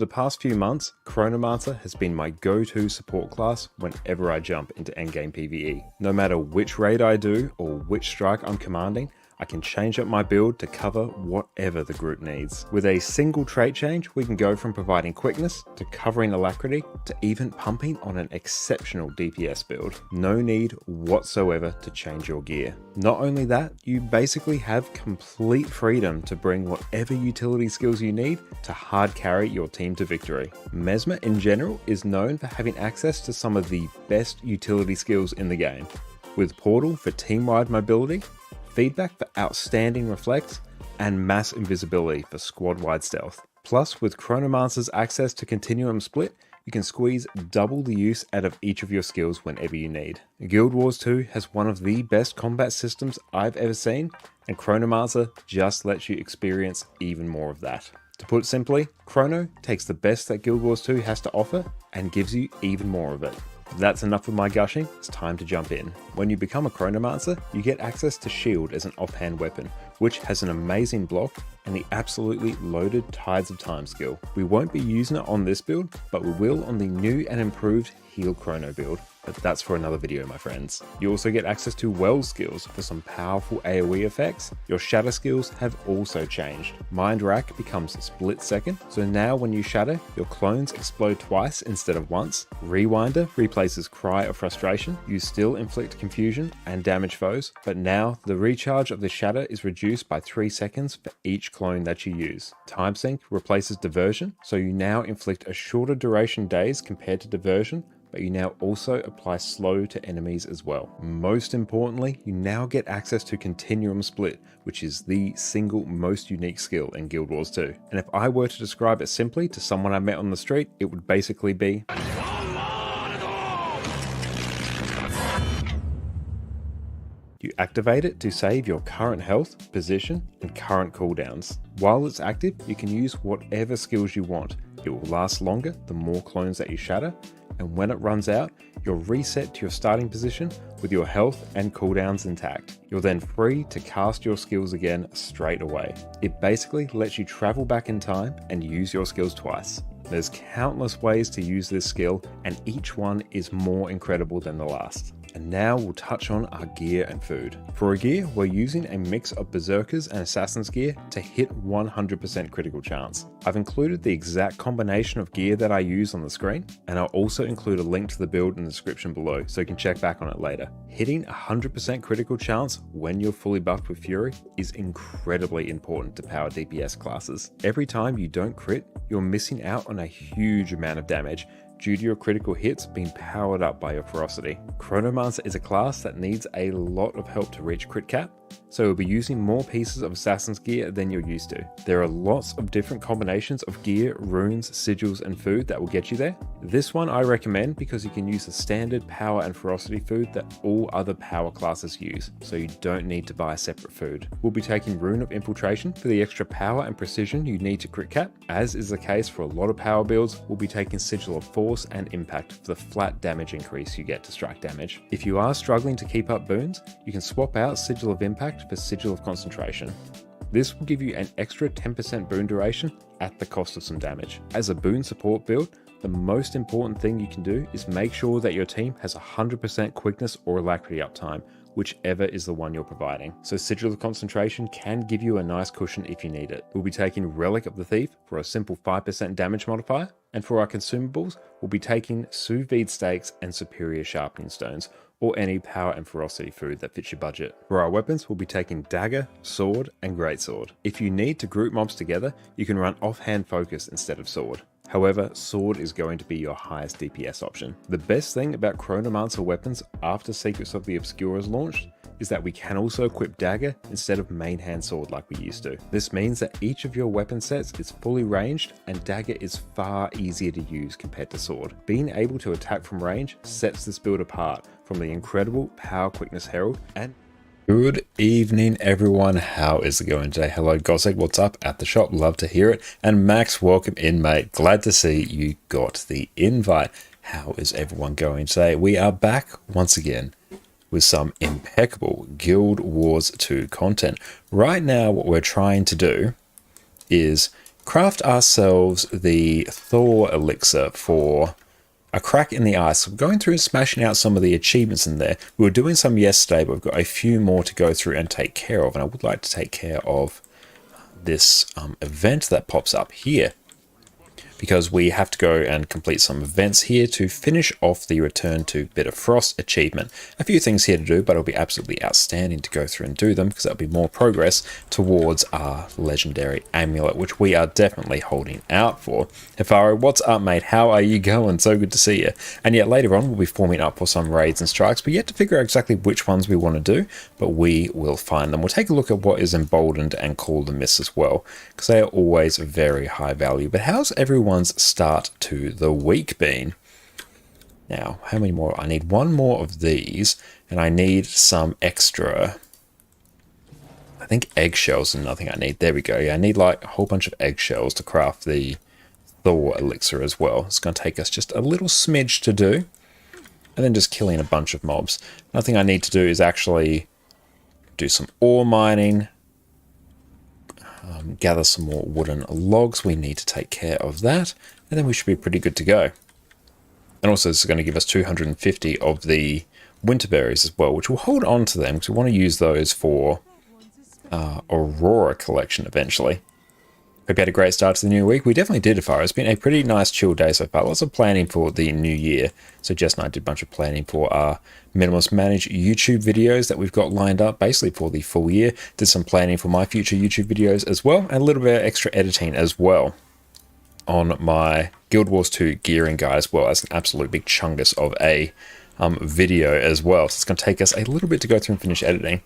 The past few months, Chronomancer has been my go-to support class whenever I jump into endgame PvE. No matter which raid I do or which strike I'm commanding, I can change up my build to cover whatever the group needs. With a single trait change, we can go from providing quickness to covering alacrity to even pumping on an exceptional DPS build. No need whatsoever to change your gear. Not only that, you basically have complete freedom to bring whatever utility skills you need to hard carry your team to victory. Mesmer in general is known for having access to some of the best utility skills in the game, with Portal for team-wide mobility, Feedback for outstanding reflex, and Mass Invisibility for squad-wide stealth. Plus, with Chronomancer's access to Continuum Split, you can squeeze double the use out of each of your skills whenever you need. Guild Wars 2 has one of the best combat systems I've ever seen, and Chronomancer just lets you experience even more of that. To put it simply, Chrono takes the best that Guild Wars 2 has to offer and gives you even more of it. That's enough of my gushing, it's time to jump in. When you become a Chronomancer, you get access to Shield as an offhand weapon, which has an amazing block and the absolutely loaded Tides of Time skill. We won't be using it on this build, but we will on the new and improved Heal Chrono build, but that's for another video, my friends. You also get access to Well skills for some powerful AoE effects. Your Shatter skills have also changed. Mind Rack becomes split second, so now when you shatter, your clones explode twice instead of once. Rewinder replaces Cry of Frustration. You still inflict confusion and damage foes, but now the recharge of the shatter is reduced by 3 seconds for each clone that you use. Time Sync replaces Diversion, so you now inflict a shorter duration days compared to Diversion, but you now also apply slow to enemies as well. Most importantly, you now get access to Continuum Split, which is the single most unique skill in Guild Wars 2. And if I were to describe it simply to someone I met on the street, it would basically be you activate it to save your current health, position, and current cooldowns. While it's active, you can use whatever skills you want. It will last longer the more clones that you shatter, and when it runs out, you're reset to your starting position with your health and cooldowns intact. You're then free to cast your skills again straight away. It basically lets you travel back in time and use your skills twice. There's countless ways to use this skill, and each one is more incredible than the last. And now we'll touch on our gear and food. For our gear, we're using a mix of Berserkers and Assassin's gear to hit 100% critical chance. I've included the exact combination of gear that I use on the screen, and I'll also include a link to the build in the description below so you can check back on it later. Hitting 100% critical chance when you're fully buffed with Fury is incredibly important to power DPS classes. Every time you don't crit, you're missing out on a huge amount of damage due to your critical hits being powered up by your ferocity. Chronomancer is a class that needs a lot of help to reach crit cap, so you'll be using more pieces of Assassin's gear than you're used to. There are lots of different combinations of gear, runes, sigils, and food that will get you there. This one I recommend because you can use the standard power and ferocity food that all other power classes use, so you don't need to buy a separate food. We'll be taking Rune of Infiltration for the extra power and precision you need to crit cap. As is the case for a lot of power builds, we'll be taking Sigil of Force and Impact for the flat damage increase you get to strike damage. If you are struggling to keep up boons, you can swap out Sigil of Impact for Sigil of Concentration. This will give you an extra 10% boon duration at the cost of some damage. As a boon support build, the most important thing you can do is make sure that your team has 100% quickness or alacrity uptime, whichever is the one you're providing. So Sigil of Concentration can give you a nice cushion if you need it. We'll be taking Relic of the Thief for a simple 5% damage modifier, and for our consumables, we'll be taking Sous Vide Steaks and Superior Sharpening Stones, or any power and ferocity food that fits your budget. For our weapons, we'll be taking Dagger, Sword, and Greatsword. If you need to group mobs together, you can run offhand focus instead of Sword. However, Sword is going to be your highest DPS option. The best thing about Chronomancer weapons after Secrets of the Obscure is launched is that we can also equip Dagger instead of main hand sword like we used to. This means that each of your weapon sets is fully ranged, and Dagger is far easier to use compared to Sword. Being able to attack from range sets this build apart from the incredible Power Quickness Herald. And good evening everyone, how is it going today? Hello Gosek, what's up at the shop? Love to hear it. And Max, welcome in mate, glad to see you got the invite. How is everyone going today? We are back once again with some impeccable Guild Wars 2 content. Right now what we're trying to do is craft ourselves the Thor elixir for a crack in the ice. We're going through and smashing out some of the achievements in there. We were doing some yesterday, but we've got a few more to go through and take care of. And I would like to take care of this event that pops up here, because we have to go and complete some events here to finish off the Return to Bitter Frost achievement. A few things here to do, but it'll be absolutely outstanding to go through and do them, because that'll be more progress towards our legendary amulet, which we are definitely holding out for. Hifaro, what's up, mate? How are you going? So good to see you. And yet later on, we'll be forming up for some raids and strikes. We yet to figure out exactly which ones we want to do, but we will find them. We'll take a look at what is emboldened and called the miss as well, because they are always very high value. But how's everyone's start to the week been? Now, how many more? I need one more of these, and I need some extra, I think eggshells and nothing I need. There we go. Yeah, I need like a whole bunch of eggshells to craft the Thor elixir as well. It's going to take us just a little smidge to do, and then just killing a bunch of mobs. Nothing I need to do is actually do some ore mining, gather some more wooden logs. We need to take care of that, and then we should be pretty good to go. And also this is going to give us 250 of the winter berries as well, which we'll hold on to them because we want to use those for Aurora collection eventually. Hope you had a great start to the new week. We definitely did, Afar. It's been a pretty nice chill day so far. Lots of planning for the new year. So Jess and I did a bunch of planning for our Minimalist Managed YouTube videos that we've got lined up basically for the full year. Did some planning for my future YouTube videos as well, and a little bit of extra editing as well on my Guild Wars 2 gearing guide as well. That's an absolute big chungus of a video as well. So it's going to take us a little bit to go through and finish editing.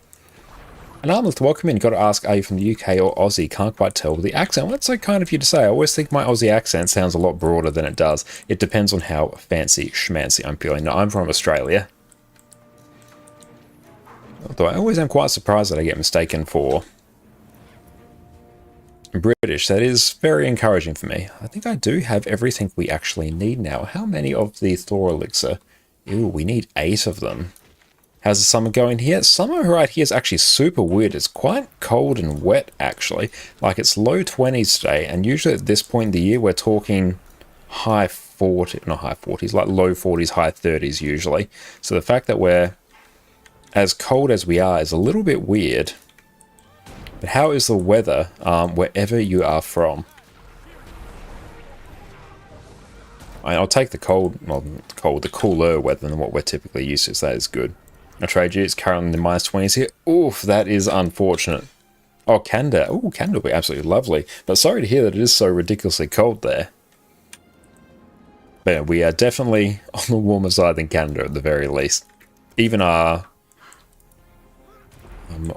And Armless, welcome in. Got to ask, are you from the UK or Aussie? Can't quite tell with the accent. Well, that's so kind of you to say. I always think my Aussie accent sounds a lot broader than it does. It depends on how fancy schmancy I'm feeling. Now, I'm from Australia. Although I always am quite surprised that I get mistaken for British. That is very encouraging for me. I think I do have everything we actually need now. How many of the Thor elixir? Ew, we need 8 of them. How's the summer going here? Summer right here is actually super weird. It's quite cold and wet, actually. Like, it's low 20s today, and usually at this point in the year, we're talking high 40s, not high 40s, like low 40s, high 30s usually. So the fact that we're as cold as we are is a little bit weird. But how is the weather wherever you are from? I'll take the cold, well, the cooler weather than what we're typically used to, so that is good. I trade you, it's currently in the minus 20s here. Oof, that is unfortunate. Oh, Canada. Oh, Canada will be absolutely lovely. But sorry to hear that it is so ridiculously cold there. But yeah, we are definitely on the warmer side than Canada at the very least. Even our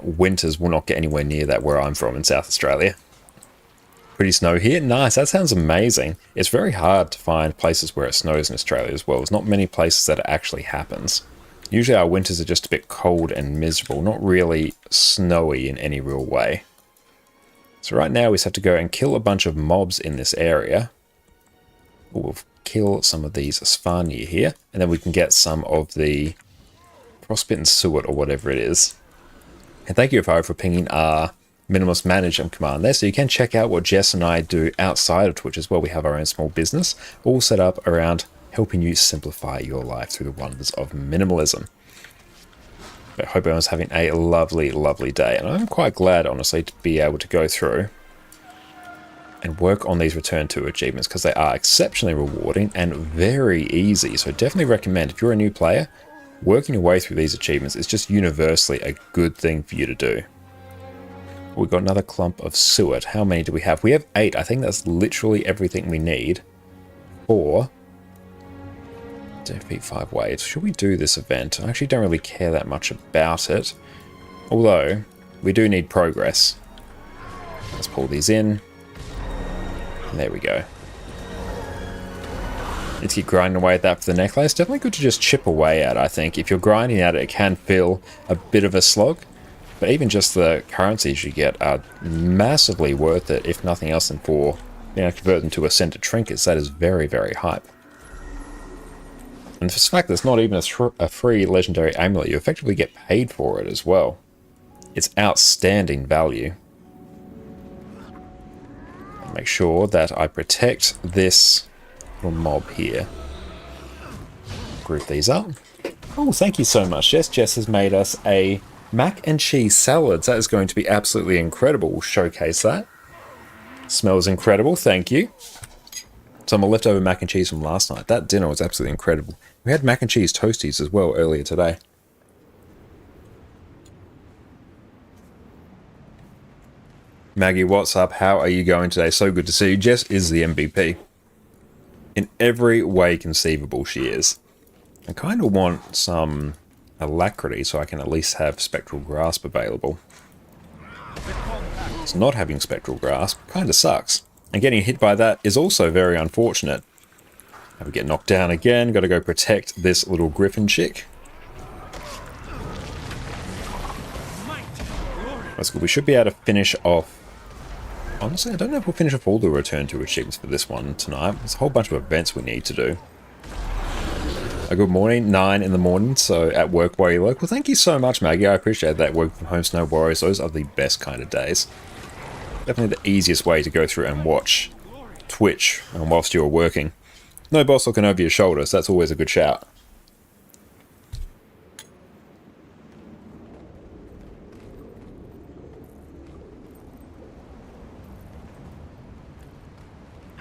winters will not get anywhere near that where I'm from in South Australia. Pretty snow here. Nice, that sounds amazing. It's very hard to find places where it snows in Australia as well. There's not many places that it actually happens. Usually our winters are just a bit cold and miserable, not really snowy in any real way. So right now we just have to go and kill a bunch of mobs in this area. We'll kill some of these Svanir here, and then we can get some of the Frostbitten Suet or whatever it is. And thank you, Faro, for pinging our Minimalist Management command there, so you can check out what Jess and I do outside of Twitch as well. We have our own small business, all set up around helping you simplify your life through the wonders of minimalism. But I hope everyone's having a lovely, lovely day. And I'm quite glad, honestly, to be able to go through and work on these Return to achievements, because they are exceptionally rewarding and very easy. So definitely recommend, if you're a new player, working your way through these achievements is just universally a good thing for you to do. We've got another clump of suet. How many do we have? We have 8. I think that's literally everything we need for defeat 5 waves. Should we do this event? I actually don't really care that much about it. Although, we do need progress. Let's pull these in. And there we go. Let's keep grinding away at that for the necklace. Definitely good to just chip away at, I think. If you're grinding at it, it can feel a bit of a slog. But even just the currencies you get are massively worth it, if nothing else than for convert them to Ascended Trinkets. That is very, very hype. And the fact that it's not even a free legendary amulet, you effectively get paid for it as well. It's outstanding value. Make sure that I protect this little mob here. Group these up. Oh, thank you so much, Jess. Jess has made us a mac and cheese salads. That is going to be absolutely incredible. We'll showcase that. Smells incredible. Thank you. Some leftover mac and cheese from last night. That dinner was absolutely incredible. We had mac and cheese toasties as well earlier today. Maggie, what's up? How are you going today? So good to see you. Jess is the MVP. In every way conceivable, she is. I kind of want some alacrity so I can at least have Spectral Grasp available. So not having Spectral Grasp kind of sucks. And getting hit by that is also very unfortunate. Now we get knocked down again. Got to go protect this little griffin chick. That's good. We should be able to finish off. Honestly, I don't know if we'll finish off all the Return to achievements for this one tonight. There's a whole bunch of events we need to do. A good morning, 9 in the morning, so at work while you work. Well, thank you so much, Maggie. I appreciate that. Work from home, no worries. Those are the best kind of days. Definitely the easiest way to go through and watch Twitch whilst you're working. No boss looking over your shoulders. That's always a good shout.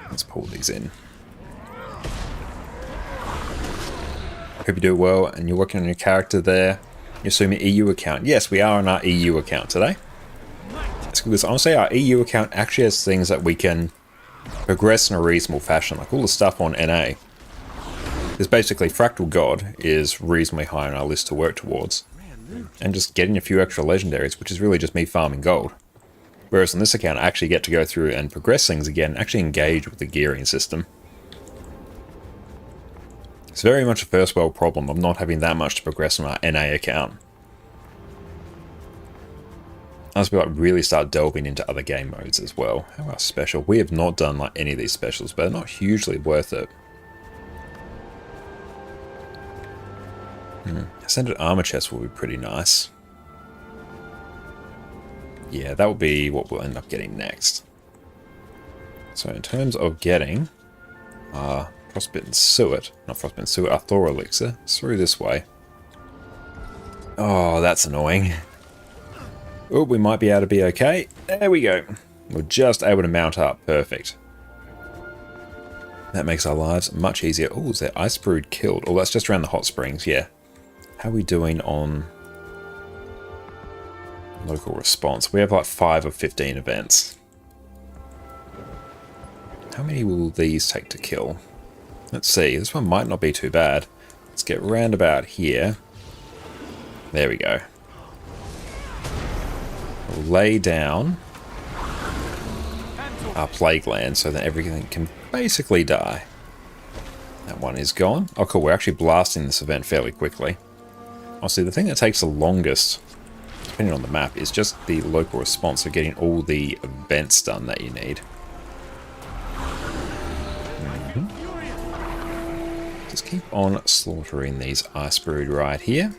Let's pull these in. Hope you do well and you're working on your character there. You're assuming EU account. Yes, we are on our EU account today. It's because honestly our EU account actually has things that we can progress in a reasonable fashion, like all the stuff on NA. Because basically Fractal God is reasonably high on our list to work towards. And just getting a few extra legendaries, which is really just me farming gold. Whereas on this account I actually get to go through and progress things again, and actually engage with the gearing system. It's very much a first world problem of not having that much to progress on our NA account. As we like really start delving into other game modes as well. How about special? We have not done like any of these specials, but they're not hugely worth it. Ascended armor chest will be pretty nice. Yeah, that will be what we'll end up getting next. So in terms of getting Frostbitten Suet, not Frostbitten Suet, our Thor Elixir, it's through this way. Oh, that's annoying. Oh, we might be able to be okay. There we go. We're just able to mount up. Perfect. That makes our lives much easier. Oh, is there Ice Brood killed? Oh, that's just around the hot springs, yeah. How are we doing on local response? We have like 5 of 15 events. How many will these take to kill? Let's see. This one might not be too bad. Let's get round about here. There we go. We'll lay down our plague land so that everything can basically die. That one is gone. Oh cool, we're actually blasting this event fairly quickly. Honestly, the thing that takes the longest, depending on the map, is just the local response of getting all the events done that you need. Just keep on slaughtering these Ice Brood right here.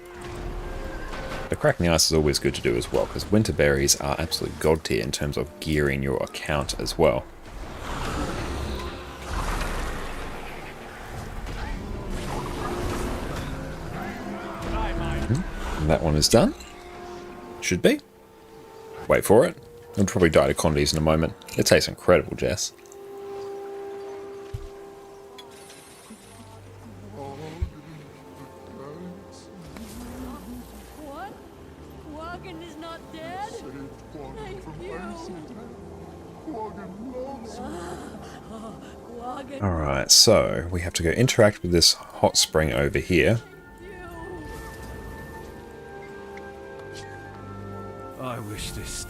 But cracking the ice is always good to do as well, because winter berries are absolute god tier in terms of gearing your account as well. And that one is done. Should be. Wait for it. I'll probably die to Condies in a moment. It tastes incredible, Jess. Alright, so we have to go interact with this hot spring over here.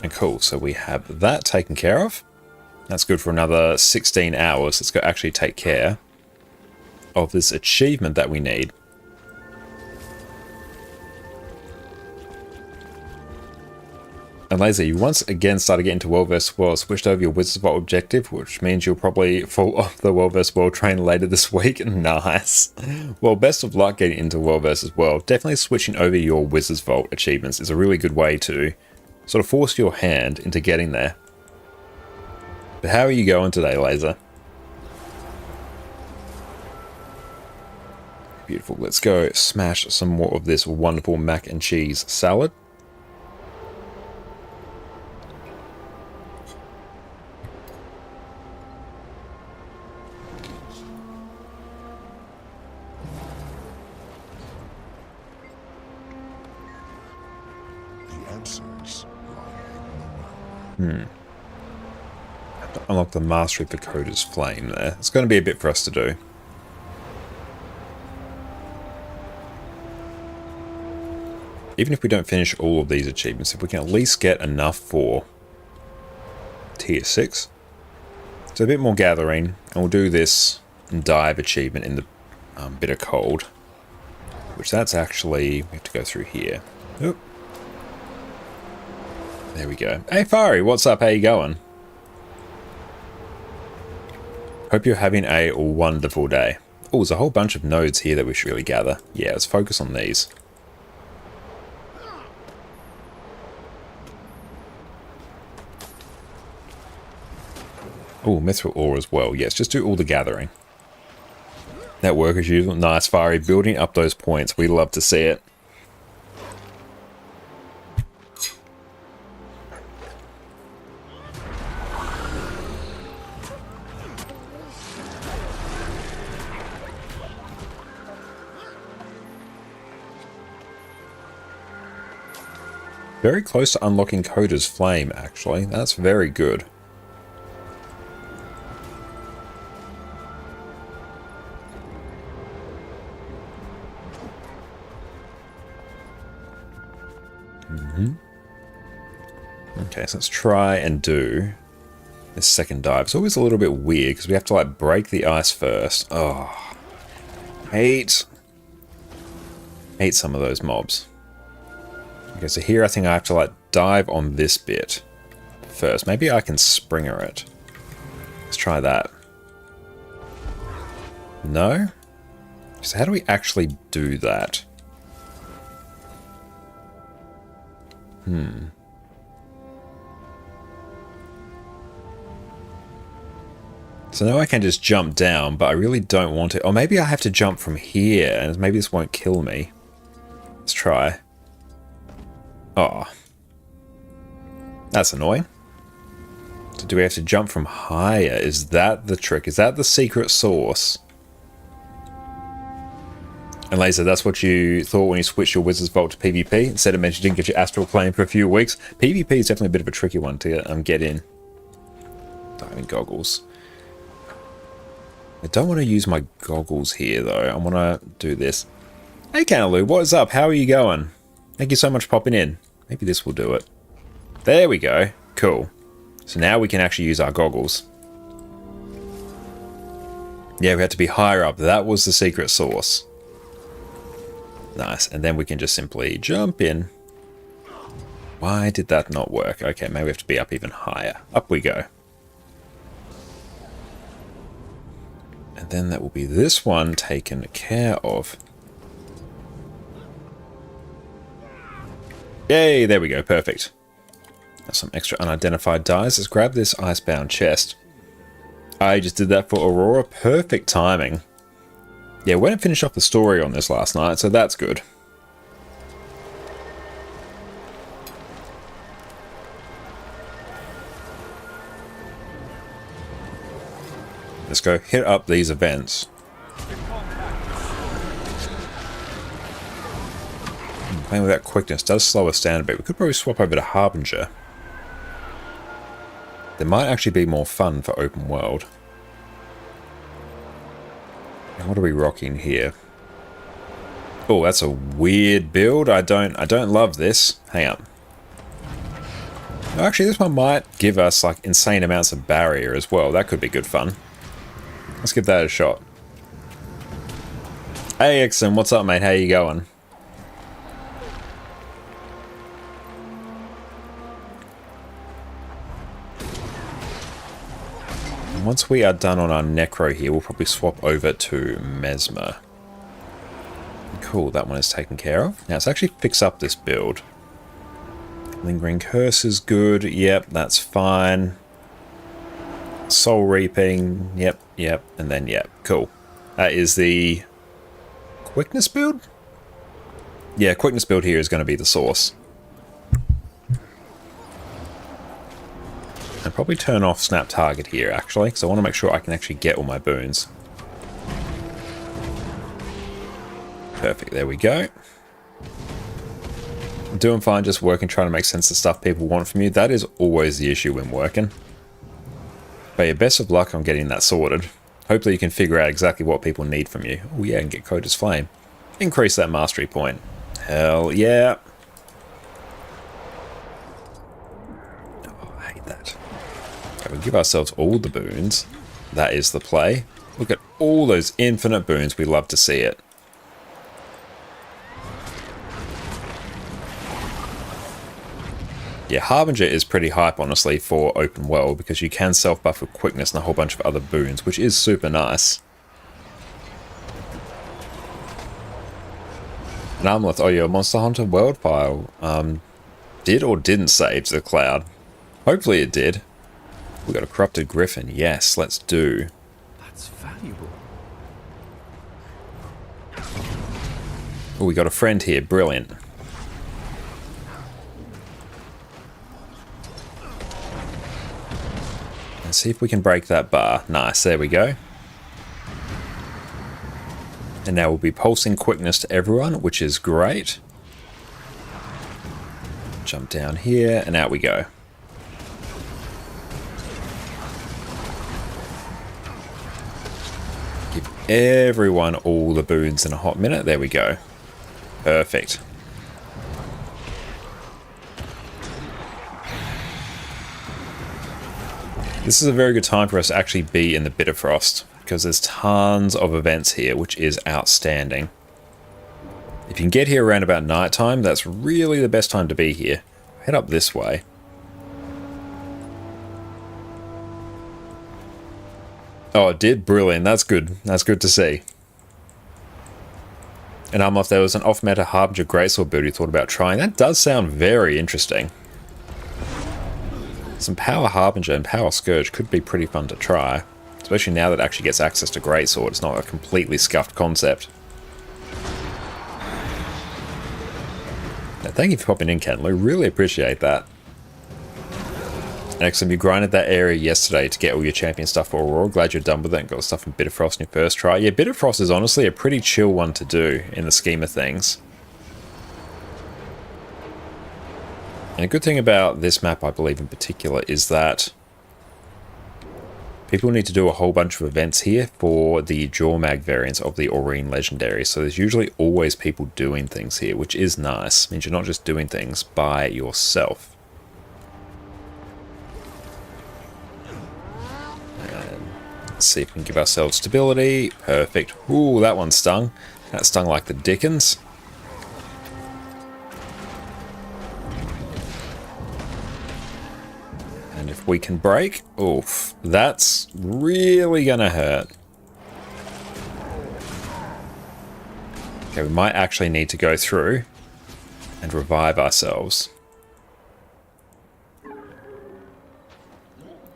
And cool, so we have that taken care of. That's good for another 16 hours. Let's go actually take care of this achievement that we need. And Laser, you once again started getting to World vs. World, switched over your Wizards Vault objective, which means you'll probably fall off the World vs. World train later this week. Nice. Well, best of luck getting into World vs. World. Definitely switching over your Wizards Vault achievements is a really good way to sort of force your hand into getting there. But how are you going today, Laser? Beautiful. Let's go smash some more of this wonderful mac and cheese salad. Have to unlock the mastery for Coda's Flame there. It's going to be a bit for us to do. Even if we don't finish all of these achievements, if we can at least get enough for tier 6. So a bit more gathering, and we'll do this dive achievement in the bitter cold. Which that's actually, we have to go through here. Oop. There we go. Hey Fari, what's up? How you going? Hope you're having a wonderful day. Oh, there's a whole bunch of nodes here that we should really gather. Yeah, let's focus on these. Oh, mithril ore as well. Yes, just do all the gathering. That work as usual. Nice, Fari. Building up those points. We love to see it. Very close to unlocking Coda's Flame, actually. That's very good. Okay, so let's try and do this second dive. It's always a little bit weird because we have to like break the ice first. Oh, hate some of those mobs. Okay, so here I think I have to like dive on this bit first. Maybe I can Springer it. Let's try that. No? So how do we actually do that? So now I can just jump down, but I really don't want to. Or maybe I have to jump from here, and maybe this won't kill me. Let's try. Oh. That's annoying. So do we have to jump from higher? Is that the trick? Is that the secret sauce? And Laser, that's what you thought when you switched your Wizard's Vault to PvP? Instead of mentioning you didn't get your Astral Plane for a few weeks. PvP is definitely a bit of a tricky one to get in. Diving goggles. I don't want to use my goggles here, though. I want to do this. Hey, Canaloo, what is up? How are you going? Thank you so much for popping in. Maybe this will do it. There we go. Cool. So now we can actually use our goggles. Yeah, we had to be higher up. That was the secret sauce. Nice. And then we can just simply jump in. Why did that not work? Okay, maybe we have to be up even higher. Up we go. And then that will be this one taken care of. Yay, there we go, perfect. That's some extra unidentified dyes. Let's grab this icebound chest. I just did that for Aurora. Perfect timing. Yeah, we didn't finish off the story on this last night, so that's good. Let's go hit up these events. Playing with that quickness does slow us down a bit. We could probably swap over to Harbinger. There might actually be more fun for open world. And what are we rocking here? Oh, that's a weird build. I don't love this. Hang on. No, actually, this one might give us like insane amounts of barrier as well. That could be good fun. Let's give that a shot. Hey, Exon, what's up, mate? How you going? And once we are done on our Necro here, we'll probably swap over to Mesmer. Cool, that one is taken care of. Now, let's actually fix up this build. Lingering Curse is good. Yep, that's fine. Soul Reaping. Yep, yep, and then yep. Cool. That is the quickness build? Yeah, quickness build here is going to be the source. I'll probably turn off snap target here, actually, because I want to make sure I can actually get all my boons. Perfect, there we go. I'm doing fine just working, trying to make sense of stuff people want from you. That is always the issue when working. But yeah, best of luck on getting that sorted. Hopefully you can figure out exactly what people need from you. Oh yeah, and get Coda's Flame. Increase that mastery point. Hell yeah. Oh, I hate that. Okay, we'll give ourselves all the boons. That is the play. Look at all those infinite boons. We love to see it. Yeah, Harbinger is pretty hype, honestly, for open world, because you can self-buff with quickness and a whole bunch of other boons, which is super nice. And Armleth, oh yeah, Monster Hunter world file. Did or didn't save to the cloud? Hopefully it did. We got a corrupted griffin. Yes, let's do. That's valuable. Oh, we got a friend here. Brilliant. Let's see if we can break that bar. Nice, there we go. And now we'll be pulsing quickness to everyone, which is great. Jump down here, and out we go. Give everyone all the boons in a hot minute. There we go. Perfect. This is a very good time for us to actually be in the Bitterfrost, because there's tons of events here, which is outstanding. If you can get here around about night time, that's really the best time to be here. Head up this way. Oh, it did? Brilliant. That's good. That's good to see. And if there was an off-meta Harbinger Greatsword build you thought about trying, that does sound very interesting. Some Power Harbinger and Power Scourge could be pretty fun to try. Especially now that it actually gets access to Greatsword. It's not a completely scuffed concept. Now, thank you for popping in, Ken Lou. Really appreciate that. Excellent. You grinded that area yesterday to get all your champion stuff for Aurora. Glad you're done with it and got stuff from Bitterfrost in your first try. Yeah, Bitterfrost is honestly a pretty chill one to do in the scheme of things. And a good thing about this map, I believe in particular, is that people need to do a whole bunch of events here for the Jormag variants of the Aurene Legendary. So there's usually always people doing things here, which is nice. It means you're not just doing things by yourself. And let's see if we can give ourselves stability. Perfect. Ooh, that one stung. That stung like the dickens. And if we can break, oof, that's really gonna hurt. Okay, we might actually need to go through and revive ourselves.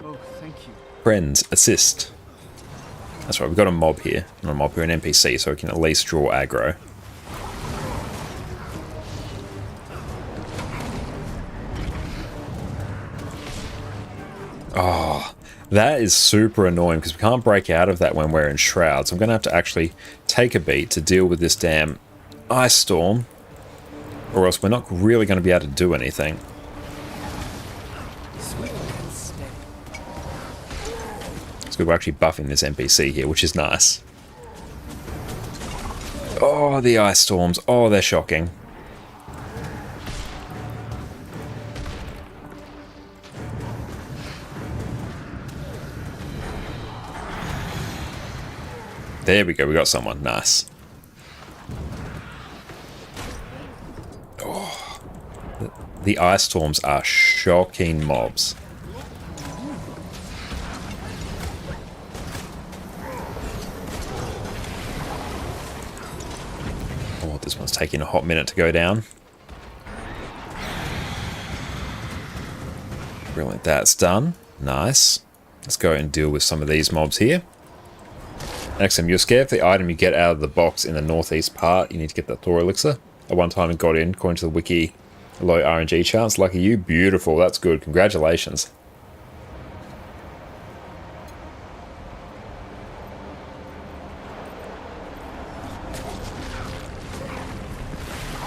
Oh, thank you. Friends, assist. That's right, we've got a mob here. Not a mob, we're an NPC, so we can at least draw aggro. Oh, that is super annoying because we can't break out of that when we're in Shroud. So I'm going to have to actually take a beat to deal with this damn ice storm, or else we're not really going to be able to do anything. It's good we're actually buffing this NPC here, which is nice. Oh, the ice storms. Oh, they're shocking. There we go, we got someone. Nice. Oh, the ice storms are shocking mobs. Oh, this one's taking a hot minute to go down. Brilliant, that's done. Nice. Let's go and deal with some of these mobs here. Next time, you're scared for the item you get out of the box in the northeast part. You need to get that Thor elixir. At one time it got in, according to the wiki, low RNG chance. Lucky you. Beautiful. That's good. Congratulations.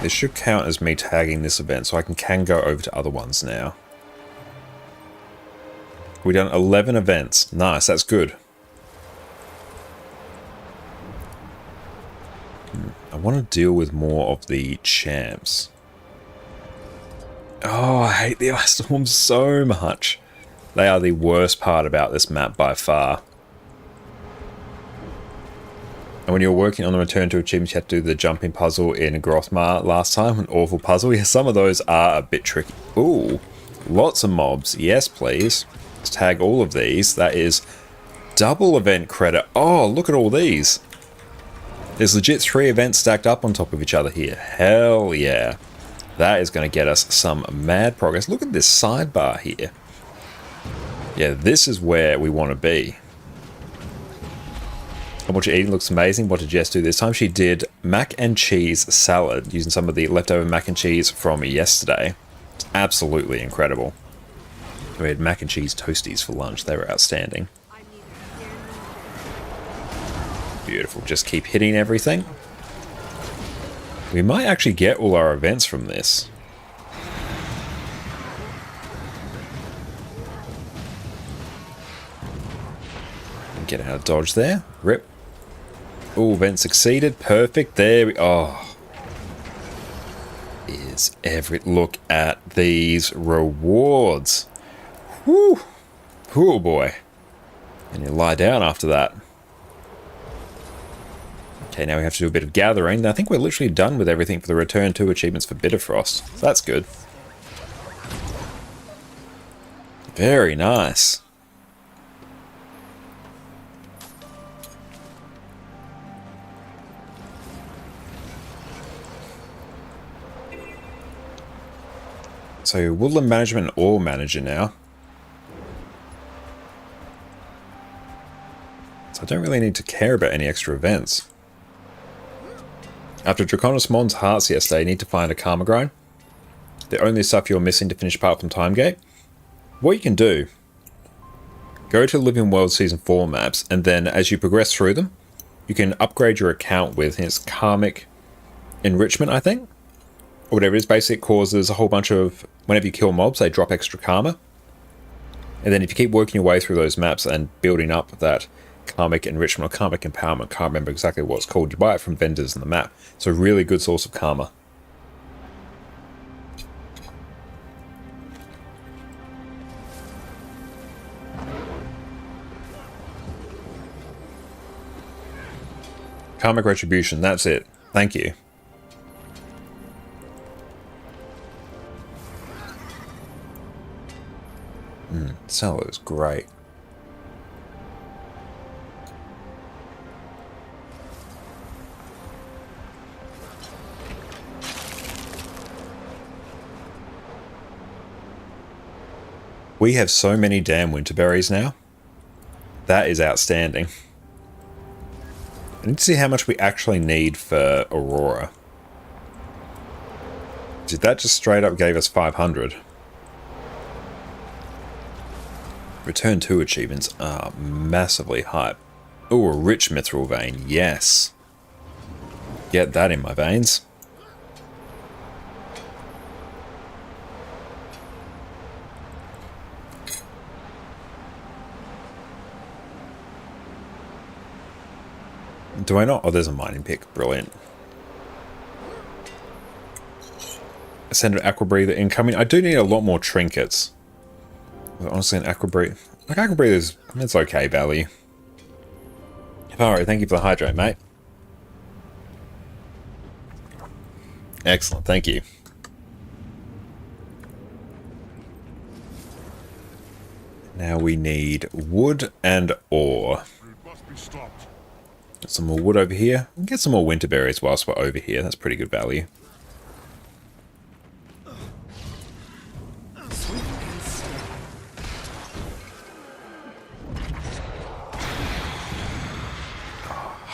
This should count as me tagging this event, so I can go over to other ones now. We've done 11 events. Nice, that's good. I want to deal with more of the champs. Oh, I hate the ice storms so much. They are the worst part about this map by far. And when you're working on the return to achievements, you have to do the jumping puzzle in Grothmar last time. An awful puzzle. Yeah, some of those are a bit tricky. Ooh, lots of mobs. Yes, please. Let's tag all of these. That is double event credit. Oh, look at all these. There's legit 3 events stacked up on top of each other here. Hell yeah. That is going to get us some mad progress. Look at this sidebar here. Yeah, this is where we want to be. And what you're eating looks amazing. What did Jess do this time? She did mac and cheese salad using some of the leftover mac and cheese from yesterday. It's absolutely incredible. We had mac and cheese toasties for lunch. They were outstanding. Beautiful. Just keep hitting everything. We might actually get all our events from this. Get out of dodge there. Rip. Oh, event succeeded. Perfect. There we... Oh. Look at these rewards. Whew. Oh, boy. And you lie down after that. Okay, now we have to do a bit of gathering. I think we're literally done with everything for the Return to achievements for Bitterfrost. So that's good. Very nice. So, Woodland Management and Ore Manager now. So I don't really need to care about any extra events. After Draconis Mon's Hearts yesterday, you need to find a Karma Grind. The only stuff you're missing to finish apart from Time Gate. What you can do, go to Living World Season 4 maps, and then as you progress through them, you can upgrade your account with its Karmic Enrichment, I think? Or whatever it is. Basically, it causes a whole bunch of... Whenever you kill mobs, they drop extra karma. And then if you keep working your way through those maps and building up that Karmic Enrichment or Karmic Empowerment, can't remember exactly what it's called, you buy it from vendors in the map. It's a really good source of karma. Karmic Retribution, that's it. Thank you. Salad is great. We have so many damn winter berries now. That is outstanding. I need to see how much we actually need for Aurora. Did that just straight up gave us 500? Return 2 achievements are massively hype. Oh, a rich mithril vein, yes. Get that in my veins. Do I not? Oh, there's a mining pick. Brilliant. Ascended Aqua Breather incoming. I do need a lot more trinkets. Honestly, an Aqua Breather... Like, Aqua Breather is... It's okay value. Alright, thank you for the hydrate, mate. Excellent, thank you. Now we need wood and ore. Get some more wood over here. Get some more winter berries whilst we're over here. That's pretty good value.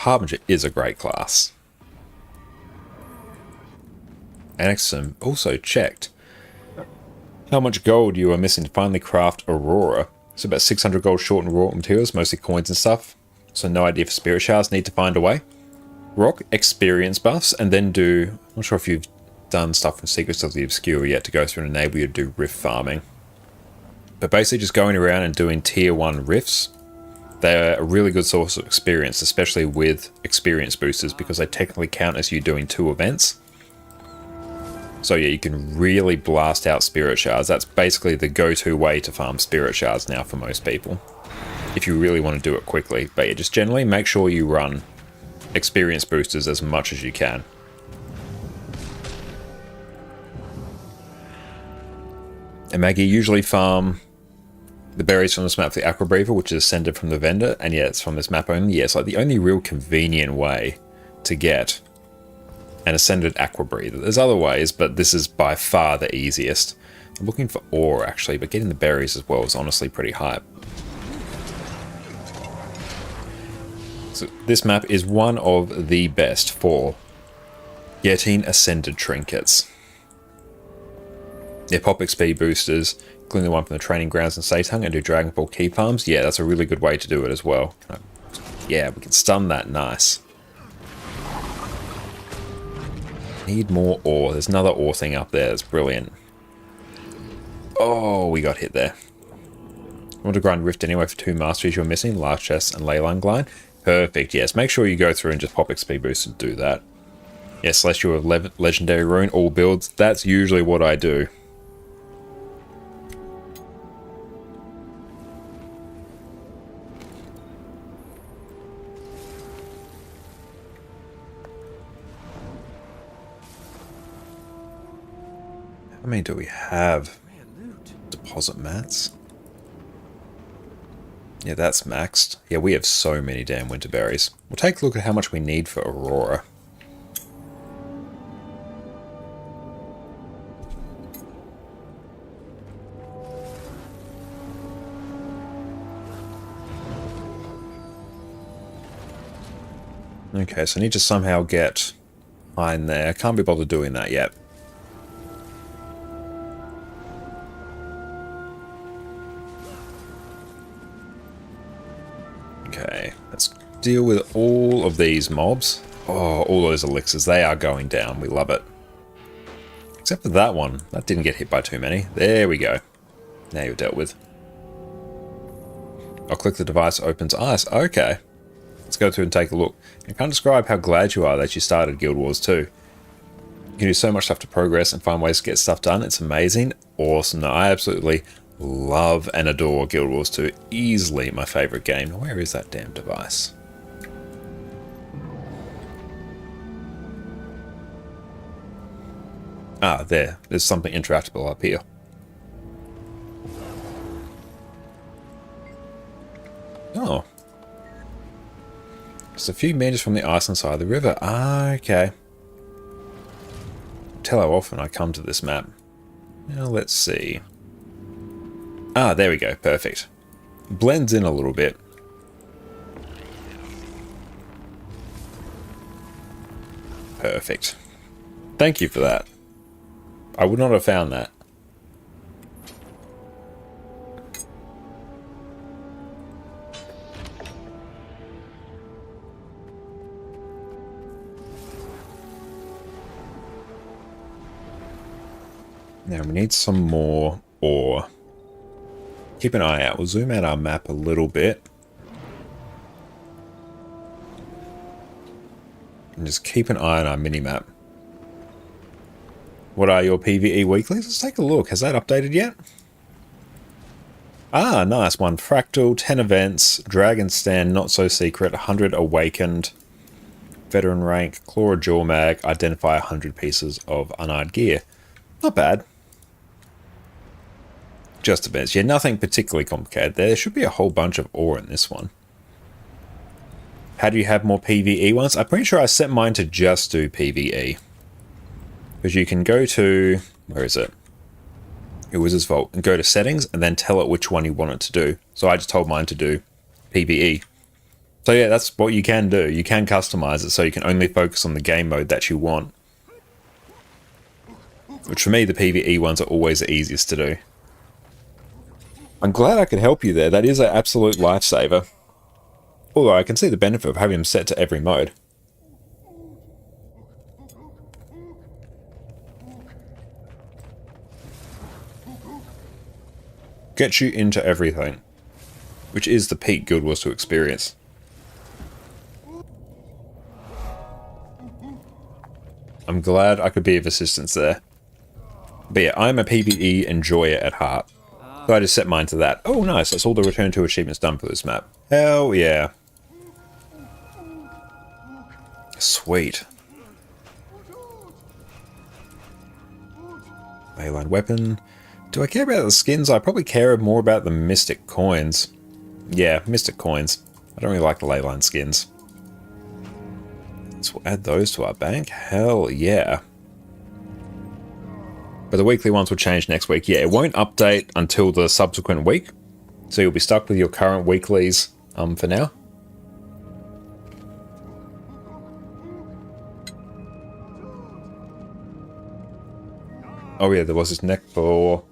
Harbinger is a great class. Anexum also checked how much gold you are missing to finally craft Aurora. So about 600 gold short in raw materials, mostly coins and stuff. So no idea for spirit shards, need to find a way. Rock experience buffs, and then do, I'm not sure if you've done stuff from Secrets of the Obscure yet to go through and enable you to do rift farming. But basically just going around and doing tier 1 rifts. They're a really good source of experience, especially with experience boosters, because they technically count as you doing 2 events. So yeah, you can really blast out spirit shards. That's basically the go-to way to farm spirit shards now for most people, if you really want to do it quickly. But yeah, just generally make sure you run experience boosters as much as you can. And Maggie usually farm the berries from this map for the Aqua Breather, which is ascended from the vendor, and yeah, it's from this map only. Yeah, it's like the only real convenient way to get an ascended Aqua Breather. There's other ways, but this is by far the easiest. I'm looking for ore actually, but getting the berries as well is honestly pretty hype. So this map is one of the best for getting ascended trinkets. Yeah, pop XP boosters, including the one from the training grounds in Seitung, and do Dragon Ball key farms. Yeah, that's a really good way to do it as well. Yeah, we can stun that nice. Need more ore. There's another ore thing up there that's brilliant. Oh, we got hit there. I want to grind Rift anyway for 2 masteries you're missing, Large Chest and Leyline Glide. Perfect, yes. Make sure you go through and just pop XP boost and do that. Yeah, Celestial Legendary Rune, all builds. That's usually what I do. How many do we have? Deposit mats. Yeah, that's maxed. Yeah, we have so many damn winter berries. We'll take a look at how much we need for Aurora. Okay, so I need to somehow get iron there. I can't be bothered doing that yet. Okay, let's deal with all of these mobs. Oh, all those elixirs, they are going down. We love it. Except for that one. That didn't get hit by too many. There we go. Now you're dealt with. I'll click the device, opens ice. Okay. Let's go through and take a look. I can't describe how glad you are that you started Guild Wars 2. You can do so much stuff to progress and find ways to get stuff done. It's amazing. Awesome. No, I absolutely love and adore Guild Wars 2. Easily my favourite game. Where is that damn device? Ah, there. There's something interactable up here. Oh. Just a few meters from the Iceland side of the river. Ah, okay. Tell how often I come to this map. Now let's see. Ah, there we go. Perfect. Blends in a little bit. Perfect. Thank you for that. I would not have found that. Now we need some more ore. Keep an eye out. We'll zoom out our map a little bit. And just keep an eye on our mini-map. What are your PvE weeklies? Let's take a look. Has that updated yet? Ah, nice one. Fractal, 10 events, Dragon Stand, Not So Secret, 100 Awakened, Veteran Rank, Claw Jaw Mag, identify 100 pieces of unarmed gear. Not bad. Just events. Yeah, nothing particularly complicated there. There should be a whole bunch of ore in this one. How do you have more PvE ones? I'm pretty sure I set mine to just do PvE. Because you can go to... where is it? Your Wizard's Vault. And go to Settings, and then tell it which one you want it to do. So I just told mine to do PvE. So yeah, that's what you can do. You can customize it so you can only focus on the game mode that you want. Which for me, the PvE ones are always the easiest to do. I'm glad I could help you there. That is an absolute lifesaver. Although I can see the benefit of having them set to every mode. Gets you into everything. Which is the peak Guild Wars 2 experience. I'm glad I could be of assistance there. But yeah, I'm a PvE enjoyer at heart. So I just set mine to that. Oh nice, that's all the return to achievements done for this map. Hell yeah. Sweet. Leyline weapon. Do I care about the skins? I probably care more about the mystic coins. Yeah, mystic coins. I don't really like the leyline skins. So we'll add those to our bank. Hell yeah. But the weekly ones will change next week. Yeah, it won't update until the subsequent week. So you'll be stuck with your current weeklies for now. Oh yeah, there was this neck for...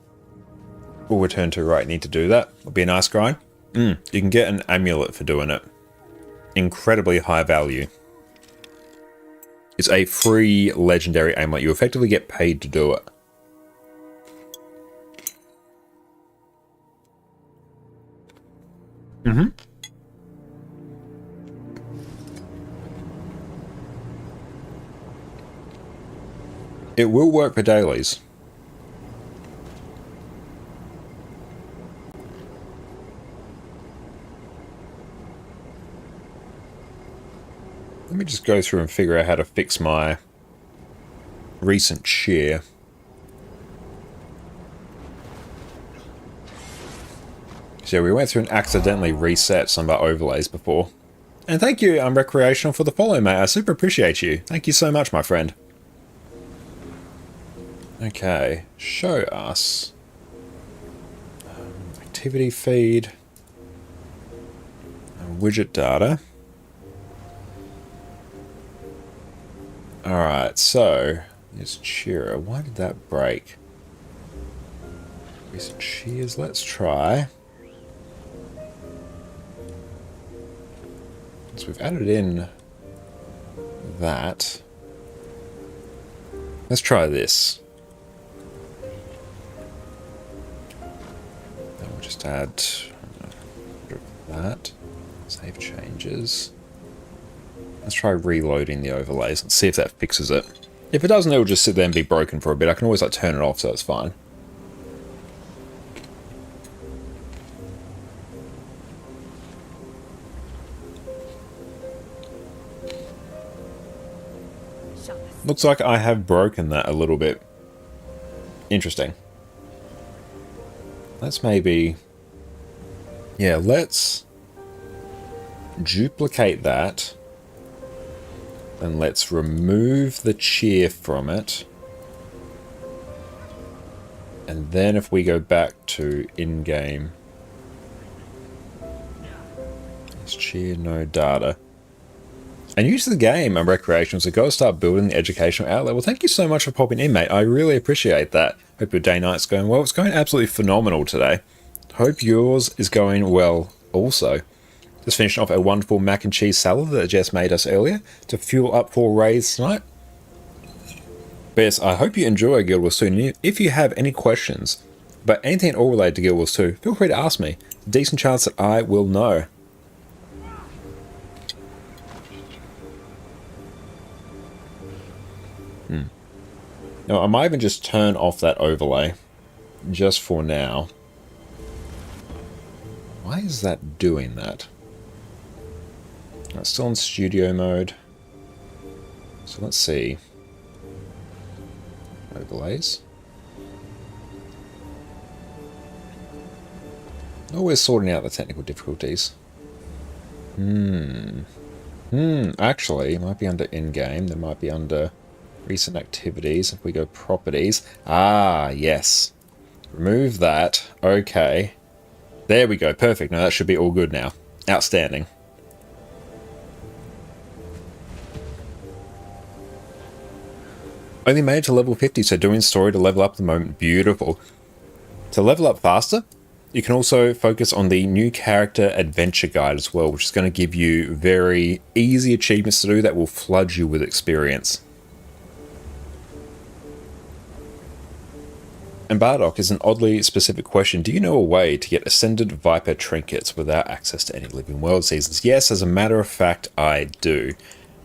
We'll return to right, need to do that. It'll be a nice grind. You can get an amulet for doing it. Incredibly high value. It's a free legendary amulet. You effectively get paid to do it. It will work for dailies. Let me just go through and figure out how to fix my recent cheer. So we went through and accidentally reset some of our overlays before. And thank you, Recreational, for the follow, mate. I super appreciate you. Thank you so much, my friend. Okay, show us. Activity feed. Widget data. Alright, so, here's Cheerer. Why did that break? Recent cheers, let's try. So we've added in that. Let's try this. Then we'll just add that. Save changes. Let's try reloading the overlays and see if that fixes it. If it doesn't, it'll just sit there and be broken for a bit. I can always like turn it off, so it's fine. Looks like I have broken that a little bit. Interesting. Let's maybe... Yeah, let's duplicate that. And let's remove the cheer from it. And then if we go back to in-game... Let's cheer, no data. And use the game and recreational, so go start building the educational outlet. Well, thank you so much for popping in, mate. I really appreciate that. Hope your day-night's going well. It's going absolutely phenomenal today. Hope yours is going well also. Just finishing off a wonderful mac and cheese salad that Jess made us earlier to fuel up for raids tonight. But yes, I hope you enjoy Guild Wars 2. And if you have any questions about anything at all related to Guild Wars 2, feel free to ask me. Decent chance that I will know. Now, I might even just turn off that overlay, just for now. Why is that doing that? It's still in studio mode. So let's see. Overlays. Always sorting out the technical difficulties. Actually, it might be under in-game. There might be under... recent activities. If we go properties. Ah, yes. Remove that. Okay. There we go. Perfect. Now that should be all good now. Outstanding. Only made it to level 50, so doing story to level up at the moment, beautiful. To level up faster, you can also focus on the new character adventure guide as well, which is going to give you very easy achievements to do that will flood you with experience. And Bardock is an oddly specific question. Do you know a way to get Ascended Viper trinkets without access to any Living World seasons? Yes, as a matter of fact, I do.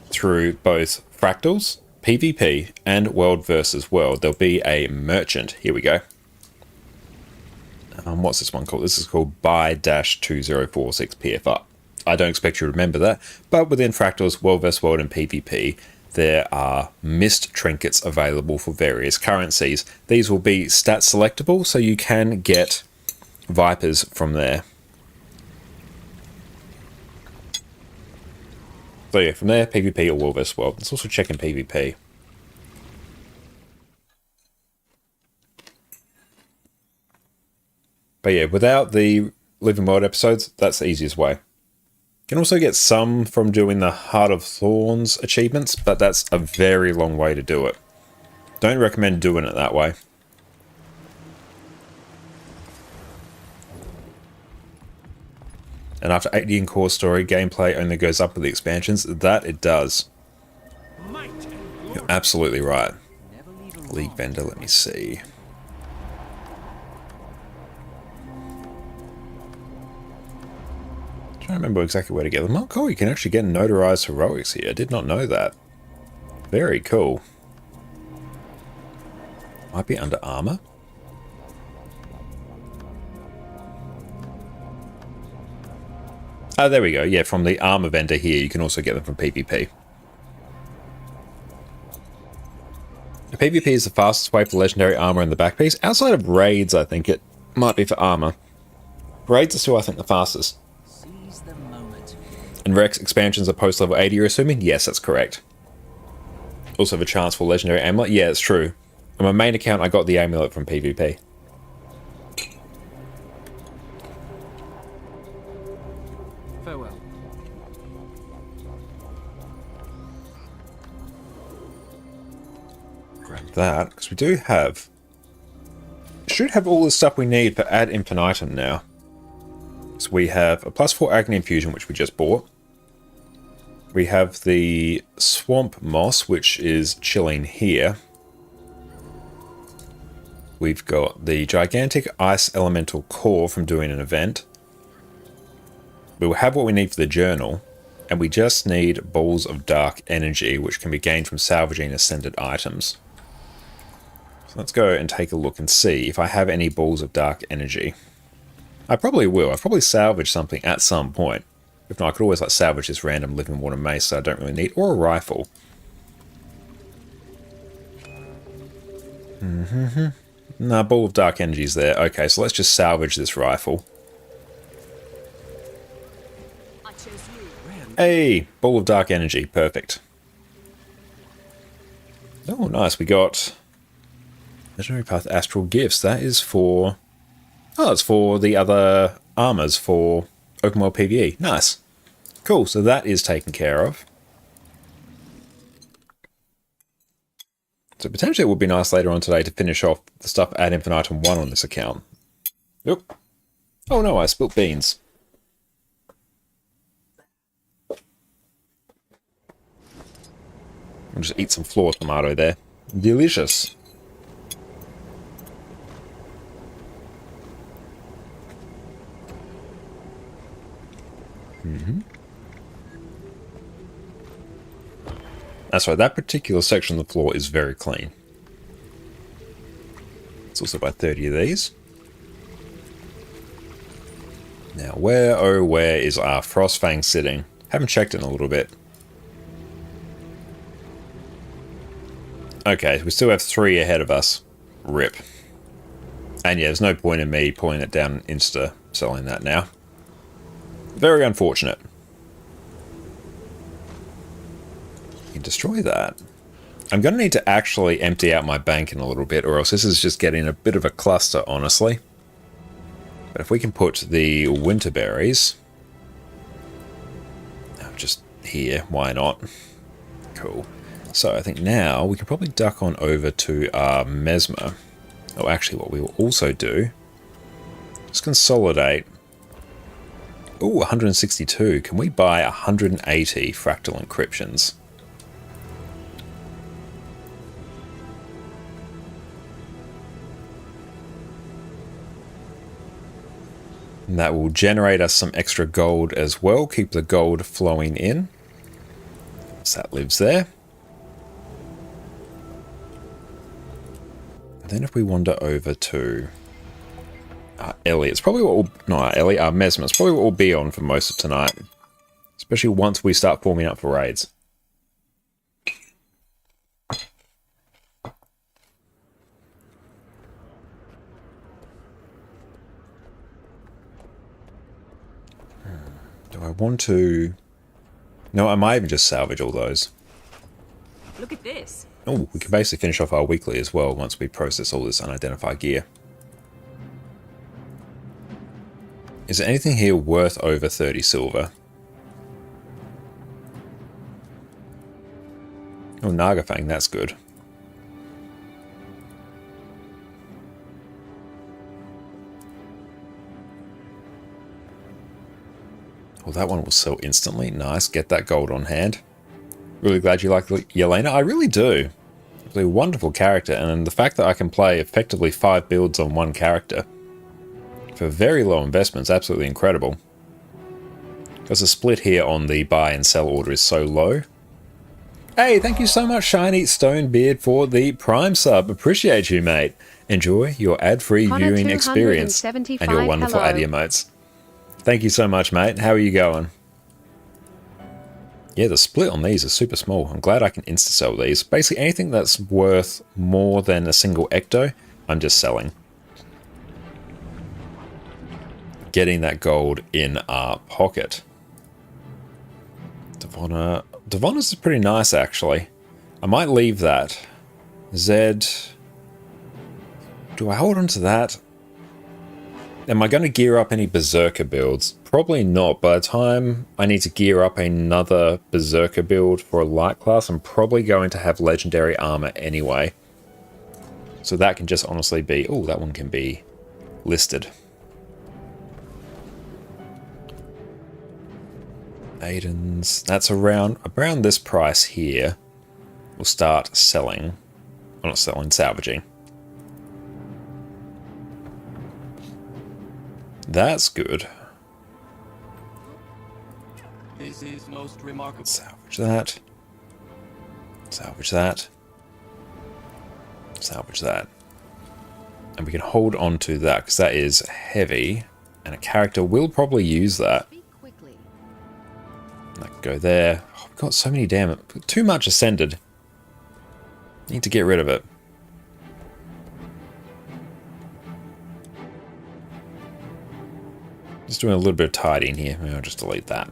Through both Fractals, PvP, and World versus World. There'll be a merchant. Here we go. What's this one called? This is called buy-2046 PFR. I don't expect you to remember that, but within Fractals, World vs. World, and PvP, there are mist trinkets available for various currencies. These will be stat selectable, so you can get Vipers from there. So yeah, from there, PvP or World vs. World. Let's also check in PvP. But yeah, without the Living World episodes, that's the easiest way. You can also get some from doing the Heart of Thorns achievements, but that's a very long way to do it. Don't recommend doing it that way. And after 80 in core story, gameplay only goes up with the expansions. That it does. You're absolutely right. League vendor, let me see. I don't remember exactly where to get them. Oh, cool, you can actually get notarized heroics here. I did not know that. Very cool. Might be under armor. Oh, there we go. Yeah, from the armor vendor here, you can also get them from PvP. The PvP is the fastest way for legendary armor in the back piece. Outside of raids, I think it might be for armor. Raids are still, I think, the fastest. And Rex expansions are post level 80, you're assuming? Yes, that's correct. Also have a chance for legendary amulet? Yeah, it's true. On my main account, I got the amulet from PvP. Farewell. Grab that, because we do have... should have all the stuff we need for ad infinitum now. So we have a +4 Agony Infusion, which we just bought. We have the Swamp Moss, which is chilling here. We've got the Gigantic Ice Elemental Core from doing an event. We will have what we need for the journal, and we just need Balls of Dark Energy, which can be gained from salvaging ascended items. So let's go and take a look and see if I have any Balls of Dark Energy. I probably will. I've probably salvaged something at some point. If not, I could always like salvage this random Living Water Mace that I don't really need, or a rifle. Nah, Ball of Dark Energy's there. Okay, so let's just salvage this rifle. Hey, Ball of Dark Energy, perfect. Oh, nice. We got Legendary Path Astral Gifts. That is for... oh, it's for the other armors for Open World PvE. Nice. Cool, so that is taken care of. So potentially it would be nice later on today to finish off the stuff ad infinitum 1 on this account. Oop. Oh no, I spilt beans. I'll just eat some floor tomato there. Delicious. That's right, that particular section of the floor is very clean. Let's also buy 30 of these. Now, where, oh, where is our Frostfang sitting? Haven't checked it in a little bit. Okay, we still have 3 ahead of us. Rip. And yeah, there's no point in me pulling it down and insta-selling that now. Very unfortunate. You can destroy that. I'm going to need to actually empty out my bank in a little bit, or else this is just getting a bit of a cluster, honestly. But if we can put the winter berries... just here, why not? Cool. So I think now we can probably duck on over to our Mesmer. Oh, actually what we will also do is consolidate. Ooh, 162. Can we buy 180 fractal encryptions? And that will generate us some extra gold as well. Keep the gold flowing in. So that lives there. And then if we wander over to Ellie, it's probably what we'll... No, Ellie, Mesmer. It's probably what we'll be on for most of tonight. Especially once we start forming up for raids. Do I want to... No, I might even just salvage all those. Look at this. Oh, we can basically finish off our weekly as well once we process all this unidentified gear. Is there anything here worth over 30 silver? Oh, Nagafang, that's good. Well, that one will sell instantly. Nice. Get that gold on hand. Really glad you like Yelena. I really do. Really wonderful character. And the fact that I can play effectively 5 builds on one character for very low investment is absolutely incredible. Because the split here on the buy and sell order is so low. Hey, thank you so much, Shiny Stonebeard, for the Prime sub. Appreciate you, mate. Enjoy your ad-free viewing experience and your wonderful ad emotes. Thank you so much, mate. How are you going? Yeah, the split on these is super small. I'm glad I can insta-sell these. Basically, anything that's worth more than a single ecto, I'm just selling. Getting that gold in our pocket. Devona's is pretty nice, actually. I might leave that. Zed. Do I hold on to that? Am I going to gear up any Berserker builds? Probably not. By the time I need to gear up another Berserker build for a light class, I'm probably going to have Legendary Armor anyway. So that can just honestly be... Oh, that one can be listed. Aiden's... That's around this price here. We'll start selling. Well, not selling, salvaging. That's good. This is most remarkable. Salvage that. Salvage that. Salvage that. And we can hold on to that because that is heavy. And a character will probably use that. And I can go there. Oh, we've got so many damn... Too much ascended. Need to get rid of it. Just doing a little bit of tidying here. Maybe I'll just delete that.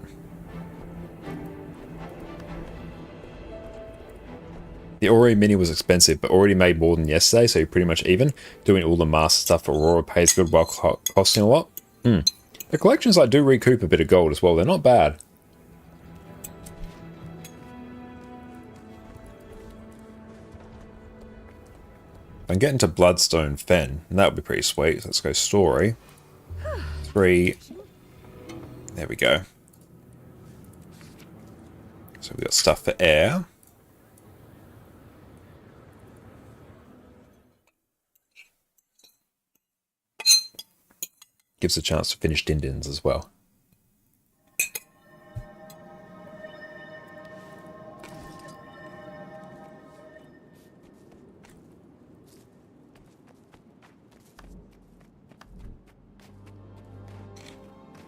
The Ori Mini was expensive, but already made more than yesterday, so you're pretty much even. Doing all the master stuff for Aurora pays good while costing a lot. The collections do recoup a bit of gold as well. They're not bad. I'm getting to Bloodstone Fen, and that would be pretty sweet. Let's go story. 3. There we go. So we got stuff for air. Gives a chance to finish Dindins as well.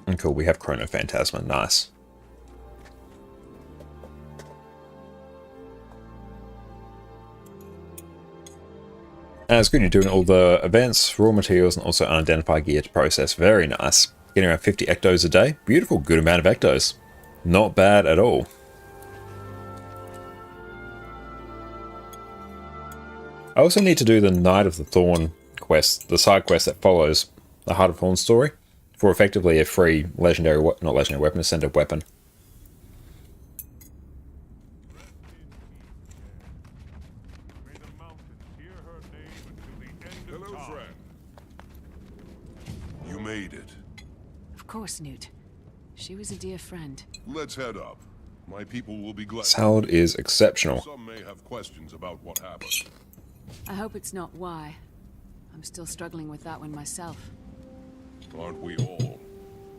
And cool, we have Chrono Phantasma, nice. And it's good you're doing all the events, raw materials, and also unidentified gear to process. Very nice. Getting around 50 ectos a day. Beautiful, good amount of ectos. Not bad at all. I also need to do the Knight of the Thorn quest, the side quest that follows the Heart of Thorn story, for effectively a free legendary, not legendary weapon, ascended weapon. friend. You made it. Of course, Newt. She was a dear friend. Let's head up. My people will be glad. Salad is exceptional. Some may have questions about what happened. I hope it's not why. I'm still struggling with that one myself. Aren't we all?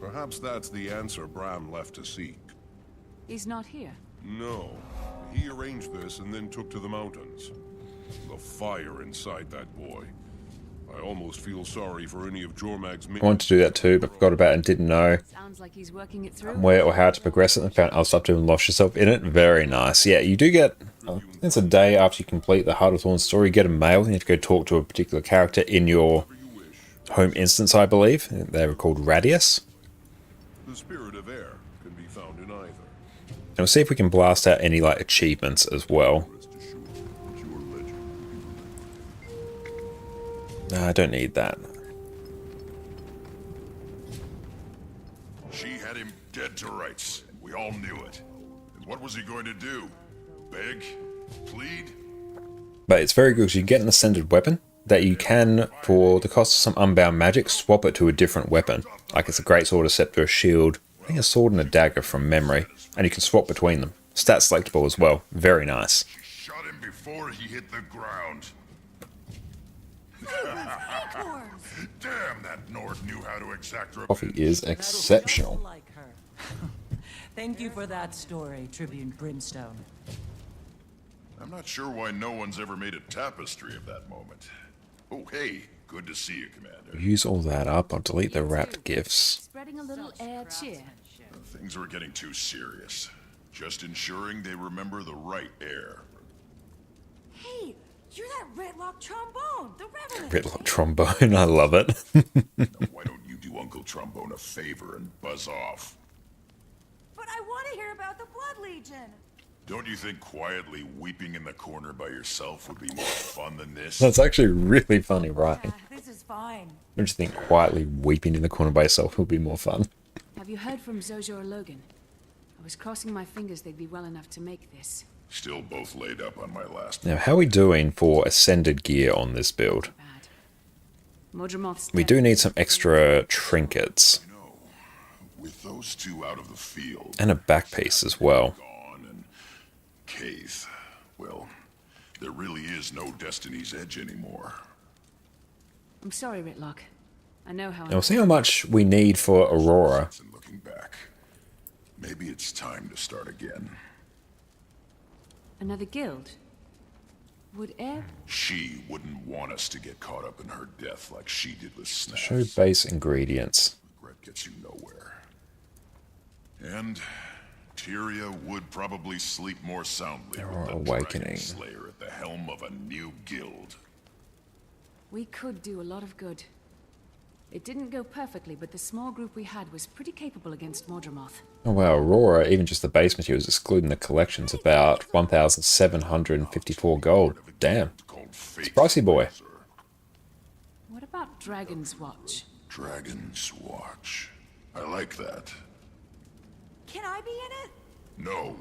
Perhaps that's the answer Bram left to seek. He's not here. No. He arranged this and then took to the mountains. The fire inside that boy. I almost feel sorry for any of Jormag's men. I wanted to do that too, but forgot about it and didn't know Sounds like he's working it through. where or how to progress it and found other stuff to and lost yourself in it. Very nice. Yeah, you do get, it's a day after you complete the Heart of Thorns story, you get a mail. You have to go talk to a particular character in your home instance, I believe. They were called Radius. The spirit of air can be found in either. And we'll see if we can blast out any like achievements as well. Rest assured that your legend will be remembered. No, I don't need that. She had him dead to rights, and we all knew it. And what was he going to do? Beg? Plead? But it's very good because you get an ascended weapon that you can, for the cost of some unbound magic, swap it to a different weapon. Like it's a greatsword, a scepter, a shield, I think a sword and a dagger from memory. And you can swap between them. Stat selectable as well. Very nice. She shot him before he hit the ground. Damn, that Nord knew how to exact Coffee revenge. is exceptional. Like her. Thank you for that story, Tribune Brimstone. I'm not sure why no one's ever made a tapestry of that moment. Oh, hey, good to see you, Commander. Use all that up. I'll delete the wrapped gifts. Spreading a little air cheer. Things were getting too serious. Just ensuring they remember the right air. Hey, you're that Redlock trombone, the Revenant. Redlock trombone. I love it. Now, why don't you do Uncle Trombone a favor and buzz off? But I want to hear about the Blood Legion. Don't you think quietly weeping in the corner by yourself would be more fun than this? That's actually really funny, right? This is fine. Don't you think quietly weeping in the corner by yourself would be more fun? Have you heard from Zojo or Logan? I was crossing my fingers they'd be well enough to make this. Still both laid up on my last. Now, how are we doing for ascended gear on this build? Bad. Modromoth's We dead. do need some extra trinkets. No. With those two out of the field. And a back piece as well. Gone and Kaith. Well, there really is no Destiny's Edge anymore. I'm sorry, Ritlock. I know how. Now we'll see how much we need for Aurora. And looking back, maybe it's time to start again. Another guild? Would air? She wouldn't want us to get caught up in her death like she did with Snaps. Show base ingredients. Regret gets you nowhere. And Tyria would probably sleep more soundly Aurora with the Awakening. Dragon Slayer at the helm of a new guild. We could do a lot of good. It didn't go perfectly, but the small group we had was pretty capable against Modromoth. Oh wow, Aurora, even just the base materials, excluding the collections, about 1,754 gold. Damn. Called Fate. It's pricey, boy. What about Dragon's Watch? Dragon's Watch. I like that. Can I be in it? No.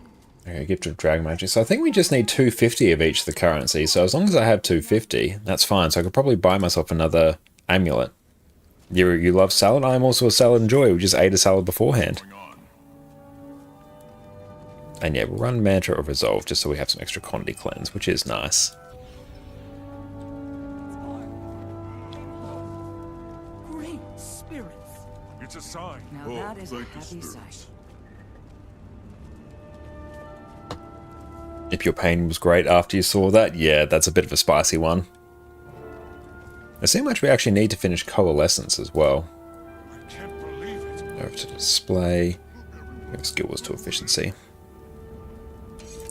Okay, gift of Dragon Magic. So I think we just need 250 of each of the currencies. So as long as I have 250, that's fine. So I could probably buy myself another amulet. You love salad? I'm also a salad enjoyer. We just ate a salad beforehand. Going on. And yeah, we'll run Mantra of Resolve just so we have some extra quantity cleanse, which is nice. Great spirits. It's a sign. Now that is a happy sight. If your pain was great after you saw that, yeah, that's a bit of a spicy one. Let's see how much we actually need to finish Coalescence as well. I can't believe it. Over to display. We have skills to efficiency.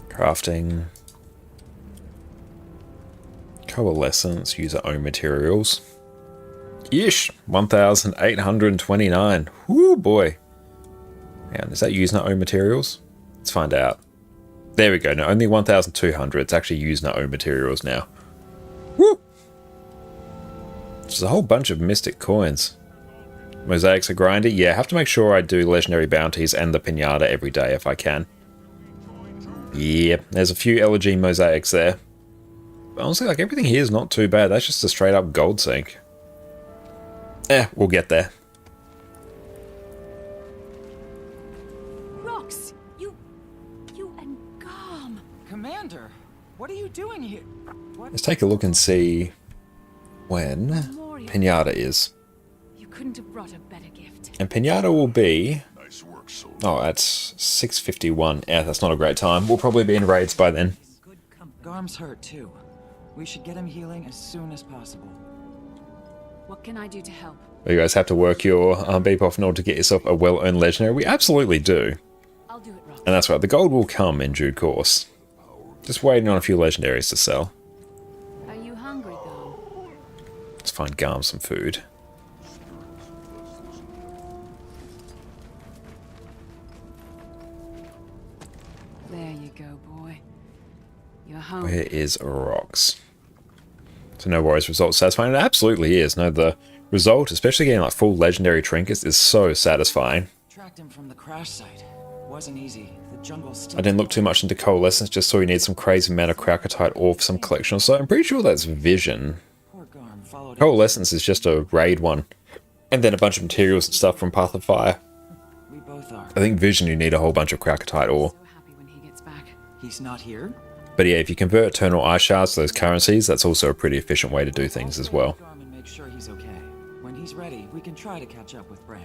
Crafting. Coalescence, use our own materials. Yeesh, 1,829. Whoo boy. And is that using our own materials? Let's find out. There we go. No, only 1,200. It's actually using our own materials now. Woo! There's a whole bunch of mystic coins. Mosaics are grindy. Yeah, I have to make sure I do legendary bounties and the pinata every day if I can. Yep, there's a few elegy mosaics there. But honestly, like everything here is not too bad. That's just a straight up gold sink. We'll get there. Rox, you and Garm. Commander, what are you doing here? What? Let's take a look and see when Pinata is. You couldn't have brought a better gift. And Pinata will be... Nice work, soldier. Oh, that's 6:51. Yeah, that's not a great time. We'll probably be in raids by then. Good Garm's hurt too. We should get him healing as soon as possible. What can I do to help? You guys have to work your beep off in order to get yourself a well-earned legendary. We absolutely do. I'll do it, Rox. And that's right, the gold will come in due course. Just waiting on a few legendaries to sell. Are you hungry, Garm? Let's find Garm some food. There you go, boy. You're home. Where is Rox? So no worries, result satisfying. It absolutely is. No, the result, especially getting like full legendary trinkets, is so satisfying. Tracked him from the crash site. Wasn't easy. The jungle still. I didn't look too much into coalescence, just saw you need some crazy amount of Krakatite ore for some collection or so. I'm pretty sure that's Vision. Poor Garm followed him. Coalescence is just a raid one. And then a bunch of materials and stuff from Path of Fire. We both are. I think Vision you need a whole bunch of Krakatite ore. So happy when he gets back. He's not here? But yeah, if you convert Eternal Eye Shards to those currencies, that's also a pretty efficient way to do things as well. Garm and make sure he's okay. When he's ready, we can try to catch up with Bram.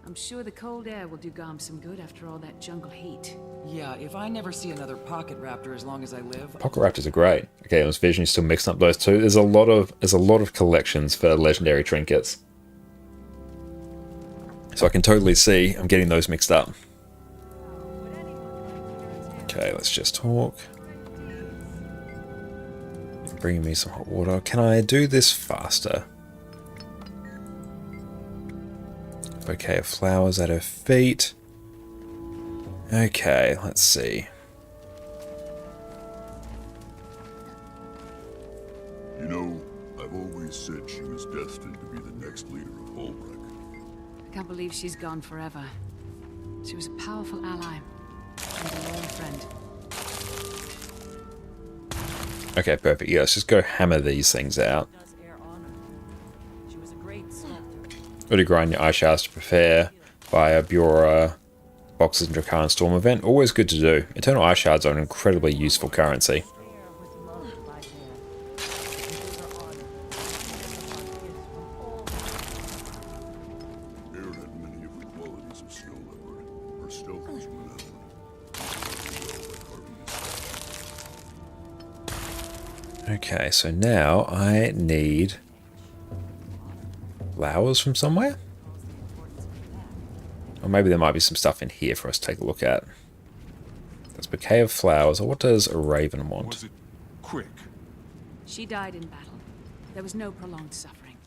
I'm sure the cold air will do Garm some good after all that jungle heat. Yeah, if I never see another pocket raptor as long as I live. Pocket Raptors are great. Okay, it was Vision, you still mixing up those two. There's a lot of collections for legendary trinkets. So I can totally see I'm getting those mixed up. Okay, let's just talk. Bringing me some hot water. Can I do this faster? Bouquet of flowers at her feet. Okay, let's see. You know, I've always said she was destined to be the next leader of Holbrook. I can't believe she's gone forever. She was a powerful ally and a loyal friend. Okay, perfect. Yeah, let's just go hammer these things out. She was a great sculptor. Gotta grind your eye shards to prepare via Bura boxes and Drakan Storm event. Always good to do. Eternal eye shards are an incredibly useful currency. Aaron had many of the qualities of skill leopard. Her stealth was renowned. Okay, so now I need flowers from somewhere? Or maybe there might be some stuff in here for us to take a look at. There's a bouquet of flowers. Or what does a raven want? Was it quick? She died in battle. There was no prolonged suffering.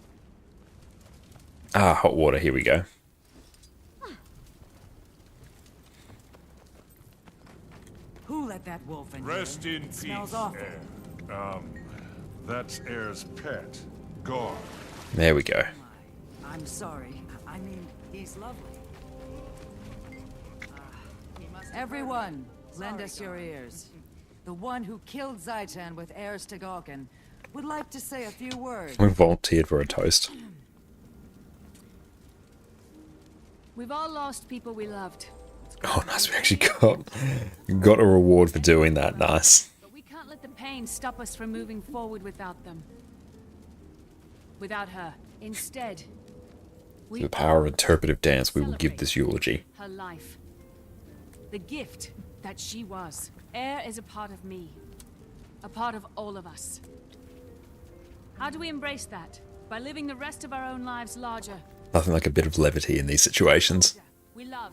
Ah, hot water. Here we go. Who let that wolf in Rest here? in It peace, smells awful. Air. That's Air's pet, Gar. There we go. I'm sorry. I mean, he's lovely. Everyone, lend us your ears. The one who killed Zaitan with Air's Tagokan would like to say a few words. We volunteered for a toast. We've all lost people we loved. Oh, nice. We actually got a reward for doing that. Nice. But we can't let the pain stop us from moving forward without them. Without her. Instead, we Through the power of interpretive dance, we will give this eulogy. her life. The gift that she was. Air is a part of me. A part of all of us. How do we embrace that? By living the rest of our own lives larger. Nothing like a bit of levity in these situations. We love.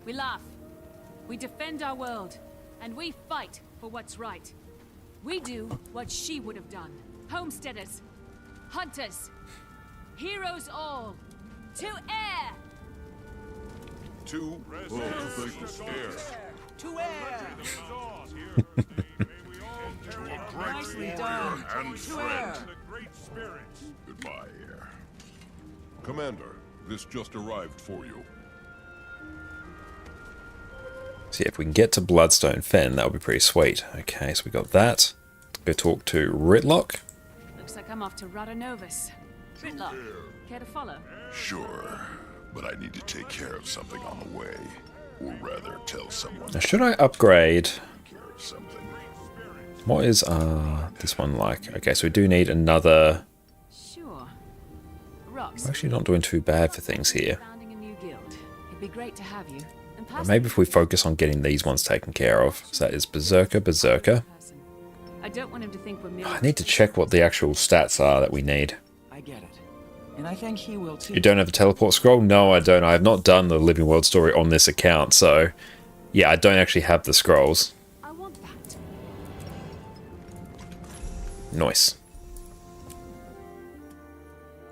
We laugh. We defend our world. And we fight for what's right. We do what she would have done. Homesteaders. Hunters. Heroes all. To Air! Two? Oh, thank you, Air. To Air! Nicely done. And To friend. Air! Goodbye, Air. Commander, this just arrived for you. So yeah, if we can get to Bloodstone Fen, that would be pretty sweet. Okay, so we got that. Go talk to Ritlock. Looks like I'm off to Radanovus. Gridlock, care to follow? Sure, but I need to take care of something on the way. Or rather, tell someone Now, should I upgrade? to take care of something. What is this one like? Okay, so we do need another... Sure. Rocks. We're actually not doing too bad for things here. Founding a new guild. It'd be great to have you. And pass Maybe if we focus on getting these ones taken care of. So that is Berserker, Berserker. person. I don't want him to think we're merely I need to check what the actual stats are that we need. I get it. And I think he will too. You don't have a teleport scroll? No, I don't. I have not done the Living World story on this account, so... Yeah, I don't actually have the scrolls. I want that. Nice.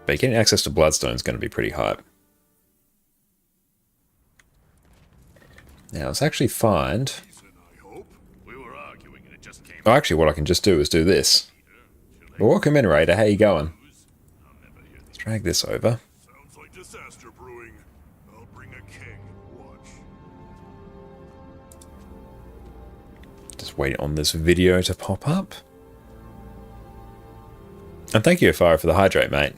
But getting access to Bloodstone is going to be pretty hype. Now, let's actually find... Oh, actually, what I can just do is do this. Well, welcome in, Raider. How you going? Let's drag this over. Sounds like disaster brewing. I'll bring a king. Watch. Just wait on this video to pop up. And thank you, Afara, for the hydrate, mate.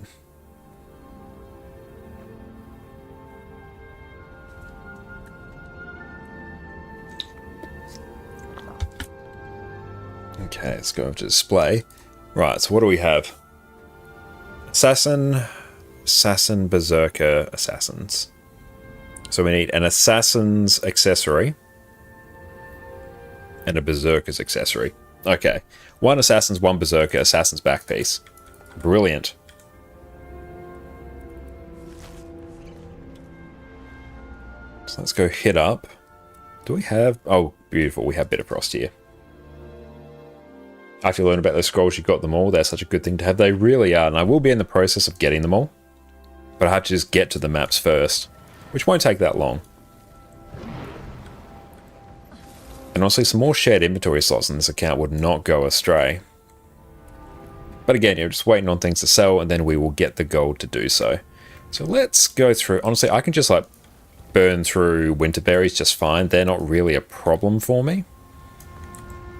Okay, let's go over to display. Right, so what do we have? Assassin, Berserker, Assassins. So we need an Assassin's accessory and a Berserker's accessory. Okay, one Assassin's, one Berserker, Assassin's back piece. Brilliant. So let's go hit up. Do we have... Oh, beautiful, we have Bitter Frost here. After you learn about those scrolls, you got them all. They're such a good thing to have. They really are, and I will be in the process of getting them all. But I have to just get to the maps first, which won't take that long. And honestly, some more shared inventory slots in this account would not go astray. But again, you're just waiting on things to sell, and then we will get the gold to do so. So let's go through... Honestly, I can just like burn through winter berries just fine. They're not really a problem for me.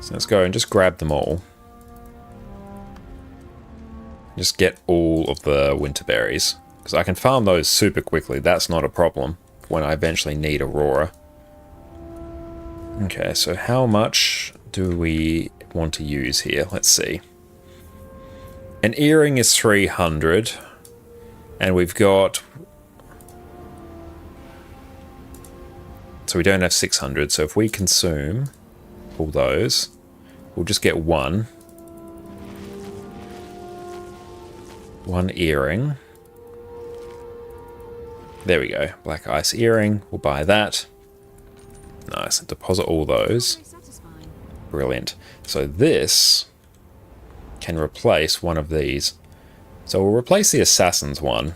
So let's go and just grab them all. Just get all of the winter berries. Because I can farm those super quickly. That's not a problem when I eventually need Aurora. Okay, so how much do we want to use here? Let's see. An earring is 300. And we've got... So we don't have 600. So if we consume all those, we'll just get one. One earring. There we go. Black ice earring. We'll buy that. Nice. Deposit all those. Brilliant. So this can replace one of these. So we'll replace the Assassin's one.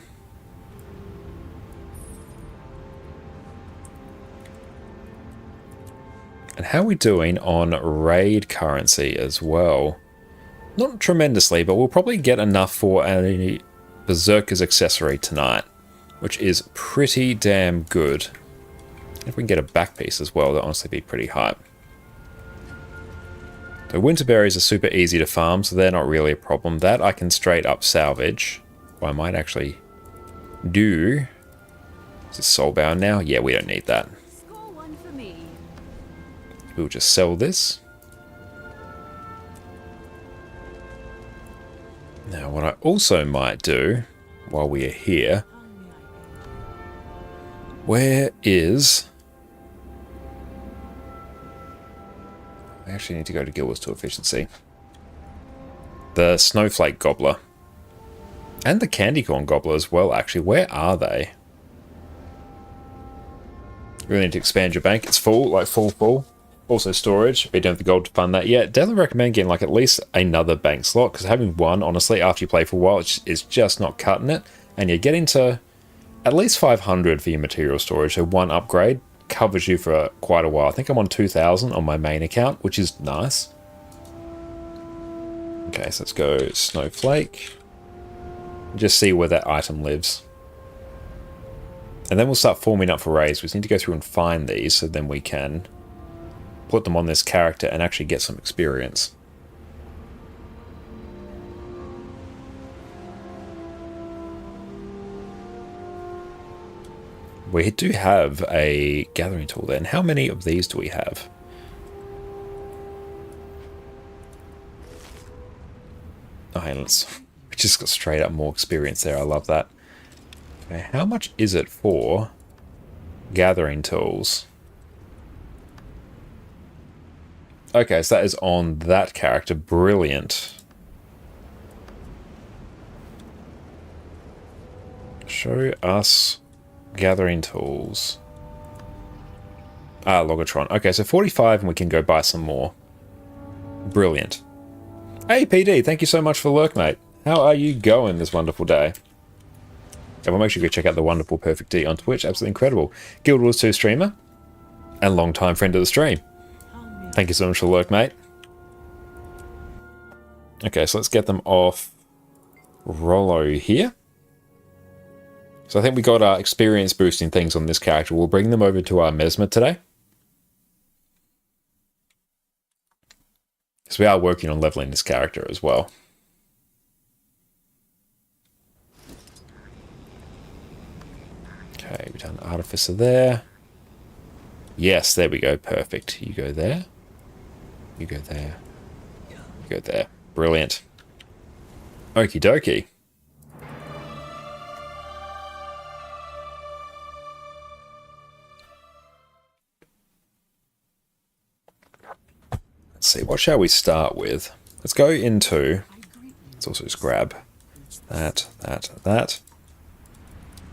And how are we doing on raid currency as well? Not tremendously, but we'll probably get enough for a Berserker's accessory tonight, which is pretty damn good. If we can get a back piece as well, that'll honestly be pretty hype. The winter berries are super easy to farm, so they're not really a problem. That I can straight up salvage. Or I might actually do. Is this soulbound now? Yeah, we don't need that. Score one for me. We'll just sell this. Now, what I also might do, while we are here... Where is... I actually need to go to Guilds to efficiency. The Snowflake Gobbler. And the Candy Corn Gobbler as well, actually. Where are they? Really need to expand your bank. It's full, like full. Also storage. We don't have the gold to fund that yet. Definitely recommend getting like at least another bank slot, because having one, honestly, after you play for a while, is just not cutting it. And you're getting to at least 500 for your material storage. So one upgrade covers you for quite a while. I think I'm on 2,000 on my main account, which is nice. Okay, so let's go Snowflake. Just see where that item lives. And then we'll start forming up for raids. We just need to go through and find these, so then we can put them on this character and actually get some experience. We do have a gathering tool then. How many of these do we have? Oh, hang on, we just got straight up more experience there. I love that. Okay, how much is it for gathering tools? Okay, so that is on that character. Brilliant. Show us gathering tools. Ah, Logotron. Okay, so 45 and we can go buy some more. Brilliant. Hey, PD, thank you so much for the lurk, mate. How are you going this wonderful day? And we'll make sure you go check out the wonderful Perfect D on Twitch. Absolutely incredible. Guild Wars 2 streamer and long-time friend of the stream. Thank you so much for the lurk, mate. Okay, so let's get them off Rollo here. So I think we got our experience boosting things on this character. We'll bring them over to our Mesmer today. Because we are working on leveling this character as well. Okay, we've done Artificer there. Yes, there we go. Perfect. You go there. You go there. You go there. Brilliant. Okie dokie. Let's see, what shall we start with? Let's go into... Let's also just grab that. Let's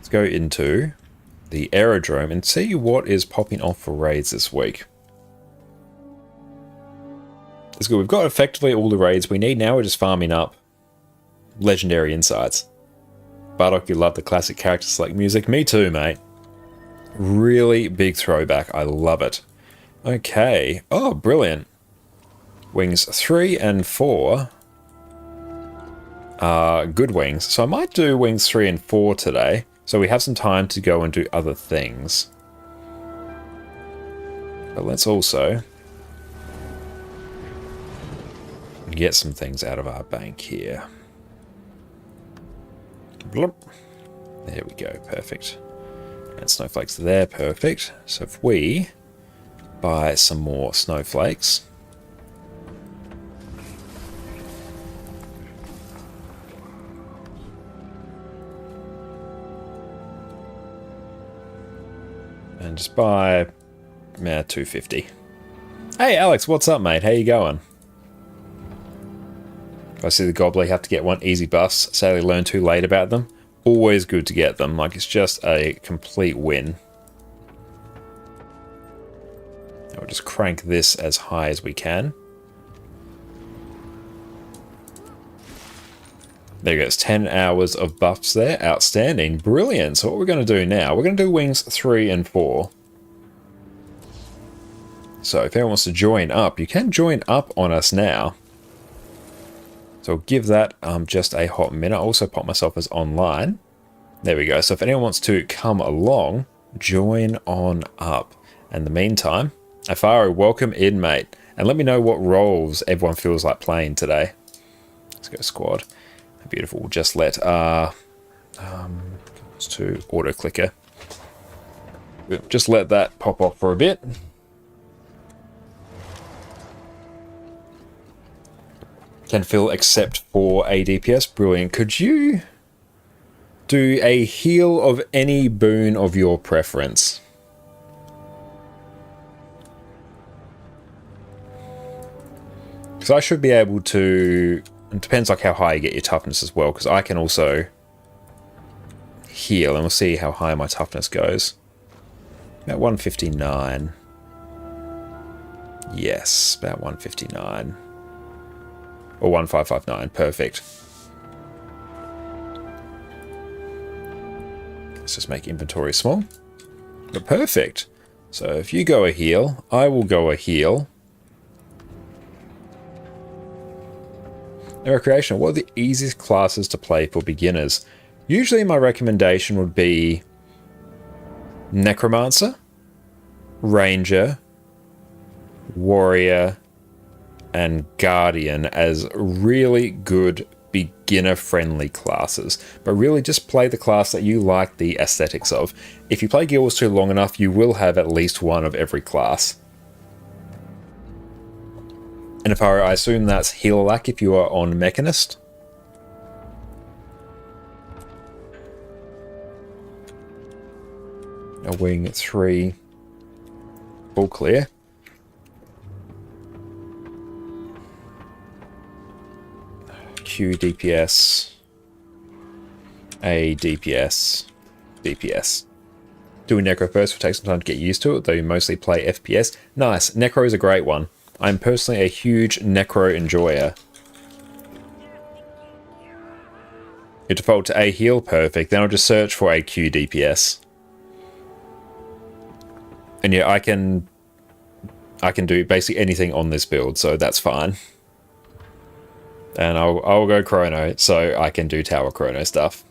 go into the aerodrome and see what is popping off for raids this week. It's good. We've got effectively all the raids we need now. We're just farming up legendary insights. Bardock, you love the classic character select music. Me too, mate. Really big throwback. I love it. Okay. Oh, brilliant. Wings 3 and 4 are good wings. So I might do wings 3 and 4 today. So we have some time to go and do other things. But let's also get some things out of our bank here. Bloop. There we go. Perfect. And snowflakes there. Perfect. So if we buy some more snowflakes... and just buy 250. Hey Alex, what's up, mate? How you going? If I see the Gobbler, have to get one. Easy buffs. Sadly learned too late about them. Always good to get them. Like, it's just a complete win. I'll just crank this as high as we can. There you go. It's 10 hours of buffs there. Outstanding. Brilliant. So what we're going to do now, we're going to do wings 3 and 4. So if anyone wants to join up, you can join up on us now. So I'll give that just a hot minute. I'll also pop myself as online. There we go. So if anyone wants to come along, join on up. In the meantime, Afaro, welcome in, mate. And let me know what roles everyone feels like playing today. Let's go squad. Beautiful. We'll just let to auto clicker. Just let that pop off for a bit. Can fill except for a DPS. Brilliant. Could you do a heal of any boon of your preference? Because I should be able to... It depends like how high you get your toughness as well, because I can also heal, and we'll see how high my toughness goes. About 159. Yes, about 159. Or 1559, perfect. Let's just make inventory small. But perfect. So if you go a heal, I will go a heal. Now, recreational, what are the easiest classes to play for beginners? Usually my recommendation would be Necromancer, Ranger, Warrior, and Guardian as really good beginner-friendly classes, but really just play the class that you like the aesthetics of. If you play Guild Wars 2 long enough, you will have at least one of every class. And if I assume that's Healer-Lack if you are on Mechanist. A wing 3. All clear. Q DPS. A DPS. DPS. Doing Necro first will take some time to get used to it, though you mostly play FPS. Nice. Necro is a great one. I'm personally a huge Necro enjoyer. You default to A heal, perfect. Then I'll just search for a Q DPS. And yeah, I can do basically anything on this build, so that's fine. And I'll go Chrono, so I can do Tower Chrono stuff.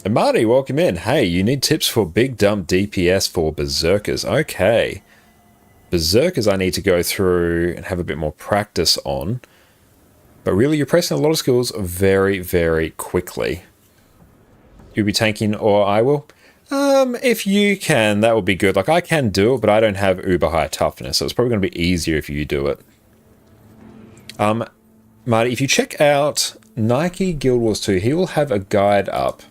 And Marty, welcome in. Hey, you need tips for big dump DPS for Berserkers. Okay. Berserkers I need to go through and have a bit more practice on. But really, you're pressing a lot of skills very, very quickly. You'll be tanking or I will? If you can, that would be good. Like, I can do it, but I don't have uber high toughness, so it's probably going to be easier if you do it. Marty, if you check out Nike Guild Wars 2, he will have a guide up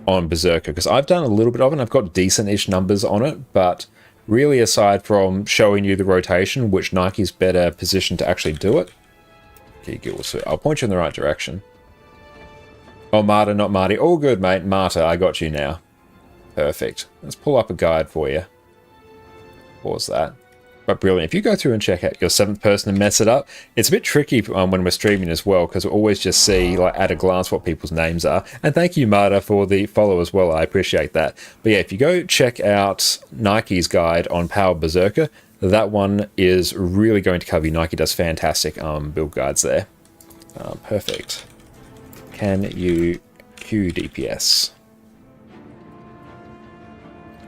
on Berserker, because I've done a little bit of it, and I've got decent-ish numbers on it, but really aside from showing you the rotation, which Nike's better positioned to actually do it. Okay, Guild Wars 2. I'll point you in the right direction. Oh, Marta, not Marty. All good, mate. Marta, I got you now. Perfect. Let's pull up a guide for you. Pause that. But brilliant. If you go through and check out your 7th person and mess it up, it's a bit tricky when we're streaming as well, because we always just see, like, at a glance what people's names are. And thank you, Marta, for the follow as well. I appreciate that. But yeah, if you go check out Nike's guide on Power Berserker, that one is really going to cover you. Nike does fantastic build guides there. Perfect. Can you Q DPS?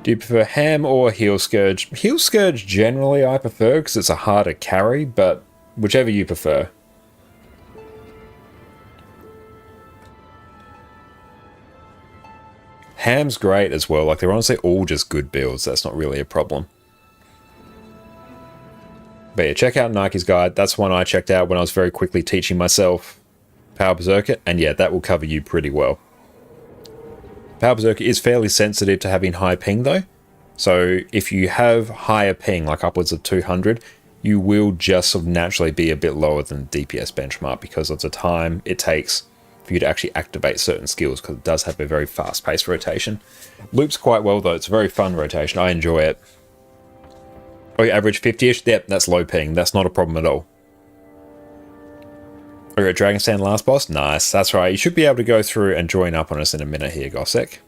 Do you prefer Ham or Heal Scourge? Heal Scourge generally I prefer because it's a harder carry, but whichever you prefer. Ham's great as well. Like, they're honestly all just good builds. That's not really a problem. But yeah, check out Nike's guide. That's one I checked out when I was very quickly teaching myself Power Berserker, and yeah, that will cover you pretty well. Power Berserker is fairly sensitive to having high ping though, so if you have higher ping, like upwards of 200, you will just sort of naturally be a bit lower than the DPS benchmark because of the time it takes for you to actually activate certain skills, because it does have a very fast-paced rotation. Loops quite well though, it's a very fun rotation, I enjoy it. Oh, you average 50-ish? Yep, that's low ping, that's not a problem at all. Okay, Dragon Stand last boss? Nice, that's right. You should be able to go through and join up on us in a minute here, Gossek.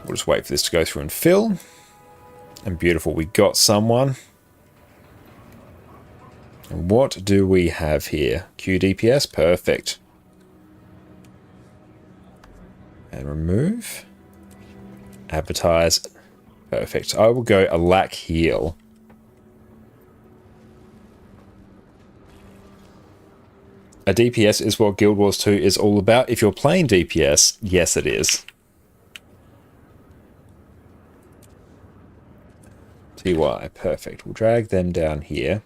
We'll just wait for this to go through and fill. And beautiful, we got someone. And what do we have here? Q DPS, perfect. And remove. Advertise, perfect. I will go a lack heal. A DPS is what Guild Wars 2 is all about. If you're playing DPS, yes it is. TY, perfect. We'll drag them down here.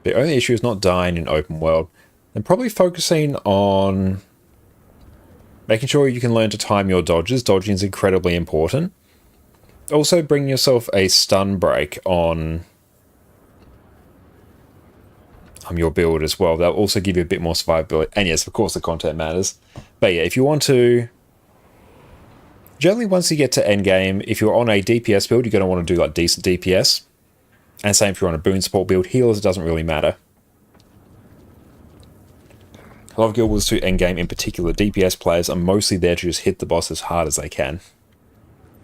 The only issue is not dying in open world. And probably focusing on making sure you can learn to time your dodges. Dodging is incredibly important. Also bring yourself a stun break on your build as well. That'll also give you a bit more survivability. And yes, of course, the content matters. But yeah, if you want to... Generally, once you get to endgame, if you're on a DPS build, you're going to want to do like decent DPS. And same if you're on a boon support build. Healers, it doesn't really matter. A lot of Guild Wars 2 endgame in particular, DPS players are mostly there to just hit the boss as hard as they can.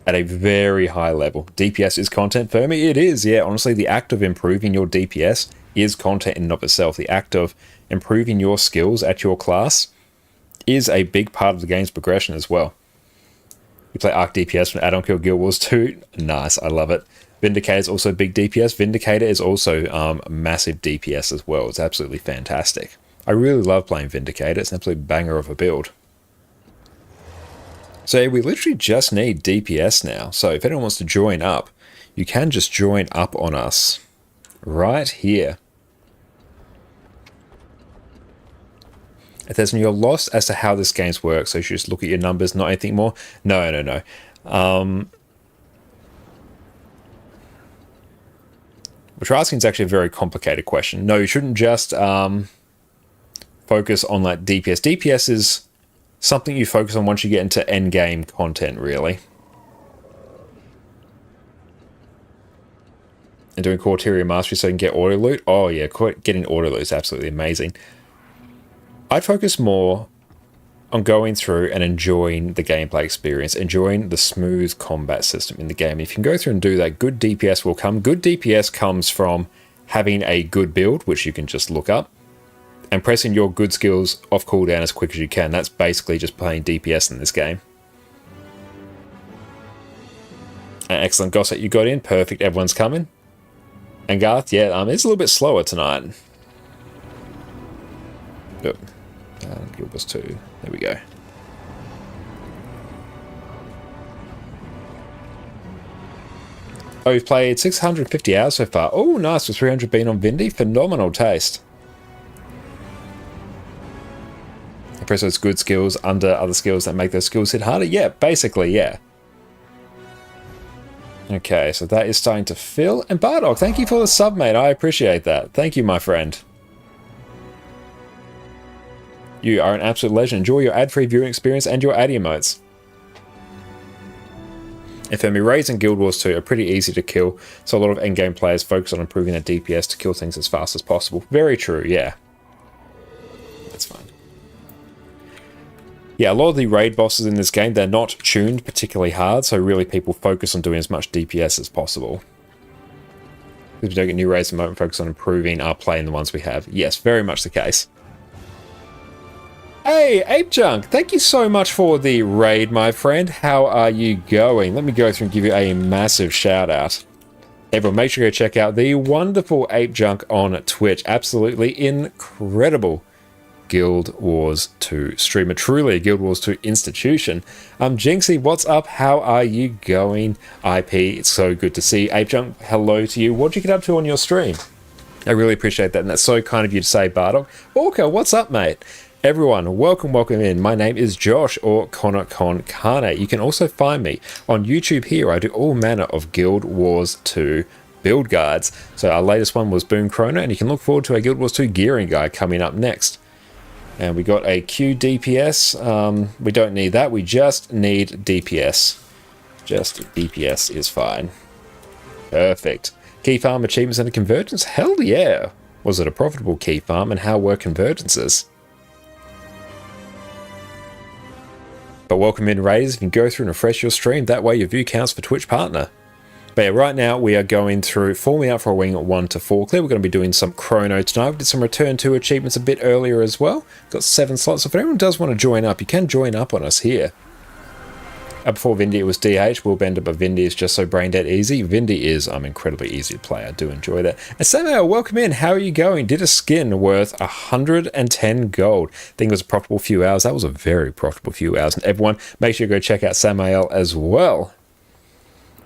At a very high level. DPS is content for me? It is, yeah. Honestly, the act of improving your DPS is content in and of itself. The act of improving your skills at your class is a big part of the game's progression as well. You play Arc DPS from add-on kill Guild Wars 2? Nice, I love it. Vindicator is also big DPS. Vindicator is also massive DPS as well. It's absolutely fantastic. I really love playing Vindicator. It's an absolute banger of a build. So we literally just need DPS now. So if anyone wants to join up, you can just join up on us right here. It says you're lost as to how this game's work, so you should just look at your numbers, not anything more. No. What you're asking is actually a very complicated question. No, you shouldn't just focus on like DPS. DPS is something you focus on once you get into end game content, really. And doing core Tyria mastery so you can get auto loot. Oh yeah, getting auto loot is absolutely amazing. I'd focus more on going through and enjoying the gameplay experience, enjoying the smooth combat system in the game. If you can go through and do that, good DPS will come. Good DPS comes from having a good build, which you can just look up, and pressing your good skills off cooldown as quick as you can. That's basically just playing DPS in this game. Excellent, Gossett, you got in. Perfect, everyone's coming. And Garth, yeah, it's a little bit slower tonight. Yep. GW2. There we go. Oh, we've played 650 hours so far. Oh, nice. With 300 being on Vindy. Phenomenal taste. Press those good skills under other skills that make those skills hit harder. Yeah, basically, yeah. Okay, so that is starting to fill. And Bardock, thank you for the sub, mate. I appreciate that. Thank you, my friend. You are an absolute legend. Enjoy your ad-free viewing experience and your ad emotes. FME raids in Guild Wars 2 are pretty easy to kill, so a lot of endgame players focus on improving their DPS to kill things as fast as possible. Very true, yeah. That's fine. Yeah, a lot of the raid bosses in this game, they're not tuned particularly hard, so really people focus on doing as much DPS as possible. If we don't get new raids at the moment, focus on improving our play in the ones we have. Yes, very much the case. Hey, Ape Junk, thank you so much for the raid, my friend. How are you going? Let me go through and give you a massive shout out. Everyone, make sure you go check out the wonderful Ape Junk on Twitch. Absolutely incredible Guild Wars 2 streamer. Truly a Guild Wars 2 institution. Jinxie, what's up? How are you going? IP, it's so good to see. Ape Junk, hello to you. What'd you get up to on your stream? I really appreciate that, and that's so kind of you to say, Bardock. Orca, what's up, mate? Everyone, welcome in. My name is Josh, or Connor Con Carne. You can also find me on YouTube here. I do all manner of Guild Wars 2 build guides. So our latest one was Boom Chrono, and you can look forward to a Guild Wars 2 gearing guide coming up next. And we got a Q DPS. We don't need that. We just need DPS. Just DPS is fine. Perfect. Key farm achievements and a convergence? Hell yeah. Was it a profitable key farm, and how were convergences? But welcome in, raiders. You can go through and refresh your stream. That way your view counts for Twitch partner. But yeah, right now we are going through Forming Out for a Wing 1 to 4 clear. We're going to be doing some Chrono tonight. We did some Return to achievements a bit earlier as well. Got 7 slots. So if anyone does want to join up, you can join up on us here. Before Vindy it was DH, Will Bender, but Vindy is just so brain dead easy. Vindy is incredibly easy to play. I do enjoy that. And Samuel, welcome in. How are you going? Did a skin worth 110 gold. I think it was a profitable few hours. That was a very profitable few hours. And everyone, make sure you go check out Samuel as well.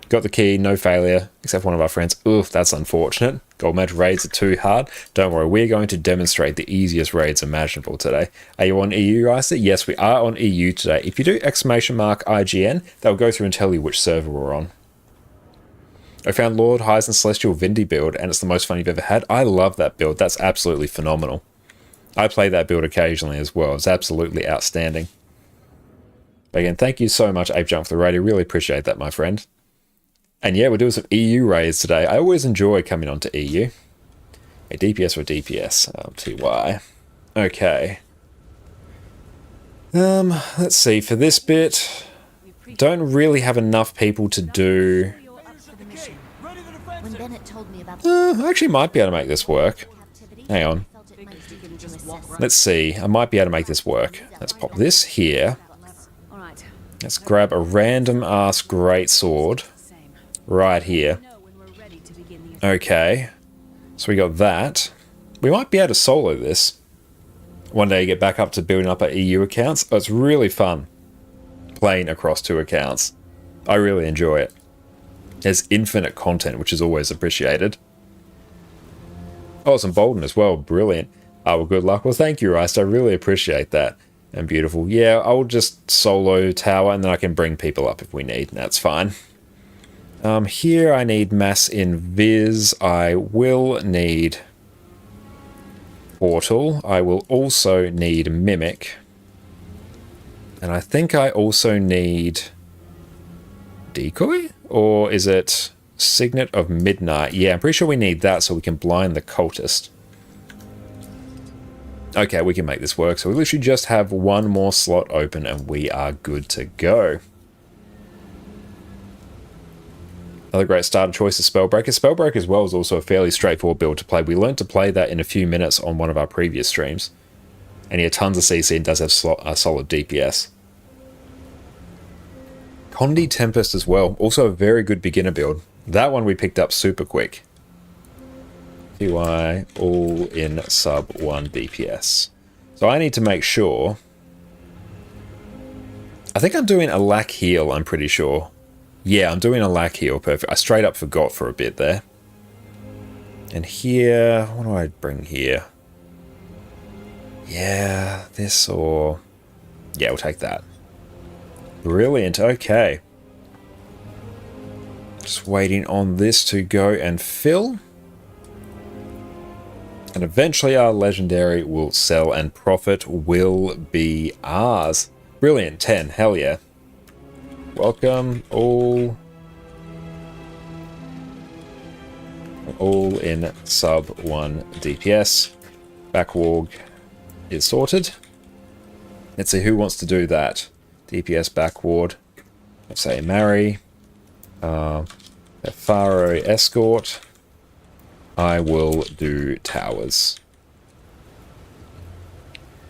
Got the key, no failure, except for one of our friends. Oof, that's unfortunate. Gold match raids are too hard. Don't worry, we're going to demonstrate the easiest raids imaginable today. Are you on EU, Ricer? Yes, we are on EU today. If you do !IGN, they'll go through and tell you which server we're on. I found Lord Highs and Celestial Vindy build, and it's the most fun you've ever had. I love that build. That's absolutely phenomenal. I play that build occasionally as well. It's absolutely outstanding. But again, thank you so much, Ape Jump, for the raid. I really appreciate that, my friend. And yeah, we're doing some EU raids today. I always enjoy coming on to EU. A DPS or a DPS? TY. Okay. Let's see. For this bit, don't really have enough people to do. I actually might be able to make this work. Hang on. Let's see. I might be able to make this work. Let's pop this here. Let's grab a random ass great sword right here. Okay. So we got that. We might be able to solo this. One day you get back up to building up our EU accounts. Oh, it's really fun playing across 2 accounts. I really enjoy it. There's infinite content, which is always appreciated. Oh, it's emboldened as well. Brilliant. Oh, well, good luck. Well, thank you, Rice. I really appreciate that. And beautiful. Yeah, I'll just solo tower, and then I can bring people up if we need, and that's fine. Here I need mass invis. I will need portal. I will also need mimic. And I think I also need decoy? Or is it signet of midnight? Yeah, I'm pretty sure we need that so we can blind the cultist. Okay, we can make this work. So we literally just have one more slot open and we are good to go. Another great starter choice is Spellbreaker. Spellbreaker as well is also a fairly straightforward build to play. We learned to play that in a few minutes on one of our previous streams. And he had tons of CC and does have solid DPS. Condi Tempest as well. Also a very good beginner build. That one we picked up super quick. TY all in sub 1 DPS. So I need to make sure. I think I'm doing a lack heal, I'm pretty sure. Yeah, I'm doing a lack heal. Perfect. I straight up forgot for a bit there. And here, what do I bring here? Yeah, this or... yeah, we'll take that. Brilliant, okay. Just waiting on this to go and fill. And eventually our legendary will sell and profit will be ours. Brilliant, 10, hell yeah. Welcome, all in sub 1 DPS. Backwarg is sorted. Let's see who wants to do that. DPS backward. Let's say Mary. Faro escort. I will do towers.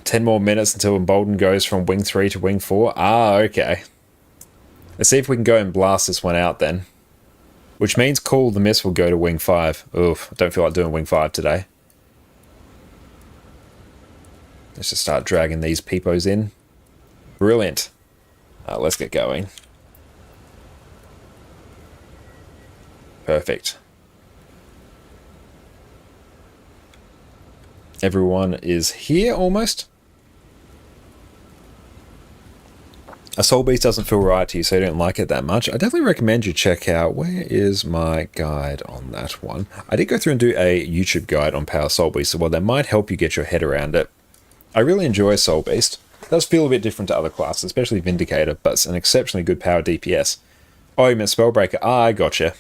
10 more minutes until Embolden goes from wing 3 to wing 4. Ah, okay. Let's see if we can go and blast this one out then. Which means Call the Mist will go to wing 5. Oof, I don't feel like doing wing 5 today. Let's just start dragging these peepos in. Brilliant. Let's get going. Perfect. Everyone is here almost. A Soul Beast doesn't feel right to you, so you don't like it that much. I definitely recommend you check out, where is my guide on that one? I did go through and do a YouTube guide on Power Soul Beast, so well, that might help you get your head around it. I really enjoy Soul Beast. It does feel a bit different to other classes, especially Vindicator, but it's an exceptionally good power DPS. Oh, you meant Spellbreaker. Ah, I gotcha.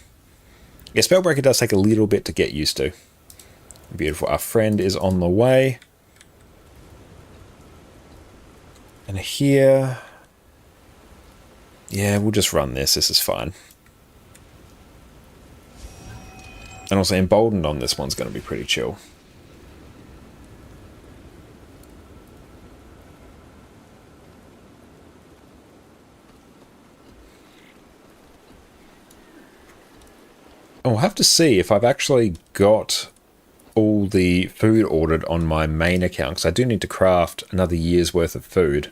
Yeah, Spellbreaker does take a little bit to get used to. Beautiful. Our friend is on the way. And here... yeah, we'll just run this. This is fine. And also Emboldened on this one's going to be pretty chill. I'll have to see if I've actually got all the food ordered on my main account, because I do need to craft another year's worth of food.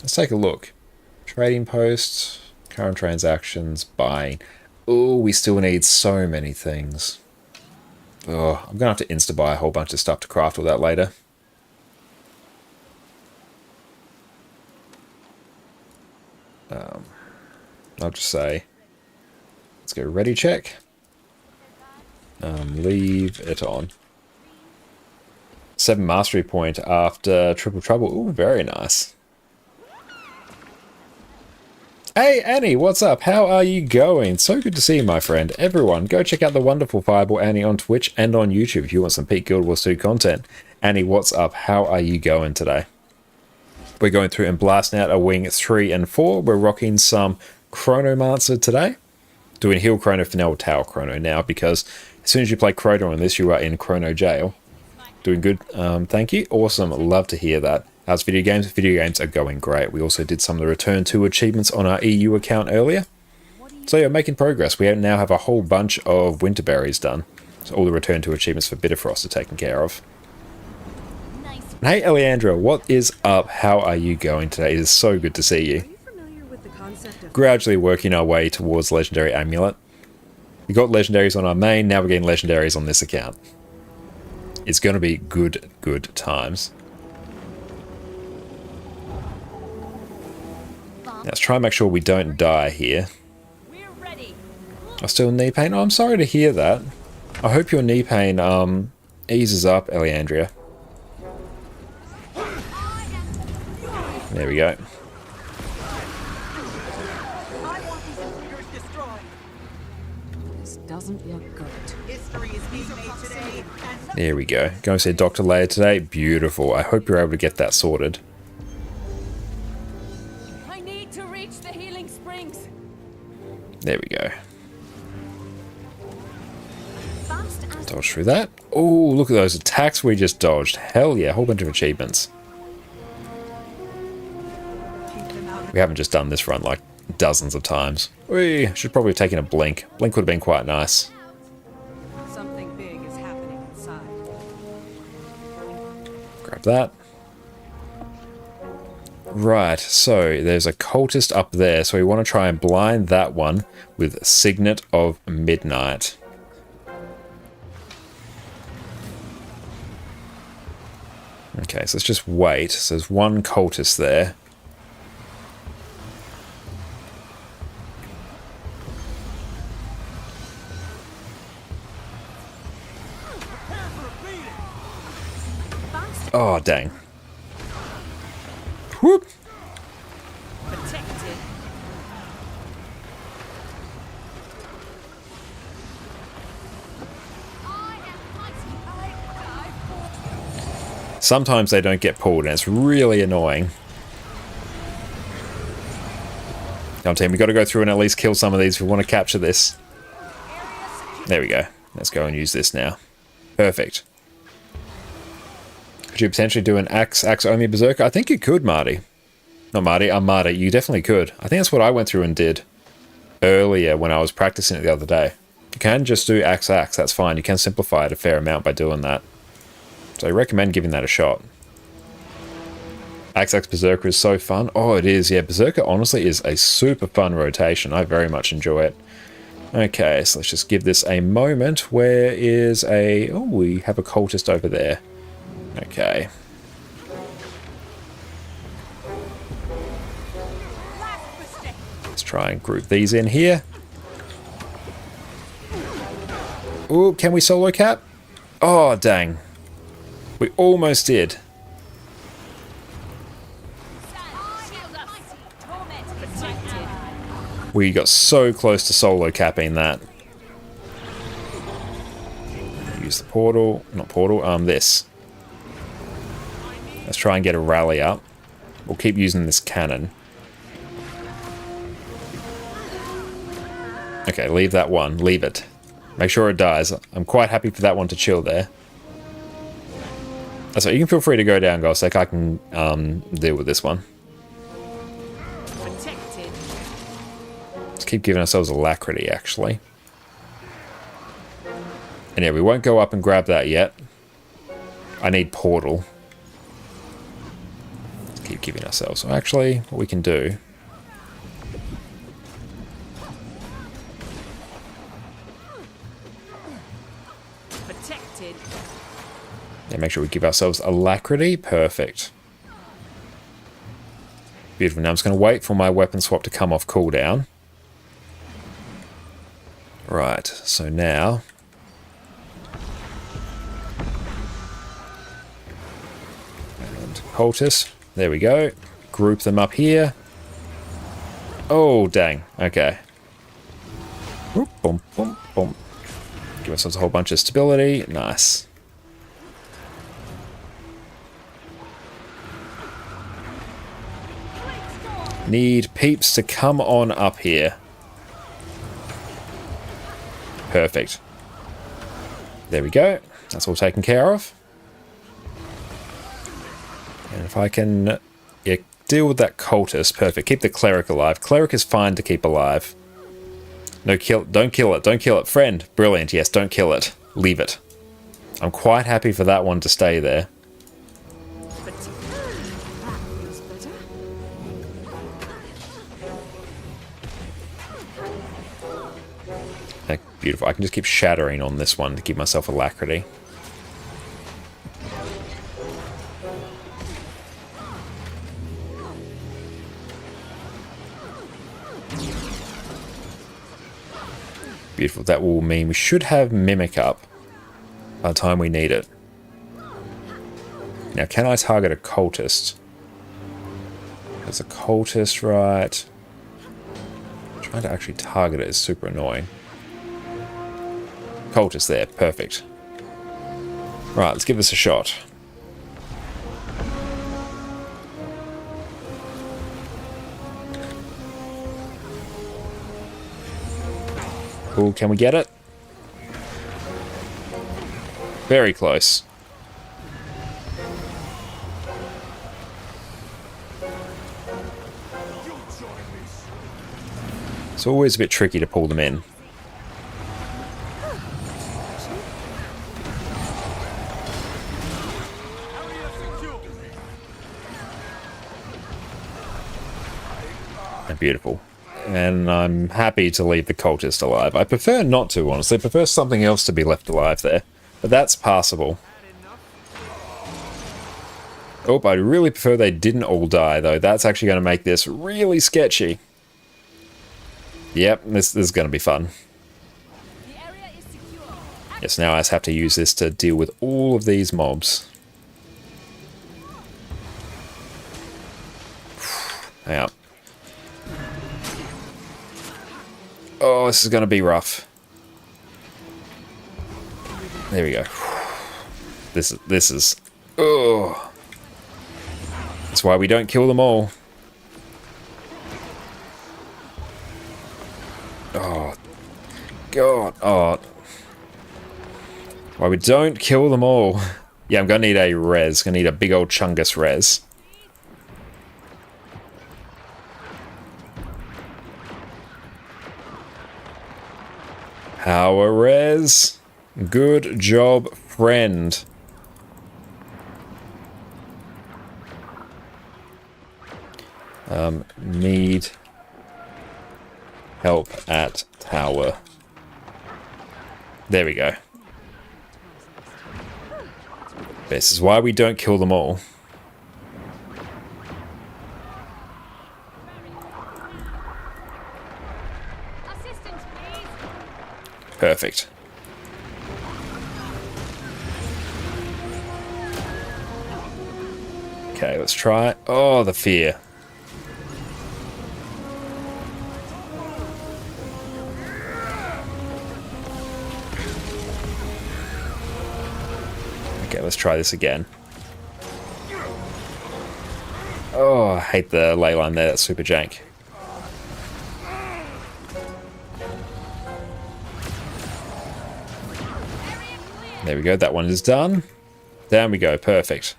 Let's take a look. Trading posts, current transactions, buying. Oh, we still need so many things. Oh, I'm going to have to insta-buy a whole bunch of stuff to craft all that later. I'll just say, let's go ready check. Leave it on. 7 mastery point after Triple Trouble. Ooh, very nice. Hey Annie, what's up? How are you going? So good to see you, my friend. Everyone, go check out the wonderful Fireball Annie on Twitch and on YouTube if you want some peak Guild Wars 2 content. Annie, what's up? How are you going today? We're going through and blasting out a wing 3 and 4. We're rocking some Chronomancer today. Doing Heal Chrono for now, Tower Chrono now, because as soon as you play Chrono on this, you are in Chrono Jail. Doing good, thank you. Awesome, love to hear that. How's video games? Video games are going great. We also did some of the Return to achievements on our EU account earlier. So yeah, making progress. We now have a whole bunch of winter berries done. So all the return to achievements for Bitterfrost are taken care of. Nice. Hey Eleandra, what is up? How are you going today? It is so good to see you. Gradually working our way towards Legendary Amulet. We got Legendaries on our main, now we're getting Legendaries on this account. It's going to be good times. Now, let's try and make sure we don't die here. We're ready. I still knee pain? Oh, I'm sorry to hear that. I hope your knee pain eases up, Eleandria. There we go. This doesn't look good. There we go. Going to see Dr. Leia today. Beautiful. I hope you're able to get that sorted. I need to reach the healing springs. There we go. Dodge through that. Oh, look at those attacks we just dodged. Hell yeah, a whole bunch of achievements. We haven't just done this run like dozens of times. We should probably have taken a blink. Blink would have been quite nice. Something big is happening inside. Grab that. Right, so there's a cultist up there, so we want to try and blind that one with Signet of Midnight. Okay, so let's just wait. So there's one cultist there. Oh, dang. Whoop. Protected. Sometimes they don't get pulled, and it's really annoying. Come on, team, we've got to go through and at least kill some of these if we want to capture this. There we go. Let's go and use this now. Perfect. Could you potentially do an Axe Omi Berserker? I think you could, Marty. Not Marty, I'm Marty. You definitely could. I think that's what I went through and did earlier when I was practicing it the other day. You can just do Axe, that's fine. You can simplify it a fair amount by doing that. So I recommend giving that a shot. Axe Berserker is so fun. Oh, it is. Yeah, Berserker honestly is a super fun rotation. I very much enjoy it. Okay, so let's just give this a moment. Where is a... Oh, we have a cultist over there. Okay. Let's try and group these in here. Ooh, can we solo cap? Oh, dang. We almost did. We got so close to solo capping that. Use the portal. Not portal, this. Let's try and get a rally up. We'll keep using this cannon. Okay, leave that one. Leave it. Make sure it dies. I'm quite happy for that one to chill there. So you can feel free to go down, Gosek. I can deal with this one. Protected. Let's keep giving ourselves alacrity, actually. And yeah, we won't go up and grab that yet. I need portal. Let's keep giving ourselves. So actually, what we can do... Protected. Yeah, make sure we give ourselves alacrity. Perfect. Beautiful. Now I'm just going to wait for my weapon swap to come off cooldown. Right, so now... And cultists. There we go. Group them up here. Oh, dang. Okay. Boom, boom, boom, boom. Give ourselves a whole bunch of stability. Nice. Need peeps to come on up here. Perfect. There we go. That's all taken care of. And if I can deal with that cultist, perfect. Keep the cleric alive. Cleric is fine to keep alive. No, don't kill it. Don't kill it. Friend. Brilliant. Yes, don't kill it. Leave it. I'm quite happy for that one to stay there. Beautiful. I can just keep shattering on this one to give myself alacrity. Beautiful. That will mean we should have Mimic up by the time we need it. Now, can I target a cultist? There's a cultist, right? Trying to actually target it is super annoying. Cultist there. Perfect. Right, let's give this a shot. Cool, can we get it? Very close. It's always a bit tricky to pull them in. Beautiful. And I'm happy to leave the cultist alive. I prefer not to, honestly. I prefer something else to be left alive there. But that's passable. Oh, I really prefer they didn't all die, though. That's actually going to make this really sketchy. Yep, this is going to be fun. Yes, now I just have to use this to deal with all of these mobs. Yeah. Oh, this is going to be rough. There we go. This is... Oh. That's why we don't kill them all. Oh. God. Oh. Why we don't kill them all. Yeah, I'm going to need a res. Going to need a big old chungus res. Power res. Good job, friend. Need help at tower. There we go. This is why we don't kill them all. Perfect. Okay, let's try. Oh, the fear. Okay, let's try this again. Oh, I hate the ley line there. That's super jank. There we go, that one is done. Down we go, perfect.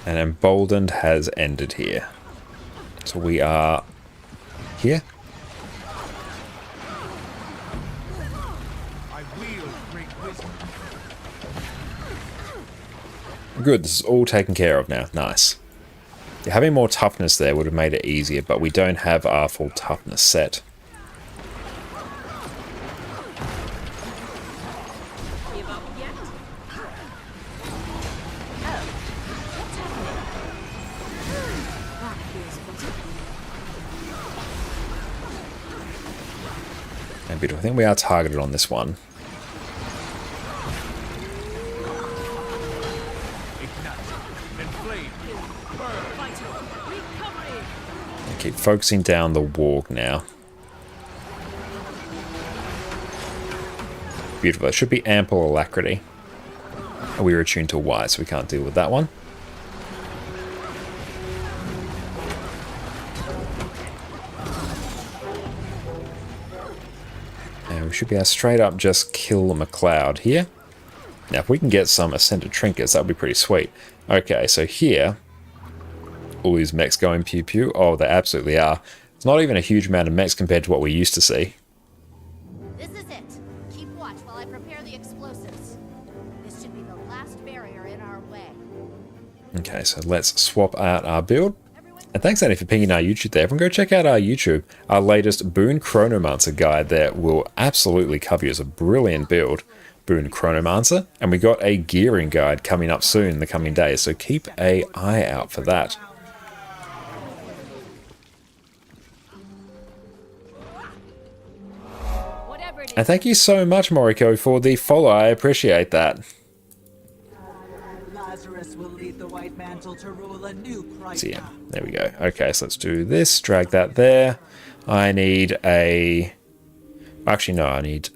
And Emboldened has ended here. So we are here. Good, this is all taken care of now. Nice. Having more toughness there would have made it easier, but we don't have our full toughness set. And beautiful. I think we are targeted on this one. Keep focusing down the warg now. Beautiful. There should be ample alacrity. We were attuned to Y, so we can't deal with that one. And we should be able to straight up just kill McLeod here. Now, if we can get some ascended trinkets, that would be pretty sweet. Okay, so here, all these mechs going pew pew. Oh, they absolutely are. It's not even a huge amount of mechs compared to what we used to see. This is it. Keep watch while I prepare the explosives. This should be the last barrier in our way. Okay, so let's swap out our build. And thanks, Annie, for pinging our YouTube there. Everyone go check out our YouTube. Our latest Boon Chronomancer guide there will absolutely cover you as a brilliant build. Boon Chronomancer. And we got a gearing guide coming up soon in the coming days, so keep an eye out for that. And thank you so much, Moriko, for the follow. I appreciate that. Lazarus will lead the White Mantle to rule a new So yeah, there we go. Okay, so let's do this. Drag that there. I need a... Actually, no, I need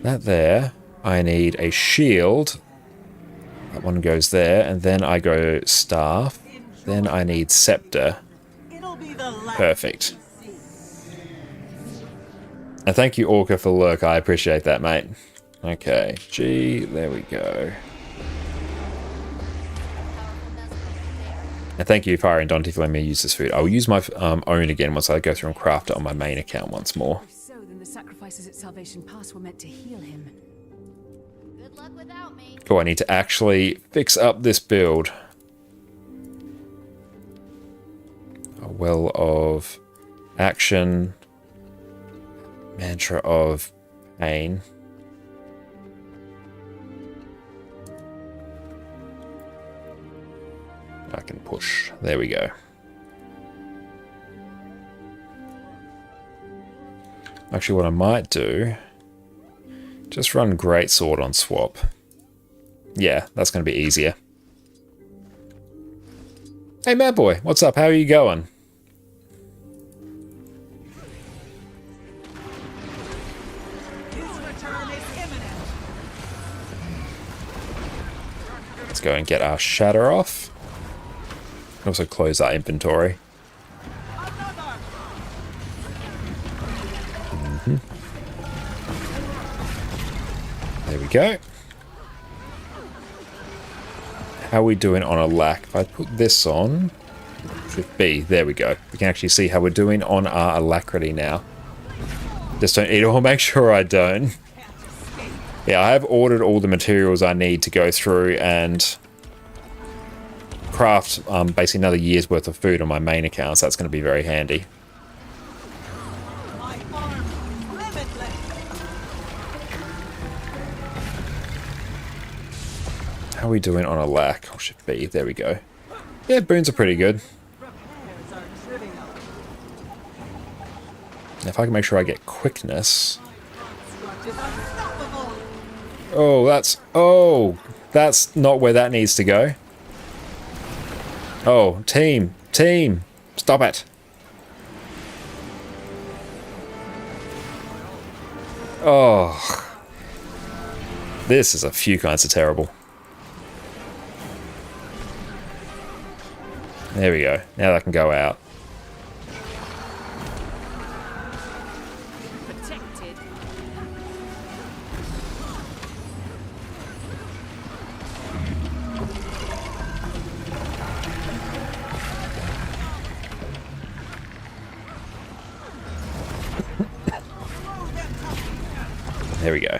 that there. I need a shield. That one goes there. And then I go staff. Then I need scepter. Perfect. And thank you, Orca, for the lurk. I appreciate that, mate. Okay, G, there we go. And thank you, Fire and Dante, for letting me use this food. I will use my own again once I go through and craft it on my main account once more. If so, then the sacrifices at Salvation Pass were meant to heal him. Good luck without me. Cool, I need to actually fix up this build. A well of action. Mantra of pain. I can push. There we go. Actually, what I might do, just run Greatsword on swap. Yeah, that's going to be easier. Hey, Mad Boy, what's up? How are you going? Let's go and get our shatter off. Also close our inventory. There we go. How are we doing on a lack? If I put this on, Shift B, there we go. We can actually see how we're doing on our alacrity now. Just don't eat it all, make sure I don't. Yeah, I have ordered all the materials I need to go through and craft basically another year's worth of food on my main account, so that's going to be very handy. How are we doing on a lack? Oh, Shift B, there we go. Yeah, boons are pretty good. If I can make sure I get quickness. Oh, that's not where that needs to go. Oh, team, stop it. Oh, this is a few kinds of terrible. There we go. Now that can go out. Protected. There we go.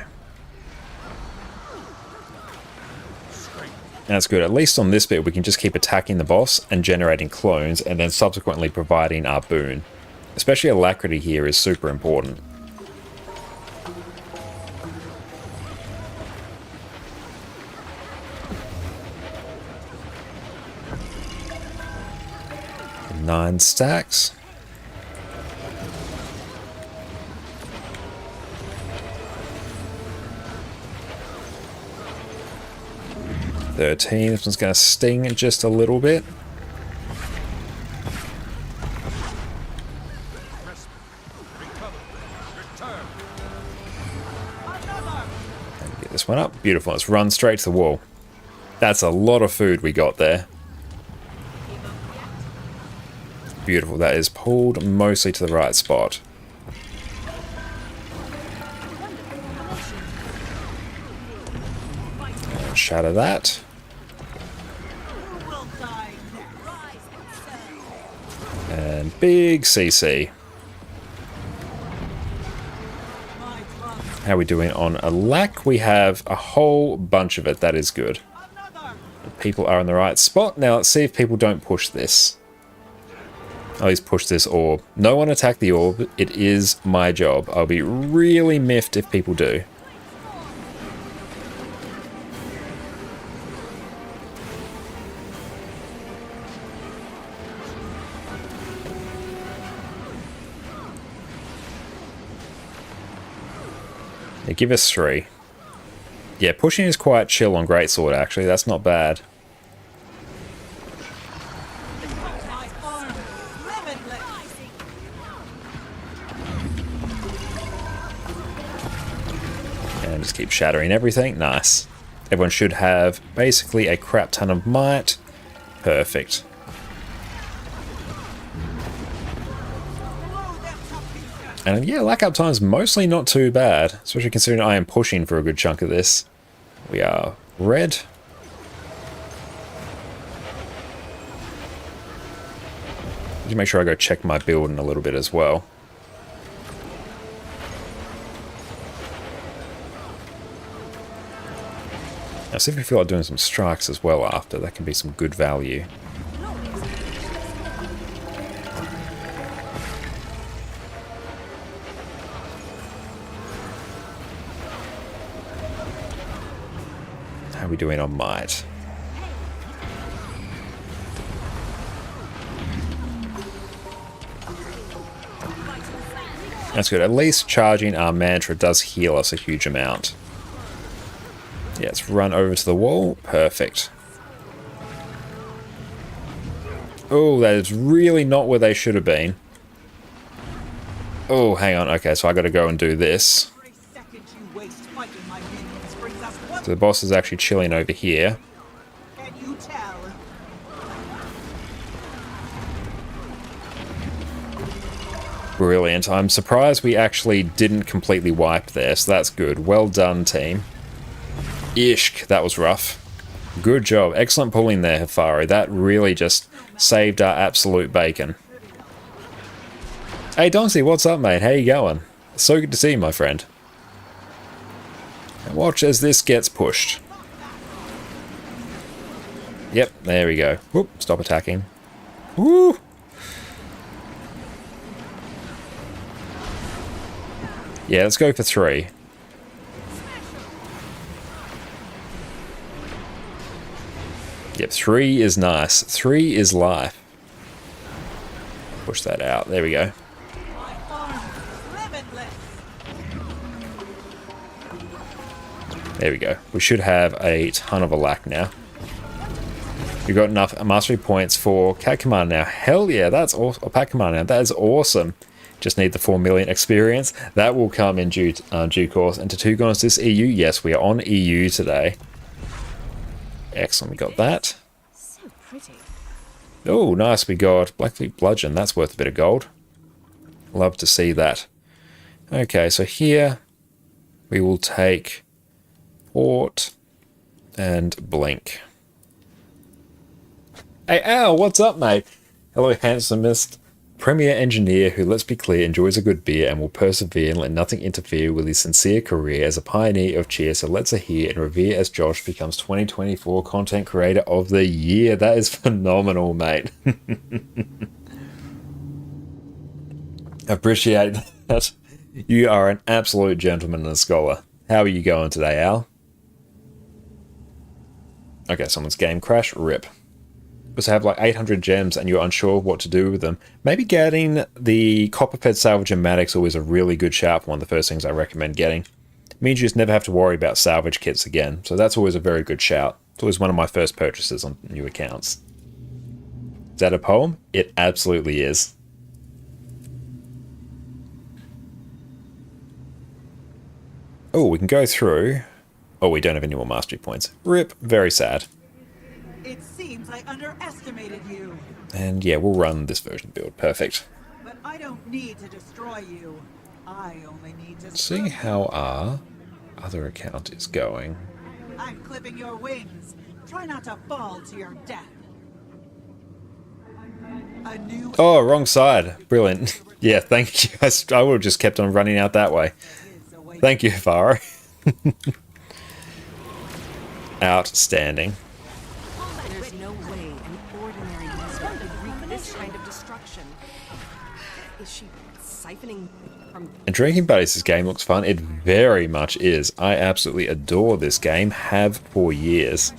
That's good. At least on this bit, we can just keep attacking the boss and generating clones, and then subsequently providing our boon. Especially alacrity here is super important. Nine stacks. This one's going to sting just a little bit. And get this one up. Beautiful. Let's run straight to the wall. That's a lot of food we got there. Beautiful. That is pulled mostly to the right spot. shatter that. And big CC. How are we doing on a lack? We have a whole bunch of it. That is good. People are in the right spot. Now let's see if people don't push this. At least push this orb. No one attack the orb. It is my job. I'll be really miffed if people do. Yeah, give us 3. Yeah, pushing is quite chill on Greatsword, actually. That's not bad. And just keep shattering everything. Nice. Everyone should have basically a crap ton of might. Perfect. And yeah, lack-up time's mostly not too bad, especially considering I am pushing for a good chunk of this. We are red. Need to make sure I go check my build in a little bit as well. Now see if we feel like doing some strikes as well after. That can be some good value. How are we doing on might? That's good. At least charging our mantra does heal us a huge amount. Yeah, let's run over to the wall. Perfect. Oh, that is really not where they should have been. Oh, hang on. Okay, so I got to go and do this. So the boss is actually chilling over here. Brilliant. I'm surprised we actually didn't completely wipe there, so that's good. Well done, team. Ishk, that was rough. Good job. Excellent pulling there, Hifari. That really just saved our absolute bacon. Hey, Donsey, what's up, mate? How you going? So good to see you, my friend. And watch as this gets pushed. Yep, there we go. Whoop, stop attacking. Woo! Yeah, let's go for 3. Yep, 3 is nice. 3 is life. Push that out. There we go. There we go. We should have a ton of a lack now. We've got enough mastery points for Cat Commander now. Hell yeah, that's awesome. Or Pack Commander now. That is awesome. Just need the 4 million experience. That will come in due course. And Tatugon, is this EU? Yes, we are on EU today. Excellent, we got that. So pretty. Oh, nice, we got Blackfleet Bludgeon. That's worth a bit of gold. Love to see that. Okay, so here we will take Port and Blink. Hey, Al, what's up, mate? Hello, handsomest premier engineer who, let's be clear, enjoys a good beer and will persevere and let nothing interfere with his sincere career as a pioneer of cheer. So let's hear and revere as Josh becomes 2024 Content Creator of the Year. That is phenomenal, mate. Appreciate that. You are an absolute gentleman and a scholar. How are you going today, Al? Okay, someone's game crash. Rip. Was have like 800 gems and you're unsure what to do with them. Maybe getting the Copperfed Salvage and Maddox always a really good shout. One of the first things I recommend getting. It means you just never have to worry about salvage kits again. So that's always a very good shout. It's always one of my first purchases on new accounts. Is that a poem? It absolutely is. Oh, we can go through. Oh, we don't have any more mastery points. Rip. Very sad. It seems I underestimated you. And yeah, we'll run this version build. Perfect. But I don't need to destroy you. I only need to See how our other account is going. I'm clipping your wings. Try not to fall to your death. A new Oh, wrong side. Brilliant. Yeah, thank you. I would have just kept on running out that way. Thank you, Faro. Outstanding. There's no way an ordinary user could wreak this kind of destruction. Is she siphoning from... And Drinking Buddies' game looks fun. It very much is. I absolutely adore this game. Have for years.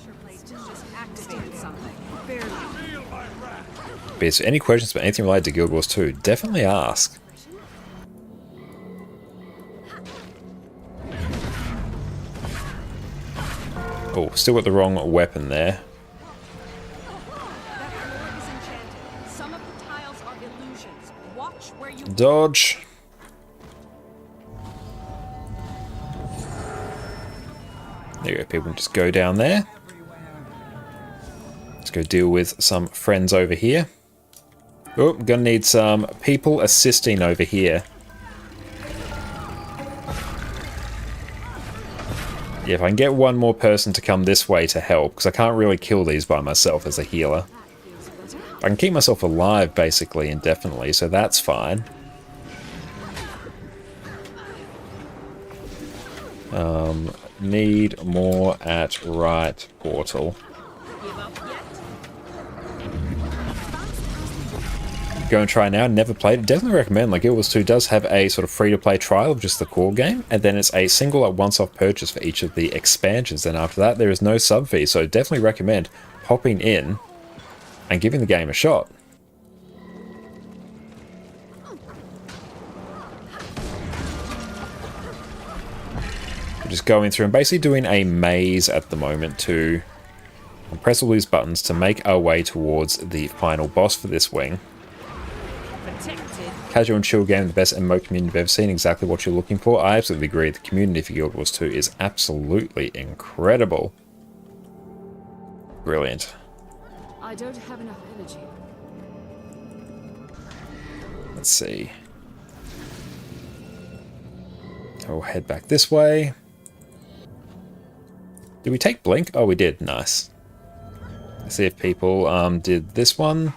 But if any questions about anything related to Guild Wars 2, definitely ask. Oh, still got the wrong weapon there. Dodge. There you go, people can just go down there. Let's go deal with some friends over here. Oh, I'm gonna need some people assisting over here. Yeah, if I can get one more person to come this way to help, because I can't really kill these by myself as a healer. I can keep myself alive, basically, indefinitely, so that's fine. Need more at right portal. Go and try now. Never played it. Definitely recommend. Like, Guild Wars 2 does have a sort of free-to-play trial of just the core game, and then it's a single once-off purchase for each of the expansions. Then after that, there is no sub fee. So definitely recommend popping in and giving the game a shot. We're just going through and basically doing a maze at the moment to press all these buttons to make our way towards the final boss for this wing. Casual and chill game, the best MMO community I've ever seen, exactly what you're looking for. I absolutely agree, the community for Guild Wars 2 is absolutely incredible. Brilliant. I don't have enough energy. Let's see. We'll head back this way. Did we take Blink? Oh, we did. Nice. Let's see if people did this one.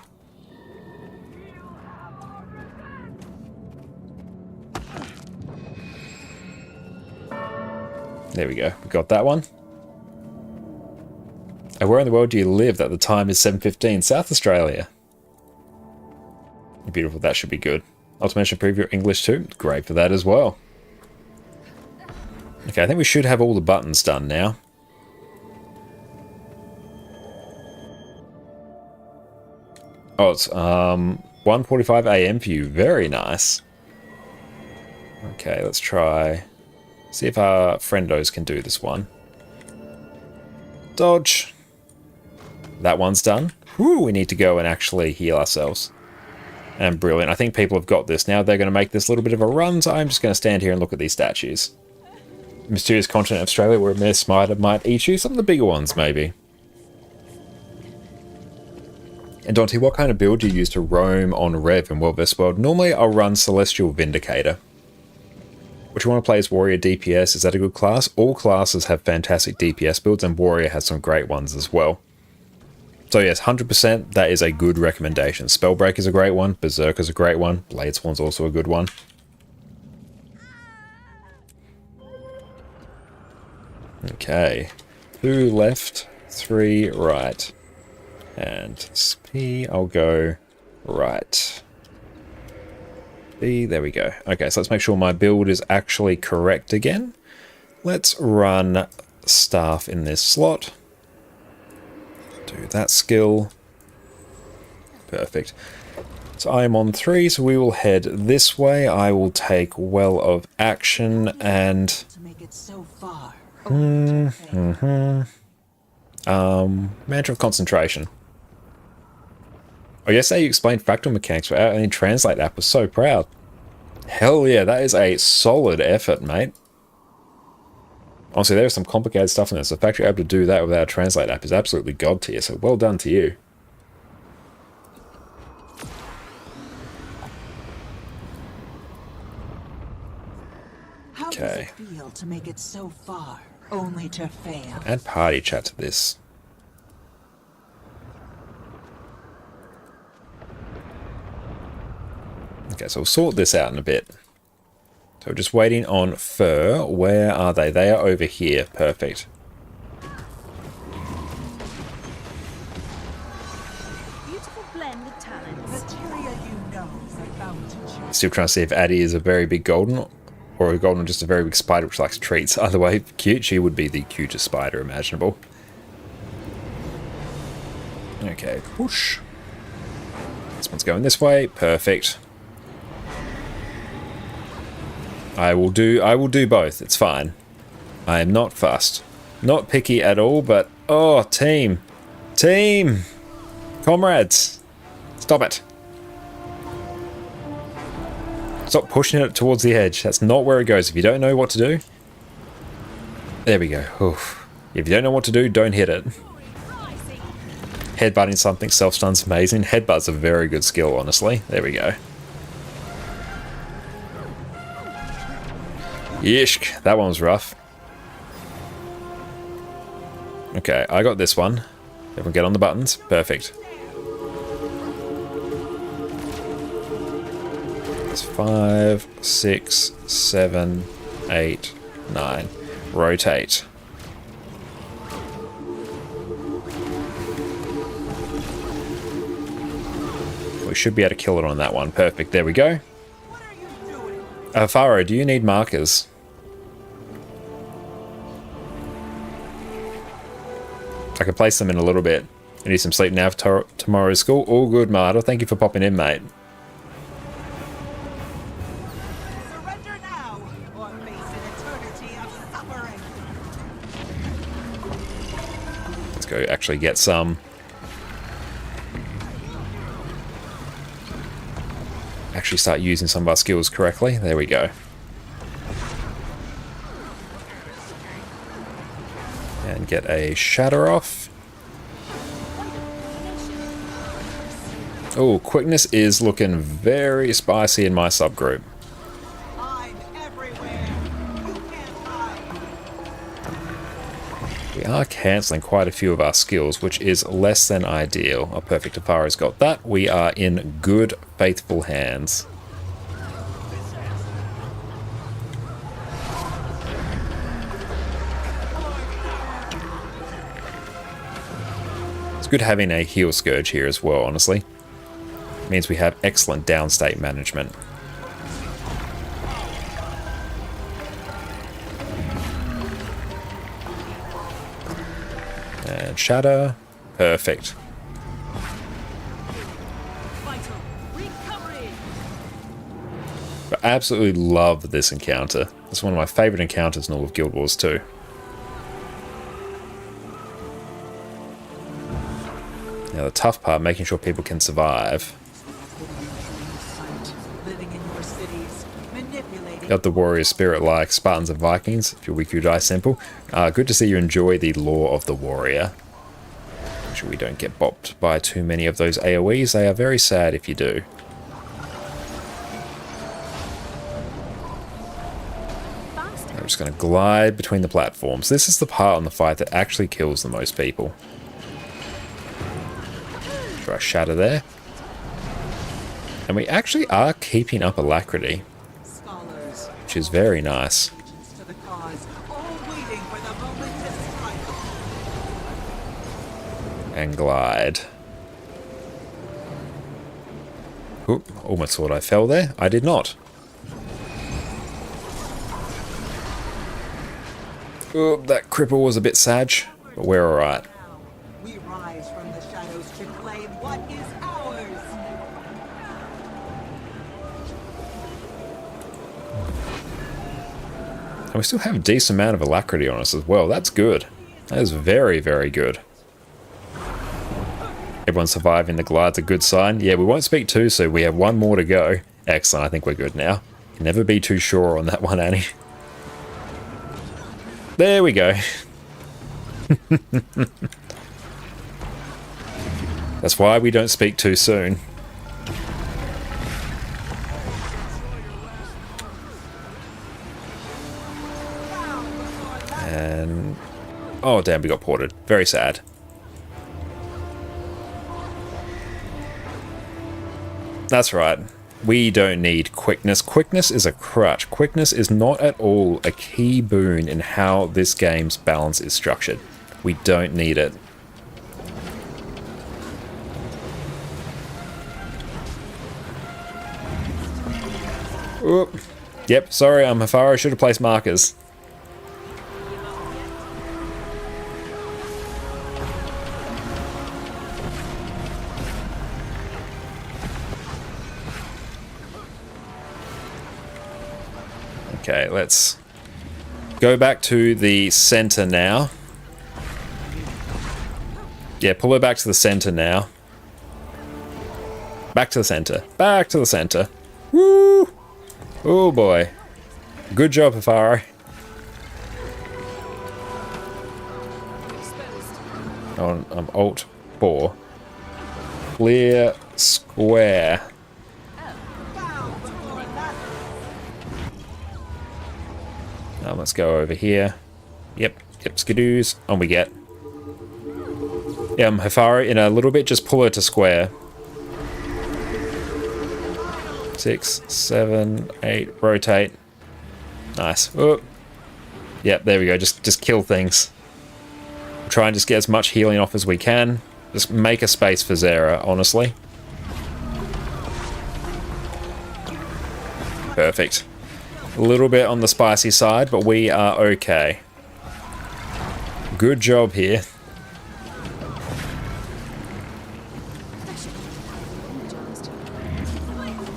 There we go. We got that one. And where in the world do you live that the time is 7:15? South Australia. Beautiful. That should be good. Automation improve your English too. Great for that as well. Okay, I think we should have all the buttons done now. Oh, it's 1:45 AM for you. Very nice. Okay, let's try. See if our friendos can do this one. Dodge. That one's done. Whew, we need to go and actually heal ourselves. And brilliant. I think people have got this now. They're going to make this little bit of a run, so I'm just going to stand here and look at these statues. Mysterious continent of Australia where a mere spider might eat you. Some of the bigger ones, maybe. And Dante, what kind of build do you use to roam on Rev in World vs. World? Normally I'll run Celestial Vindicator. What you want to play is Warrior DPS. Is that a good class? All classes have fantastic DPS builds, and Warrior has some great ones as well. So yes, 100% that is a good recommendation. Spellbreak is a great one. Berserk is a great one. Bladesworn's also a good one. Okay. 2 left, 3 right. And P, I'll go right. B, there we go. Okay, so let's make sure my build is actually correct again. Let's run staff in this slot. Do that skill. Perfect. So I am on 3, so we will head this way. I will take Well of Action and... Mantra of Concentration. Oh, yesterday you explained fractal mechanics without any translate app. Was so proud. Hell yeah, that is a solid effort, mate. Honestly, there's some complicated stuff in this. So the fact you're able to do that without a translate app is absolutely god tier. So well done to you. How does it feel to make it so far? only to fail. Add party chat to this. Okay, so we'll sort this out in a bit. So we're just waiting on Fur. Where are they? They are over here. Perfect. Beautiful blend of talents. The Tyria you know is a fountain. Still trying to see if Addie is a very big golden, or a golden just a very big spider which likes treats. Either way, cute. She would be the cutest spider imaginable. Okay, push. This one's going this way. Perfect. I will do both. It's fine. I am not fussed. Not picky at all, but oh, team. Team. Comrades. Stop it. Stop pushing it towards the edge. That's not where it goes. If you don't know what to do. There we go. Oof. If you don't know what to do, don't hit it. Headbutting something self-stun's amazing. Headbutt's a very good skill, honestly. There we go. Yishk, that one was rough. Okay, I got this one. Everyone get on the buttons. Perfect. It's 5, 6, 7, 8, 9. Rotate. We should be able to kill it on that one. Perfect. There we go. Faro, do you need markers? I can place them in a little bit. I need some sleep now for tomorrow's school. All good, Marta. Thank you for popping in, mate. Surrender now, or face an eternity of suffering. Let's go actually get some. Actually start using some of our skills correctly. There we go. And get a shatter off. Oh, quickness is looking very spicy in my subgroup. I'm everywhere. You can't hide. We are cancelling quite a few of our skills, which is less than ideal. Oh, perfect. Afaro's got that. We are in good, faithful hands. It's good having a heal scourge here as well, honestly. It means we have excellent downstate management. And shatter. Perfect. I absolutely love this encounter. It's one of my favourite encounters in all of Guild Wars 2. Now the tough part, making sure people can survive. Living in your cities, manipulating. Got the warrior spirit like Spartans and Vikings, if you're weak, you die simple. Good to see you enjoy the lore of the warrior. Make sure we don't get bopped by too many of those AoEs. They are very sad if you do. I'm just going to glide between the platforms. This is the part on the fight that actually kills the most people. Try shatter there. And we actually are keeping up alacrity, Scholars, which is very nice. to the cause, all waiting for the moment to strike. And glide. Oop, almost thought I fell there. I did not. Oop, that cripple was a bit sag, but we're alright. We rise from the shadows to claim what is ours. And we still have a decent amount of alacrity on us as well. That's good. That is very, very good. Everyone surviving the glide's a good sign. Yeah, we won't speak too soon. We have one more to go. Excellent. I think we're good now. Can never be too sure on that one, Annie. There we go. That's why we don't speak too soon. And Oh, damn, we got ported. Very sad. That's right. We don't need quickness. Quickness is a crutch. Quickness is not at all a key boon in how this game's balance is structured. We don't need it. Oop. Yep, sorry, I'm Hafaro. I should have placed markers. Okay, let's go back to the center now. Yeah, pull her back to the center now. Back to the center. Back to the center. Woo! Oh boy. Good job, Hafaro. On Alt 4. Clear square. Let's go over here. Yep, skidoos. On we get. Hafaro, in a little bit, just pull her to square. 6, 7, 8, rotate. Nice. Oh. Yep, there we go. Just kill things. Try and just get as much healing off as we can. Just make a space for Zera, honestly. Perfect. A little bit on the spicy side, but we are okay. Good job here.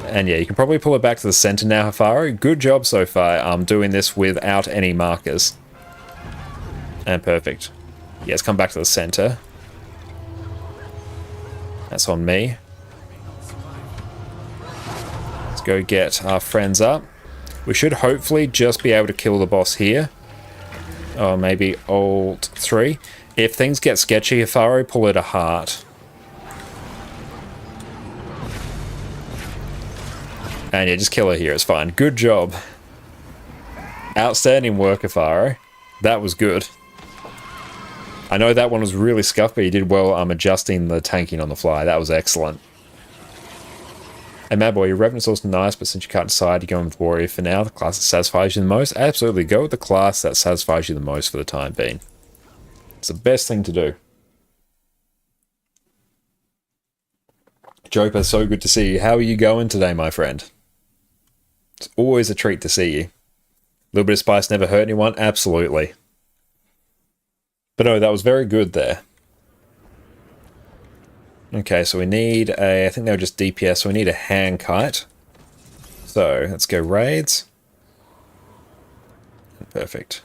And yeah, you can probably pull it back to the center now, Hafaro. Good job so far, doing this without any markers. And perfect. Yeah, let's come back to the center. That's on me. Let's go get our friends up. We should hopefully just be able to kill the boss here. Or maybe Alt 3. If things get sketchy, Hafaro, pull it a heart. And yeah, just kill her here, it's fine. Good job. Outstanding work, Hafaro. That was good. I know that one was really scuffed, but you did well adjusting the tanking on the fly. That was excellent. Hey, Mad Boy, your Revenant's also nice, but since you can't decide, you're going with Warrior for now. The class that satisfies you the most? Absolutely, go with the class that satisfies you the most for the time being. It's the best thing to do. Joper, so good to see you. How are you going today, my friend? It's always a treat to see you. A little bit of spice never hurt anyone? Absolutely. But no, that was very good there. Okay, so we need a... I think they were just DPS, so we need a hand kite. So, let's go raids. Perfect.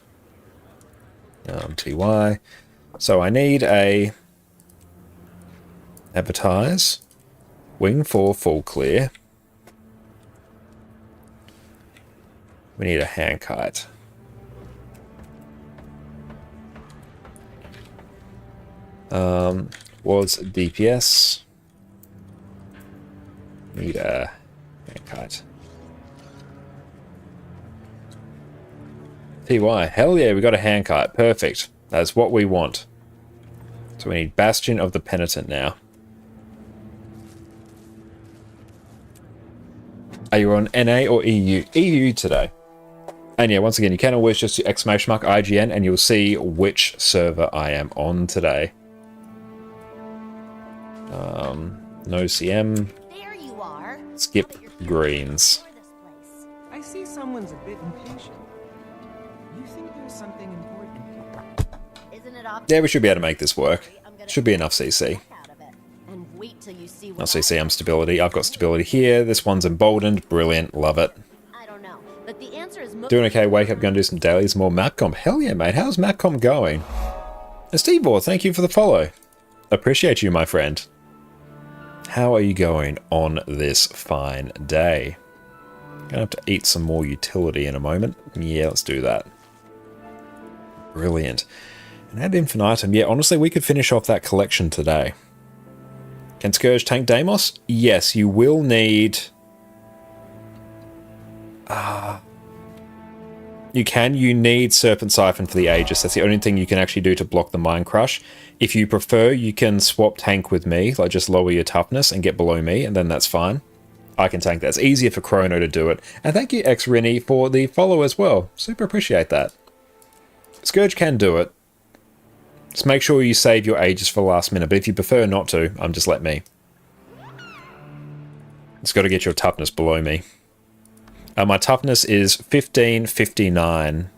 TY. So I need a... Advertise. Wing for full clear. We need a hand kite. Was DPS. Need a hand kite. TY. Hell yeah, we got a hand kite. Perfect. That's what we want. So we need Bastion of the Penitent now. Are you on NA or EU? EU today. And yeah, once again, you can always just do !IGN and you'll see which server I am on today. No CM. There you are. Skip greens. I see someone's a bit impatient. You think there's something important here? Isn't it obvious? Yeah, we should be able to make this work. Should be enough CC. And wait till you see I'll CC stability. I've got stability here. This one's emboldened. Brilliant. Love it. I don't know, but the answer is Doing okay. Wake up. Gonna do some dailies. More Mapcom. Hell yeah, mate. How's Mapcom going? Steve Board, thank you for the follow. Appreciate you, my friend. How are you going on this fine day? Gonna have to eat some more utility in a moment. Yeah, let's do that. Brilliant. And ad infinitum. Yeah, honestly, we could finish off that collection today. Can Scourge tank Deimos? Yes, you will need... You need Serpent Siphon for the Aegis. That's the only thing you can actually do to block the Mind Crush. If you prefer, you can swap tank with me, like just lower your toughness and get below me, and then that's fine. I can tank that. It's easier for Chrono to do it. And thank you, X-Rini, for the follow as well. Super appreciate that. Scourge can do it. Just make sure you save your Aegis for the last minute, but if you prefer not to, just let me. It's got to get your toughness below me. My toughness is 1559.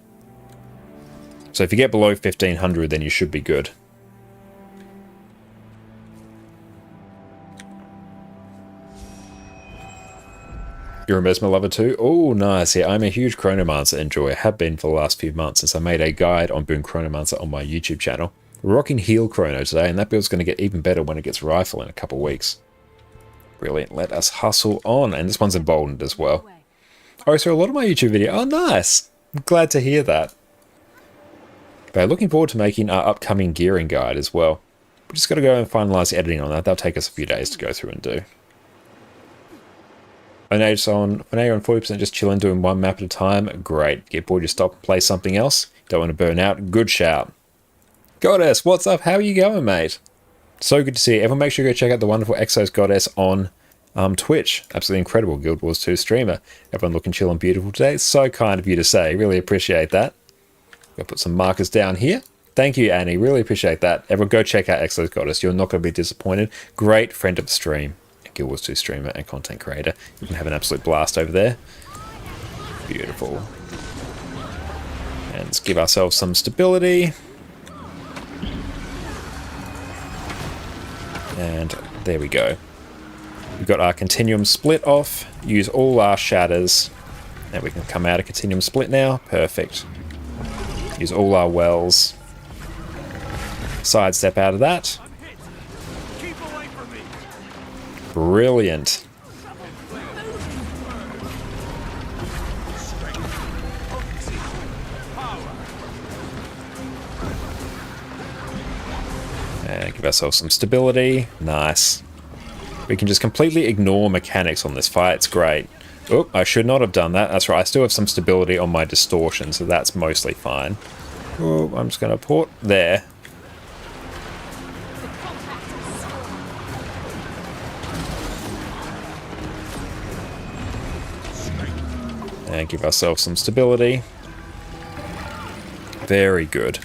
So if you get below 1500, then you should be good. You're a Mesmer lover too? Oh, nice. Yeah, I'm a huge Chronomancer enjoyer. Have been for the last few months since I made a guide on Boon Chronomancer on my YouTube channel. We're rocking Heal Chrono today, and that build's going to get even better when it gets Rifle in a couple weeks. Brilliant. Let us hustle on. And this one's emboldened as well. Oh, so a lot of my YouTube video. Oh, nice. I'm glad to hear that. But looking forward to making our upcoming gearing guide as well. We just got to go and finalize the editing on that. That'll take us a few days to go through and do. When you're on 40%, just chilling, doing one map at a time. Great. Get bored, just stop and play something else. Don't want to burn out. Good shout. Goddess, what's up? How are you going, mate? So good to see you. Everyone make sure you go check out the wonderful Exos Goddess on Twitch. Absolutely incredible Guild Wars 2 streamer. Everyone looking chill and beautiful today. It's so kind of you to say. Really appreciate that. I'll put some markers down here. Thank you, Annie. Really appreciate that. Everyone go check out Exos Goddess. You're not going to be disappointed. Great friend of the stream. Guild Wars 2 streamer and content creator. You can have an absolute blast over there. Beautiful. And let's give ourselves some stability. And there we go. We've got our continuum split off. Use all our shatters. And we can come out of continuum split now. Perfect. Use all our wells. Sidestep out of that. Brilliant. And give ourselves some stability. Nice. We can just completely ignore mechanics on this fight. It's great. Oh, I should not have done that. That's right. I still have some stability on my distortion, so that's mostly fine. Oh, I'm just going to port there. And give ourselves some stability. Very good.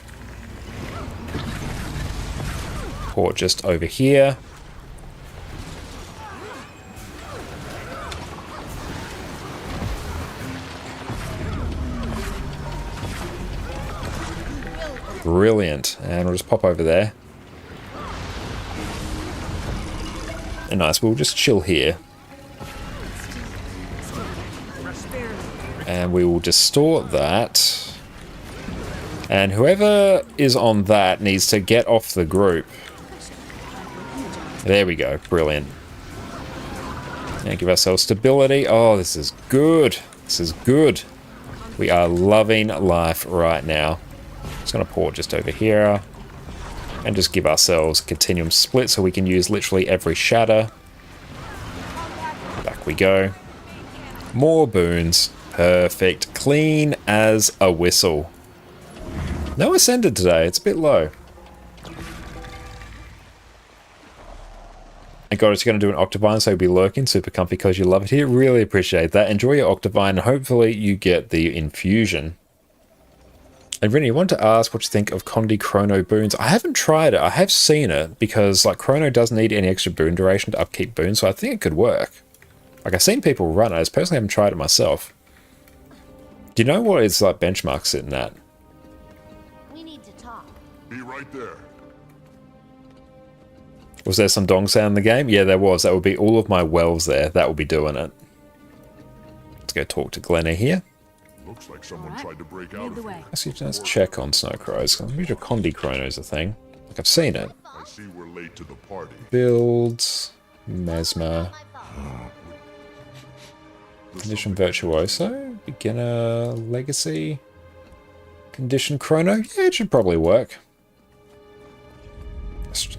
Port just over here. Brilliant. And we'll just pop over there. And nice, we'll just chill here. And we will distort that. And whoever is on that needs to get off the group. There we go. Brilliant. And give ourselves stability. Oh, this is good. This is good. We are loving life right now. Just going to port just over here. And just give ourselves a continuum split so we can use literally every shatter. Back we go. More boons. Perfect. Clean as a whistle. No Ascended today. It's a bit low. And God, it's going to do an Octavine, so you'll be lurking. Super comfy because you love it here. Really appreciate that. Enjoy your Octavine. Hopefully you get the infusion. And Rennie, I wanted to ask what you think of Condi Chrono boons. I haven't tried it. I have seen it because like Chrono doesn't need any extra boon duration to upkeep boons, so I think it could work. Like I've seen people run it. I personally haven't tried it myself. Do you know what its like benchmark sitting at? We need to talk. Be right there. Was there some dong sound in the game? Yeah, there was. That would be all of my wells there. That would be doing it. Let's go talk to Glenna here. Looks like someone tried to break out of here. Let's check on Snow Crows. I'm sure Condi Chrono's a thing. Like I've seen it. I see we're late to the party. Builds, Mesmer, Condition Virtuoso, Beginner Legacy, Condition Chrono. Yeah, it should probably work.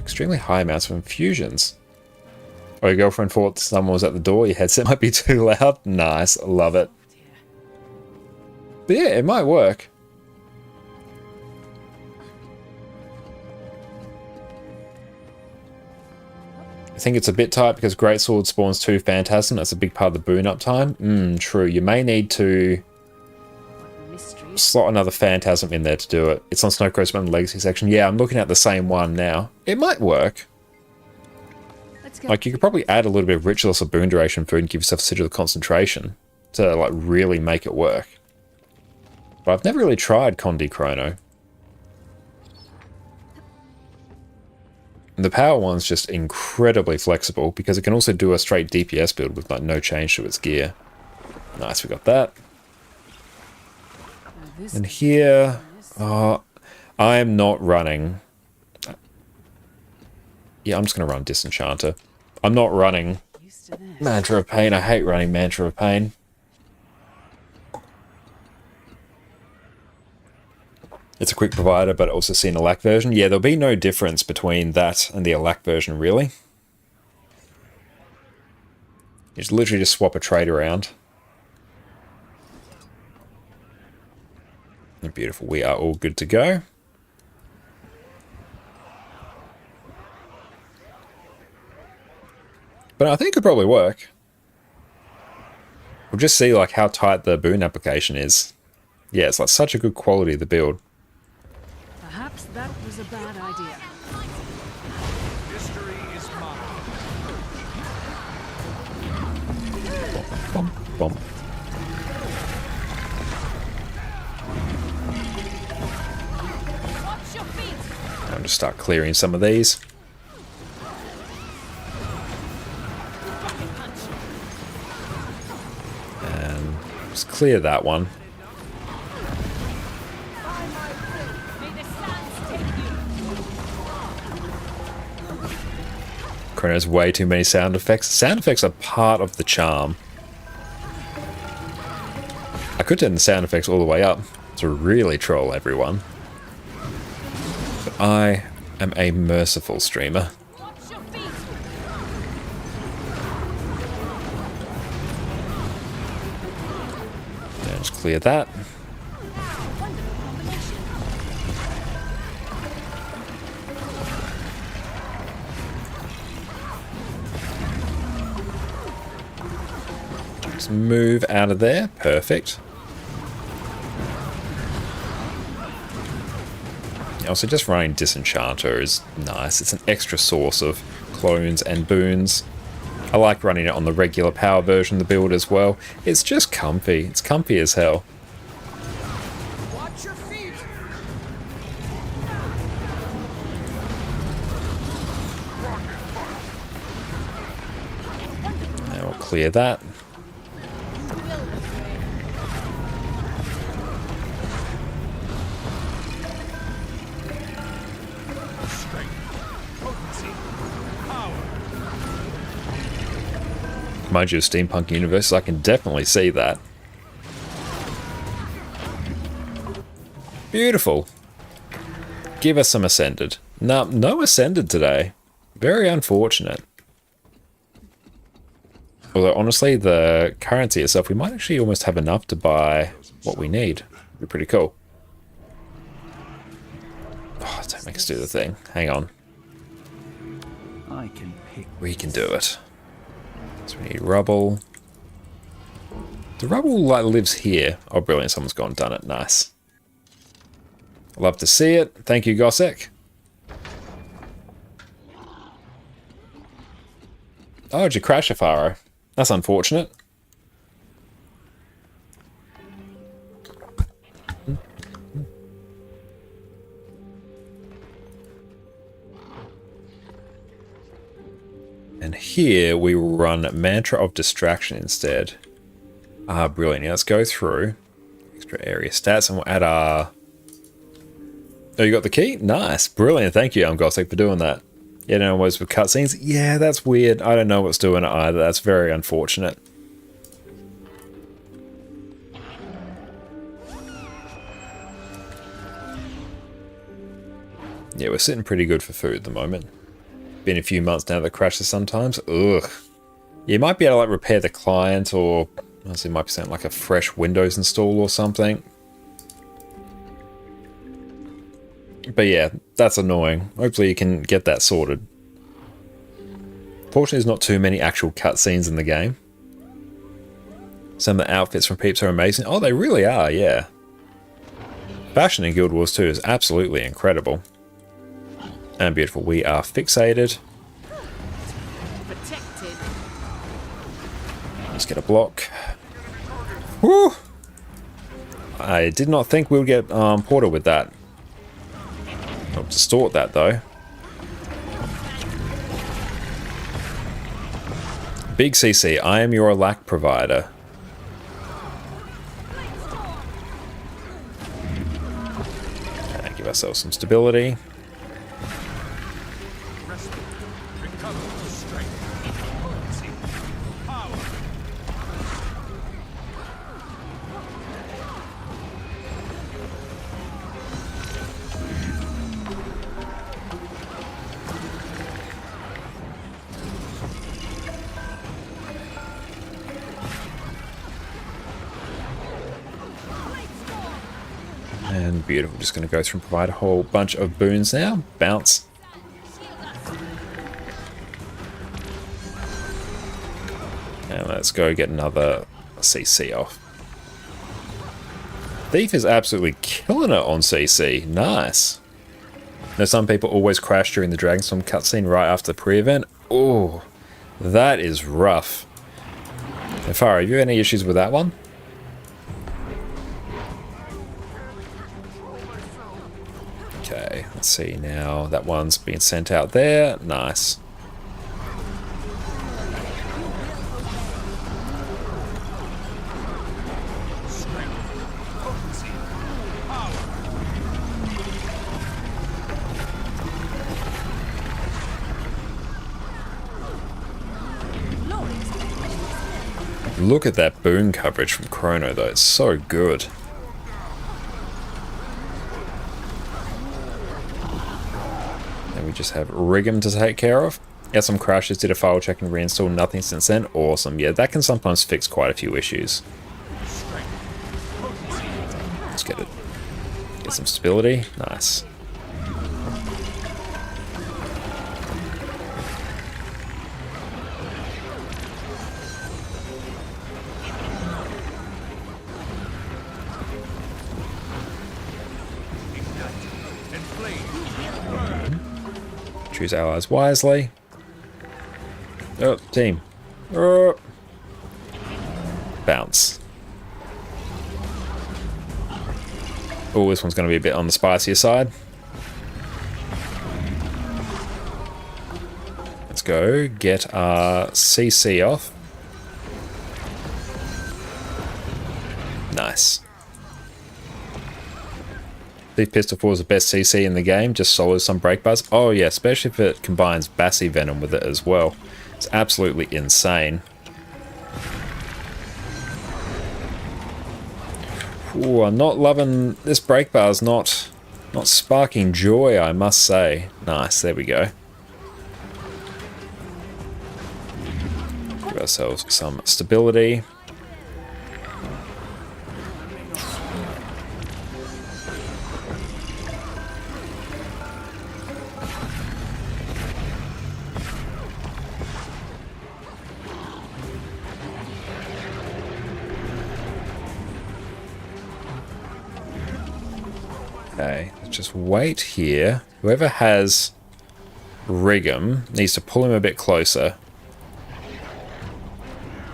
Extremely high amounts of infusions. Oh, your girlfriend thought someone was at the door. Your headset might be too loud. Nice, love it. But yeah, it might work. I think it's a bit tight because Greatsword spawns 2 Phantasm. That's a big part of the boon uptime. True. You may need to slot another Phantasm in there to do it. It's on Snowcross Mountain Legacy section. Yeah, I'm looking at the same one now. It might work. Like, you could probably add a little bit of Ritualist or Boon Duration food and give yourself Sigil of Concentration to, like, really make it work. But I've never really tried Condi Chrono. The power one's just incredibly flexible because it can also do a straight DPS build with like no change to its gear. Nice, we got that. And here, I'm not running. Yeah, I'm just going to run Disenchanter. I'm not running Mantra of Pain. I hate running Mantra of Pain. It's a quick provider, but also see an Alack version. Yeah, there'll be no difference between that and the Alack version, really. You just literally just swap a trait around. And beautiful, we are all good to go. But I think it could probably work. We'll just see like how tight the boon application is. Yeah, it's like such a good quality of the build. Perhaps that was a bad idea. History is mine. Bump, bump. Watch your feet. I'm just start clearing some of these. And just clear that one. Chrono's way too many sound effects. Sound effects are part of the charm. I could turn the sound effects all the way up to really troll everyone. But I am a merciful streamer. Just clear that. Just move out of there. Perfect. Also, just running Disenchanter is nice. It's an extra source of clones and boons. I like running it on the regular power version of the build as well. It's just comfy. It's comfy as hell. Watch your feet. Now we'll clear that. Mind you, steampunk universe, I can definitely see that. Beautiful. Give us some Ascended. No Ascended today. Very unfortunate. Although, honestly, the currency itself, we might actually almost have enough to buy what we need. It'd be pretty cool. Oh, don't make us do the thing. Hang on. We can do it. So we need rubble. The rubble like lives here. Oh, brilliant. Someone's gone and done it. Nice. Love to see it. Thank you, Gossek. Oh, did you crash a Faro? That's unfortunate. And here we will run Mantra of Distraction instead. Ah, brilliant. Now let's go through extra area stats and we'll add our... Oh, you got the key? Nice. Brilliant. Thank you, Gossek, for doing that. Yeah, no worries with cutscenes. Yeah, that's weird. I don't know what's doing it either. That's very unfortunate. Yeah, we're sitting pretty good for food at the moment. Been a few months now that crashes sometimes. Ugh. Yeah, you might be able to like repair the client or honestly might be something like a fresh Windows install or something. But yeah, that's annoying. Hopefully you can get that sorted. Fortunately, there's not too many actual cutscenes in the game. Some of the outfits from peeps are amazing. Oh, they really are, yeah. Fashion in Guild Wars 2 is absolutely incredible. And beautiful. We are fixated. Protected. Let's get a block. Woo! I did not think we would get Porter with that. I'll distort that though. Big CC, I am your lack provider. And give ourselves some stability. And beautiful, just going to go through and provide a whole bunch of boons now. Bounce. And let's go get another CC off. Thief is absolutely killing it on CC. Nice. Now some people always crash during the Dragonstorm cutscene right after the pre-event. Oh, that is rough. Now, Farah, have you had any issues with that one? Okay, let's see now. That one's being sent out there. Nice. Look at that boon coverage from Chrono though. It's so good. We just have Rigum to take care of. Got some crashes, did a file check and reinstall, nothing since then. Awesome. Yeah, that can sometimes fix quite a few issues. Let's get it. Get some stability. Nice. Choose allies wisely. Oh, team. Oh. Bounce. Oh, this one's going to be a bit on the spicier side. Let's go get our CC off. Nice. Thief Pistol 4 is the best CC in the game, just solos some break bars. Oh yeah, especially if it combines Bassi Venom with it as well. It's absolutely insane. Ooh, I'm not loving this break bar's not sparking joy, I must say. Nice, there we go. Give ourselves some stability. Okay, let's just wait here. Whoever has Rigum needs to pull him a bit closer.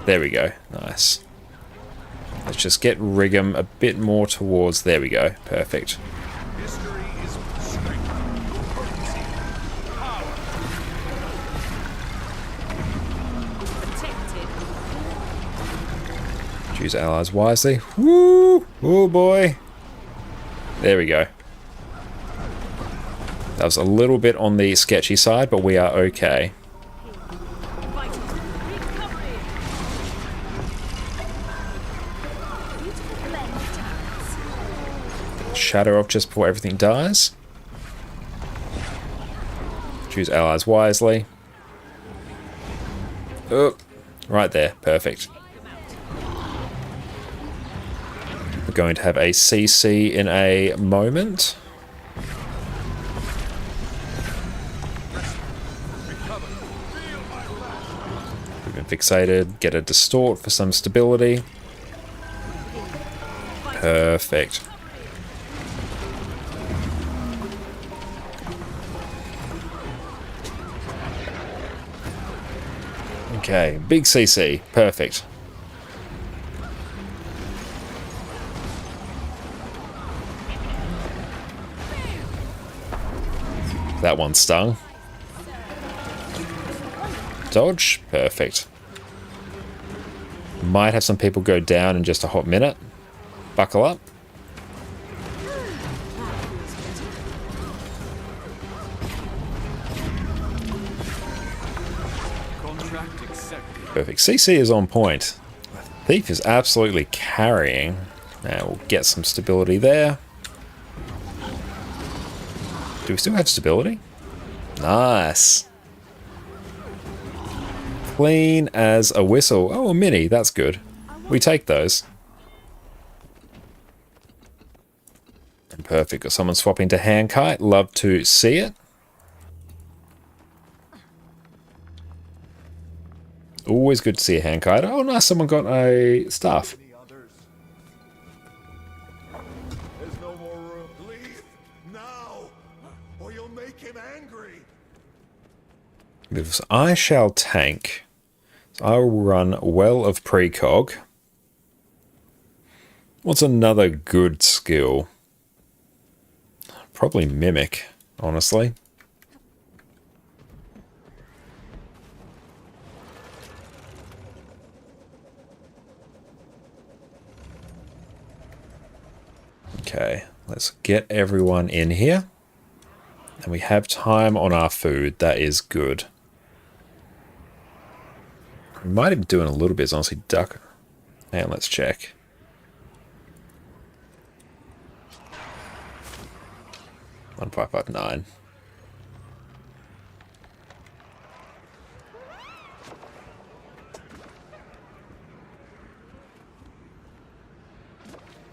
There we go. Nice. Let's just get Rigum a bit more towards... There we go. Perfect. Choose allies wisely. Woo! Oh boy. There we go. That was a little bit on the sketchy side, but we are okay. Shadow off just before everything dies. Choose allies wisely. Oh, right there. Perfect. We're going to have a CC in a moment. We've been fixated. Get a distort for some stability. Perfect. Okay, big CC. Perfect. That one stung. Dodge. Perfect. Might have some people go down in just a hot minute. Buckle up. Perfect. CC is on point. Thief is absolutely carrying. Now we'll get some stability there. Do we still have stability? Nice. Clean as a whistle. Oh, a mini. That's good. We take those. And perfect. Got someone swapping to hand kite. Love to see it. Always good to see a hand kite. Oh, nice. Someone got a staff. There's no more room. Leave now, or you'll make him angry. Because I shall tank. So I will run Well of Precog. What's another good skill? Probably Mimic, honestly. Okay, let's get everyone in here. And we have time on our food. That is good. We might be doing a little bit, honestly. Duck. And let's check. $1,559.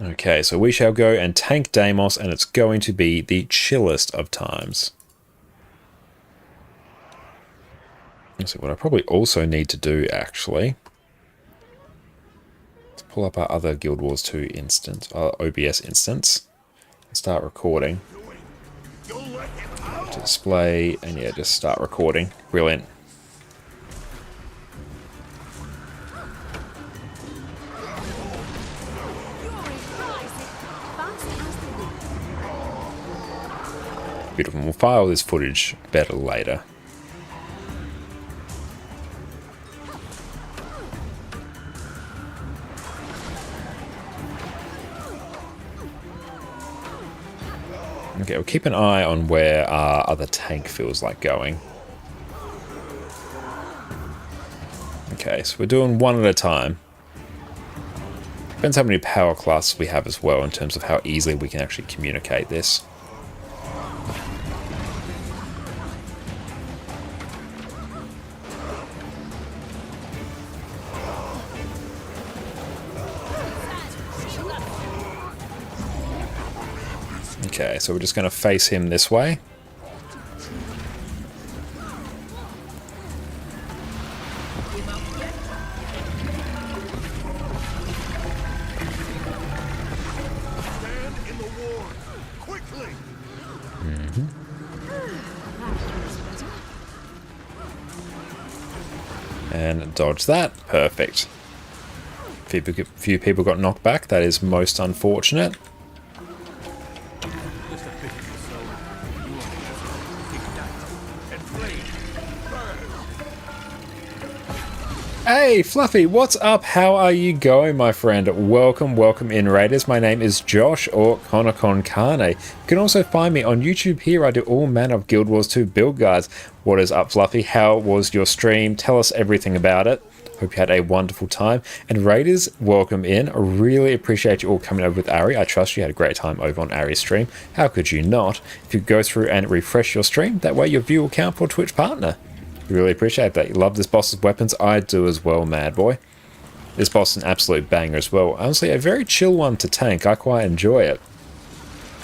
Okay, so we shall go and tank Deimos, and it's going to be the chillest of times. So what I probably also need to do, actually, is pull up our other Guild Wars 2 instance, OBS instance, and start recording. Display, and yeah, just start recording. Brilliant. Beautiful. We'll file this footage better later. Okay, we'll keep an eye on where our other tank feels like going. Okay, so we're doing one at a time. Depends how many power classes we have as well in terms of how easily we can actually communicate this. Okay, so we're just going to face him this way. Stand in the war, quickly. And dodge that. Perfect. Few people got knocked back. That is most unfortunate. Hey, Fluffy, what's up? How are you going, my friend? Welcome, welcome in, Raiders. My name is Josh, or Conocon Carne. You can also find me on YouTube here. I do all manner of Guild Wars 2 build guides. What is up, Fluffy? How was your stream? Tell us everything about it. Hope you had a wonderful time. And Raiders, welcome in. I really appreciate you all coming over with Ari. I trust you had a great time over on Ari's stream. How could you not? If you go through and refresh your stream, that way your view will count for Twitch partner. Really appreciate that. You love this boss's weapons. I do as well, mad boy. This boss is an absolute banger as well. Honestly, a very chill one to tank. I quite enjoy it.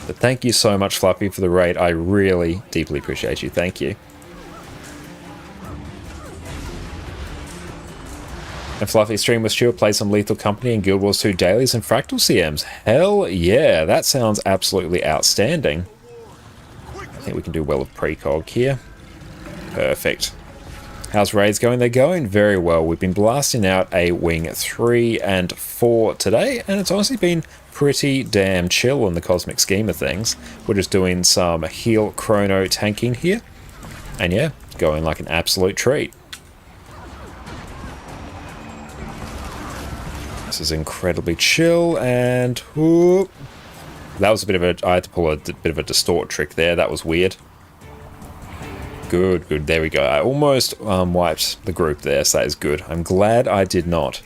But thank you so much, Fluffy, for the raid. I really deeply appreciate you. Thank you. And Fluffy stream was chill, play some Lethal Company and Guild Wars 2 dailies and Fractal CMs. Hell yeah, that sounds absolutely outstanding. I think we can do well with precog here. Perfect. How's raids going? They're going very well. We've been blasting out a wing 3 and 4 today, and it's honestly been pretty damn chill in the cosmic scheme of things. We're just doing some heal chrono tanking here, and yeah, going like an absolute treat. This is incredibly chill, and whoop, that was a bit of a, I had to pull a bit of a distort trick there. That was weird. Good, good. There we go. I almost wiped the group there, so that is good. I'm glad I did not.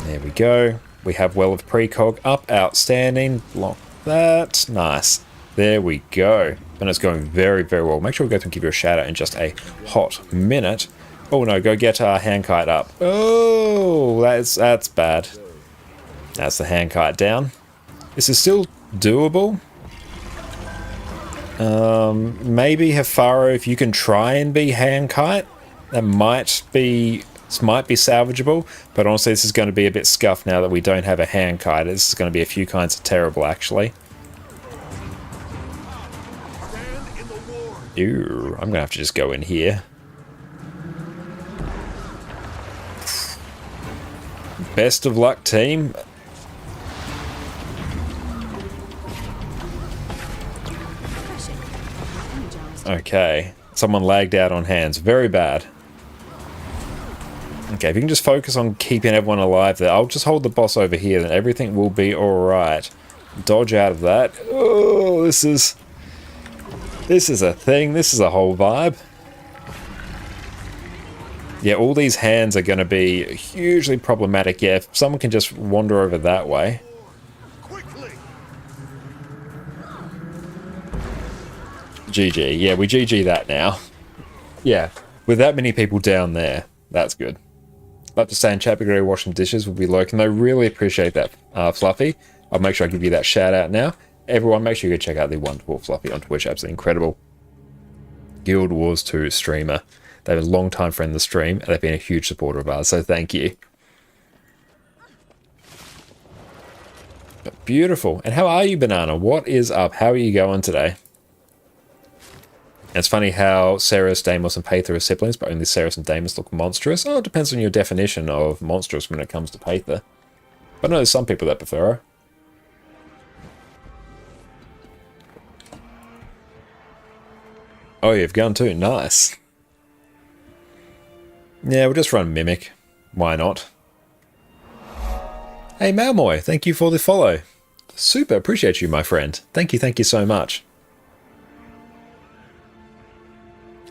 There we go. We have Well of Precog up. Outstanding. Block that. Nice. There we go. And it's going very, very well. Make sure we go through and give you a shout out in just a hot minute. Oh no, go get our hand kite up. Oh, that's bad. That's the hand kite down. This is still doable. Maybe Hafaro, if you can try and be hand kite, that might be salvageable, but honestly this is going to be a bit scuffed now that we don't have a hand kite. This is going to be a few kinds of terrible actually. Ew, I'm going to have to just go in here. Best of luck, team. Okay, someone lagged out on hands. Very bad. Okay, if you can just focus on keeping everyone alive there. I'll just hold the boss over here, then everything will be alright. Dodge out of that. Oh, this is a thing. This is a whole vibe. Yeah, all these hands are going to be hugely problematic. Yeah, if someone can just wander over that way. GG. Yeah, we GG that now. Yeah, with that many people down there, that's good. Like to stay in chat, but washing dishes will be lurking. I really appreciate that, Fluffy. I'll make sure I give you that shout out now. Everyone, make sure you go check out the wonderful Fluffy on Twitch. Absolutely incredible. Guild Wars 2 streamer. They're a long time friend of the stream, and they've been a huge supporter of ours, so thank you. But beautiful. And how are you, Banana? What is up? How are you going today? And it's funny how Ceres, Deimos, and Paether are siblings, but only Ceres and Deimos look monstrous. Oh, it depends on your definition of monstrous when it comes to Paether. But I know there's some people that prefer her. Oh, you've gone too. Nice. Yeah, we'll just run Mimic. Why not? Hey, Malmoy, thank you for the follow. Super appreciate you, my friend. Thank you so much.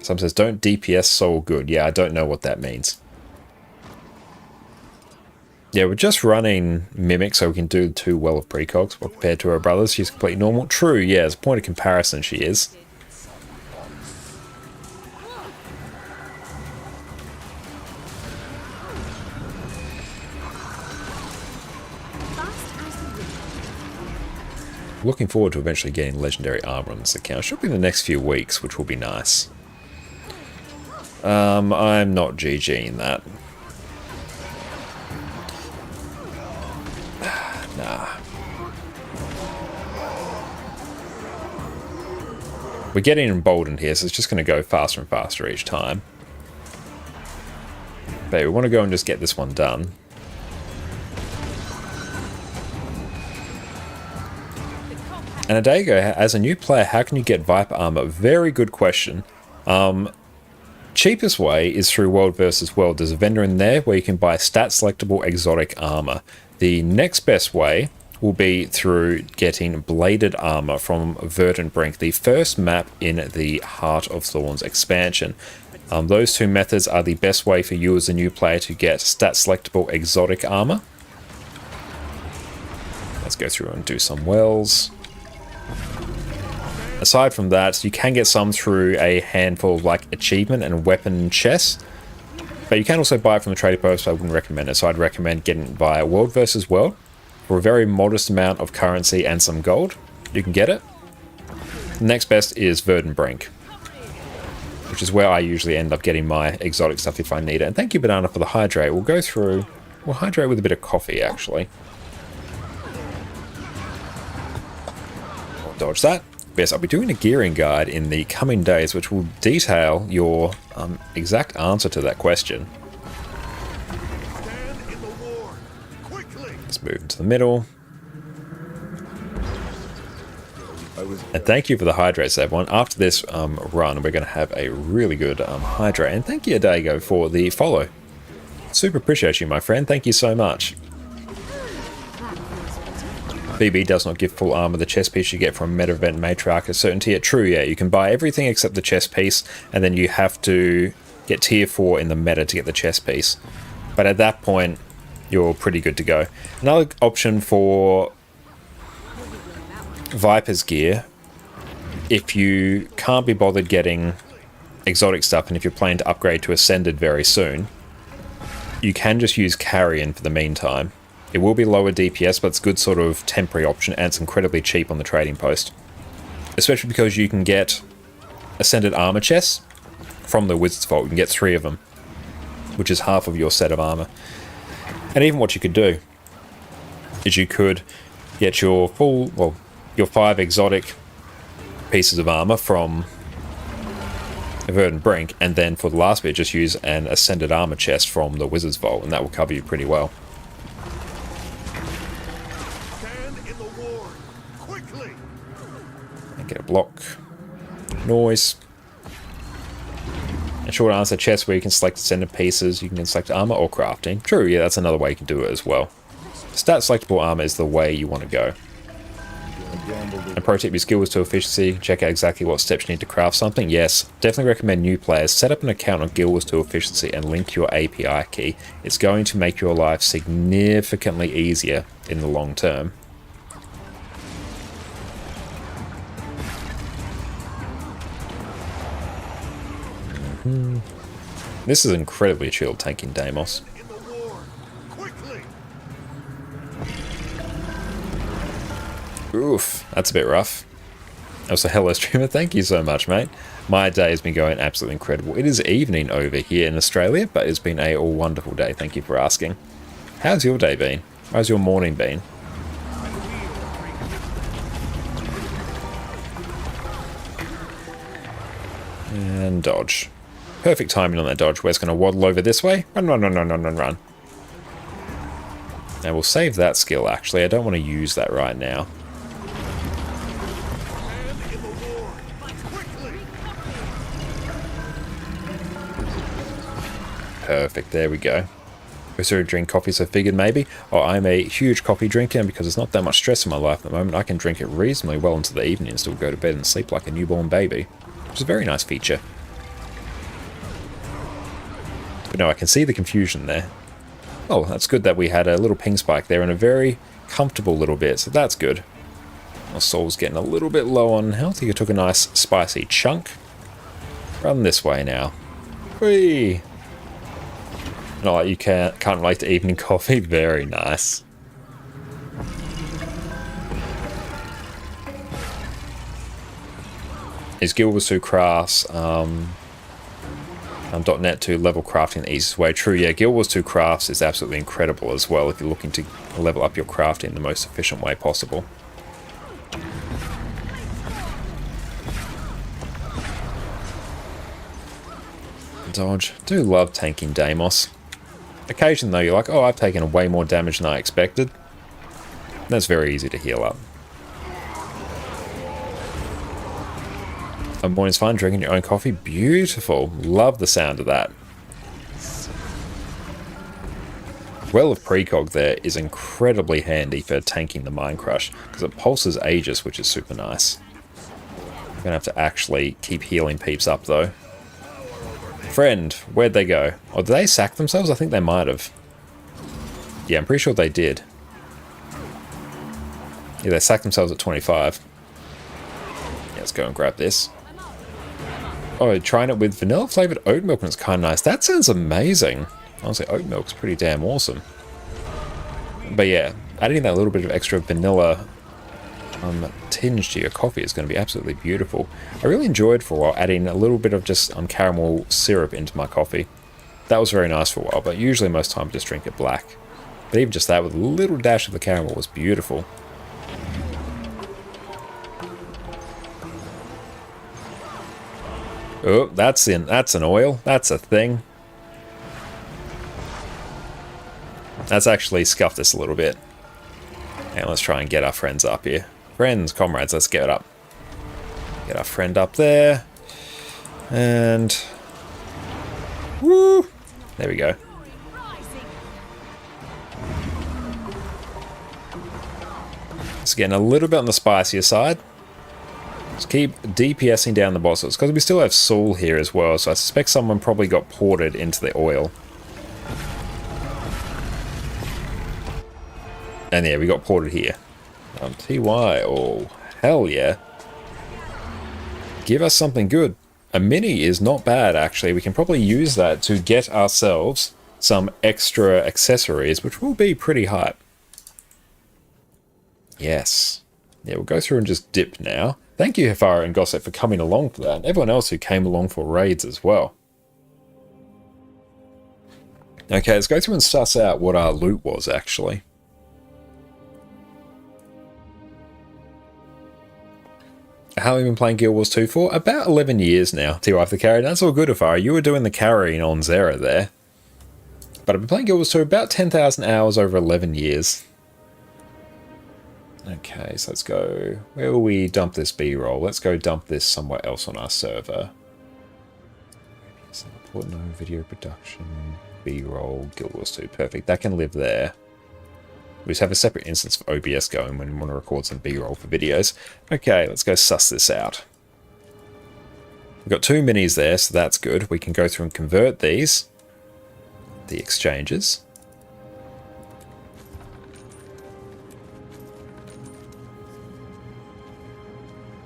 Some says, don't DPS soul good. Yeah, I don't know what that means. Yeah, we're just running Mimic so we can do too well of precogs. Well, compared to her brothers, she's completely normal. True, yeah, as a point of comparison, she is. Looking forward to eventually getting legendary armor on this account. Should be in the next few weeks, which will be nice. I'm not GGing that. Nah. We're getting emboldened here, so it's just going to go faster and faster each time. But we want to go and just get this one done. And Adago, as a new player, how can you get Viper armor? Very good question. Cheapest way is through World vs. World. There's a vendor in there where you can buy stat selectable exotic armor. The next best way will be through getting bladed armor from Verdant Brink, the first map in the Heart of Thorns expansion. Those two methods are the best way for you as a new player to get stat selectable exotic armor. Let's go through and do some wells. Aside from that, you can get some through a handful of like achievement and weapon chests, but you can also buy it from the trading post, so I wouldn't recommend it. So I'd recommend getting it via World vs. World for a very modest amount of currency and some gold. You can get it. The next best is Verdant Brink. which is where I usually end up getting my exotic stuff if I need it. And thank you, Banana, for the hydrate. We'll go through... We'll hydrate with a bit of coffee, actually. I'll dodge that. Yes, I'll be doing a gearing guide in the coming days, which will detail your exact answer to that question. Stand in the war. Quickly. Let's move into the middle. And thank you for the hydrates, everyone. After this run, we're going to have a really good hydrate. And thank you, Adago, for the follow. Super appreciate you, my friend. Thank you so much. BB does not give full armor. The chest piece you get from Meta Event Matriarch is certain tier. True, yeah. You can buy everything except the chest piece, and then you have to get tier 4 in the meta to get the chest piece. But at that point, you're pretty good to go. Another option for Viper's gear, if you can't be bothered getting exotic stuff, and if you're planning to upgrade to Ascended very soon, you can just use Carrion for the meantime. It will be lower DPS, but it's a good sort of temporary option, and it's incredibly cheap on the trading post. Especially because you can get Ascended armor chests from the Wizard's Vault. You can get 3 of them, which is half of your set of armor. And even what you could do is you could get your full, well, your 5 exotic pieces of armor from Verdant Brink, and then for the last bit, just use an Ascended armor chest from the Wizard's Vault, and that will cover you pretty well. Stand in the war. Quickly. And get a block. Noise. And short answer, chest where you can select Ascended pieces, you can select armor or crafting. True, yeah, that's another way you can do it as well. Stat selectable armor is the way you want to go. And pro tip, your skill was to efficiency. Check out exactly what steps you need to craft something. Yes, definitely recommend new players set up an account on Guild Wars 2 Efficiency and link your API key. It's going to make your life significantly easier in the long term. This is incredibly chilled tanking Deimos. In the war. Quickly. Oof, that's a bit rough. Also, hello streamer, thank you so much, mate. My day has been going absolutely incredible. It is evening over here in Australia, but it's been a wonderful day. Thank you for asking. How's your day been? How's your morning been? And dodge. Perfect timing on that dodge. We're just going to waddle over this way. Run, run, run, run, run, run, run. Now we'll save that skill, actually. I don't want to use that right now. Perfect, there we go. I sort of drink coffee, so figured maybe. Oh, I'm a huge coffee drinker, and because there's not that much stress in my life at the moment, I can drink it reasonably well into the evening and still go to bed and sleep like a newborn baby. Which is a very nice feature. But no, I can see the confusion there. Oh, that's good that we had a little ping spike there and a very comfortable little bit, so that's good. My soul's getting a little bit low on health. You took a nice spicy chunk. Run this way now. Whee! Not like you can't relate to evening coffee. Very nice. Is Guild Wars 2 crafts .NET to level crafting the easiest way? True, yeah, Guild Wars 2 crafts is absolutely incredible as well if you're looking to level up your crafting in the most efficient way possible. Dodge. Do love tanking Deimos. Occasionally though, you're like, oh, I've taken way more damage than I expected. That's very easy to heal up. A morning's fun, drinking your own coffee. Beautiful. Love the sound of that. Well of Precog there is incredibly handy for tanking the Mind Crush, because it pulses Aegis, which is super nice. I'm gonna have to actually keep healing peeps up though. Friend, where'd they go? Oh, did they sack themselves? I think they might have. Yeah, I'm pretty sure they did. Yeah, they sacked themselves at 25. Yeah, let's go and grab this. Oh, trying it with vanilla flavored oat milk and it's kind of nice. That sounds amazing. Honestly, oat milk's pretty damn awesome. But yeah, adding that little bit of extra vanilla tinge to your coffee is going to be absolutely beautiful. I really enjoyed for a while adding a little bit of just caramel syrup into my coffee. That was very nice for a while, but usually most times just drink it black. But even just that with a little dash of the caramel was beautiful. Oh, that's an oil. That's a thing. That's actually scuffed us a little bit. And let's try and get our friends up here. Friends, comrades, let's get up. Get our friend up there. And... woo! There we go. It's getting a little bit on the spicier side. Just keep DPSing down the bosses, because we still have Saul here as well, so I suspect someone probably got ported into the oil. And yeah, we got ported here. TY, oh, hell yeah. Give us something good. A mini is not bad, actually. We can probably use that to get ourselves some extra accessories, which will be pretty hype. Yes. Yeah, we'll go through and just dip now. Thank you, Hefara and Gossip, for coming along for that, and everyone else who came along for raids as well. Okay, let's go through and suss out what our loot was, actually. How have you been playing Guild Wars 2 for? About 11 years now, T-Wife the carry. That's all good, Hefara. You were doing the carrying on Zera there. But I've been playing Guild Wars 2 about 10,000 hours over 11 years. Okay, so let's go... where will we dump this B-roll? Let's go dump this somewhere else on our server. No video production, B-roll, Guild Wars 2. Perfect. That can live there. We just have a separate instance of OBS going when we want to record some B-roll for videos. Okay, let's go suss this out. We've got 2 minis there, so that's good. We can go through and convert these. The exchanges.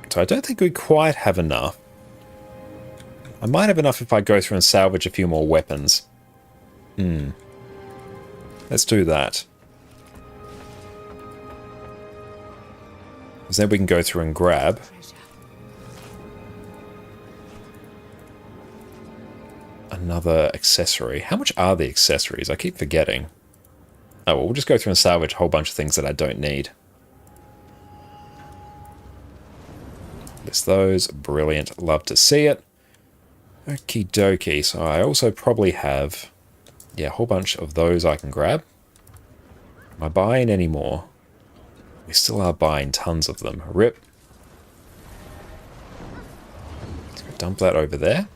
So I don't think we quite have enough. I might have enough if I go through and salvage a few more weapons. Let's do that. Because then we can go through and grab another accessory. How much are the accessories? I keep forgetting. Oh, well, we'll just go through and salvage a whole bunch of things that I don't need. List those. Brilliant. Love to see it. Okie dokie. So I also probably have, yeah, a whole bunch of those I can grab. Am I buying any more? We still are buying tons of them. Rip. Let's go dump that over there.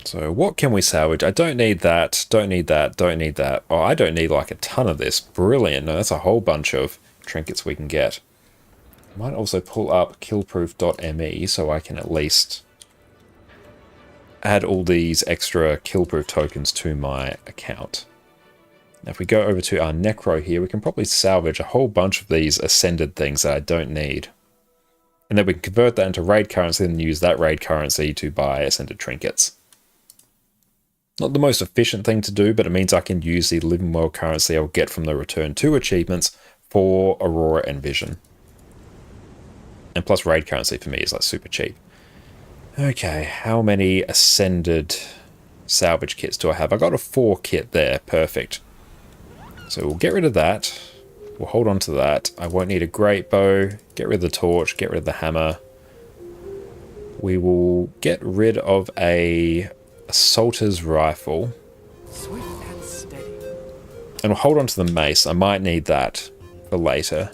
So what can we salvage? I don't need that. Don't need that. Don't need that. Oh, I don't need like a ton of this. Brilliant. No, that's a whole bunch of trinkets we can get. Might also pull up killproof.me so I can at least add all these extra killproof tokens to my account. Now if we go over to our Necro here, we can probably salvage a whole bunch of these ascended things that I don't need. And then we can convert that into raid currency and use that raid currency to buy ascended trinkets. Not the most efficient thing to do, but it means I can use the Living World currency I'll get from the Return to achievements for Aurora and Vision. And plus raid currency for me is like super cheap. Okay, how many ascended salvage kits do I have? I got a 4 kit there, perfect. So we'll get rid of that. We'll hold on to that. I won't need a great bow. Get rid of the torch, get rid of the hammer. We will get rid of a assaulter's rifle. Swift and steady. And we'll hold on to the mace. I might need that for later.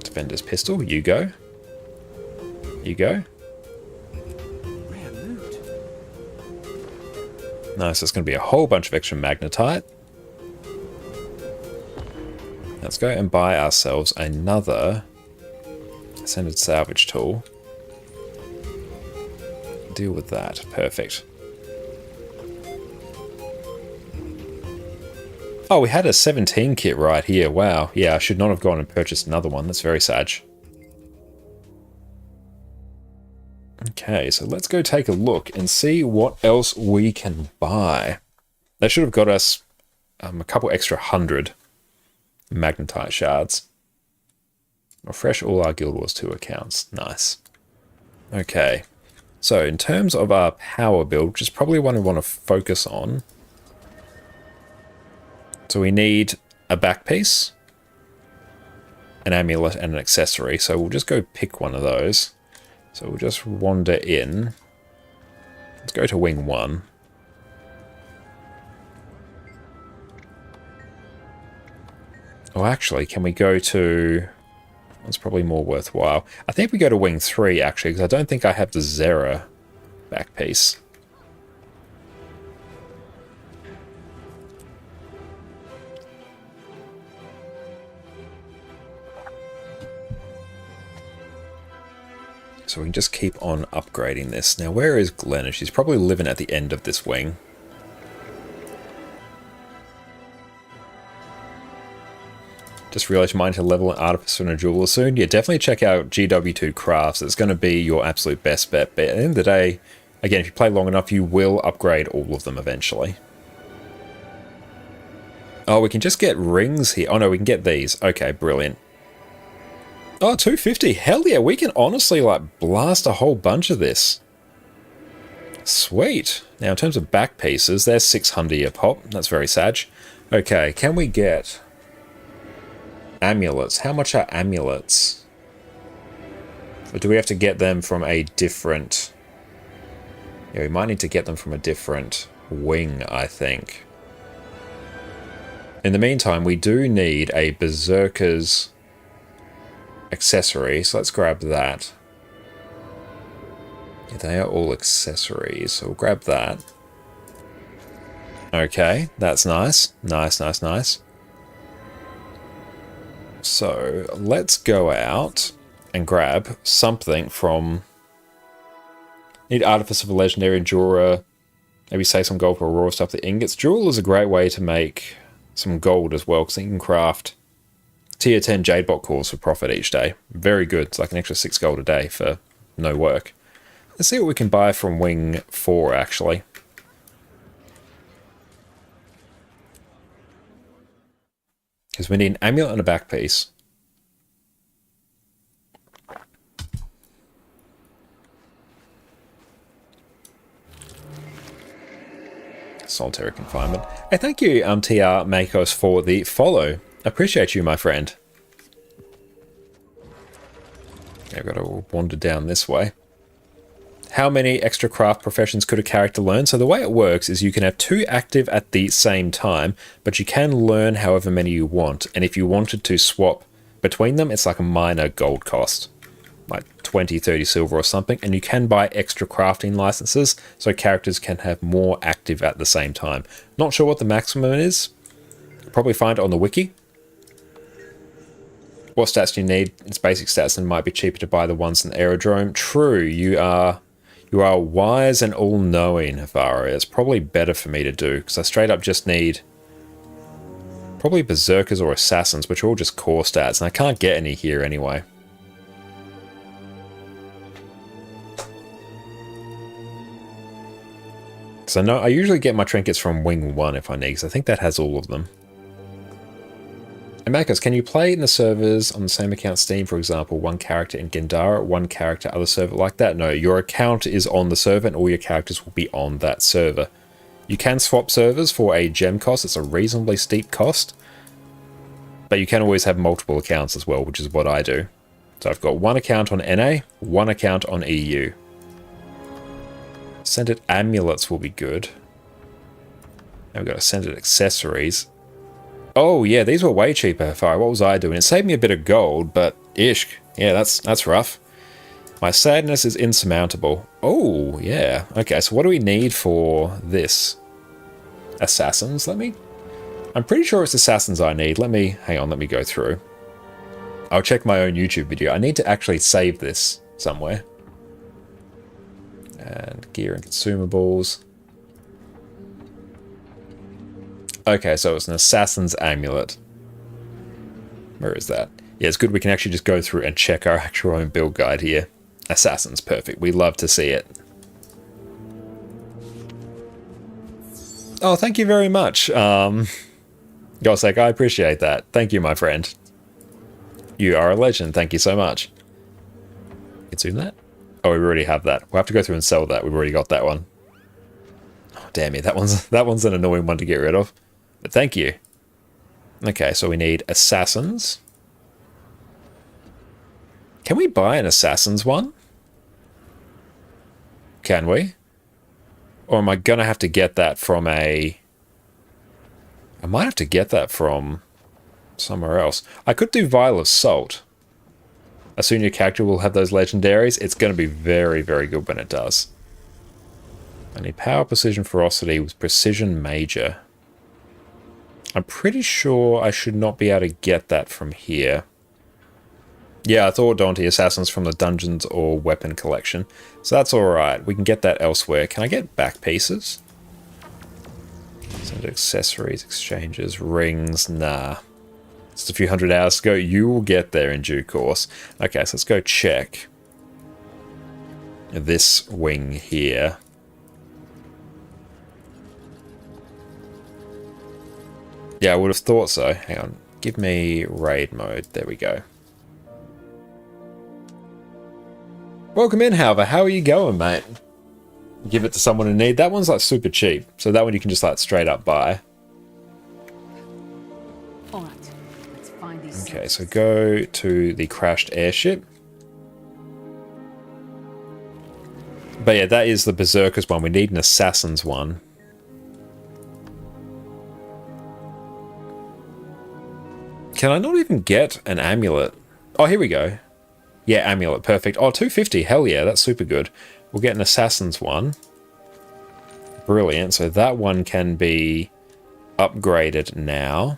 Defender's pistol, you go. You go. Rare loot. Nice, there's going to be a whole bunch of extra magnetite. Let's go and buy ourselves another ascended salvage tool. Deal with that. Perfect. Oh, we had a 17 kit right here. Wow. Yeah, I should not have gone and purchased another one. That's very sad. Okay, so let's go take a look and see what else we can buy. They should have got us a couple extra 100. Magnetite shards. Refresh all our Guild Wars 2 accounts. Nice. Okay. So in terms of our power build, which is probably one we want to focus on. So we need a back piece, an amulet, and an accessory. So we'll just go pick one of those. So we'll just wander in. Let's go to Wing 1. Oh, actually, can we go to... That's probably more worthwhile. I think we go to Wing 3, actually, because I don't think I have the Zera back piece. So we can just keep on upgrading this. Now, where is Glenna? She's probably living at the end of this wing. Just realized you might to level an Artificer and a Jeweler soon. Yeah, definitely check out GW2 Crafts. It's going to be your absolute best bet. But at the end of the day, again, if you play long enough, you will upgrade all of them eventually. Oh, we can just get rings here. Oh no, we can get these. Okay, brilliant. Oh, 250. Hell yeah, we can honestly like blast a whole bunch of this. Sweet. Now in terms of back pieces, there's 600 a pop. That's very sad. Okay, can we get amulets? How much are amulets? Or do we have to get them from a different... Yeah, we might need to get them from a different wing, I think. In the meantime, we do need a Berserker's accessory, so let's grab that. Yeah, they are all accessories, so we'll grab that. Okay, that's nice. Nice, nice, nice. So, let's go out and grab something from... Need Artificer of a Legendary Endurer. Maybe save some gold for Aurora stuff. The ingots. Jewel is a great way to make some gold as well, because you can craft tier 10 Jadebot cores for profit each day. Very good. It's like an extra 6 gold a day for no work. Let's see what we can buy from Wing 4, actually. Because we need an amulet and a back piece. Solitary confinement. Hey, thank you, TR Makos, for the follow. Appreciate you, my friend. Okay, I've got to wander down this way. How many extra craft professions could a character learn? So the way it works is you can have 2 active at the same time, but you can learn however many you want. And if you wanted to swap between them, it's like a minor gold cost. Like 20, 30 silver or something. And you can buy extra crafting licenses, so characters can have more active at the same time. Not sure what the maximum is. You'll probably find it on the wiki. What stats do you need? It's basic stats, and it might be cheaper to buy the ones in the aerodrome. True, you are wise and all-knowing, Havara. It's probably better for me to do, because I straight up just need probably Berserkers or Assassins, which are all just core stats, and I can't get any here anyway. So no, I usually get my trinkets from Wing 1 if I need, because I think that has all of them. And Marcos, can you play in the servers on the same account Steam, for example, one character in Gandara, one character other server like that? No, your account is on the server and all your characters will be on that server. You can swap servers for a gem cost. It's a reasonably steep cost. But you can always have multiple accounts as well, which is what I do. So I've got one account on NA, one account on EU. Scented amulets will be good. Now we've got scented accessories. Oh yeah, these were way cheaper. Fire. What was I doing? It saved me a bit of gold, but ishk. Yeah, that's rough. My sadness is insurmountable. Oh yeah. Okay, so what do we need for this? Assassins. I'm pretty sure it's assassins I need. Hang on, let me go through. I'll check my own YouTube video. I need to actually save this somewhere. And gear and consumables. Okay, so it's an assassin's amulet. Where is that? Yeah, it's good we can actually just go through and check our actual own build guide here. Assassin's perfect. We love to see it. Oh, thank you very much. Gossek, I appreciate that. Thank you, my friend. You are a legend. Thank you so much. Consume that? Oh, we already have that. We'll have to go through and sell that. We've already got that one. Oh, damn it. That one's an annoying one to get rid of. But thank you. Okay, so we need assassins. Can we buy an assassin's one? Can we? Or am I going to have to get that from a... I might have to get that from somewhere else. I could do Vial of Salt. Assume your character will have those legendaries. It's going to be very, very good when it does. I need Power, Precision, Ferocity with Precision Major. I'm pretty sure I should not be able to get that from here. Yeah, I thought Dante Assassins from the Dungeons or Weapon Collection. So that's alright. We can get that elsewhere. Can I get back pieces? Send accessories, exchanges, rings. Nah. Just a few hundred hours to go. You will get there in due course. Okay, so let's go check this wing here. Yeah, I would have thought so. Hang on. Give me raid mode. There we go. Welcome in, Halver. How are you going, mate? Give it to someone in need. That one's like super cheap. So that one you can just like straight up buy. Alright, let's find these. Okay, so go to the crashed airship. But yeah, that is the Berserkers one. We need an Assassin's one. Can I not even get an amulet? Oh, here we go. Yeah, amulet, perfect. Oh, 250, hell yeah, that's super good. We'll get an Assassin's one. Brilliant, so that one can be upgraded now.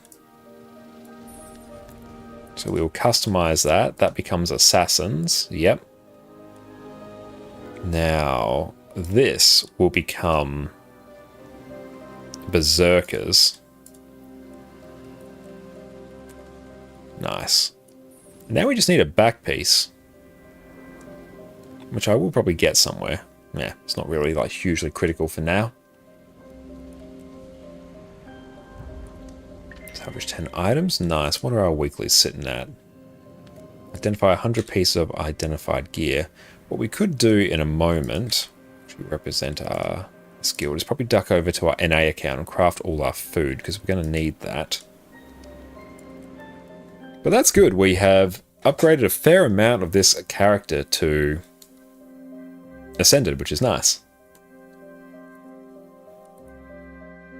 So we'll customize that. That becomes Assassins, yep. Now, this will become Berserkers. Nice. Now we just need a back piece, which I will probably get somewhere. Yeah, it's not really like hugely critical for now. Salvage 10 items. Nice. What are our weeklies sitting at? Identify 100 pieces of identified gear. What we could do in a moment, which we represent our skill, is probably duck over to our NA account and craft all our food, because we're going to need that. But that's good. We have upgraded a fair amount of this character to Ascended, which is nice.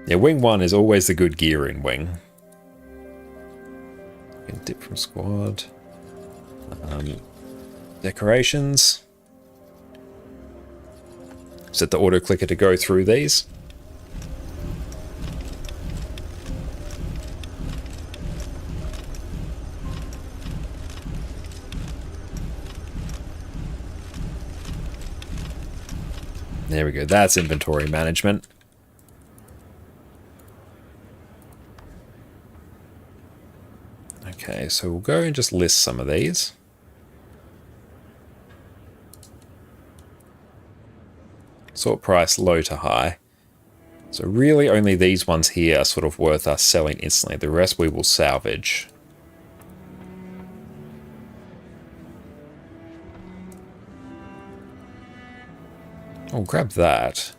Yeah, Wing 1 is always the good gear in Wing. We can dip from squad. Decorations. Set the auto clicker to go through these. There we go. That's inventory management. Okay, so we'll go and just list some of these. Sort price low to high. So really only these ones here are sort of worth us selling instantly. The rest we will salvage. Oh, grab that.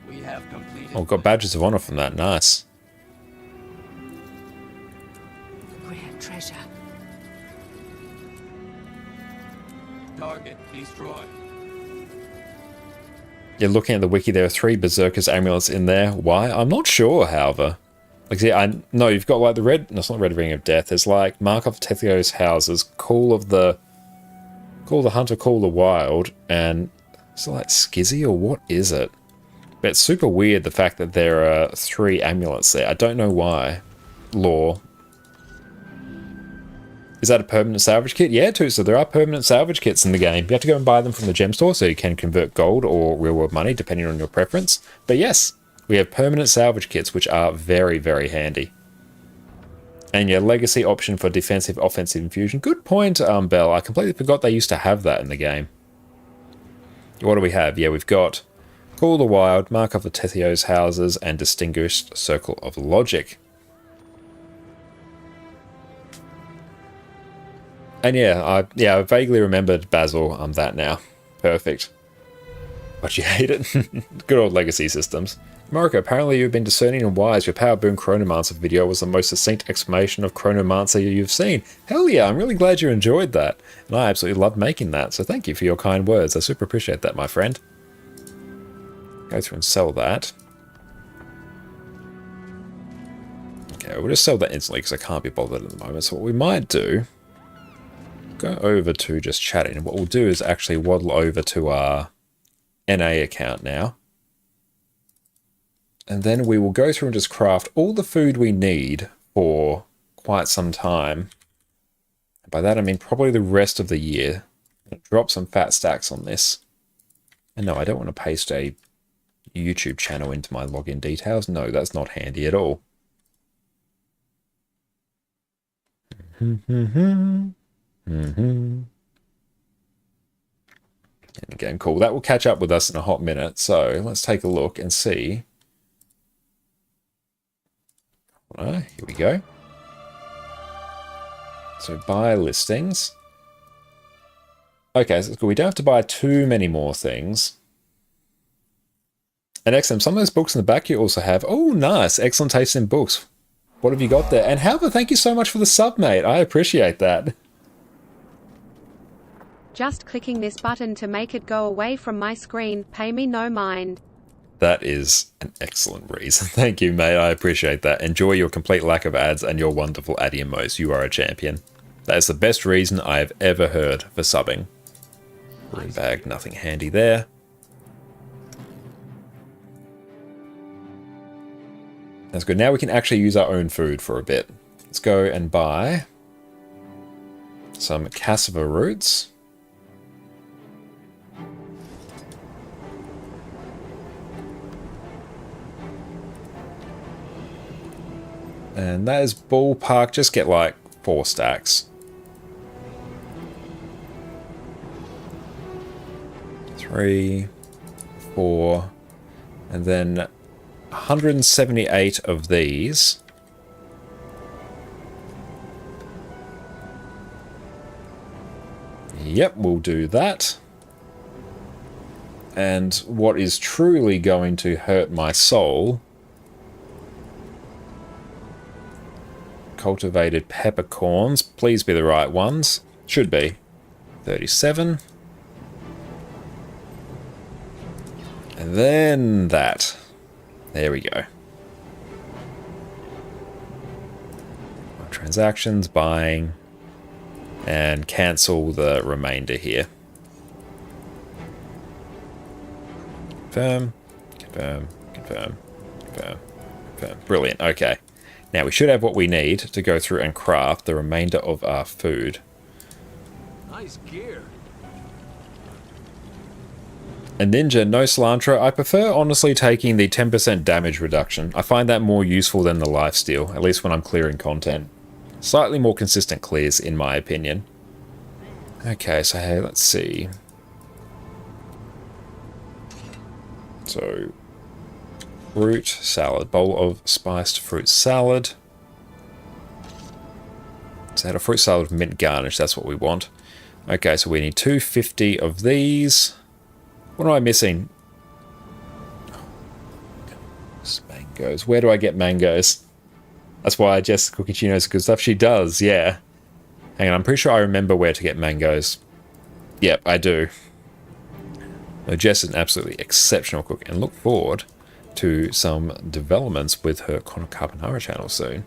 We have completed. Oh, got badges of honor from that. Nice. Rare treasure. Target destroyed. Yeah, looking at the wiki, there are 3 Berserkers amulets in there. Why? I'm not sure, however. Like, see, I know you've got like the red. No, it's not Red Ring of Death. There's like Mark of Tethio's houses, Call the Hunter, Call the Wild, and is it like Skizzy or what is it? But it's super weird the fact that there are 3 amulets there. I don't know why. Lore. Is that a permanent salvage kit? Yeah, too. So there are permanent salvage kits in the game. You have to go and buy them from the gem store so you can convert gold or real world money depending on your preference. But yes, we have permanent salvage kits which are very, very handy. And your legacy option for defensive offensive infusion. Good point, Bell. I completely forgot they used to have that in the game. What do we have? Yeah, we've got Call the Wild, Mark of the Tethio's houses, and Distinguished Circle of Logic. And yeah, I vaguely remembered Basil. That now. Perfect. But you hate it. Good old legacy systems. Mariko, apparently you've been discerning and wise. Your Power Boon Chronomancer video was the most succinct explanation of Chronomancer you've seen. Hell yeah, I'm really glad you enjoyed that. And I absolutely loved making that, so thank you for your kind words. I super appreciate that, my friend. Go through and sell that. Okay, we'll just sell that instantly because I can't be bothered at the moment. So what we might do, go over to just chatting. And what we'll do is actually waddle over to our NA account now. And then we will go through and just craft all the food we need for quite some time. By that I mean probably the rest of the year. Drop some fat stacks on this. And no, I don't want to paste a YouTube channel into my login details. No, that's not handy at all. And again, cool. That will catch up with us in a hot minute. So let's take a look and see. Here we go. So buy listings. Okay, so it's good. We don't have to buy too many more things. And excellent. Some of those books in the back you also have. Oh, nice. Excellent taste in books. What have you got there? And Halber, thank you so much for the sub, mate. I appreciate that. Just clicking this button to make it go away from my screen. Pay me no mind. That is an excellent reason. Thank you, mate. I appreciate that. Enjoy your complete lack of ads and your wonderful ad emotes. You are a champion. That is the best reason I have ever heard for subbing. Green bag, nothing handy there. That's good. Now we can actually use our own food for a bit. Let's go and buy some cassava roots. And that is ballpark. Just get like 4 stacks. 3, 4, and then 178 of these. Yep, we'll do that. And what is truly going to hurt my soul, cultivated peppercorns. Please be the right ones. Should be. 37. And then that. There we go. Transactions, buying, and cancel the remainder here. Confirm, confirm, confirm, confirm, confirm. Brilliant. Okay. Now we should have what we need to go through and craft the remainder of our food. Nice gear. And Ninja, no cilantro. I prefer honestly taking the 10% damage reduction. I find that more useful than the lifesteal, at least when I'm clearing content. Slightly more consistent clears, in my opinion. Okay, so hey, let's see. So, fruit salad. Bowl of spiced fruit salad. So I had a fruit salad with mint garnish, that's what we want. Okay, so we need 250 of these. What am I missing? Mangoes. Where do I get mangoes? That's why Jess Cookie, she knows good stuff. She does, yeah. Hang on, I'm pretty sure I remember where to get mangoes. Yep, I do. Well, Jess is an absolutely exceptional cook, and look forward to some developments with her Connor Carbonara channel soon.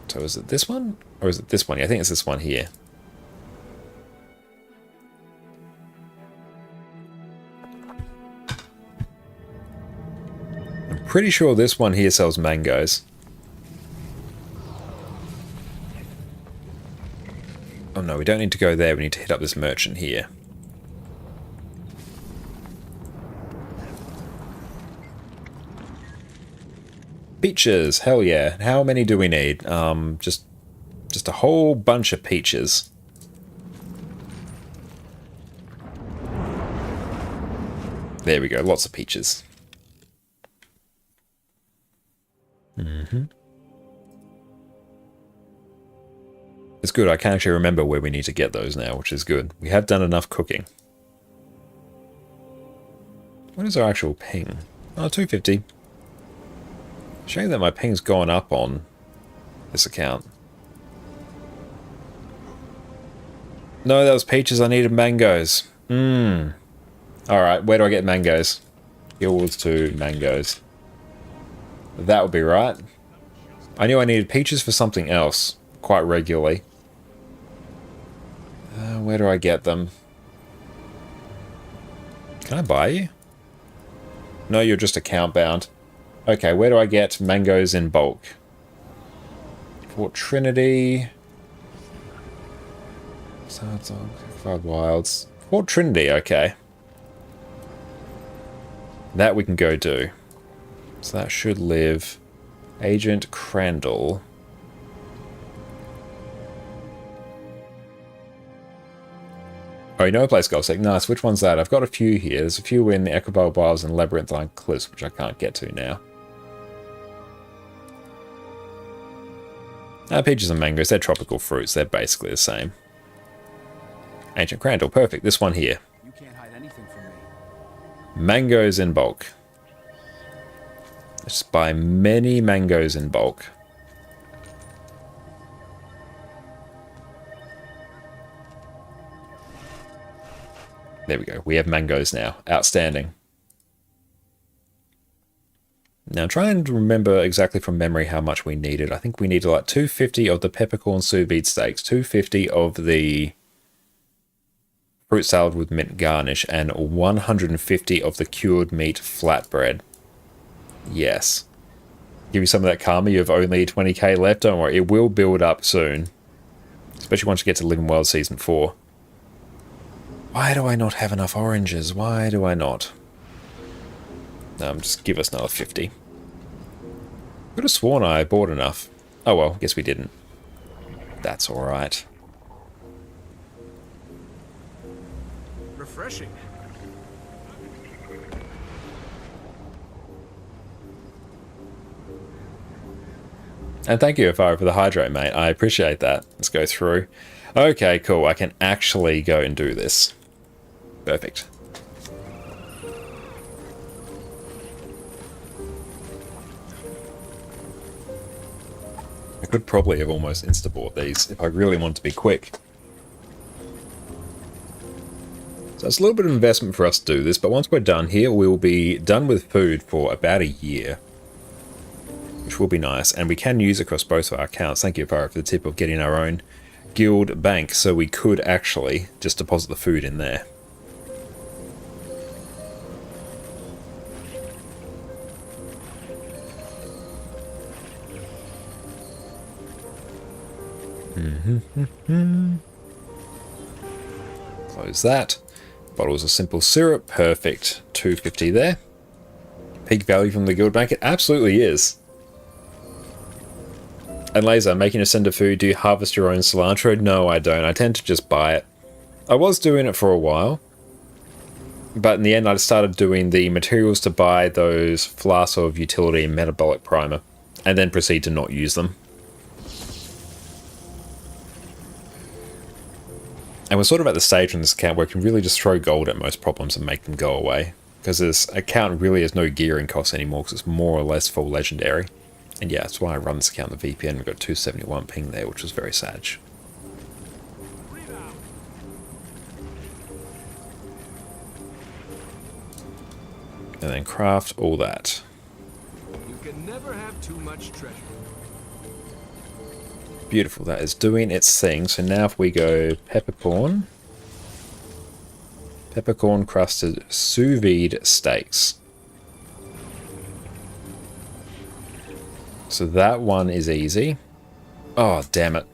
So is it this one? Or is it this one? Yeah, I think it's this one here. I'm pretty sure this one here sells mangoes. Oh no, we don't need to go there. We need to hit up this merchant here. Peaches, hell yeah. How many do we need? Just a whole bunch of peaches. There we go, lots of peaches. It's good. I can actually remember where we need to get those now, which is good. We have done enough cooking. What is our actual ping? Oh, 250. Shame that my ping's gone up on this account. No, that was peaches. I needed mangoes. Alright, where do I get mangoes? Guilds to mangoes. That would be right. I knew I needed peaches for something else quite regularly. Where do I get them? Can I buy you? No, you're just account bound. Okay, where do I get mangoes in bulk? Fort Trinity. Five Wilds. Fort Trinity, okay. That we can go do. So that should live. Agent Crandall. Oh, you know a place called Sec. Nice. Which one's that? I've got a few here. There's a few in the Equabal Wilds and Labyrinthine Cliffs, which I can't get to now. Peaches and mangoes, they're tropical fruits. They're basically the same. Ancient Crandall, perfect. This one here. You can't hide anything from me. Mangoes in bulk. Let's buy many mangoes in bulk. There we go. We have mangoes now. Outstanding. Now try and remember exactly from memory how much we needed. I think we needed like 250 of the peppercorn sous vide steaks, 250 of the fruit salad with mint garnish, and 150 of the cured meat flatbread. Yes. Give you some of that karma. You have only 20k left. Don't worry. It will build up soon. Especially once you get to Living World Season 4. Why do I not have enough oranges? Why do I not? Just give us another 50. Could have sworn I bought enough. Oh well, guess we didn't. That's alright. Refreshing. And thank you, Afaro, for the hydrate, mate. I appreciate that. Let's go through. Okay, cool. I can actually go and do this. Perfect. I could probably have almost insta-bought these if I really wanted to be quick. So it's a little bit of investment for us to do this, but once we're done here, we will be done with food for about a year. Which will be nice, and we can use across both of our accounts. Thank you, Afaro, for the tip of getting our own guild bank, so we could actually just deposit the food in there. Close that. Bottles of simple syrup, perfect. 250 there. Peak value from the guild bank, it absolutely is. And Laser, making a sender food, do you harvest your own cilantro? No, I don't. I tend to just buy it. I was doing it for a while, but in the end I started doing the materials to buy those flasks of utility and metabolic primer, and then proceed to not use them. And we're sort of at the stage on this account where we can really just throw gold at most problems and make them go away. Because this account really has no gearing costs anymore, because it's more or less full legendary. And yeah, that's why I run this account on the VPN. We've got 271 ping there, which was very sad. And then craft all that. You can never have too much treasure. Beautiful, that is doing its thing. So now if we go peppercorn crusted sous vide steaks. So that one is easy. Oh, damn it.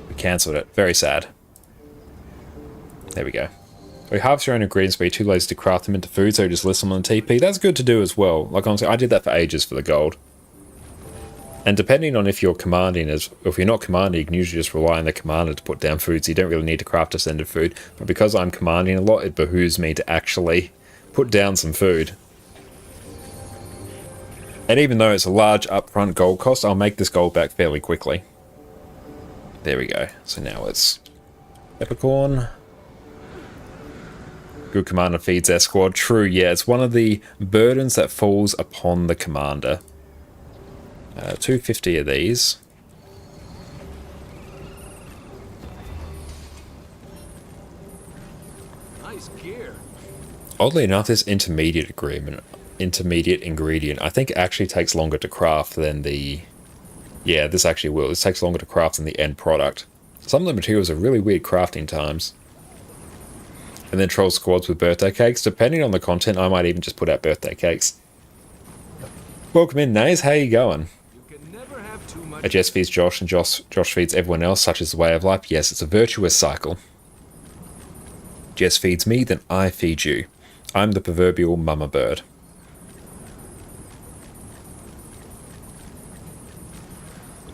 We cancelled it. Very sad. There we go. We harvest your own ingredients, but you're too lazy to craft them into food, so you just list them on the TP. That's good to do as well. Like honestly, I did that for ages for the gold. And depending on if you're commanding, if you're not commanding, you can usually just rely on the commander to put down food, so you don't really need to craft a sender food. But because I'm commanding a lot, it behooves me to actually put down some food. And even though it's a large upfront gold cost, I'll make this gold back fairly quickly. There we go. So now it's peppercorn. Good commander feeds their squad. True, yeah, it's one of the burdens that falls upon the commander. 250 of these. Nice gear. Oddly enough, this intermediate ingredient, I think actually takes longer to craft than the... Yeah, this actually will. This takes longer to craft than the end product. Some of the materials are really weird crafting times. And then troll squads with birthday cakes. Depending on the content, I might even just put out birthday cakes. Welcome in, Nays. How you going? You can never have too much. Jess feeds Josh, and Josh feeds everyone else, such as the way of life. Yes, it's a virtuous cycle. Jess feeds me, then I feed you. I'm the proverbial mama bird.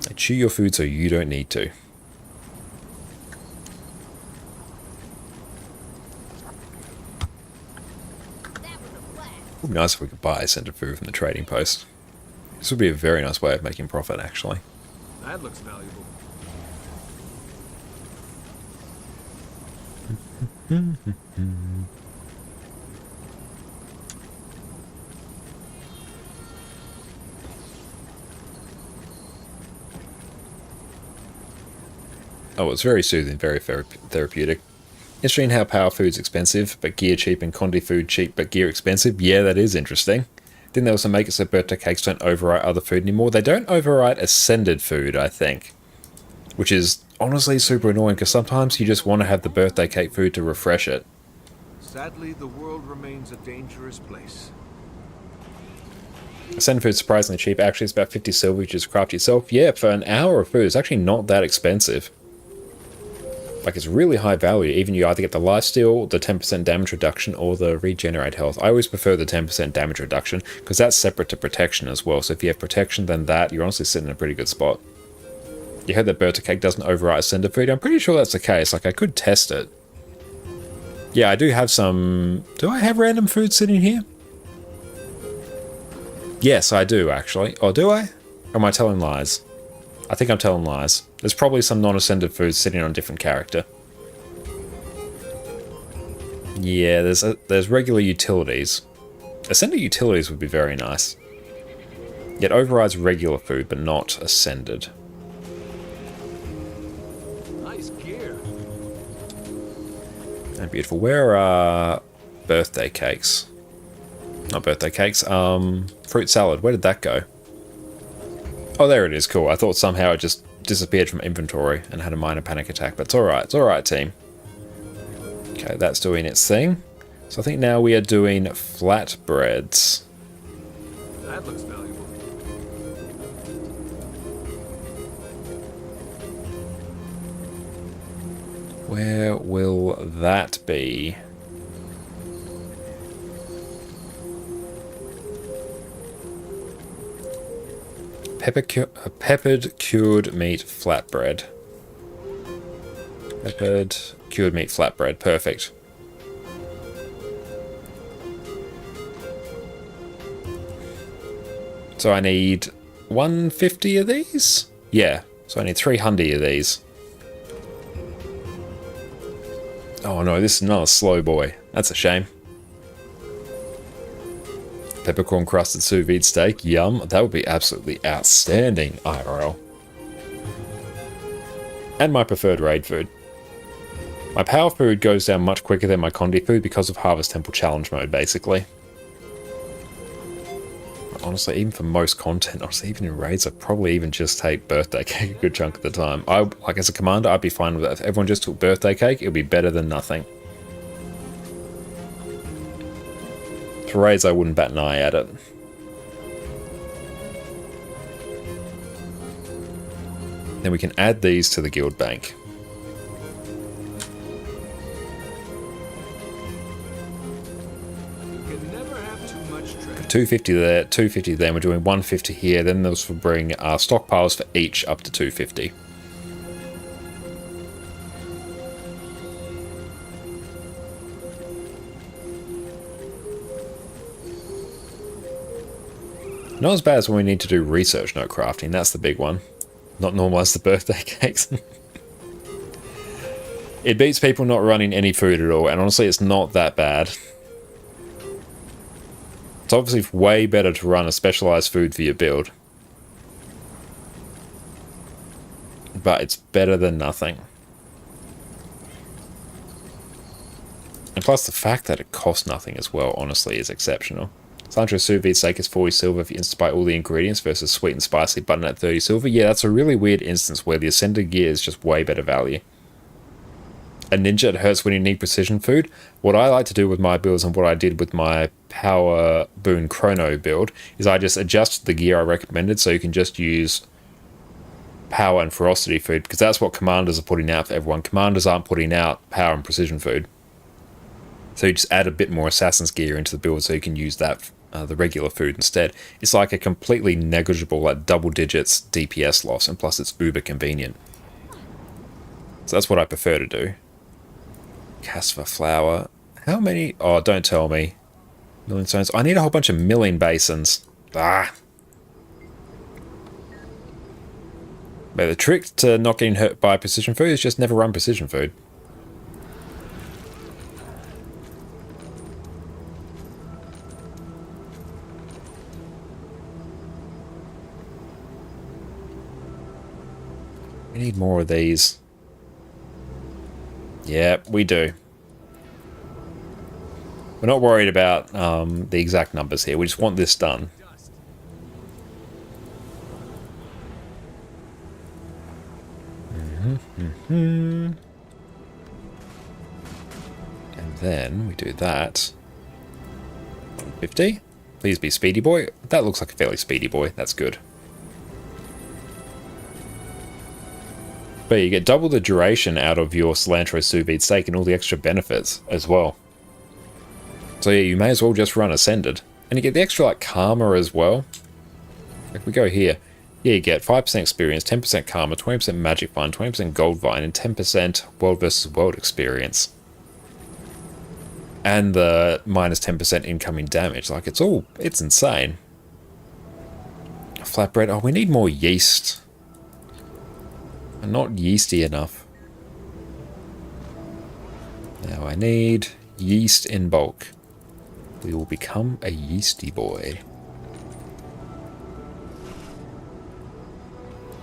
I chew your food so you don't need to. It would be nice if we could buy scented food from the trading post. This would be a very nice way of making profit, actually. That looks valuable. Oh, it's very soothing, very therapeutic. Interesting how power food's expensive, but gear cheap, and condi food cheap, but gear expensive. Yeah, that is interesting. Didn't they also make it so birthday cakes don't overwrite other food anymore? They don't overwrite ascended food, I think. Which is honestly super annoying, because sometimes you just want to have the birthday cake food to refresh it. Sadly, the world remains a dangerous place. Ascended food's surprisingly cheap. Actually, it's about 50 silver, you just craft yourself. Yeah, for an hour of food, it's actually not that expensive. Like, it's really high value. Even you either get the lifesteal, the 10% damage reduction, or the regenerate health. I always prefer the 10% damage reduction, because that's separate to protection as well. So if you have protection, then that, you're honestly sitting in a pretty good spot. You heard that birthday cake doesn't overwrite ascended food? I'm pretty sure that's the case. Like, I could test it. Yeah, I do have some... Do I have random food sitting here? Yes, I do, actually. Or do I? Or am I telling lies? I think I'm telling lies. There's probably some non-ascended food sitting on a different character. Yeah, there's regular utilities. Ascended utilities would be very nice. It overrides regular food, but not ascended. Nice gear. And beautiful. Where are birthday cakes? Not birthday cakes. Fruit salad. Where did that go? Oh, there it is. Cool. I thought somehow it just disappeared from inventory and had a minor panic attack, but it's alright. It's alright, team. Okay, that's doing its thing. So I think now we are doing flatbreads. That looks valuable. Where will that be? Peppered cured meat flatbread. Peppered cured meat flatbread. Perfect. So I need 150 of these? Yeah. So I need 300 of these. Oh no, this is not a slow boy. That's a shame. Peppercorn crusted sous vide steak. Yum. That would be absolutely outstanding, IRL. And my preferred raid food. My power food goes down much quicker than my condi food because of Harvest Temple Challenge mode, basically. Honestly, even for most content, honestly, even in raids, I'd probably even just take birthday cake a good chunk of the time. Like, as a commander, I'd be fine with that. If everyone just took birthday cake, it would be better than nothing. For raids, I wouldn't bat an eye at it. Then we can add these to the guild bank. You can never have too much treasure. 250 there, 250 there, and we're doing 150 here. Then those will bring our stockpiles for each up to 250. Not as bad as when we need to do research note crafting. That's the big one. Not normalize the birthday cakes. It beats people not running any food at all, and honestly, it's not that bad. It's obviously way better to run a specialized food for your build. But it's better than nothing. And plus the fact that it costs nothing as well, honestly, is exceptional. Cilantro sous vide steak is 40 silver if you insta buy all the ingredients versus sweet and spicy button at 30 silver. Yeah, that's a really weird instance where the Ascended gear is just way better value. A ninja, it hurts when you need precision food. What I like to do with my builds and what I did with my Power Boon Chrono build is I just adjust the gear I recommended so you can just use power and ferocity food, because that's what commanders are putting out for everyone. Commanders aren't putting out power and precision food. So you just add a bit more assassin's gear into the build so you can use that, the regular food instead. It's like a completely negligible, like double digits DPS loss, and plus it's uber convenient. So that's what I prefer to do. Cast for flour. How many? Oh, don't tell me. Milling stones. I need a whole bunch of milling basins. Ah. But the trick to not getting hurt by precision food is just never run precision food. We need more of these. Yeah, we do. We're not worried about the exact numbers here. We just want this done. And then we do that. 150. Please be speedy boy. That looks like a fairly speedy boy. That's good. But you get double the duration out of your cilantro sous vide steak and all the extra benefits as well. So yeah, you may as well just run Ascended. And you get the extra like karma as well. Like we go here. Yeah, you get 5% experience, 10% karma, 20% magic fund, 20% gold vine, and 10% world versus world experience. And the minus 10% incoming damage. Like it's insane. Flatbread. Oh, we need more yeast. I'm not yeasty enough. Now I need yeast in bulk. We will become a yeasty boy.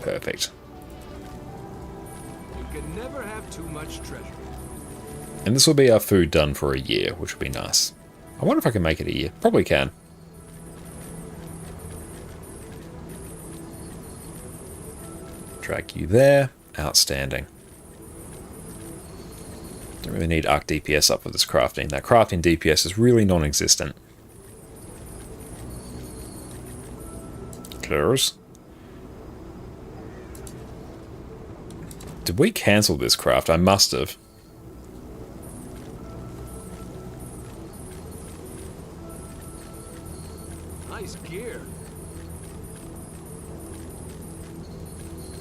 Perfect. You can never have too much treasure. And this will be our food done for a year, which will be nice. I wonder if I can make it a year. Probably can. Drag you there. Outstanding. Don't really need arc DPS up for this crafting. That crafting DPS is really non-existent. Close. Did we cancel this craft? I must have. Nice gear.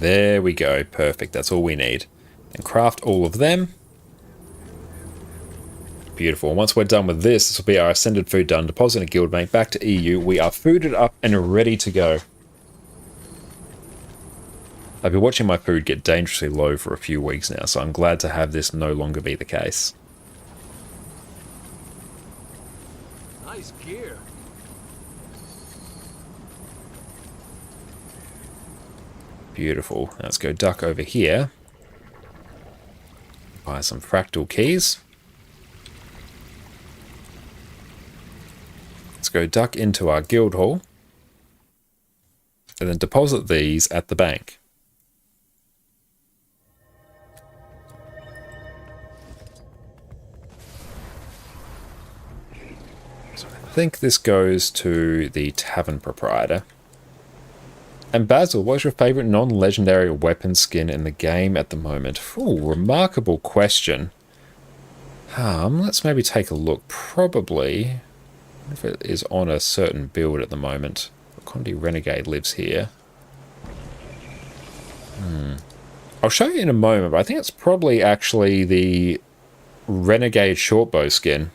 There we go. Perfect. That's all we need. And craft all of them. Beautiful. Once we're done with this, this will be our Ascended food done. Deposit a guild mate. Back to EU. We are fooded up and ready to go. I've been watching my food get dangerously low for a few weeks now, so I'm glad to have this no longer be the case. Nice gear. Beautiful. Let's go duck over here. Buy some fractal keys. Let's go duck into our guild hall. And then deposit these at the bank. I think this goes to the tavern proprietor. And Basil, what's your favorite non-legendary weapon skin in the game at the moment? Ooh, remarkable question. Let's maybe take a look. Probably, if it is on a certain build at the moment. Condi Renegade lives here. I'll show you in a moment, but I think it's probably actually the Renegade Shortbow skin.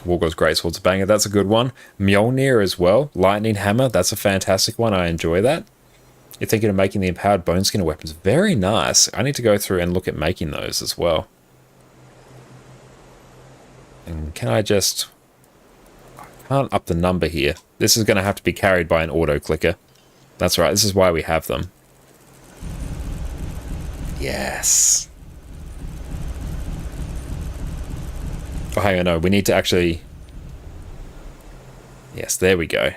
Wargor's Greatsword's a banger, that's a good one. Mjolnir as well. Lightning Hammer, that's a fantastic one, I enjoy that. You're thinking of making the empowered bone skinner weapons. Very nice. I need to go through and look at making those as well. And can I just... I can't up the number here. This is going to have to be carried by an auto clicker. That's right, this is why we have them. Yes. Oh, hang on, no, we need to actually... Yes, there we go.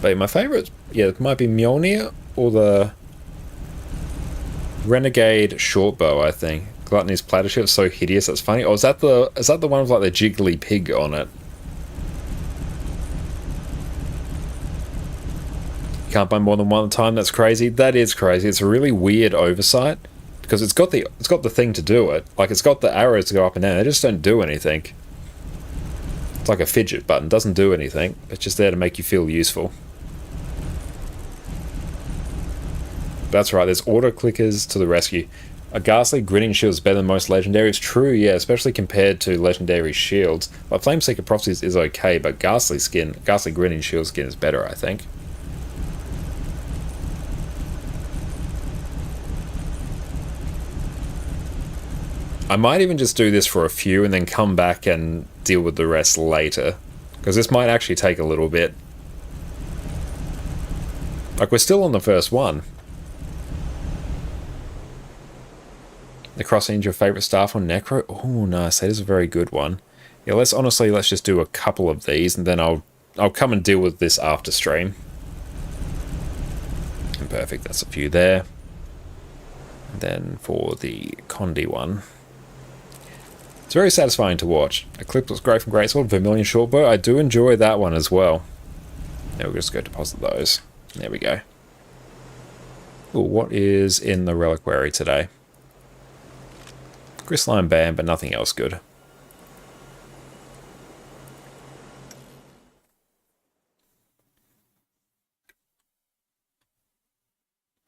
But my favourite, yeah, it might be Mjolnir or the Renegade Shortbow, I think. Gluttony's platter ship, so hideous, that's funny. Oh, is that the one with like the jiggly pig on it? You can't buy more than one at a time, that's crazy. That is crazy. It's a really weird oversight. Because it's got the thing to do it. Like, it's got the arrows to go up and down. They just don't do anything. It's like a fidget button. Doesn't do anything. It's just there to make you feel useful. That's right. There's auto clickers to the rescue. A ghastly grinning shield is better than most legendaries. True, yeah, especially compared to legendary shields. But Flameseeker Prophecies is okay, but ghastly grinning shield skin is better, I think. I might even just do this for a few and then come back and deal with the rest later. Because this might actually take a little bit. Like, we're still on the first one. The crossing your favourite staff on Necro? Oh, nice. That is a very good one. Yeah, let's just do a couple of these and then I'll come and deal with this after stream. And perfect, that's a few there. And then for the Condi one. It's very satisfying to watch. Eclipse looks great from Greatsword. Vermilion Shortbow, I do enjoy that one as well. Now we'll just go deposit those. There we go. Ooh, what is in the reliquary today? Gristline Band, but nothing else good.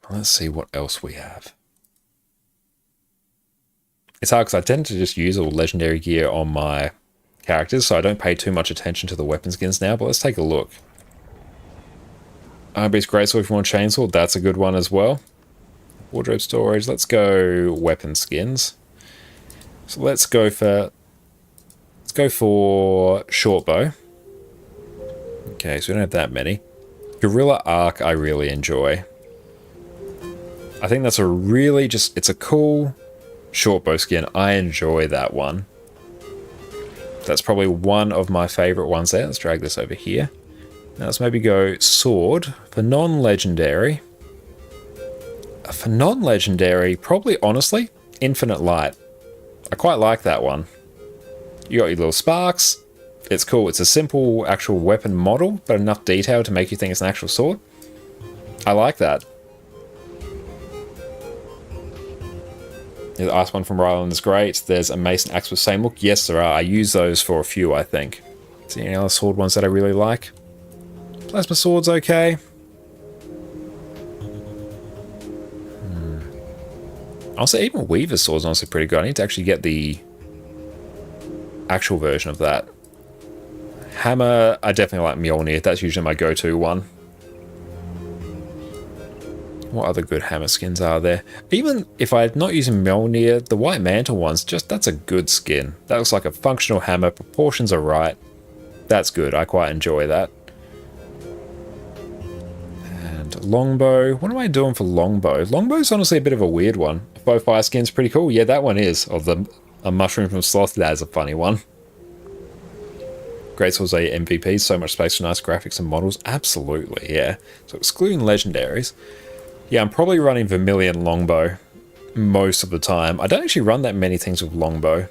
Let's see what else we have. It's hard because I tend to just use all legendary gear on my characters, so I don't pay too much attention to the weapon skins now, but let's take a look. Ironbeast Greatsword if you want Chainsaw, that's a good one as well. Wardrobe storage, let's go weapon skins. So let's go for Shortbow. Okay, so we don't have that many. Gorilla Arc I really enjoy. I think that's a really it's a cool Shortbow skin. I enjoy that one. That's probably one of my favourite ones there. Let's drag this over here. Now let's maybe go Sword for non-legendary. For non-legendary, probably honestly, Infinite Light. I quite like that one. You got your little sparks. It's cool. It's a simple actual weapon model, but enough detail to make you think it's an actual sword. I like that. The Ice one from Ryland is great. There's a Mason Axe with same look. Yes, there are. I use those for a few, I think. Is there any other sword ones that I really like? Plasma Sword's okay. Also, even Weaver's Sword's honestly pretty good. I need to actually get the actual version of that. Hammer, I definitely like Mjolnir. That's usually my go-to one. What other good hammer skins are there? Even if I'm not using Mjolnir, the White Mantle one's that's a good skin. That looks like a functional hammer. Proportions are right. That's good. I quite enjoy that. And Longbow. What am I doing for Longbow? Longbow's honestly a bit of a weird one. Bow Fire skin's pretty cool. Yeah, that one is. Of a mushroom from Sloth. That is a funny one. Greatsword's a MVP. So much space for nice graphics and models. Absolutely, yeah. So excluding legendaries. Yeah, I'm probably running Vermilion Longbow most of the time. I don't actually run that many things with Longbow.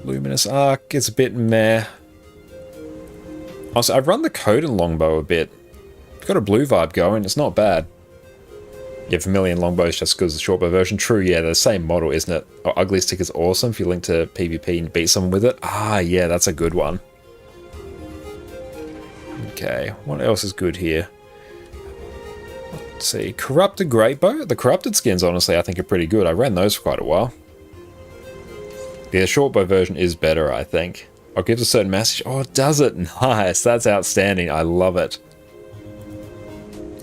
Luminous Arc is a bit meh. Also, I've run the Coden Longbow a bit. It's got a blue vibe going, it's not bad. Yeah, Vermilion Longbow is just because the Shortbow version. True, yeah, the same model, isn't it? Oh, Ugly Stick is awesome if you link to PvP and beat someone with it. Ah, yeah, that's a good one. Okay, what else is good here? Let's see, Corrupted Greatbow. The Corrupted skins, honestly, I think are pretty good. I ran those for quite a while. The short bow version is better, I think. Oh, it gives a certain message. Oh, does it? Nice. That's outstanding. I love it.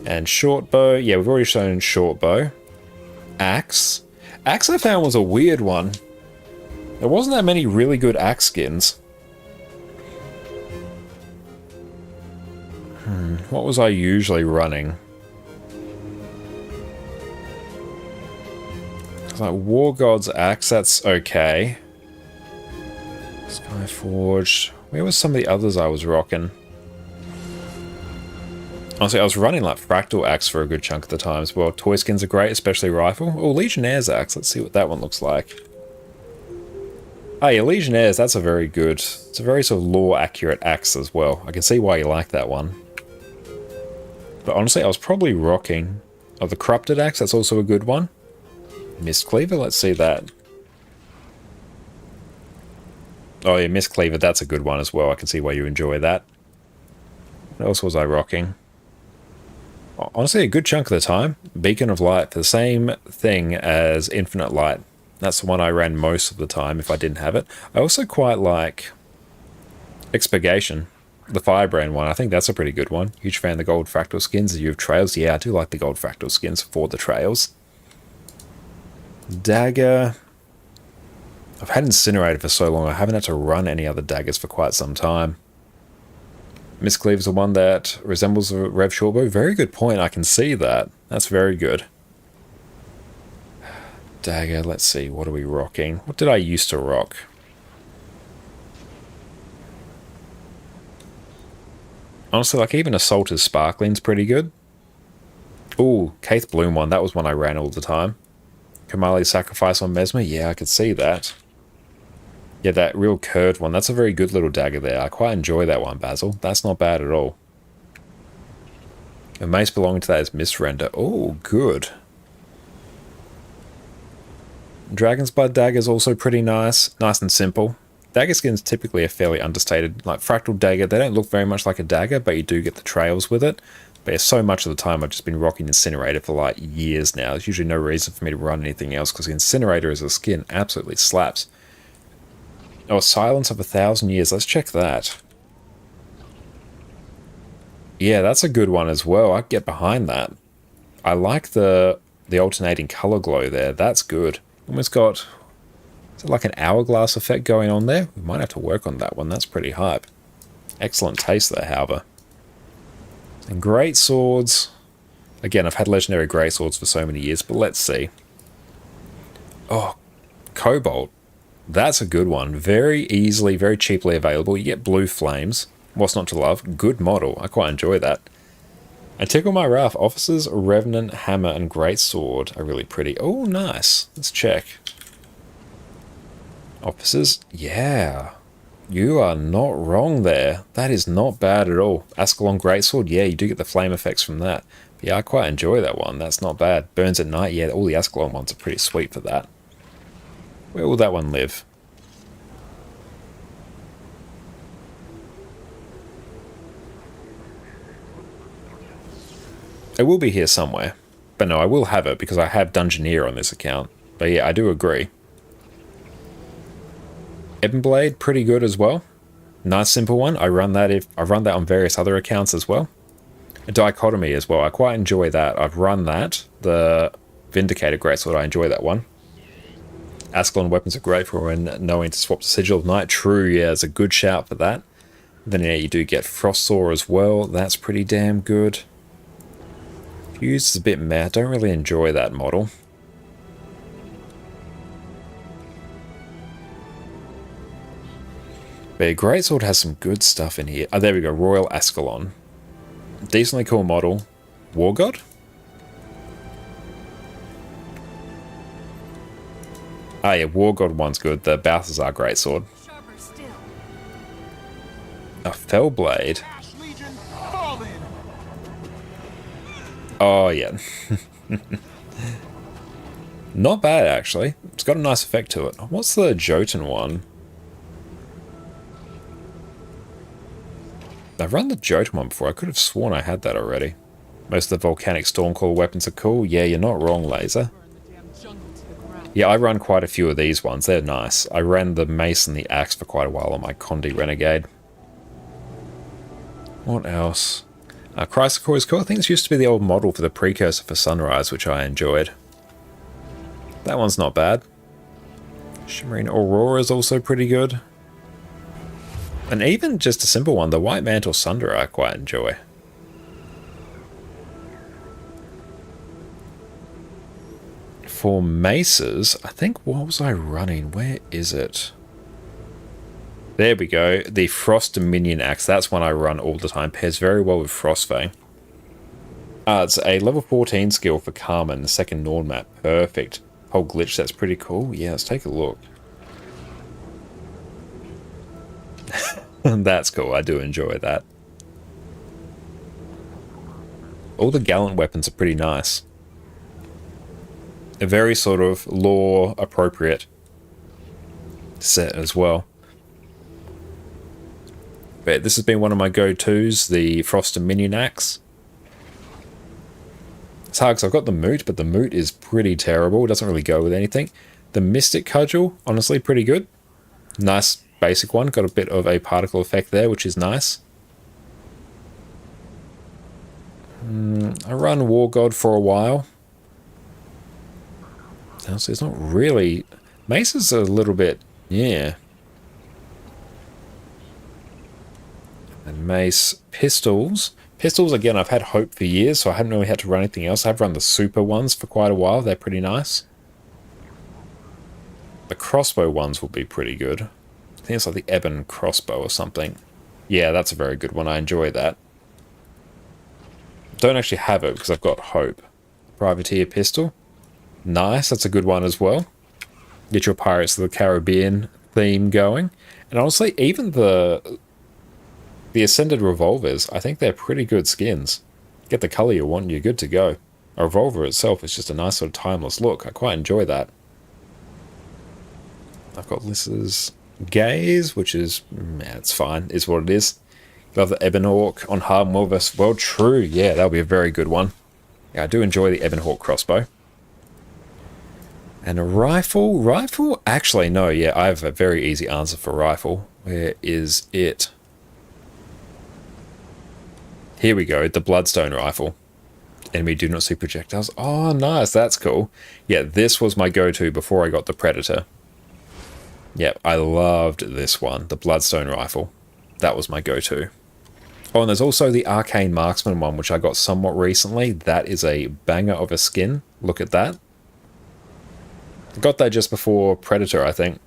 And short bow. Yeah, we've already shown short bow. Axe. Axe I found was a weird one. There wasn't that many really good axe skins. What was I usually running? It's like War God's Axe, that's okay. Skyforged. Where was some of the others I was rocking? Honestly, I was running like Fractal Axe for a good chunk of the time as well. Toy skins are great, especially rifle. Oh, Legionnaire's Axe. Let's see what that one looks like. Oh yeah, Legionnaire's, that's a very good... It's a very sort of lore-accurate axe as well. I can see why you like that one. But honestly, I was probably rocking... Oh, the Corrupted Axe, that's also a good one. Mist Cleaver, let's see that. Oh yeah, Mist Cleaver, that's a good one as well. I can see why you enjoy that. What else was I rocking? Honestly, a good chunk of the time. Beacon of Light, the same thing as Infinite Light. That's the one I ran most of the time if I didn't have it. I also quite like Expurgation, the Firebrand one. I think that's a pretty good one. Huge fan of the gold fractal skins. You have trails? Yeah, I do like the gold fractal skins for the trails. Dagger. I've had Incinerator for so long, I haven't had to run any other daggers for quite some time. Mist Cleaver's the one that resembles a Rev Shortbow. Very good point, I can see that. That's very good. Dagger, let's see, what are we rocking? What did I used to rock? Honestly, like even Assaulter's Sparkling's pretty good. Ooh, Kaith Bloom one, that was one I ran all the time. Kamali's Sacrifice on Mesmer, yeah, I could see that. Yeah, that real curved one, that's a very good little dagger there. I quite enjoy that one, Basil. That's not bad at all. A mace belonging to that is Misrender. Oh, good. Dragon's Blood dagger is also pretty nice. Nice and simple. Dagger skins typically are fairly understated. Like Fractal Dagger, they don't look very much like a dagger, but you do get the trails with it. But yeah, so much of the time I've just been rocking Incinerator for like years now. There's usually no reason for me to run anything else because Incinerator as a skin absolutely slaps. Oh, Silence of 1,000 Years. Let's check that. Yeah, that's a good one as well. I can get behind that. I like the alternating color glow there. That's good. Almost got... Is it like an hourglass effect going on there? We might have to work on that one. That's pretty hype. Excellent taste there, however. And great swords. Again, I've had legendary great swords for so many years, but let's see. Oh, Cobalt. That's a good one. Very easily, very cheaply available. You get blue flames. What's not to love? Good model. I quite enjoy that. And Tickle My Wrath. Officers, Revenant, Hammer, and Great Sword are really pretty. Oh, nice. Let's check. Officers. Yeah. You are not wrong there. That is not bad at all. Ascalon Greatsword. Yeah, you do get the flame effects from that. But yeah, I quite enjoy that one. That's not bad. Burns at Night. Yeah, all the Ascalon ones are pretty sweet for that. Where will that one live? It will be here somewhere. But no, I will have it because I have Dungeoneer on this account. But yeah, I do agree. Ebonblade, pretty good as well. Nice simple one. I run that on various other accounts as well. A Dichotomy as well. I quite enjoy that. I've run that. The Vindicator Greatsword, I enjoy that one. Ascalon weapons are great for when knowing to swap to Sigil of Night. True, yeah, it's a good shout for that. Then yeah, you do get Frostsaw as well. That's pretty damn good. Fuse is a bit meh. I don't really enjoy that model. But yeah, Greatsword has some good stuff in here. Oh, there we go. Royal Ascalon. Decently cool model. War God? Ah, yeah, War God one's good. The Balthazar Greatsword. A Fellblade. Oh, yeah. Not bad, actually. It's got a nice effect to it. What's the Jotun one? I've run the Jotun one before. I could have sworn I had that already. Most of the Volcanic Stormcaller weapons are cool. Yeah, you're not wrong, Laser. Yeah, I run quite a few of these ones. They're nice. I ran the mace and the axe for quite a while on my Condi Renegade. What else? Chrysocore is cool. I think this used to be the old model for the precursor for Sunrise, which I enjoyed. That one's not bad. Shimmering Aurora is also pretty good. And even just a simple one, the White Mantle Sunder I quite enjoy. For maces, I think, what was I running? Where is it? There we go. The Frost Dominion Axe. That's one I run all the time. Pairs very well with Frostfang. It's a level 14 skill for Carmen, the second Norn map. Perfect. Whole glitch, that's pretty cool. Yeah, let's take a look. That's cool. I do enjoy that. All the Gallant weapons are pretty nice. A very sort of lore appropriate set as well. But this has been one of my go-tos, the Frost Dominion Axe. It's hard because I've got the Moot, but the Moot is pretty terrible. It doesn't really go with anything. The Mystic Cudgel, honestly, pretty good. Nice basic one. Got a bit of a particle effect there, which is nice. I run War God for a while. So it's not really... Mace is a little bit... Yeah. And Mace. Pistols. Pistols, again, I've had Hope for years, so I haven't really had to run anything else. I've run the super ones for quite a while. They're pretty nice. The crossbow ones will be pretty good. I think it's like the Ebon crossbow or something. Yeah, that's a very good one. I enjoy that. Don't actually have it because I've got Hope. Privateer pistol. Nice, that's a good one as well. Get your Pirates of the Caribbean theme going. And honestly, even the Ascended Revolvers, I think they're pretty good skins. Get the color you want and you're good to go. A revolver itself is just a nice sort of timeless look. I quite enjoy that. I've got Lyssa's Gaze, which is, it's fine, is what it is. Love the Ebon Hawk on Hardenwell vs. Well, true, yeah, that'll be a very good one. Yeah, I do enjoy the Ebon Hawk crossbow. And a rifle? Rifle? Actually, no, yeah, I have a very easy answer for rifle. Where is it? Here we go, the Bloodstone rifle. Enemy do not see projectiles. Oh, nice, that's cool. Yeah, this was my go-to before I got the Predator. Yep, I loved this one, the Bloodstone rifle. That was my go-to. Oh, and there's also the Arcane Marksman one, which I got somewhat recently. That is a banger of a skin. Look at that. I got that just before Predator, I think.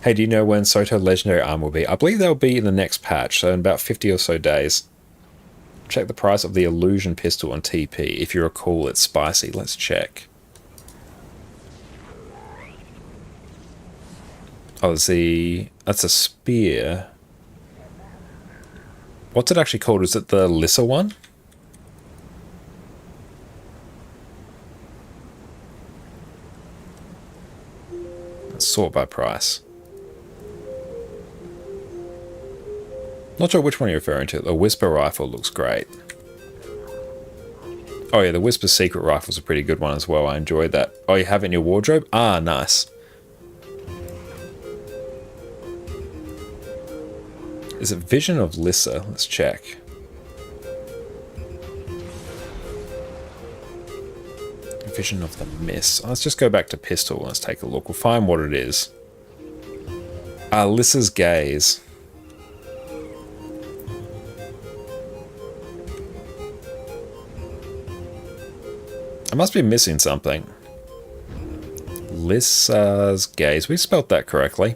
Hey, do you know when Soto Legendary Armor will be? I believe they'll be in the next patch, so in about 50 or so days. Check the price of the Illusion Pistol on TP. If you recall, it's spicy. Let's check. Oh, that's a spear. What's it actually called? Is it the Lyssa one? Let's sort by price. Not sure which one you're referring to. The Whisper Rifle looks great. Oh yeah, the Whisper Secret Rifle's a pretty good one as well. I enjoyed that. Oh, you have it in your wardrobe? Ah, nice. Is it Vision of Lyssa? Let's check. Vision of the Mist. Let's just go back to Pistol. Let's take a look. We'll find what it is. Ah, Lyssa's Gaze. I must be missing something. Lyssa's Gaze. We spelled that correctly.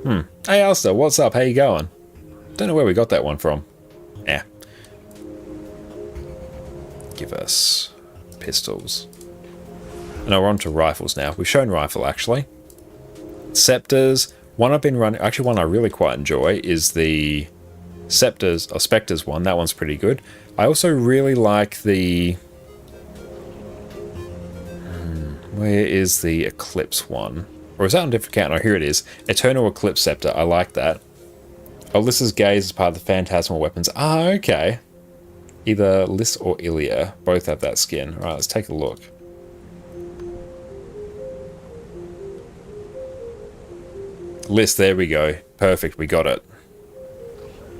Hey, Alistair, what's up? How you going? Don't know where we got that one from. Yeah. Give us pistols. And we're on to rifles now. We've shown rifle, actually. Scepters. One I've been running... Actually, one I really quite enjoy is the Scepters, or Spectres one. That one's pretty good. I also really like the... Where is the Eclipse one? Or is that on a different account? Oh, here it is. Eternal Eclipse Scepter. I like that. Alyssa's Gaze is part of the Phantasmal Weapons. Ah, okay. Either Lys or Ilia. Both have that skin. Alright, let's take a look. List, there we go. Perfect, we got it.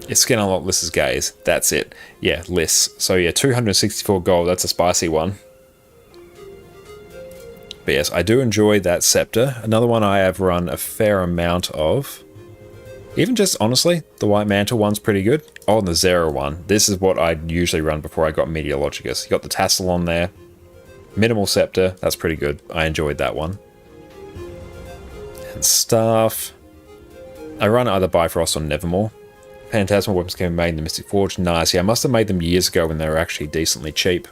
It's skin unlock Liss's gaze. That's it. Yeah, Liss. So yeah, 264 gold. That's a spicy one. But yes, I do enjoy that scepter. Another one I have run a fair amount of. Even just, honestly, the White Mantle one's pretty good. Oh, and the Zera one. This is what I'd usually run before I got Meteorologicus. You got the tassel on there. Minimal scepter. That's pretty good. I enjoyed that one. And staff. I run either Bifrost or Nevermore. Phantasmal weapons can be made in the Mystic Forge. Nice. Yeah, I must have made them years ago when they were actually decently cheap.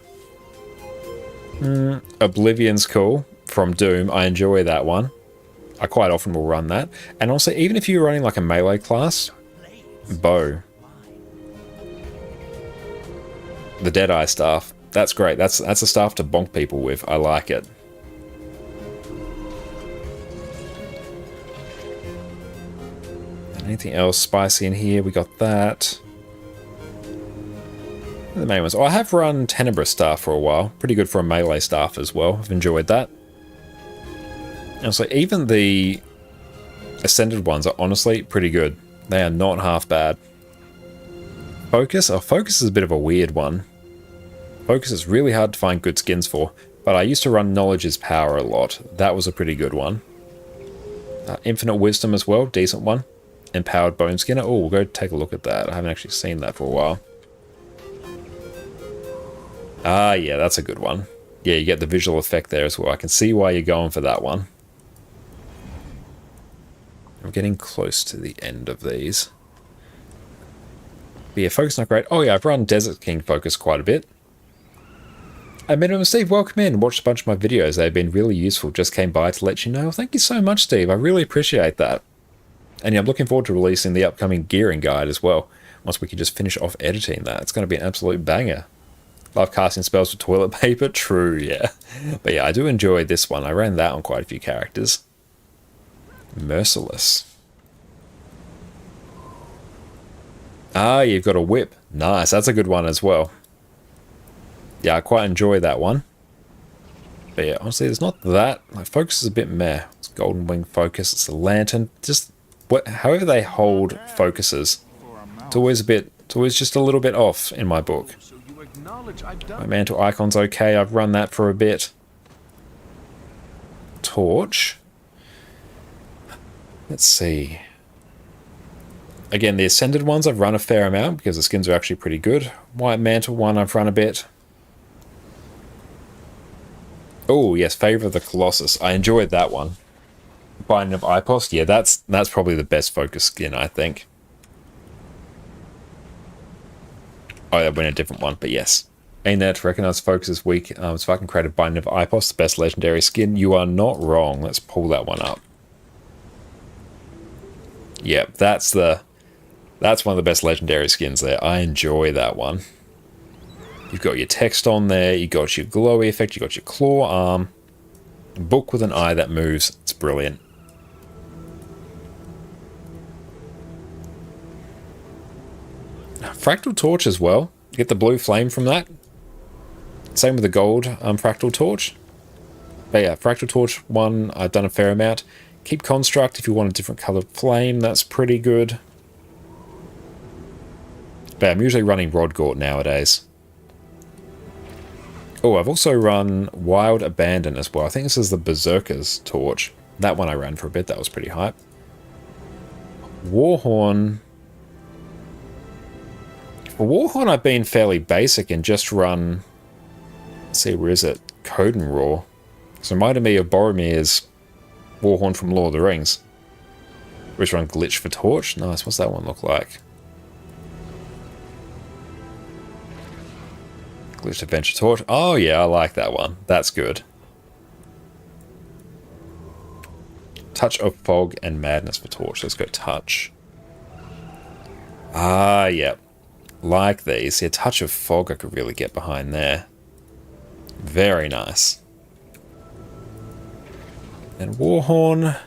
Oblivion's cool. From Doom. I enjoy that one. I quite often will run that. And also, even if you're running like a melee class, bow. The Deadeye staff. That's great. That's a staff to bonk people with. I like it. Anything else spicy in here? We got that. The main ones. Oh, I have run Tenebrous staff for a while. Pretty good for a melee staff as well. I've enjoyed that. And so even the Ascended ones are honestly pretty good. They are not half bad. Focus? Oh, Focus is a bit of a weird one. Focus is really hard to find good skins for, but I used to run Knowledge is Power a lot. That was a pretty good one. Infinite Wisdom as well, decent one. Empowered Bone Skinner. Oh, we'll go take a look at that. I haven't actually seen that for a while. Ah, yeah, that's a good one. Yeah, you get the visual effect there as well. I can see why you're going for that one. I'm getting close to the end of these. But yeah, Focus not great. Oh yeah, I've run Desert King Focus quite a bit. I met him, Steve. Welcome in. Watched a bunch of my videos. They've been really useful. Just came by to let you know. Thank you so much, Steve. I really appreciate that. And yeah, I'm looking forward to releasing the upcoming gearing guide as well. Once we can just finish off editing that. It's going to be an absolute banger. Love casting spells with toilet paper. True, yeah. But yeah, I do enjoy this one. I ran that on quite a few characters. Merciless. Ah, you've got a whip. Nice. That's a good one as well. Yeah, I quite enjoy that one. But yeah, honestly, there's not that. Like, Focus is a bit meh. It's Golden Wing Focus. It's the Lantern. Just however they hold focuses. It's always just a little bit off in my book. My Mantle Icon's okay. I've run that for a bit. Torch. Let's see. Again, the Ascended ones I've run a fair amount because the skins are actually pretty good. White Mantle one I've run a bit. Oh, yes, Favor of the Colossus. I enjoyed that one. Binding of Ipost. Yeah, that's probably the best Focus skin, I think. Oh, that went a different one, but yes. Ain't there to recognize Focus is weak. So I can create a Binding of Ipost, the best legendary skin. You are not wrong. Let's pull that one up. Yep, that's one of the best legendary skins there. I enjoy that one. You've got your text on there, you got your glowy effect, you got your claw arm. A book with an eye that moves. It's brilliant. Fractal Torch as well. You get the blue flame from that. Same with the gold Fractal Torch. But yeah, Fractal Torch one, I've done a fair amount. Keep Construct if you want a different colored flame, that's pretty good. But I'm usually running Rodgort nowadays. Oh, I've also run Wild Abandon as well. I think this is the Berserker's Torch. That one I ran for a bit, that was pretty hype. Warhorn. For Warhorn I've been fairly basic and just run... Let's see, where is it? Coden Raw. It's reminded me of Boromir's Warhorn from Lord of the Rings. Which run Glitch for Torch. Nice, what's that one look like? Glitch Adventure Torch. Oh yeah, I like that one. That's good. Touch of Fog and Madness for Torch. Let's go Touch. Ah, yep. Like these. Yeah, Touch of Fog I could really get behind there. Very nice. And Warhorn.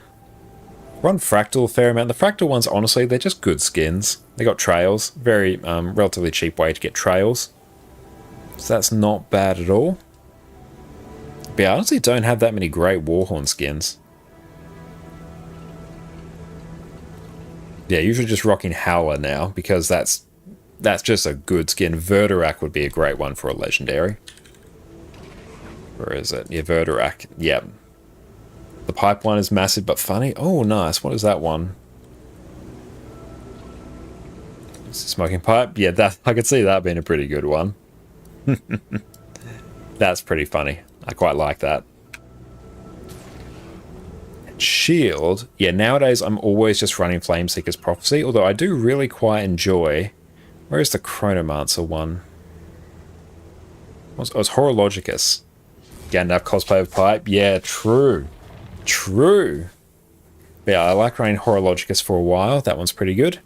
Run Fractal a fair amount. The Fractal ones, honestly, they're just good skins. They got trails. Very relatively cheap way to get trails. So that's not bad at all. But yeah, I honestly don't have that many great Warhorn skins. Yeah, usually just rocking Howler now because that's just a good skin. Verdurak would be a great one for a legendary. Where is it? Yeah, Verdurak. Yep. The pipe one is massive but funny. Oh, nice. What is that one? It's a smoking pipe. Yeah, that I could see that being a pretty good one. That's pretty funny. I quite like that. Shield. Yeah, nowadays I'm always just running Flameseeker's Prophecy, although I do really quite enjoy... Where's the Chronomancer one? Oh, it's Horologicus. Gandalf cosplay of pipe. Yeah, true. True. Yeah, I like running Horologicus for a while. That one's pretty good.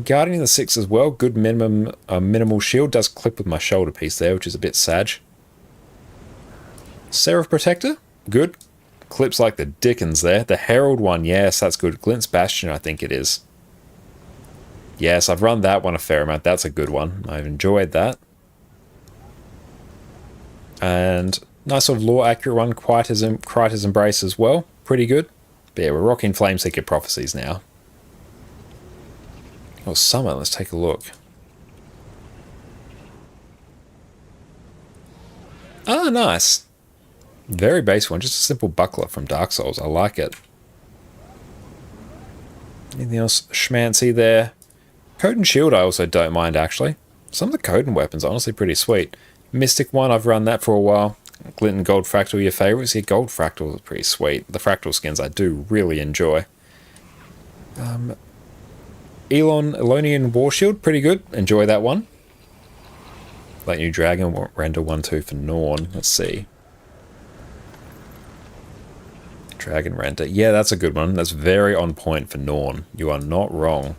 Guardian of the Six as well. Good minimal shield. Does clip with my shoulder piece there, which is a bit sad. Seraph Protector. Good. Clips like the Dickens there. The Herald one. Yes, that's good. Glint's Bastion, I think it is. Yes, I've run that one a fair amount. That's a good one. I've enjoyed that. And nice sort of lore-accurate one. Kryta's Embrace as well. Pretty good. But yeah, we're rocking Flameseeker Prophecies now. Oh, summer. Let's take a look. Ah, nice. Very basic one. Just a simple buckler from Dark Souls. I like it. Anything else schmancy there? Code and Shield I also don't mind, actually. Some of the Code and weapons are honestly pretty sweet. Mystic one, I've run that for a while. Glint and Gold Fractal, your favourites? Yeah, Gold Fractal is pretty sweet. The Fractal skins I do really enjoy. Elonian War Shield, pretty good. Enjoy that one. Like New Dragon, render 1-2 for Norn. Let's see. Dragon Render. Yeah, that's a good one. That's very on point for Norn. You are not wrong.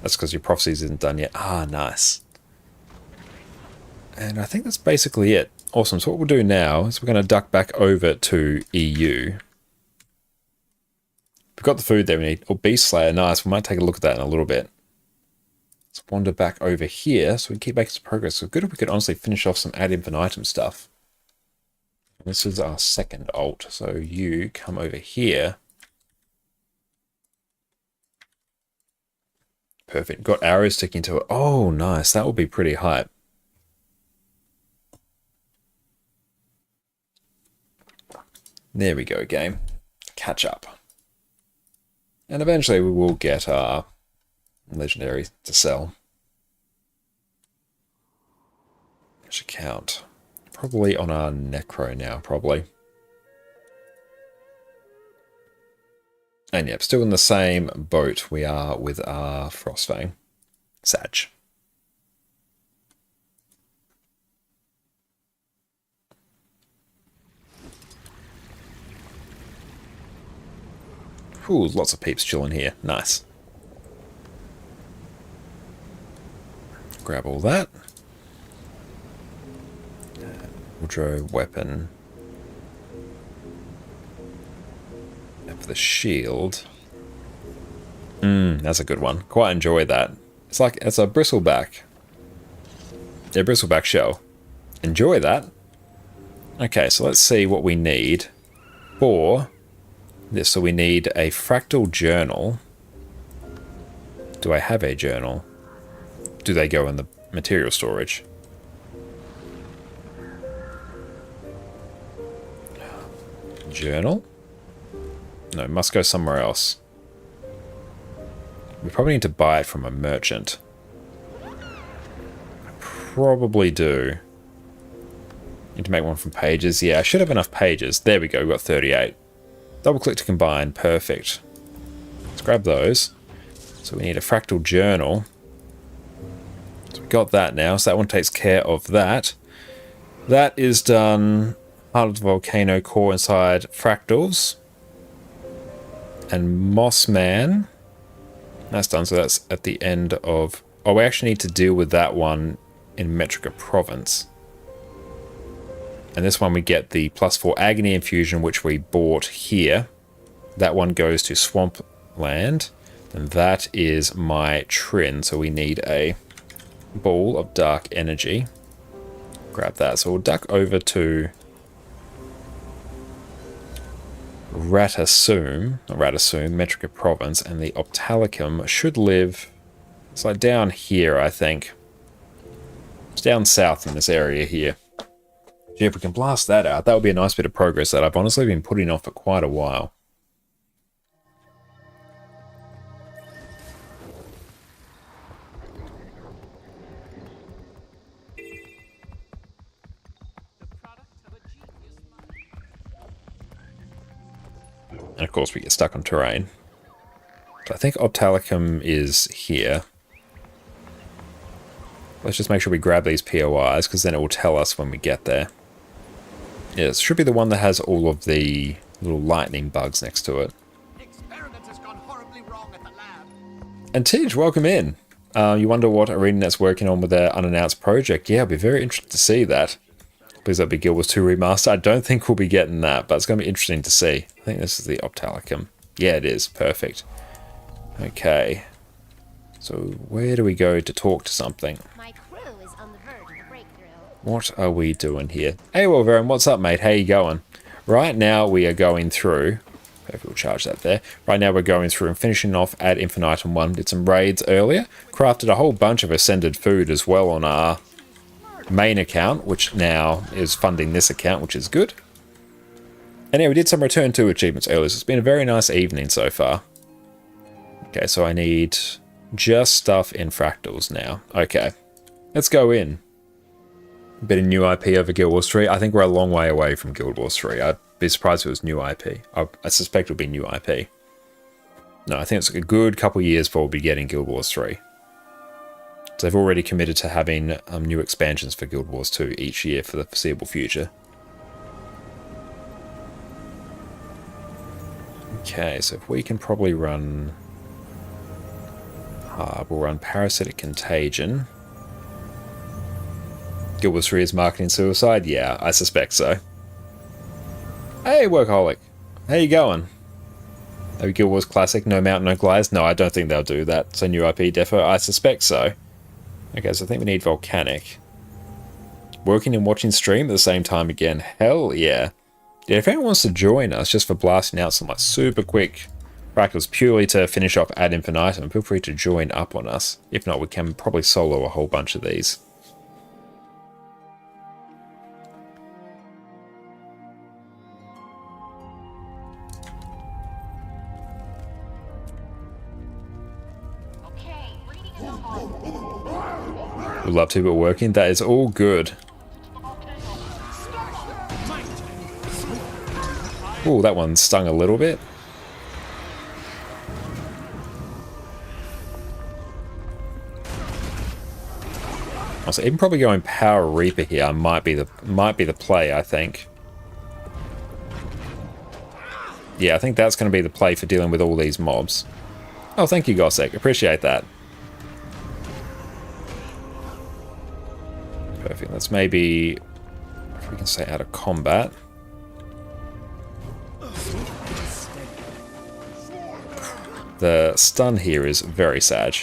That's because your prophecies isn't done yet. Ah, nice. And I think that's basically it. Awesome. So what we'll do now is we're going to duck back over to EU. We've got the food there we need. Oh, Beast Slayer. Nice. We might take a look at that in a little bit. Let's wander back over here so we can keep making some progress. So good if we could honestly finish off some ad infinitum stuff. This is our second alt. So you come over here. Perfect. Got arrows sticking to it. Oh, nice. That will be pretty hype. There we go, game. Catch up. And eventually we will get our legendary to sell. Should count. Probably on our Necro now, probably. And yep, still in the same boat we are with our Frostfang. Sag. Ooh, lots of peeps chilling here. Nice. Grab all that. Wardrobe, weapon. And for the shield. That's a good one. Quite enjoy that. It's like, it's a bristleback. Yeah, bristleback shell. Enjoy that. Okay, so let's see what we need for this. So we need a fractal journal. Do I have a journal? Do they go in the material storage? Journal? No, must go somewhere else. We probably need to buy it from a merchant. I probably do. Need to make one from pages. Yeah, I should have enough pages. There we go, we've got 38. Double click to combine. Perfect. Let's grab those. So we need a fractal journal. So we got that now. So that one takes care of that. That is done. Heart of the Volcano core inside fractals. And Mossman. That's done. So that's at the end of... Oh, we actually need to deal with that one in Metrica Province. And this one we get the +4 Agony Infusion, which we bought here. That one goes to Swampland. And that is my Trin. So we need a ball of dark energy. Grab that. So we'll duck over to Ratasum, not Ratasum, Metrica Province, and the Optalicum should live. It's like down here, I think. It's down south in this area here. Gee, if we can blast that out, that would be a nice bit of progress that I've honestly been putting off for quite a while. And of course we get stuck on terrain. So I think Optalicum is here. Let's just make sure we grab these POIs, because then it will tell us when we get there. Yeah, it should be the one that has all of the little lightning bugs next to it. Experiment has gone horribly wrong at the lab. And Tidge, welcome in. You wonder what ArenaNet's working on with their unannounced project. Yeah, I'll be very interested to see that. Please that'll be Guild Wars 2 Remaster. I don't think we'll be getting that, but it's going to be interesting to see. I think this is the Optalicum. Yeah, it is. Perfect. Okay. So where do we go to talk to something? My crew is on the verge of a breakthrough. What are we doing here? Hey, Wolverine, what's up, mate? How you going? Right now we are going through... Maybe we'll charge that there. Right now we're going through and finishing off Ad Infinitum 1. Did some raids earlier. Crafted a whole bunch of Ascended food as well on our main account, which now is funding this account, which is good. And yeah, we did some Return to achievements earlier, so it's been a very nice evening so far. Okay, so I need just stuff in fractals now. Okay, let's go in. A bit of new IP over Guild Wars 3. I think we're a long way away from Guild Wars 3. I'd be surprised if it was new IP. I suspect it would be new IP. No, I think it's a good couple of years before we'll be getting Guild Wars 3. So they've already committed to having new expansions for Guild Wars 2 each year for the foreseeable future. Okay, so if we can probably run... we'll run Parasitic Contagion. Guild Wars 3 is marketing suicide? Yeah, I suspect so. Hey, Workaholic. How you going? Maybe Guild Wars Classic, no Mountain, no Glides? No, I don't think they'll do that. So new IP defo? I suspect so. Okay, so I think we need Volcanic. Working and watching stream at the same time again. Hell yeah. Yeah, if anyone wants to join us just for blasting out some like super quick fractals purely to finish off Ad Infinitum, feel free to join up on us. If not, we can probably solo a whole bunch of these. Would love to, but working. That is all good. Oh, that one stung a little bit. Also, even probably going Power Reaper here might be the play, I think. Yeah, I think that's going to be the play for dealing with all these mobs. Oh, thank you, Gossek. Appreciate that. Perfect. Let's maybe, if we can stay out of combat. The stun here is very sad.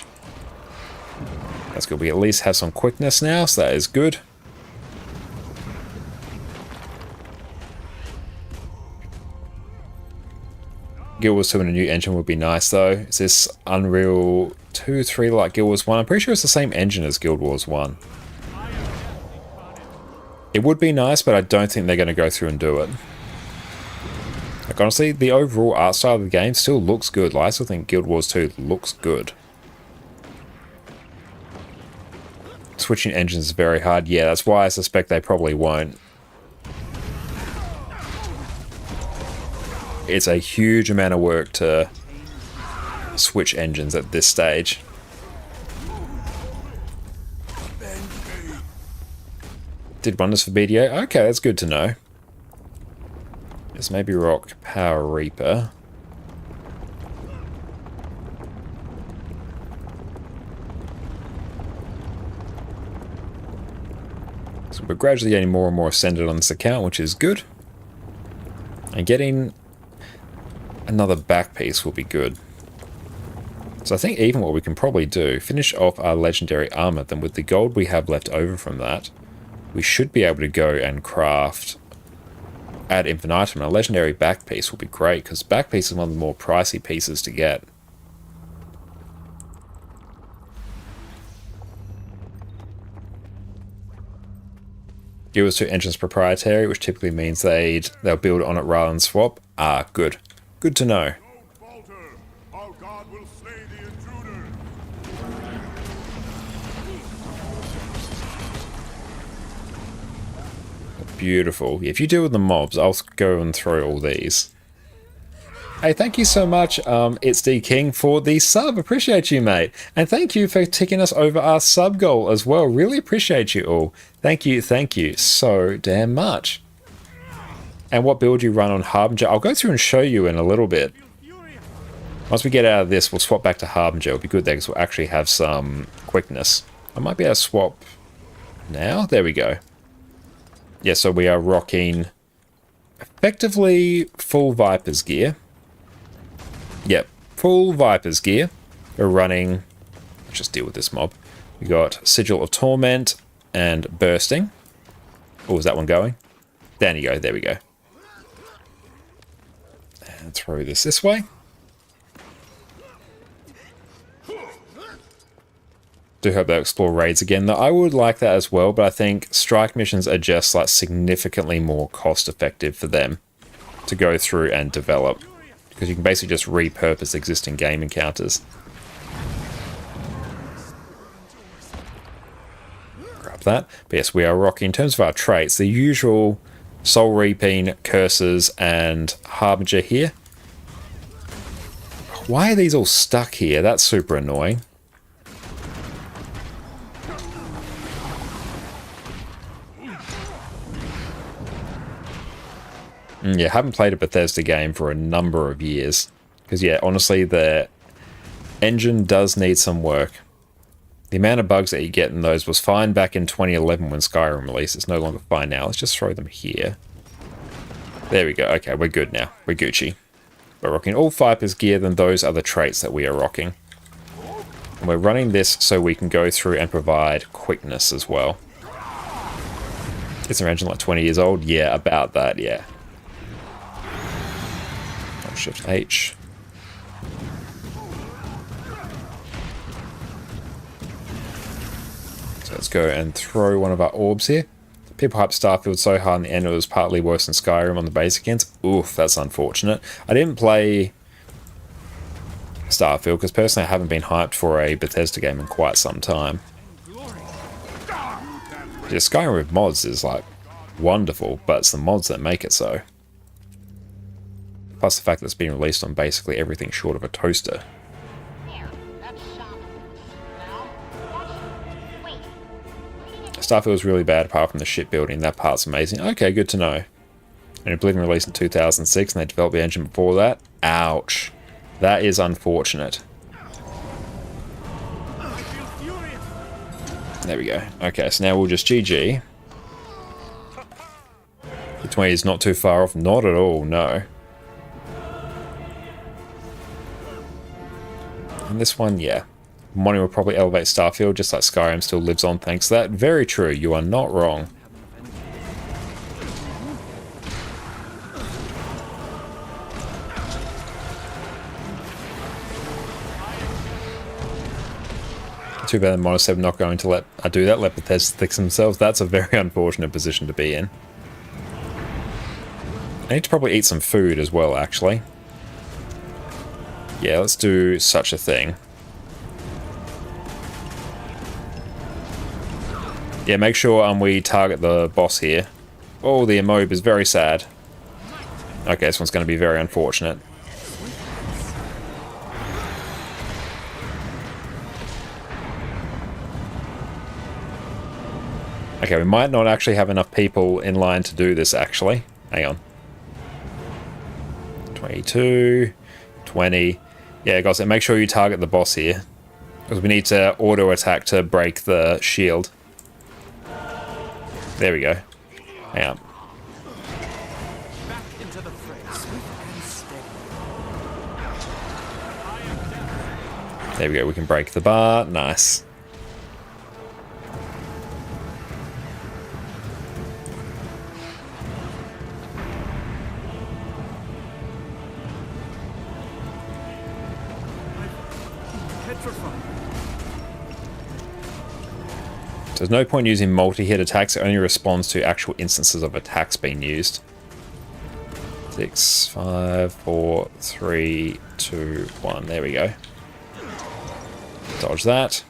That's good. We at least have some quickness now, so that is good. Guild Wars 2 and a new engine would be nice though. Is this Unreal 2, 3 like Guild Wars 1? I'm pretty sure it's the same engine as Guild Wars 1. It would be nice, but I don't think they're going to go through and do it. Like, honestly, the overall art style of the game still looks good. Like, I still think Guild Wars 2 looks good. Switching engines is very hard. Yeah, that's why I suspect they probably won't. It's a huge amount of work to switch engines at this stage. Did wonders for BDA? Okay, that's good to know. Let's maybe rock Power Reaper. So we're gradually getting more and more ascended on this account, which is good. And getting another back piece will be good. So I think even what we can probably do, finish off our legendary armor, then with the gold we have left over from that, we should be able to go and craft ad infinitum. A legendary back piece will be great, because back piece is one of the more pricey pieces to get. GW2 engine's proprietary, which typically means they'll build on it rather than swap. Ah, good. Good to know. Our God will slay the intruder. Beautiful. If you deal with the mobs, I'll go and throw all these. Hey, thank you so much, It's D King, for the sub. Appreciate you, mate. And thank you for ticking us over our sub goal as well. Really appreciate you all. Thank you so damn much. And what build you run on Harbinger? I'll go through and show you in a little bit. Once we get out of this, we'll swap back to Harbinger. It'll be good there because we'll actually have some quickness. I might be able to swap now. There we go. Yeah, so we are rocking effectively full Viper's gear. Yep, full Viper's gear. We're running... Let's just deal with this mob. We got Sigil of Torment and Bursting. Oh, is that one going? Down you go, there we go. And throw this way. Do hope they'll explore raids again, though. I would like that as well, but I think strike missions are just like significantly more cost effective for them to go through and develop, because you can basically just repurpose existing game encounters. Grab that. But yes, we are rocking, in terms of our traits, the usual Soul Reaping, Curses, and Harbinger here. Why are these all stuck here? That's super annoying. Yeah, haven't played a Bethesda game for a number of years. Because, yeah, honestly, the engine does need some work. The amount of bugs that you get in those was fine back in 2011 when Skyrim released. It's no longer fine now. Let's just throw them here. There we go. Okay, we're good now. We're Gucci. We're rocking all Viper's gear, then those are the traits that we are rocking. And we're running this so we can go through and provide quickness as well. Is our engine like 20 years old? Yeah, about that, yeah. Shift H. So let's go and throw one of our orbs here. People hyped Starfield so hard in the end it was partly worse than Skyrim on the basic ends. Oof, that's unfortunate. I didn't play Starfield because personally I haven't been hyped for a Bethesda game in quite some time. Yeah, Skyrim with mods is like wonderful, but it's the mods that make it so. Plus the fact that it's been released on basically everything short of a toaster. Starfield was really bad apart from the shipbuilding. That part's amazing. Okay, good to know. And Oblivion released in 2006 and they developed the engine before that. Ouch. That is unfortunate. There we go. Okay, so now we'll just GG. The 20 is not too far off. Not at all, no. And this one, yeah. Money will probably elevate Starfield, just like Skyrim still lives on thanks to that. Very true, you are not wrong. Too bad the Mono 7 not going to let I do that, let Bethesda fix themselves. That's a very unfortunate position to be in. I need to probably eat some food as well, actually. Yeah, let's do such a thing. Yeah, make sure we target the boss here. Oh, the Amoeb is very sad. Okay, this one's going to be very unfortunate. Okay, we might not actually have enough people in line to do this, actually. Hang on. 22, 20. Yeah, guys, make sure you target the boss here. Because we need to auto-attack to break the shield. There we go. Hang on. Back into the fray, swift and steady. There we go, we can break the bar. Nice. for fun. There's no point using multi-hit attacks. It only responds to actual instances of attacks being used. 6, 5, 4, 3, 2, 1. There we go. Dodge that.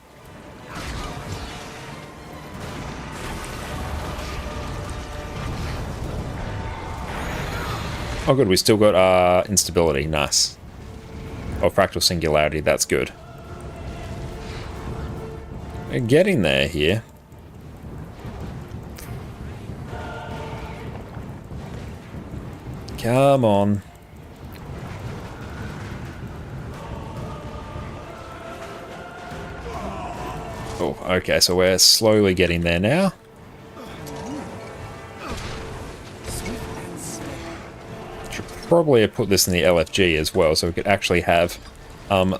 Oh good, we still got instability. Nice. Oh, fractal singularity. That's good. We're getting there here. Come on. Oh, okay, so we're slowly getting there now. Should probably have put this in the LFG as well, so we could actually have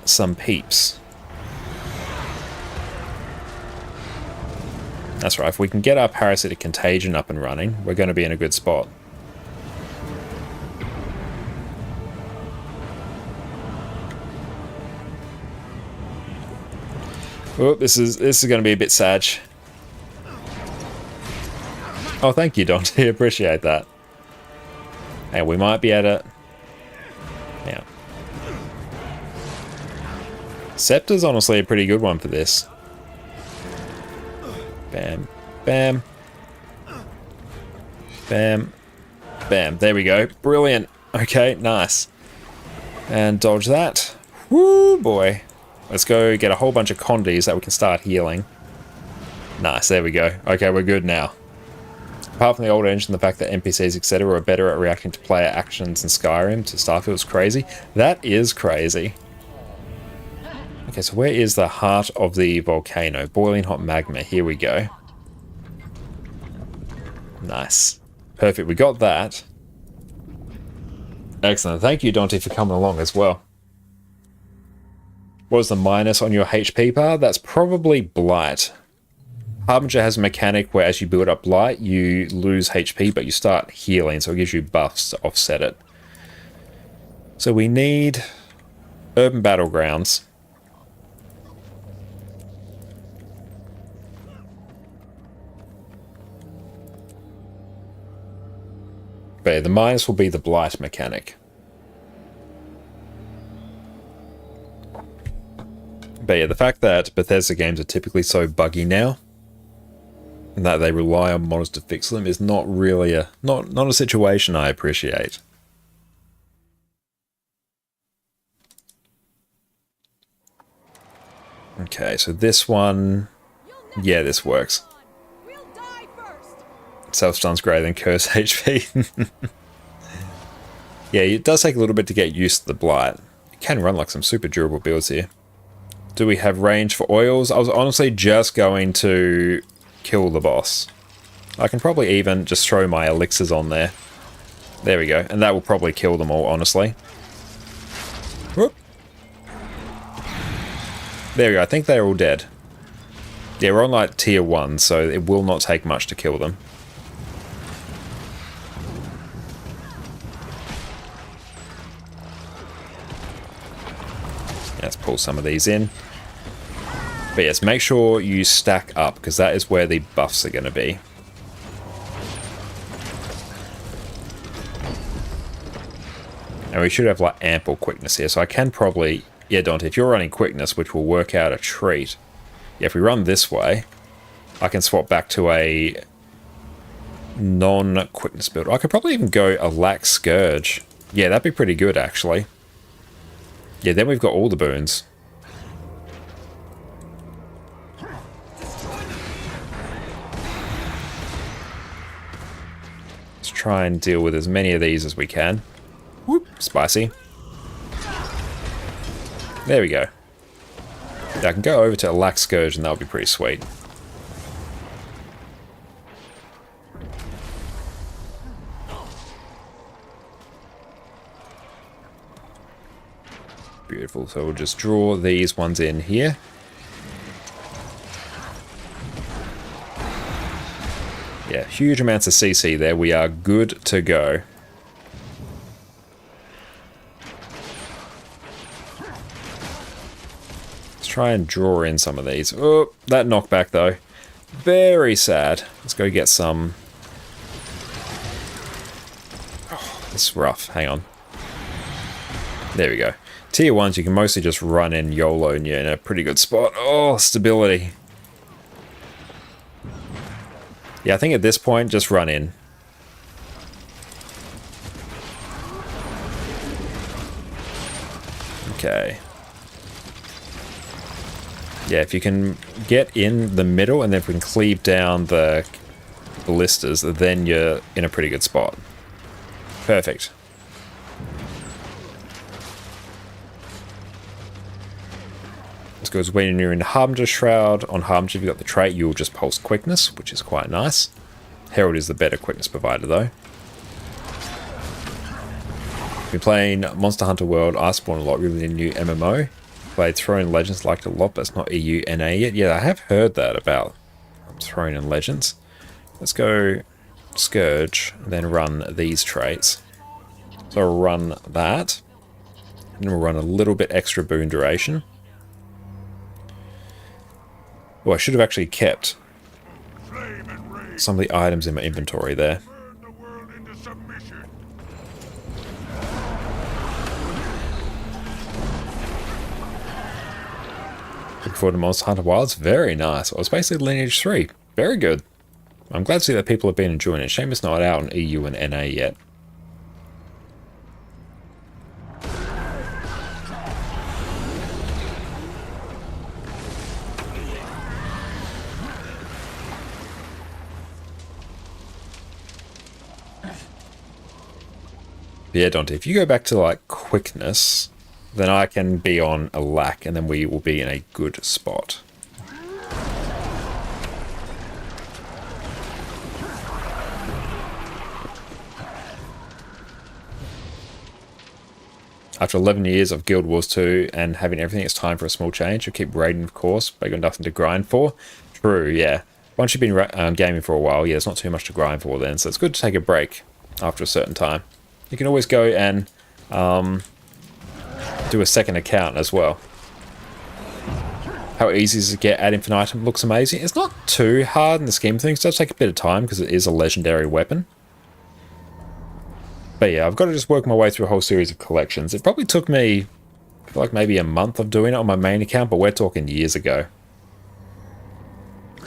some peeps. That's right, if we can get our parasitic contagion up and running, we're going to be in a good spot. Oh, this is going to be a bit sad. Oh, thank you, Dante. Appreciate that. And we might be at it. Yeah. Scepter's honestly a pretty good one for this. Bam, bam, bam, bam. There we go. Brilliant. Okay, nice. And dodge that. Woo, boy. Let's go get a whole bunch of condies that we can start healing. Nice, there we go. Okay, we're good now. Apart from the old engine, the fact that NPCs, etc. are better at reacting to player actions in Skyrim to Starfield is crazy. That is crazy. Okay, so where is the heart of the volcano? Boiling hot magma. Here we go. Nice. Perfect, we got that. Excellent. Thank you, Dante, for coming along as well. What was the minus on your HP bar? That's probably Blight. Harbinger has a mechanic where as you build up Blight, you lose HP, but you start healing, so it gives you buffs to offset it. So we need Urban Battlegrounds. But yeah, the minus will be the Blight mechanic. But yeah, the fact that Bethesda games are typically so buggy now, and that they rely on modders to fix them, is not really not a situation I appreciate. Okay, so this one, yeah, this works. Self-stun's greater than curse HP. Yeah, it does take a little bit to get used to the Blight. You can run like some super durable builds here. Do we have range for oils? I was honestly just going to kill the boss. I can probably even just throw my elixirs on there. There we go. And that will probably kill them all, honestly. Whoop. There we go. I think they're all dead. Yeah, we're on like tier 1, so it will not take much to kill them. Let's pull some of these in. But yes, make sure you stack up, because that is where the buffs are going to be. And we should have like ample quickness here, so I can probably... Yeah, Dante, if you're running quickness, which will work out a treat. Yeah, if we run this way, I can swap back to a non-quickness build. I could probably even go a lax scourge. Yeah, that'd be pretty good, actually. Yeah, then we've got all the boons. Let's try and deal with as many of these as we can. Whoop, spicy. There we go. Yeah, I can go over to a lax scourge and that'll be pretty sweet. Beautiful, so we'll just draw these ones in here. Yeah, huge amounts of CC there. We are good to go. Let's try and draw in some of these. Oh, that knockback though. Very sad. Let's go get some. Oh, it's rough. Hang on. There we go. Tier 1s, you can mostly just run in YOLO and you're in a pretty good spot. Oh, stability. Yeah, I think at this point, just run in. Okay. Yeah, if you can get in the middle and then if we can cleave down the ballistas, then you're in a pretty good spot. Perfect. This goes when you're in Harbinger Shroud. On Harbinger, if you've got the trait, you'll just pulse quickness, which is quite nice. Herald is the better quickness provider, though. Been playing Monster Hunter World Iceborne a lot, really new MMO. Played Throne Legends, liked it a lot, but it's not EU NA yet. Yeah, I have heard that about Throne and Legends. Let's go Scourge, and then run these traits. So I'll run that. And then we'll run a little bit extra boon duration. Well, I should have actually kept some of the items in my inventory there. Looking forward to Monster Hunter Wilds. Very nice. Well, it's basically Lineage 3. Very good. I'm glad to see that people have been enjoying it. Shame it's not out in EU and NA yet. But yeah, Dante, if you go back to like quickness, then I can be on a lack and then we will be in a good spot. After 11 years of Guild Wars 2 and having everything, it's time for a small change. You'll keep raiding, of course, but you've got nothing to grind for. True, yeah. Once you've been gaming for a while, yeah, there's not too much to grind for then, so it's good to take a break after a certain time. You can always go and do a second account as well. How easy is it to get ad infinitum? Looks amazing. It's not too hard in the scheme of things. It does take a bit of time because it is a legendary weapon. But yeah, I've got to just work my way through a whole series of collections. It probably took me, I feel like maybe a month of doing it on my main account, but we're talking years ago.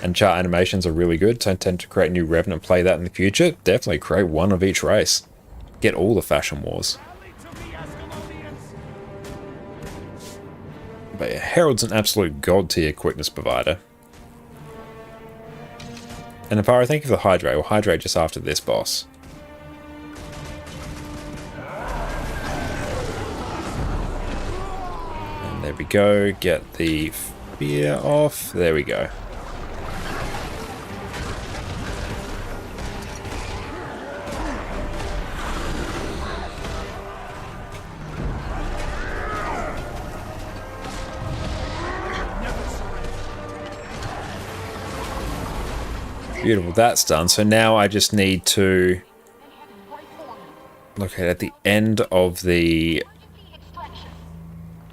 And chart animations are really good, so I intend to create a new Revenant and play that in the future. Definitely create one of each race. Get all the fashion wars. But yeah, Herald's an absolute god tier quickness provider. And Apara, thank you for the hydrate. We'll hydrate just after this boss. And there we go. Get the fear off. There we go. Beautiful, that's done. So now I just need to locate at the end of the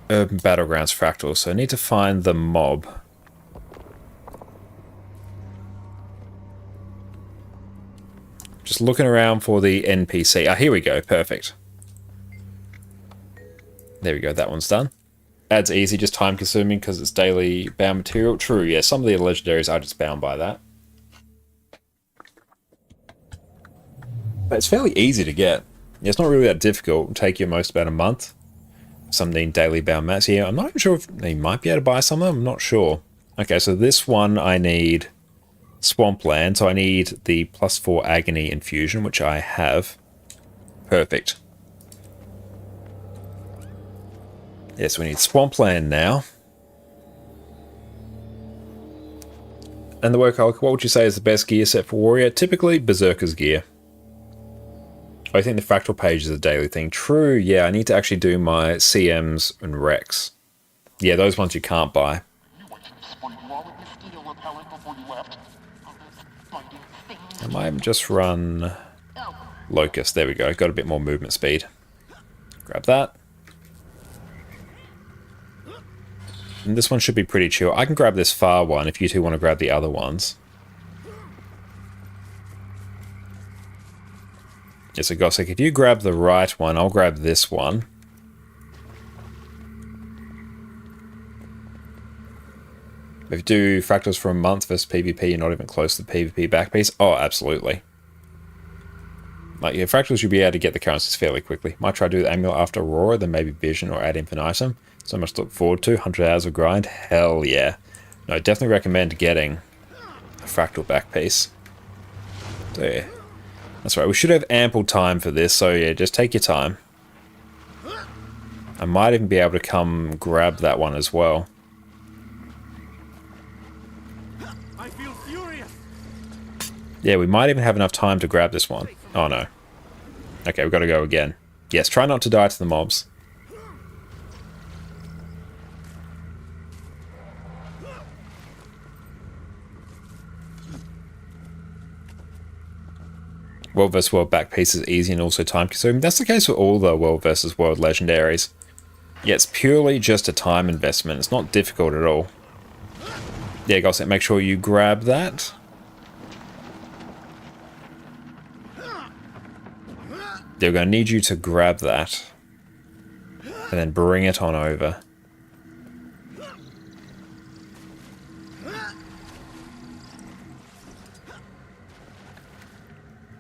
Urban Battlegrounds fractal. So I need to find the mob. Just looking around for the NPC. Ah, here we go. Perfect. There we go. That one's done. Ad's easy, just time consuming because it's daily bound material. True, yeah. Some of the legendaries are just bound by that. But it's fairly easy to get. It's not really that difficult. It'll take you most about a month. Some need daily bound mats here. I'm not even sure if you might be able to buy some of them. I'm not sure. Okay, so this one I need Swampland. So I need the +4 Agony Infusion, which I have. Perfect. Yes, we need Swampland now. And the Workaholic, what would you say is the best gear set for Warrior? Typically, Berserker's gear. I think the fractal page is a daily thing. True, yeah, I need to actually do my CMs and Rex. Yeah, those ones you can't buy. I might just run Locust. There we go, got a bit more movement speed. Grab that. And this one should be pretty chill. I can grab this far one if you two want to grab the other ones. Yeah, so Gossek, if you grab the right one, I'll grab this one. If you do fractals for a month versus PvP, you're not even close to the PvP back piece. Oh, absolutely. Like, yeah, fractals, you'll be able to get the currencies fairly quickly. Might try to do the amulet after Aurora, then maybe Vision or ad infinitum. So much to look forward to. 100 hours of grind. Hell yeah. No, definitely recommend getting a fractal back piece. So yeah. That's right, we should have ample time for this, so yeah, just take your time. I might even be able to come grab that one as well. I feel furious. Yeah, we might even have enough time to grab this one. Oh no. Okay, we've got to go again. Yes, try not to die to the mobs. World vs. World back piece is easy and also time consuming. That's the case for all the World vs. World legendaries. Yeah, it's purely just a time investment. It's not difficult at all. Yeah, Gossip, make sure you grab that. They're going to need you to grab that. And then bring it on over.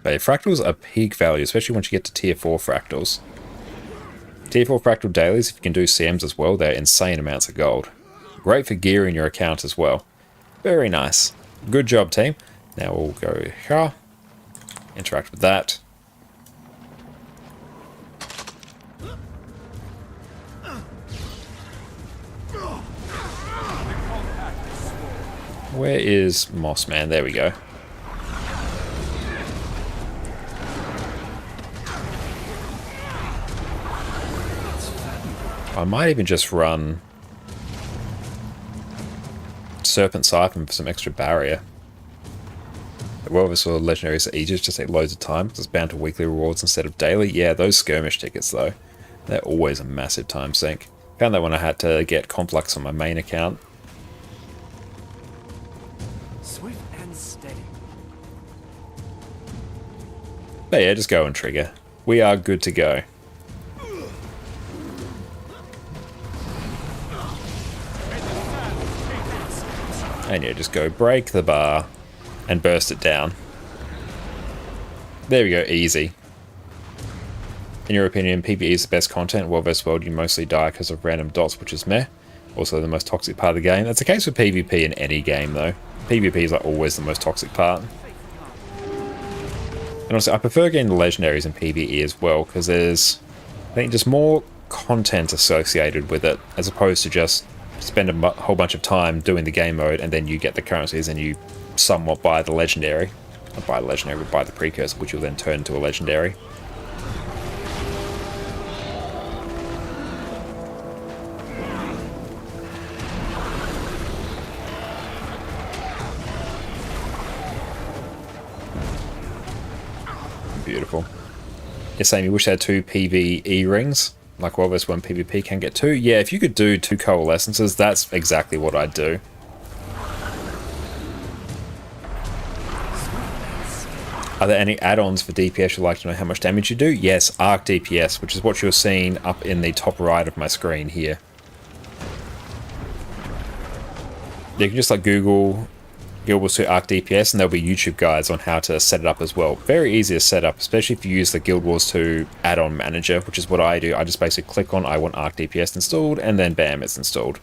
But fractals are peak value, especially once you get to tier 4 fractals. Tier 4 fractal dailies, if you can do CMs as well, they're insane amounts of gold. Great for gearing your account as well. Very nice. Good job, team. Now we'll go here. Interact with that. Where is Mossman? There we go. I might even just run Serpent Siphon for some extra barrier. The World vs. World legendaries are easier, just take loads of time because it's bound to weekly rewards instead of daily. Yeah, those skirmish tickets though, they're always a massive time sink. Found that when I had to get Complex on my main account. Swift and steady. But yeah, just go and trigger. We are good to go. And yeah, just go break the bar and burst it down. There we go, easy. In your opinion, PvE is the best content. World vs. World, you mostly die because of random dots, which is meh. Also the most toxic part of the game. That's the case with PvP in any game though. PvP is like always the most toxic part. And also, I prefer getting the legendaries in PvE as well, because there's, I think, just more content associated with it, as opposed to just spend a whole bunch of time doing the game mode and then you get the currencies and you somewhat buy the legendary. Not buy the legendary, but buy the precursor, which will then turn into a legendary. Beautiful. You're saying you wish they had 2 PvE rings? Like World vs. 1 PvP can get 2? Yeah, if you could do 2 coalescences, that's exactly what I'd do. Are there any add-ons for DPS you'd like to know how much damage you do? Yes, Arc DPS, which is what you're seeing up in the top right of my screen here. You can just like Google Guild Wars 2 Arc DPS and there'll be YouTube guides on how to set it up as well. Very easy to set up, especially if you use the Guild Wars 2 add-on manager, which is what I do. I just basically click on I want Arc DPS installed and then bam, it's installed.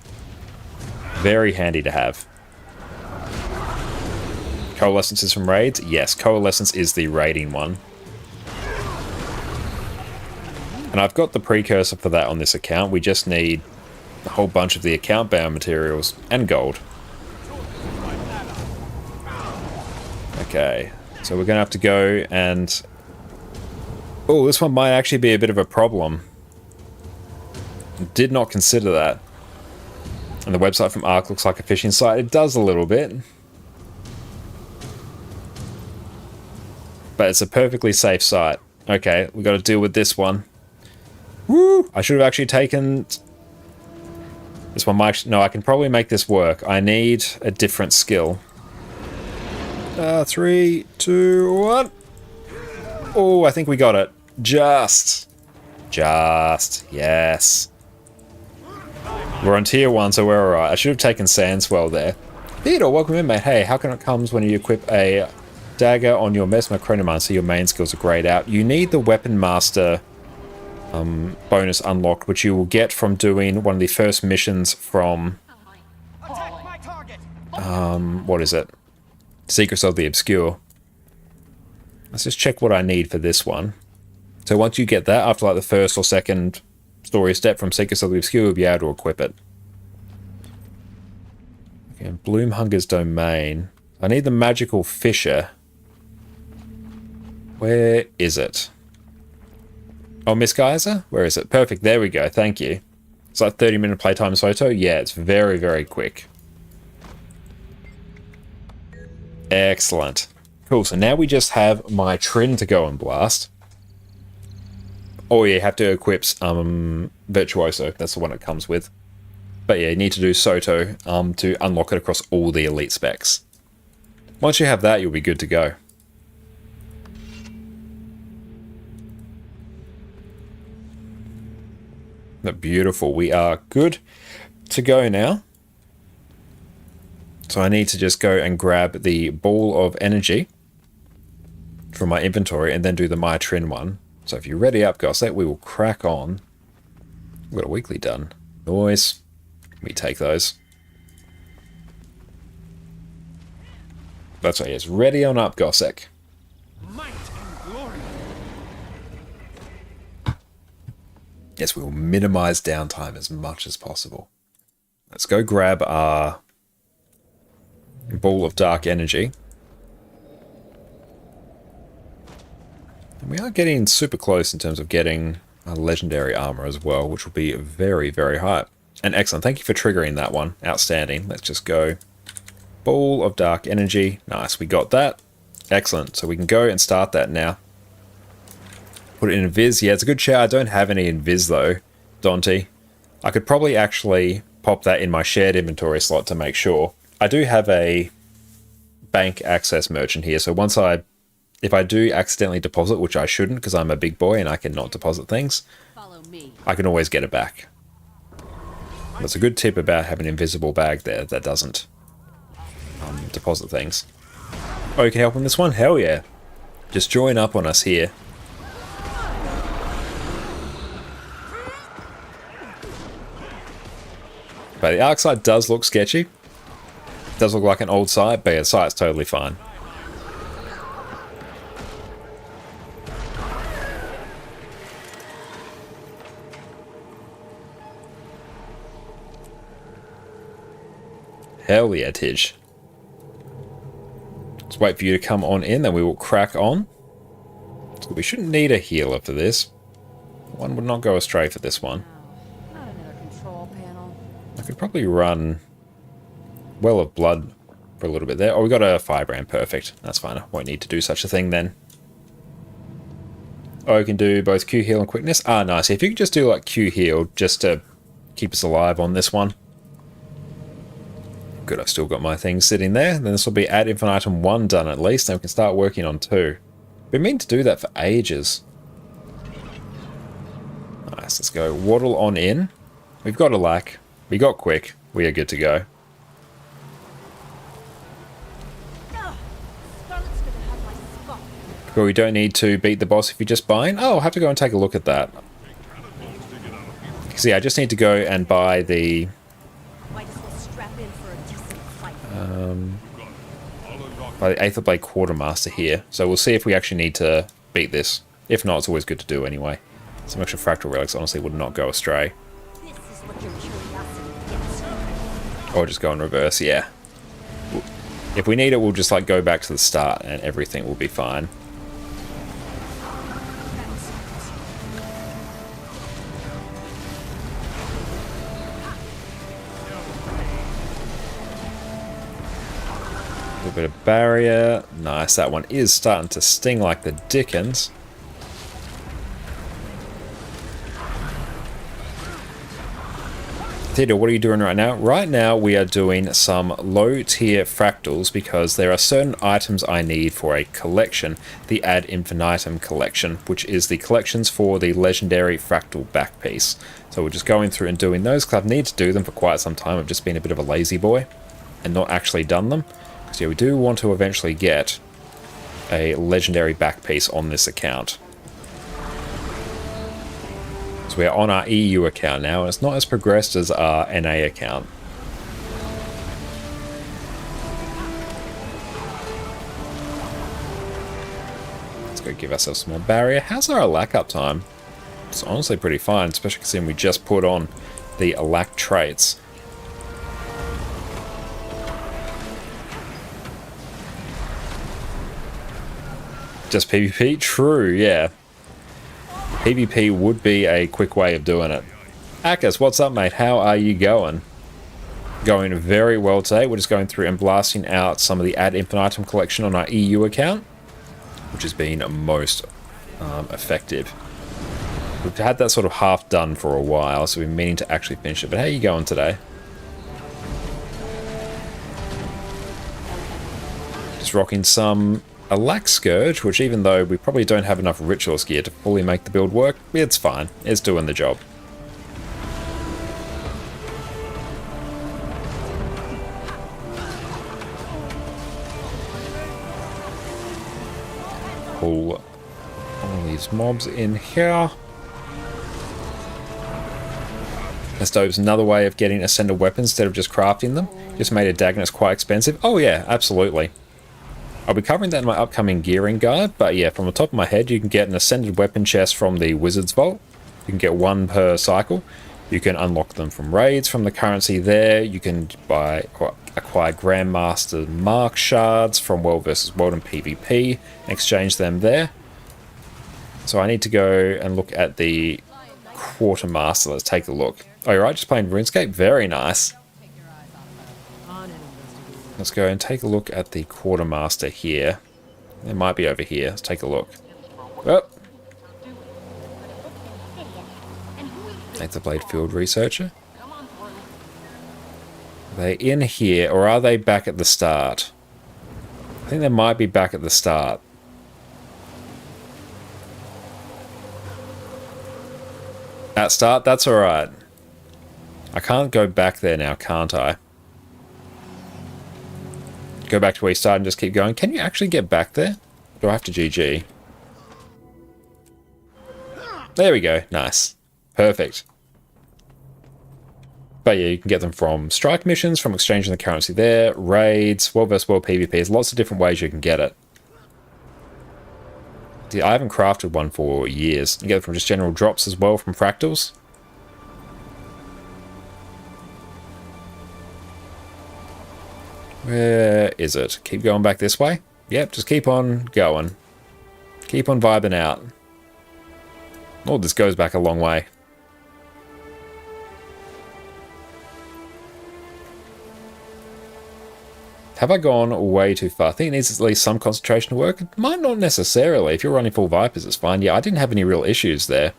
Very handy to have. Coalescences from raids? Yes, Coalescence is the raiding one. And I've got the precursor for that on this account. We just need a whole bunch of the account bound materials and gold. Okay, so we're gonna have to go and... Oh, this one might actually be a bit of a problem. Did not consider that. And the website from Ark looks like a fishing site. It does a little bit. But it's a perfectly safe site. Okay, we got to deal with this one. Woo! I should have actually taken This one might... No, I can probably make this work. I need a different skill. 3, 2, 1. Oh, I think we got it. Just. Yes. We're on tier 1, so we're alright. I should have taken Sandswell there. Theodore, welcome in, mate. Hey, how come it comes when you equip a dagger on your Mesmer Chronomine so your main skills are grayed out? You need the Weapon Master bonus unlocked, which you will get from doing one of the first missions from... what is it? Secrets of the Obscure. Let's just check what I need for this one. So once you get that, after like the first or second story step from Secrets of the Obscure, you'll be able to equip it. Okay, Bloomhunger's Domain. I need the Magical Fisher. Where is it? Oh, Miss Geyser? Where is it? Perfect, there we go, thank you. It's like 30-minute playtime Soto? Yeah, it's very, very quick. Excellent. Cool, so now we just have my Trin to go and blast. Oh yeah, you have to equip Virtuoso, that's the one it comes with. But yeah, you need to do Soto to unlock it across all the elite specs. Once you have that, you'll be good to go. Beautiful, we are good to go now. So I need to just go and grab the Ball of Energy from my inventory and then do the My Trin one. So if you're ready up, Gossett, we will crack on. We've got a weekly done. Noise. We take those. That's right, yes. Ready on up, Gossek. Might and glory. Yes, we will minimize downtime as much as possible. Let's go grab our Ball of Dark Energy. And we are getting super close in terms of getting a legendary armor as well, which will be very, very high. And excellent. Thank you for triggering that one. Outstanding. Let's just go Ball of Dark Energy. Nice. We got that. Excellent. So we can go and start that now. Put it in Invis. Yeah, it's a good shout. I don't have any Invis though, Dante. I could probably actually pop that in my shared inventory slot to make sure. I do have a bank access merchant here, so if I do accidentally deposit, which I shouldn't because I'm a big boy and I cannot deposit things, I can always get it back. That's a good tip about having an invisible bag there that doesn't deposit things. Oh, you can help on this one? Hell yeah. Just join up on us here. But the arc site does look sketchy. It does look like an old site, but the site's totally fine. Hell yeah, Tidge. Let's wait for you to come on in, then we will crack on. So we shouldn't need a healer for this. One would not go astray for this one. I could probably run Well of Blood for a little bit there. Oh, we got a Firebrand. Perfect. That's fine. I won't need to do such a thing then. Oh, you can do both Q heal and quickness. Ah, nice. If you could just do like Q heal just to keep us alive on this one. Good, I've still got my things sitting there. Then this will be ad infinitum 1 done at least. Then we can start working on 2. Been meaning to do that for ages. Nice, let's go waddle on in. We've got a lack. We got quick. We are good to go. Cool, we don't need to beat the boss if you just buy in. Oh, I'll have to go and take a look at that. See, I just need to go and buy the... by the Aether Blade Quartermaster here. So we'll see if we actually need to beat this. If not, it's always good to do anyway. Some extra fractal relics honestly would not go astray. Or just go in reverse, yeah. If we need it, we'll just like go back to the start and everything will be fine. A little bit of barrier. Nice, that one is starting to sting like the dickens. Theodore, what are you doing right now? Right now we are doing some low tier fractals because there are certain items I need for a collection, the Ad Infinitum collection, which is the collections for the legendary fractal back piece. So we're just going through and doing those because I've needed to do them for quite some time. I've just been a bit of a lazy boy and not actually done them. So yeah, we do want to eventually get a legendary back piece on this account. So we're on our EU account now, and it's not as progressed as our NA account. Let's go give ourselves some more barrier. How's our lack up time? It's honestly pretty fine, especially considering we just put on the lack traits. Just PvP? True, yeah. PvP would be a quick way of doing it. Akis, what's up, mate? How are you going? Going very well today. We're just going through and blasting out some of the Ad Infinitum collection on our EU account, which has been most effective. We've had that sort of half done for a while, so we've been meaning to actually finish it. But how are you going today? Just rocking some a lack Scourge, which even though we probably don't have enough Rituals gear to fully make the build work, it's fine. It's doing the job. Pull all these mobs in here. This dope's another way of getting ascended weapons instead of just crafting them. Just made a Dagonet's quite expensive. Oh yeah, absolutely. I'll be covering that in my upcoming gearing guide, but yeah, from the top of my head, you can get an ascended weapon chest from the Wizard's Vault. You can get one per cycle. You can unlock them from raids from the currency there. You can acquire Grandmaster Mark shards from World vs. World and PvP and exchange them there. So I need to go and look at the Quartermaster. Let's take a look. Oh, you're right, just playing RuneScape? Very nice. Let's go and take a look at the Quartermaster here. It might be over here. Let's take a look. Oh. Take the Blade Field Researcher. Are they in here, or are they back at the start? I think they might be back at the start. At start? That's alright. I can't go back there now, can't I? Go back to where you started and just keep going. Can you actually get back there? Or do I have to GG? There we go. Nice. Perfect. But yeah, you can get them from strike missions, from exchanging the currency there, raids, World vs. World PvP. There's lots of different ways you can get it. See, I haven't crafted one for years. You get it from just general drops as well from fractals. Where is it? Keep going back this way? Yep, just keep on going. Keep on vibing out. Oh, this goes back a long way. Have I gone way too far? I think it needs at least some concentration to work. It might not necessarily. If you're running full Vipers, it's fine. Yeah, I didn't have any real issues there.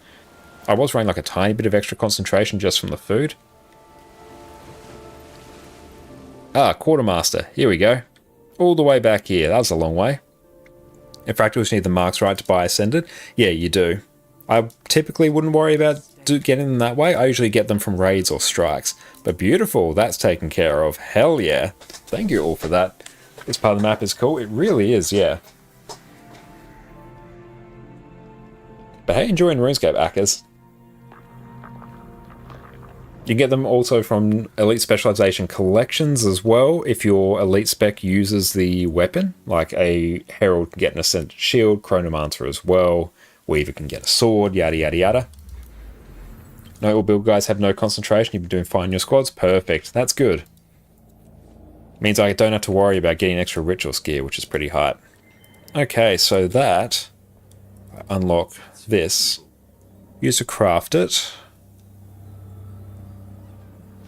I was running like a tiny bit of extra concentration just from the food. Ah, Quartermaster. Here we go. All the way back here. That was a long way. In fact, we just need the marks right to buy Ascended. Yeah, you do. I typically wouldn't worry about getting them that way. I usually get them from raids or strikes. But beautiful. That's taken care of. Hell yeah. Thank you all for that. This part of the map is cool. It really is, yeah. But hey, enjoying RuneScape, Akers. You get them also from Elite Specialization collections as well. If your Elite Spec uses the weapon, like a Herald can get an Ascended Shield, Chronomancer as well, Weaver can get a sword, yada yada yada. No, all build guys have no concentration. You've been doing fine in your squads. Perfect. That's good. Means I don't have to worry about getting extra Rituals gear, which is pretty hot. Okay, so that... unlock this. Use to craft it.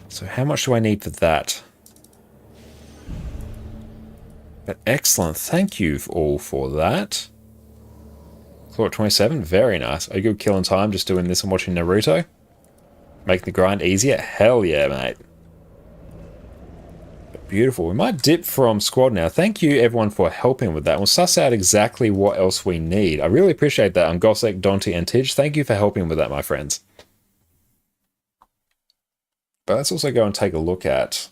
So how much do I need for that? But excellent. Thank you all for that. Claw at 27. Very nice. Are you good killing time just doing this and watching Naruto? Making the grind easier? Hell yeah, mate. Beautiful. We might dip from squad now. Thank you, everyone, for helping with that. We'll suss out exactly what else we need. I really appreciate that. Gossek, Dante, and Tidge. Thank you for helping with that, my friends. But let's also go and take a look at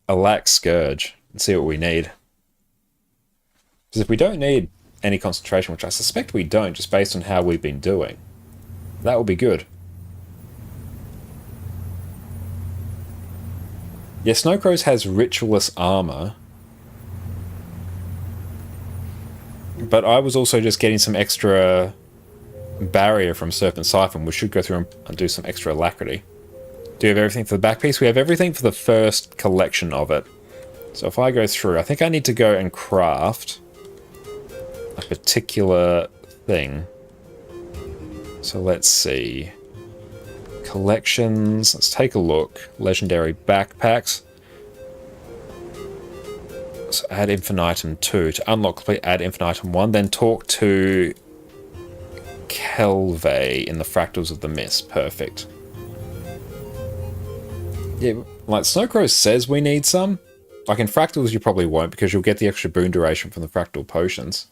Alack Scourge and see what we need. Because if we don't need any concentration, which I suspect we don't, just based on how we've been doing, that will be good. Yeah, Snowcrows has ritualist armor. But I was also just getting some extra barrier from Serpent Siphon, which should go through and do some extra alacrity. Do we have everything for the back piece? We have everything for the first collection of it. So if I go through, I think I need to go and craft a particular thing. So let's see. Collections. Let's take a look. Legendary backpacks. So add infinitum 2. To unlock complete, add infinitum 1. Then talk to Kelve in the Fractals of the Mist. Perfect. Yeah, like Snowcrow says we need some. Like in Fractals you probably won't because you'll get the extra boon duration from the Fractal Potions.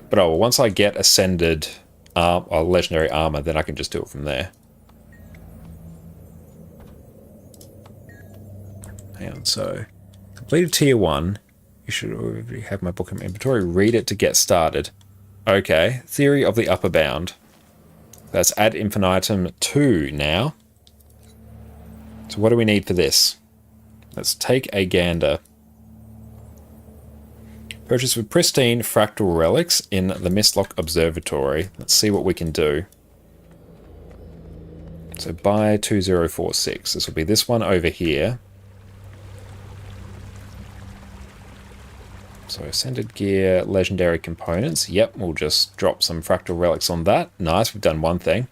But oh, well, once I get Ascended or Legendary Armor, then I can just do it from there. Hang on, so... Completed Tier 1. You should already have my book in inventory. Read it to get started. Okay, Theory of the Upper Bound. That's ad infinitum 2 now. So what do we need for this? Let's take a gander. Purchase with pristine fractal relics in the Mistlock Observatory. Let's see what we can do. So buy 2046. This will be this one over here. So Ascended Gear, Legendary Components. Yep, we'll just drop some fractal relics on that. Nice, we've done one thing.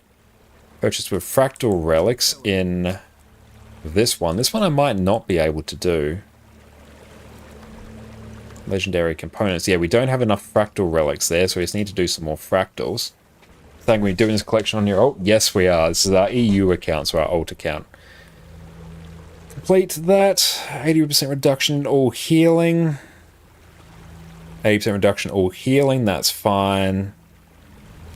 Purchase with fractal relics in this one. This one I might not be able to do. Legendary Components. Yeah, we don't have enough fractal relics there, so we just need to do some more fractals. Think we're doing this collection on your alt? Yes, we are. This is our EU account, so our alt account. Complete that. 80% reduction in all healing. 80% reduction all healing, that's fine.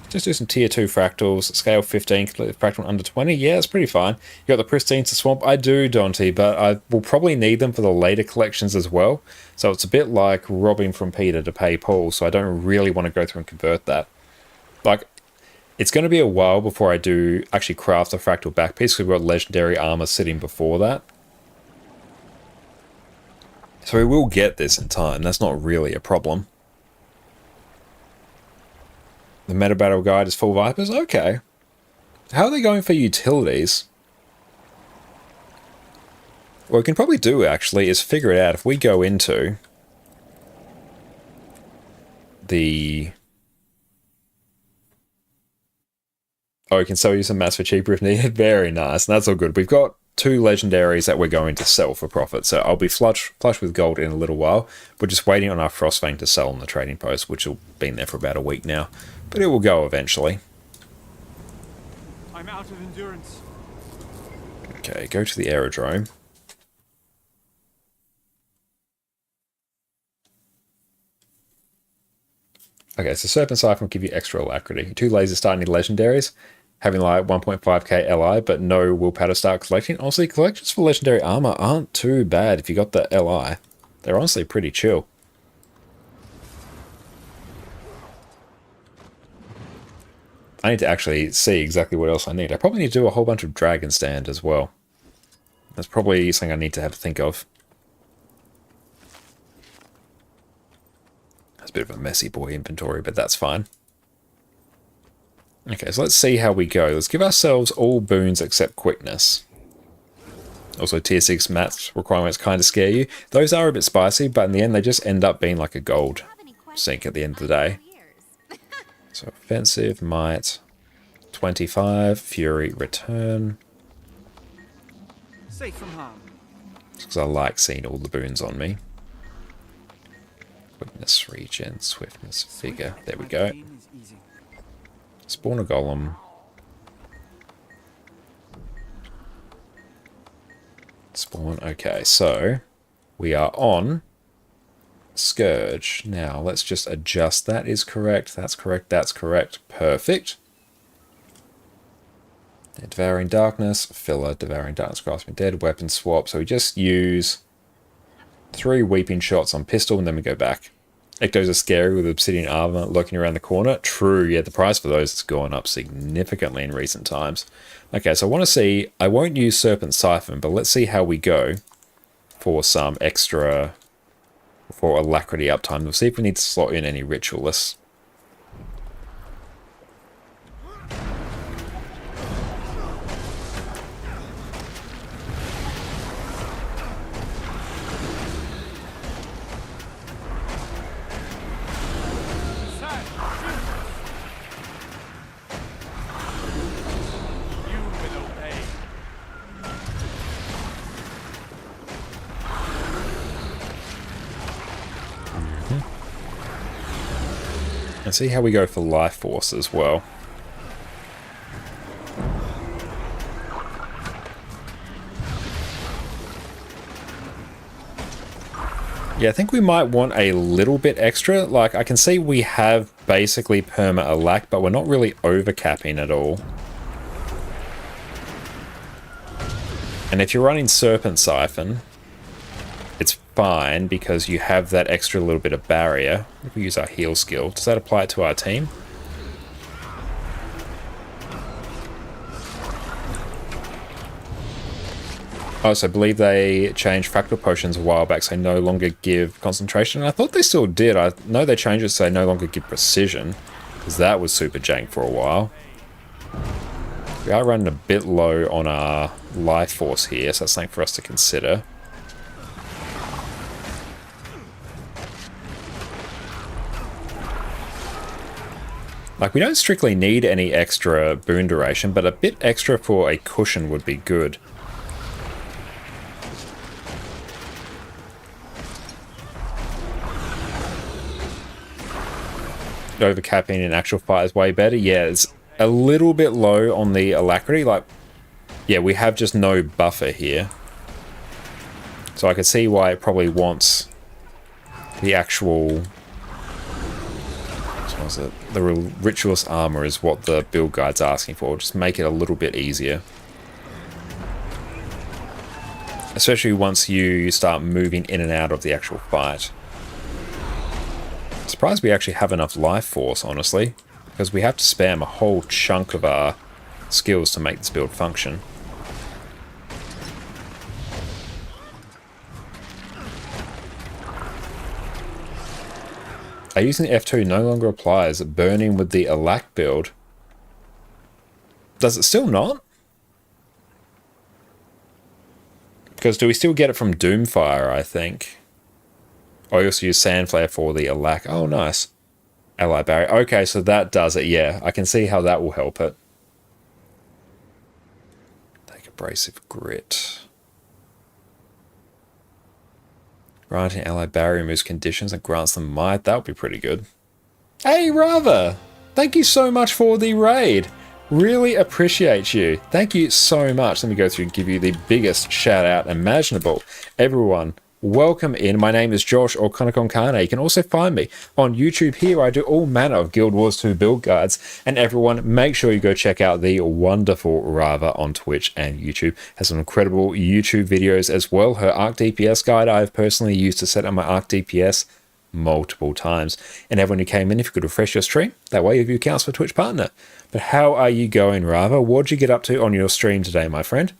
Just do some tier 2 fractals. Scale 15, complete fractal under 20. Yeah, it's pretty fine. You got the pristine to swamp. I do, Dante, but I will probably need them for the later collections as well. So it's a bit like robbing from Peter to pay Paul, so I don't really want to go through and convert that. Like, it's going to be a while before I do actually craft a fractal back piece, because we've got legendary armor sitting before that. So we will get this in time. That's not really a problem. The meta battle guide is full Vipers? Okay. How are they going for utilities? What we can probably do, actually, is figure it out. If we go into the... Oh, we can sell you some mats for cheaper if needed. Very nice. And that's all good. We've got 2 legendaries that we're going to sell for profit. So I'll be flush with gold in a little while. We're just waiting on our Frostfang to sell on the trading post, which will be there for about a week now. But it will go eventually. I'm out of endurance. Okay, go to the aerodrome. Okay, so Serpent Siphon will give you extra alacrity. 2 lasers starting legendaries. Having like 1.5k LI, but no willpower to start collecting. Honestly, collections for legendary armor aren't too bad if you got the LI. They're honestly pretty chill. I need to actually see exactly what else I need. I probably need to do a whole bunch of Dragon Stand as well. That's probably something I need to have to think of. That's a bit of a messy boy inventory, but that's fine. Okay, so let's see how we go. Let's give ourselves all boons except quickness. Also, tier 6 mats requirements kind of scare you. Those are a bit spicy, but in the end, they just end up being like a gold sink at the end of the day. So, offensive, might, 25, fury, return. Safe from harm. Because I like seeing all the boons on me. Quickness, regen, swiftness, vigor. There we go. Spawn a golem. Spawn. Okay, so we are on Scourge. Now, let's just adjust. That is correct. That's correct. That's correct. Perfect. Devouring Darkness. Filler. Devouring Darkness. Grasping Dead. Weapon swap. So we just use 3 weeping shots on pistol and then we go back. Ectos are scary with obsidian armor lurking around the corner. True, yeah, the price for those has gone up significantly in recent times. Okay, so I want to see, I won't use Serpent Siphon, but let's see how we go for some extra, for alacrity uptime. We'll see if we need to slot in any ritualists. And see how we go for life force as well. Yeah, I think we might want a little bit extra. Like, I can see we have basically perma-alac, but we're not really overcapping at all. And if you're running Serpent Siphon, it's fine because you have that extra little bit of barrier. If we use our heal skill, does that apply to our team? Oh, so I believe they changed fractal potions a while back, so they no longer give concentration. I thought they still did. I know they changed it so they no longer give precision, because that was super jank for a while. We are running a bit low on our life force here, so that's something for us to consider. Like, we don't strictly need any extra boon duration, but a bit extra for a cushion would be good. Overcapping in actual fight is way better. Yeah, it's a little bit low on the alacrity. Like, yeah, we have just no buffer here. So I could see why it probably wants the actual... The Ritualist armor is what the build guide's asking for. Just make it a little bit easier. Especially once you start moving in and out of the actual fight. Surprised we actually have enough life force, honestly. Because we have to spam a whole chunk of our skills to make this build function. Using F2 no longer applies. Burning with the alac build. Does it still not? Because do we still get it from Doomfire, I think? I also use Sandflare for the alac. Oh, nice. Ally Barrier. Okay, so that does it. Yeah, I can see how that will help it. Take Abrasive Grit. Granting ally barrier removes conditions and grants them might. That would be pretty good. Hey, Rava! Thank you so much for the raid. Really appreciate you. Thank you so much. Let me go through and give you the biggest shout out imaginable. Everyone, welcome in. My name is Josh or Konakonkane. You can also find me on YouTube here. I do all manner of Guild Wars 2 build guides. And everyone, make sure you go check out the wonderful Rava on Twitch and YouTube. Has some incredible YouTube videos as well. Her Arc DPS guide I've personally used to set up my Arc DPS multiple times. And everyone who came in, if you could refresh your stream, that way your view counts for Twitch partner. But how are you going, Rava? What'd you get up to on your stream today, my friend?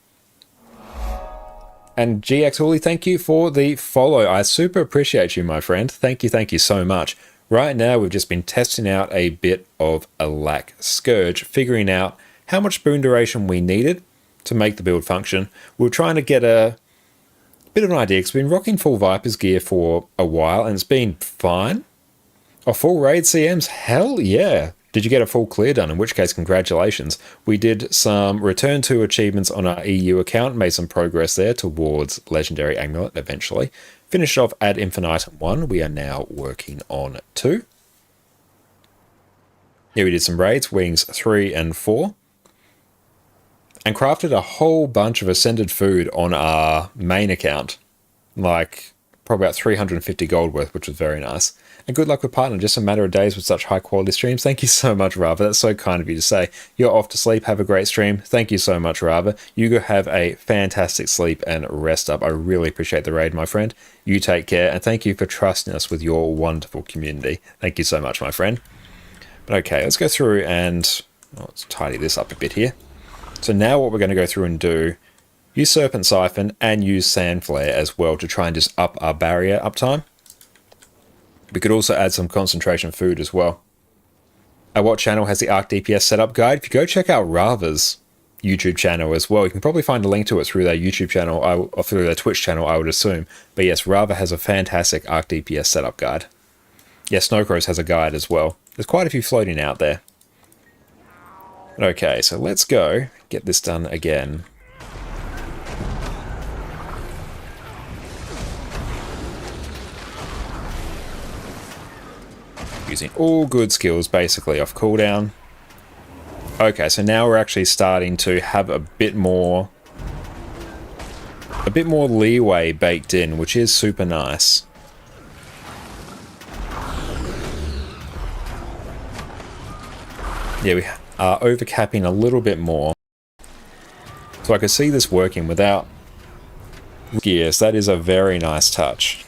And GX Hooley, thank you for the follow. I super appreciate you, my friend. Thank you so much. Right now, we've just been testing out a bit of alac Scourge, figuring out how much boon duration we needed to make the build function. We were trying to get a bit of an idea, because we've been rocking full Viper's gear for a while, and it's been fine. A full raid CMs? Hell yeah. Did you get a full clear done? In which case, congratulations. We did some return to achievements on our EU account, made some progress there towards Legendary Amulet eventually. Finished off Ad Infinitum 1. We are now working on 2. Here we did some raids, wings 3 and 4. And crafted a whole bunch of ascended food on our main account. Like, probably about 350 gold worth, which was very nice. And good luck with partner, just a matter of days with such high quality streams. Thank you so much, Rava. That's so kind of you to say. You're off to sleep. Have a great stream. Thank you so much, Rava. You go have a fantastic sleep and rest up. I really appreciate the raid, my friend. You take care, and thank you for trusting us with your wonderful community. Thank you so much, my friend. But okay, let's go through and let's tidy this up a bit here. So now what we're going to go through and do, use Serpent Siphon and use Sand Flare as well to try and just up our barrier uptime. We could also add some concentration food as well. Our what channel has the Arc DPS setup guide? If you go check out Rava's YouTube channel as well, you can probably find a link to it through their YouTube channel or through their Twitch channel, I would assume. But yes, Rava has a fantastic Arc DPS setup guide. Yes, Snowcrows has a guide as well. There's quite a few floating out there. Okay, so let's go get this done again. Using all good skills basically off cooldown. Okay, so now we're actually starting to have a bit more leeway baked in, which is super nice. Yeah, we are overcapping a little bit more. So I could see this working without gears. That is a very nice touch.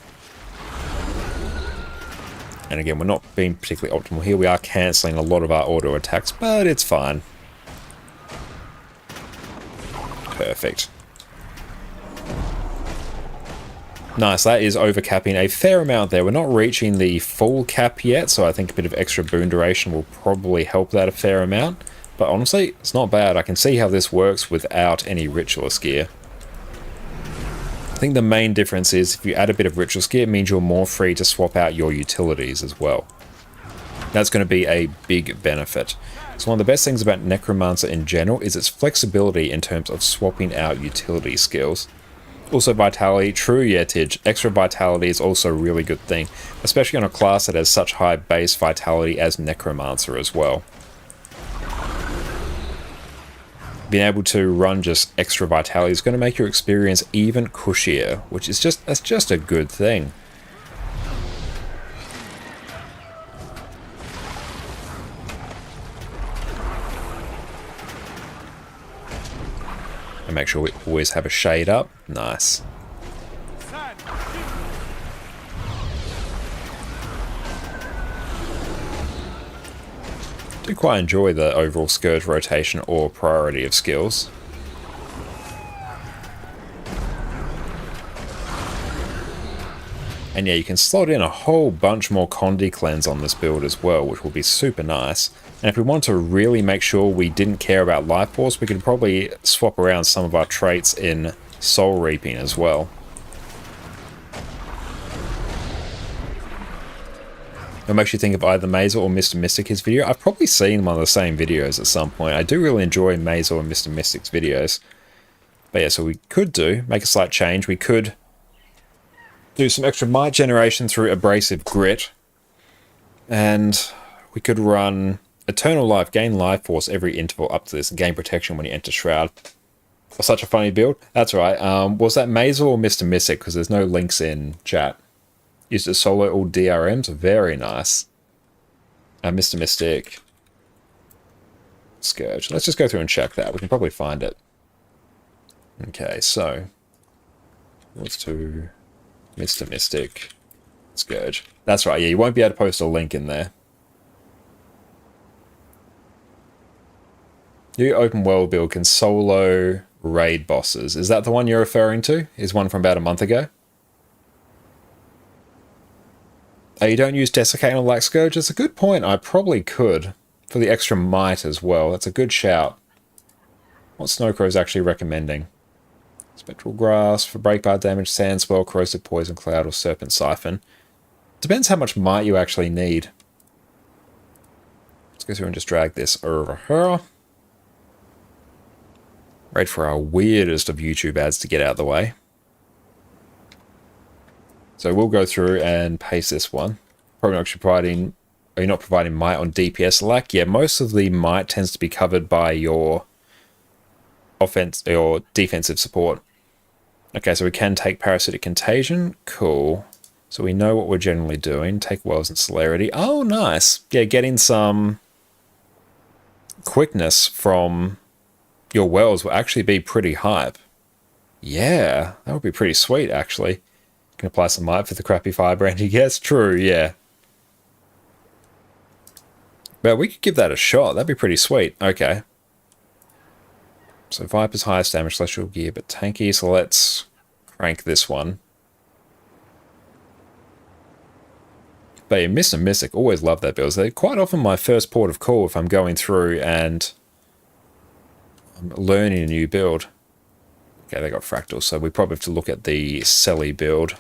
And again, we're not being particularly optimal here. We are cancelling a lot of our auto attacks, but it's fine. Perfect. Nice, that is overcapping a fair amount there. We're not reaching the full cap yet, so I think a bit of extra boon duration will probably help that a fair amount. But honestly, it's not bad. I can see how this works without any ritualist gear. I think the main difference is if you add a bit of ritualist gear, it means you're more free to swap out your utilities as well. That's going to be a big benefit. So one of the best things about Necromancer in general is its flexibility in terms of swapping out utility skills. Also vitality, true Yetage, extra vitality is also a really good thing, especially on a class that has such high base vitality as Necromancer as well. Being able to run just extra vitality is going to make your experience even cushier, which is that's just a good thing. And make sure we always have a shade up. Nice. Do quite enjoy the overall Scourge rotation or priority of skills. And yeah, you can slot in a whole bunch more Condi cleanse on this build as well, which will be super nice. And if we want to really make sure we didn't care about Life Force, we could probably swap around some of our traits in Soul Reaping as well. It makes you think of either Mazel or Mr. Mystic, his video. I've probably seen one of the same videos at some point. I do really enjoy Mazel and Mr. Mystic's videos. But yeah, so we could make a slight change. We could do some extra might generation through Abrasive Grit. And we could run Eternal Life, gain Life Force every interval up to this, and gain protection when you enter Shroud. Oh, such a funny build. That's right. Was that Mazel or Mr. Mystic? Because there's no links in chat. Used to solo all DRMs. Very nice. Mr. Mystic. Scourge. Let's just go through and check that. We can probably find it. Okay, so let's do Mr. Mystic. Scourge. That's right. Yeah, you won't be able to post a link in there. New open world build can solo raid bosses. Is that the one you're referring to? Is one from about a month ago? Oh, you don't use Desiccating on Black Scourge? That's a good point. I probably could. For the extra might as well. That's a good shout. What Snowcrow is actually recommending? Spectral Grass for breakbar damage, Sand Swell, Corrosive Poison Cloud, or Serpent Siphon. Depends how much might you actually need. Let's go through and just drag this over here. Wait for our weirdest of YouTube ads to get out of the way. So we'll go through and paste this one. Probably not actually providing are you not providing might on DPS lack? Yeah, most of the might tends to be covered by your offense or defensive support. Okay, so we can take Parasitic Contagion. Cool. So we know what we're generally doing. Take Wells and Celerity. Oh, nice. Yeah, getting some quickness from your Wells will actually be pretty hype. Yeah, that would be pretty sweet, actually. You can apply some might for the crappy Firebrand. Yes, true, yeah. But we could give that a shot. That'd be pretty sweet. Okay. So Viper's highest damage, celestial gear, but tanky. So let's crank this one. But yeah, Mist and Mystic, always love that build. They're quite often my first port of call if I'm going through and I'm learning a new build. Okay, they got Fractal, so we probably have to look at the Selly build.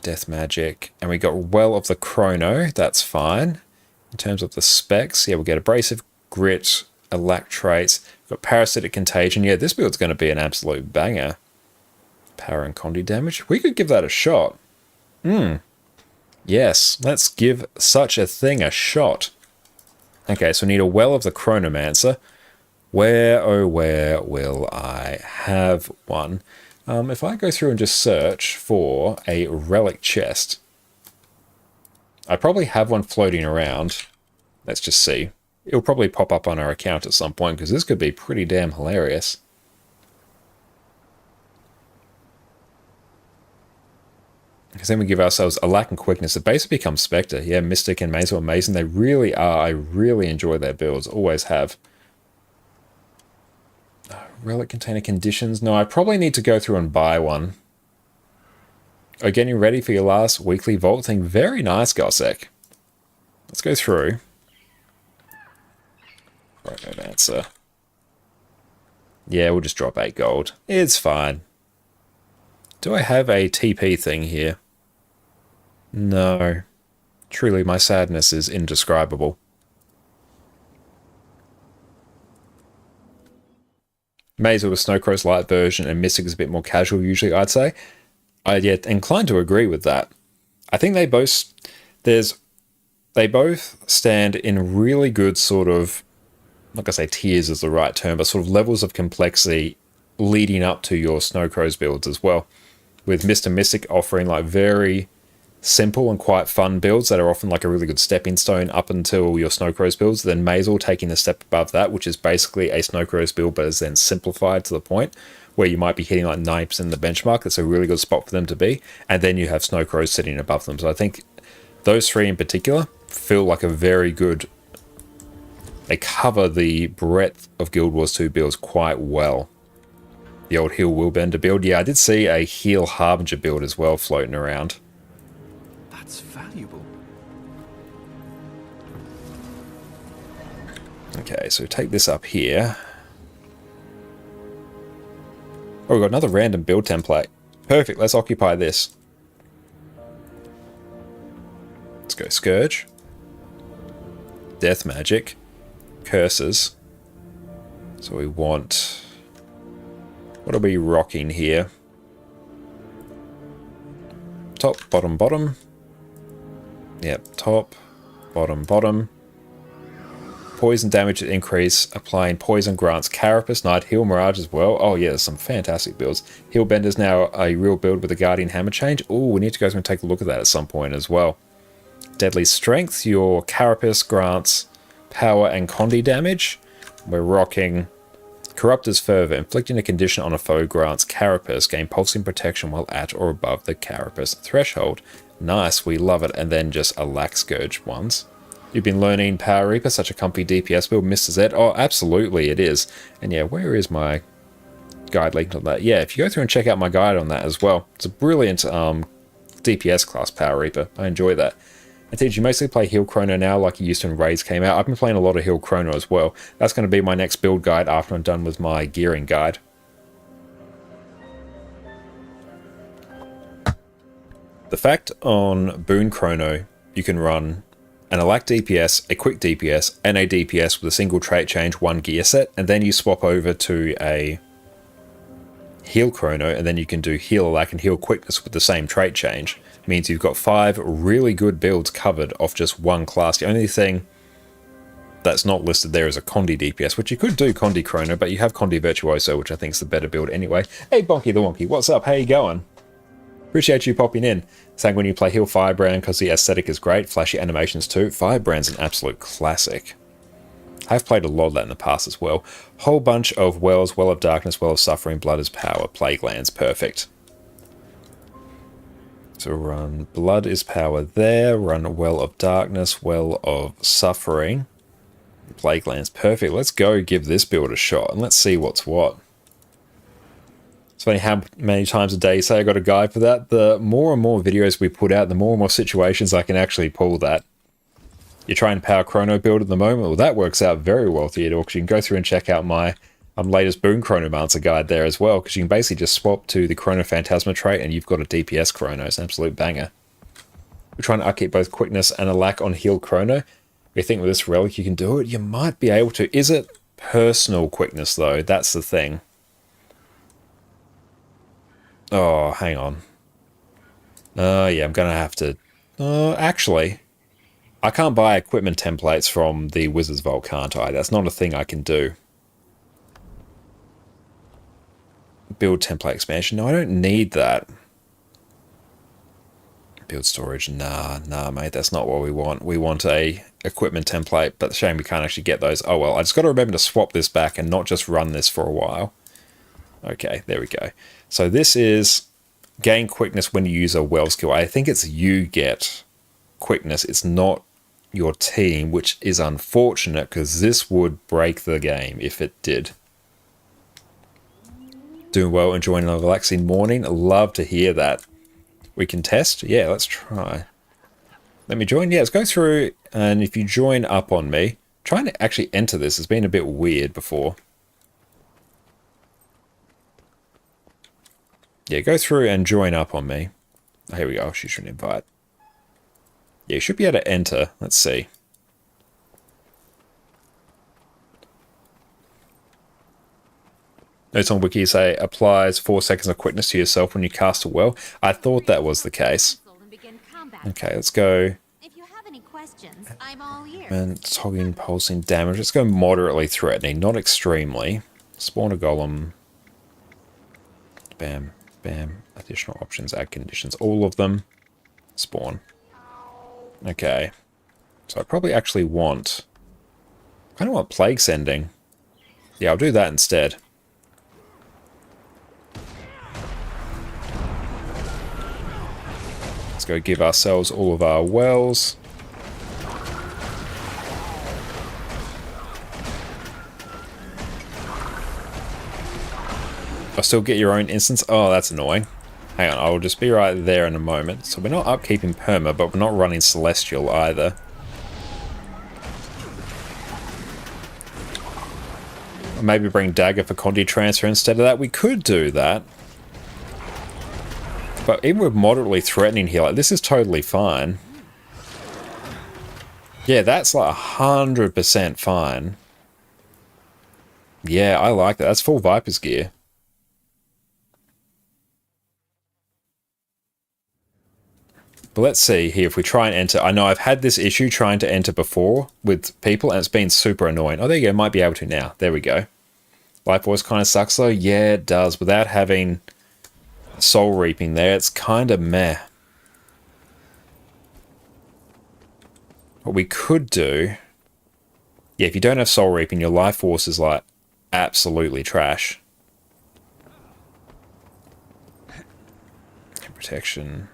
Death Magic. And we got Well of the Chrono, that's fine. In terms of the specs, yeah, we'll get Abrasive, Grit, Electrates. We've got Parasitic Contagion. Yeah, this build's going to be an absolute banger. Power and Condi damage. We could give that a shot. Yes, let's give such a thing a shot. Okay, so we need a Well of the Chronomancer. Where, oh where will I have one? If I go through and just search for a relic chest, I probably have one floating around. Let's just see. It'll probably pop up on our account at some point, because this could be pretty damn hilarious. Because then we give ourselves a lack in quickness. It basically becomes Spectre. Yeah, Mystic and Maze are amazing. They really are. I really enjoy their builds. Always have. Relic container conditions. No, I probably need to go through and buy one. Oh, getting ready for your last weekly vault thing. Very nice, Gossek. Let's go through. Chronomancer. Yeah, we'll just drop 8 gold. It's fine. Do I have a TP thing here? No. Truly, my sadness is indescribable. Maze with a Snowcrow's light version and Mystic is a bit more casual usually, I'd say. I'd yet inclined to agree with that. I think they both stand in really good sort of, like I say, tiers is the right term, but sort of levels of complexity leading up to your Snowcrow's builds as well. With Mr. Mystic offering like very simple and quite fun builds that are often like a really good stepping stone up until your Snowcrow's builds, then Mazel taking the step above that, which is basically a Snowcrow's build but is then simplified to the point where you might be hitting like 9% in the benchmark. That's a really good spot for them to be, and then you have Snowcrows sitting above them. So I think those three in particular feel like a very good, they cover the breadth of Guild Wars 2 builds quite well. The old Heal Willbender build. Yeah, I did see a Heal Harbinger build as well floating around. That's valuable. Okay, so take this up here. Oh, we've got another random build template. Perfect, let's occupy this. Let's go Scourge. Death Magic. Curses. So we want... what are we rocking here? Top, bottom, bottom. Yep, top, bottom, bottom. Poison damage increase, applying poison grants Carapace, Knight, Heal Mirage as well. Oh yeah, there's some fantastic builds. Healbender's now a real build with a Guardian Hammer change. Oh, we need to go and take a look at that at some point as well. Deadly Strength, your Carapace grants power and Condi damage. We're rocking Corruptor's Fervor, inflicting a condition on a foe grants Carapace, gain pulsing protection while at or above the Carapace threshold. Nice, we love it. And then just a Lack Scourge ones. You've been learning Power Reaper, such a comfy DPS build, Mr. Z. Oh, absolutely it is. And yeah, where is my guide linked on that? Yeah, if you go through and check out my guide on that as well. It's a brilliant DPS class Power Reaper. I enjoy that. And did you mostly play Heal Chrono now like you used to when Raids came out? I've been playing a lot of Heal Chrono as well. That's going to be my next build guide after I'm done with my gearing guide. The fact on Boon Chrono, you can run an Alack DPS, a quick DPS, and a DPS with a single trait change, one gear set, and then you swap over to a heal chrono, and then you can do heal alack and heal quickness with the same trait change. Means you've got 5 really good builds covered off just one class. The only thing that's not listed there is a Condi DPS, which you could do Condi chrono, but you have Condi Virtuoso, which I think is the better build anyway. Hey Bonky the Wonky, what's up? How you going? Appreciate you popping in. Saying when you play heal Firebrand because the aesthetic is great, flashy animations too. Firebrand's an absolute classic. I've played a lot of that in the past as well. Whole bunch of wells, Well of Darkness, Well of Suffering, Blood is Power, Plague Lands, perfect. So run Blood is Power there, run Well of Darkness, Well of Suffering, Plague Lands, perfect. Let's go give this build a shot and let's see what's what. It's funny how many times a day you say I got a guide for that. The more and more videos we put out, the more and more situations I can actually pull that. You're trying to power chrono build at the moment, well that works out very well, Theodore, because you can go through and check out my latest Boon Chronomancer guide there as well, because you can basically just swap to the Chrono Phantasma trait and you've got a DPS chrono. It's an absolute banger. We're trying to upkeep both quickness and a lack on heal chrono. We think with this relic you can do it. You might be able to. Is it personal quickness though? That's the thing. Oh, hang on. Yeah, I'm going to have to... actually, I can't buy equipment templates from the Wizard's Vault, can't I? That's not a thing I can do. Build template expansion. No, I don't need that. Build storage. Nah, mate. That's not what we want. We want a equipment template, but the shame we can't actually get those. Oh, well, I just got to remember to swap this back and not just run this for a while. Okay, there we go. So this is gain quickness when you use a well skill. I think it's you get quickness. It's not your team, which is unfortunate because this would break the game if it did. Doing well, enjoying a relaxing morning. Love to hear that. We can test? Yeah, let's try. Let me join. Yeah, let's go through, and if you join up on me, trying to actually enter this has been a bit weird before. Yeah, go through and join up on me. Oh, here we go. She should invite. Yeah, you should be able to enter. Let's see. Notes on Wiki say applies 4 seconds of quickness to yourself when you cast a well. I thought that was the case. Okay, let's go. If you have any questions, I'm all ears. And toggling pulsing damage. Let's go moderately threatening, not extremely. Spawn a golem. Bam. Bam. Additional options, add conditions. All of them. Spawn. Okay. So I probably actually want... I kind of want Plague Sending. Yeah, I'll do that instead. Let's go give ourselves all of our wells. I'll still get your own instance. Oh, that's annoying. Hang on, I'll just be right there in a moment. So we're not upkeeping Perma, but we're not running Celestial either. Or maybe bring Dagger for Condi transfer instead of that. We could do that. But even with moderately threatening here, like, this is totally fine. Yeah, that's like 100% fine. Yeah, I like that. That's full Viper's gear. But let's see here if we try and enter. I know I've had this issue trying to enter before with people, and it's been super annoying. Oh, there you go. Might be able to now. There we go. Life Force kind of sucks, though. Yeah, it does. Without having Soul Reaping there, it's kind of meh. What we could do... Yeah, if you don't have Soul Reaping, your Life Force is, like, absolutely trash. Protection...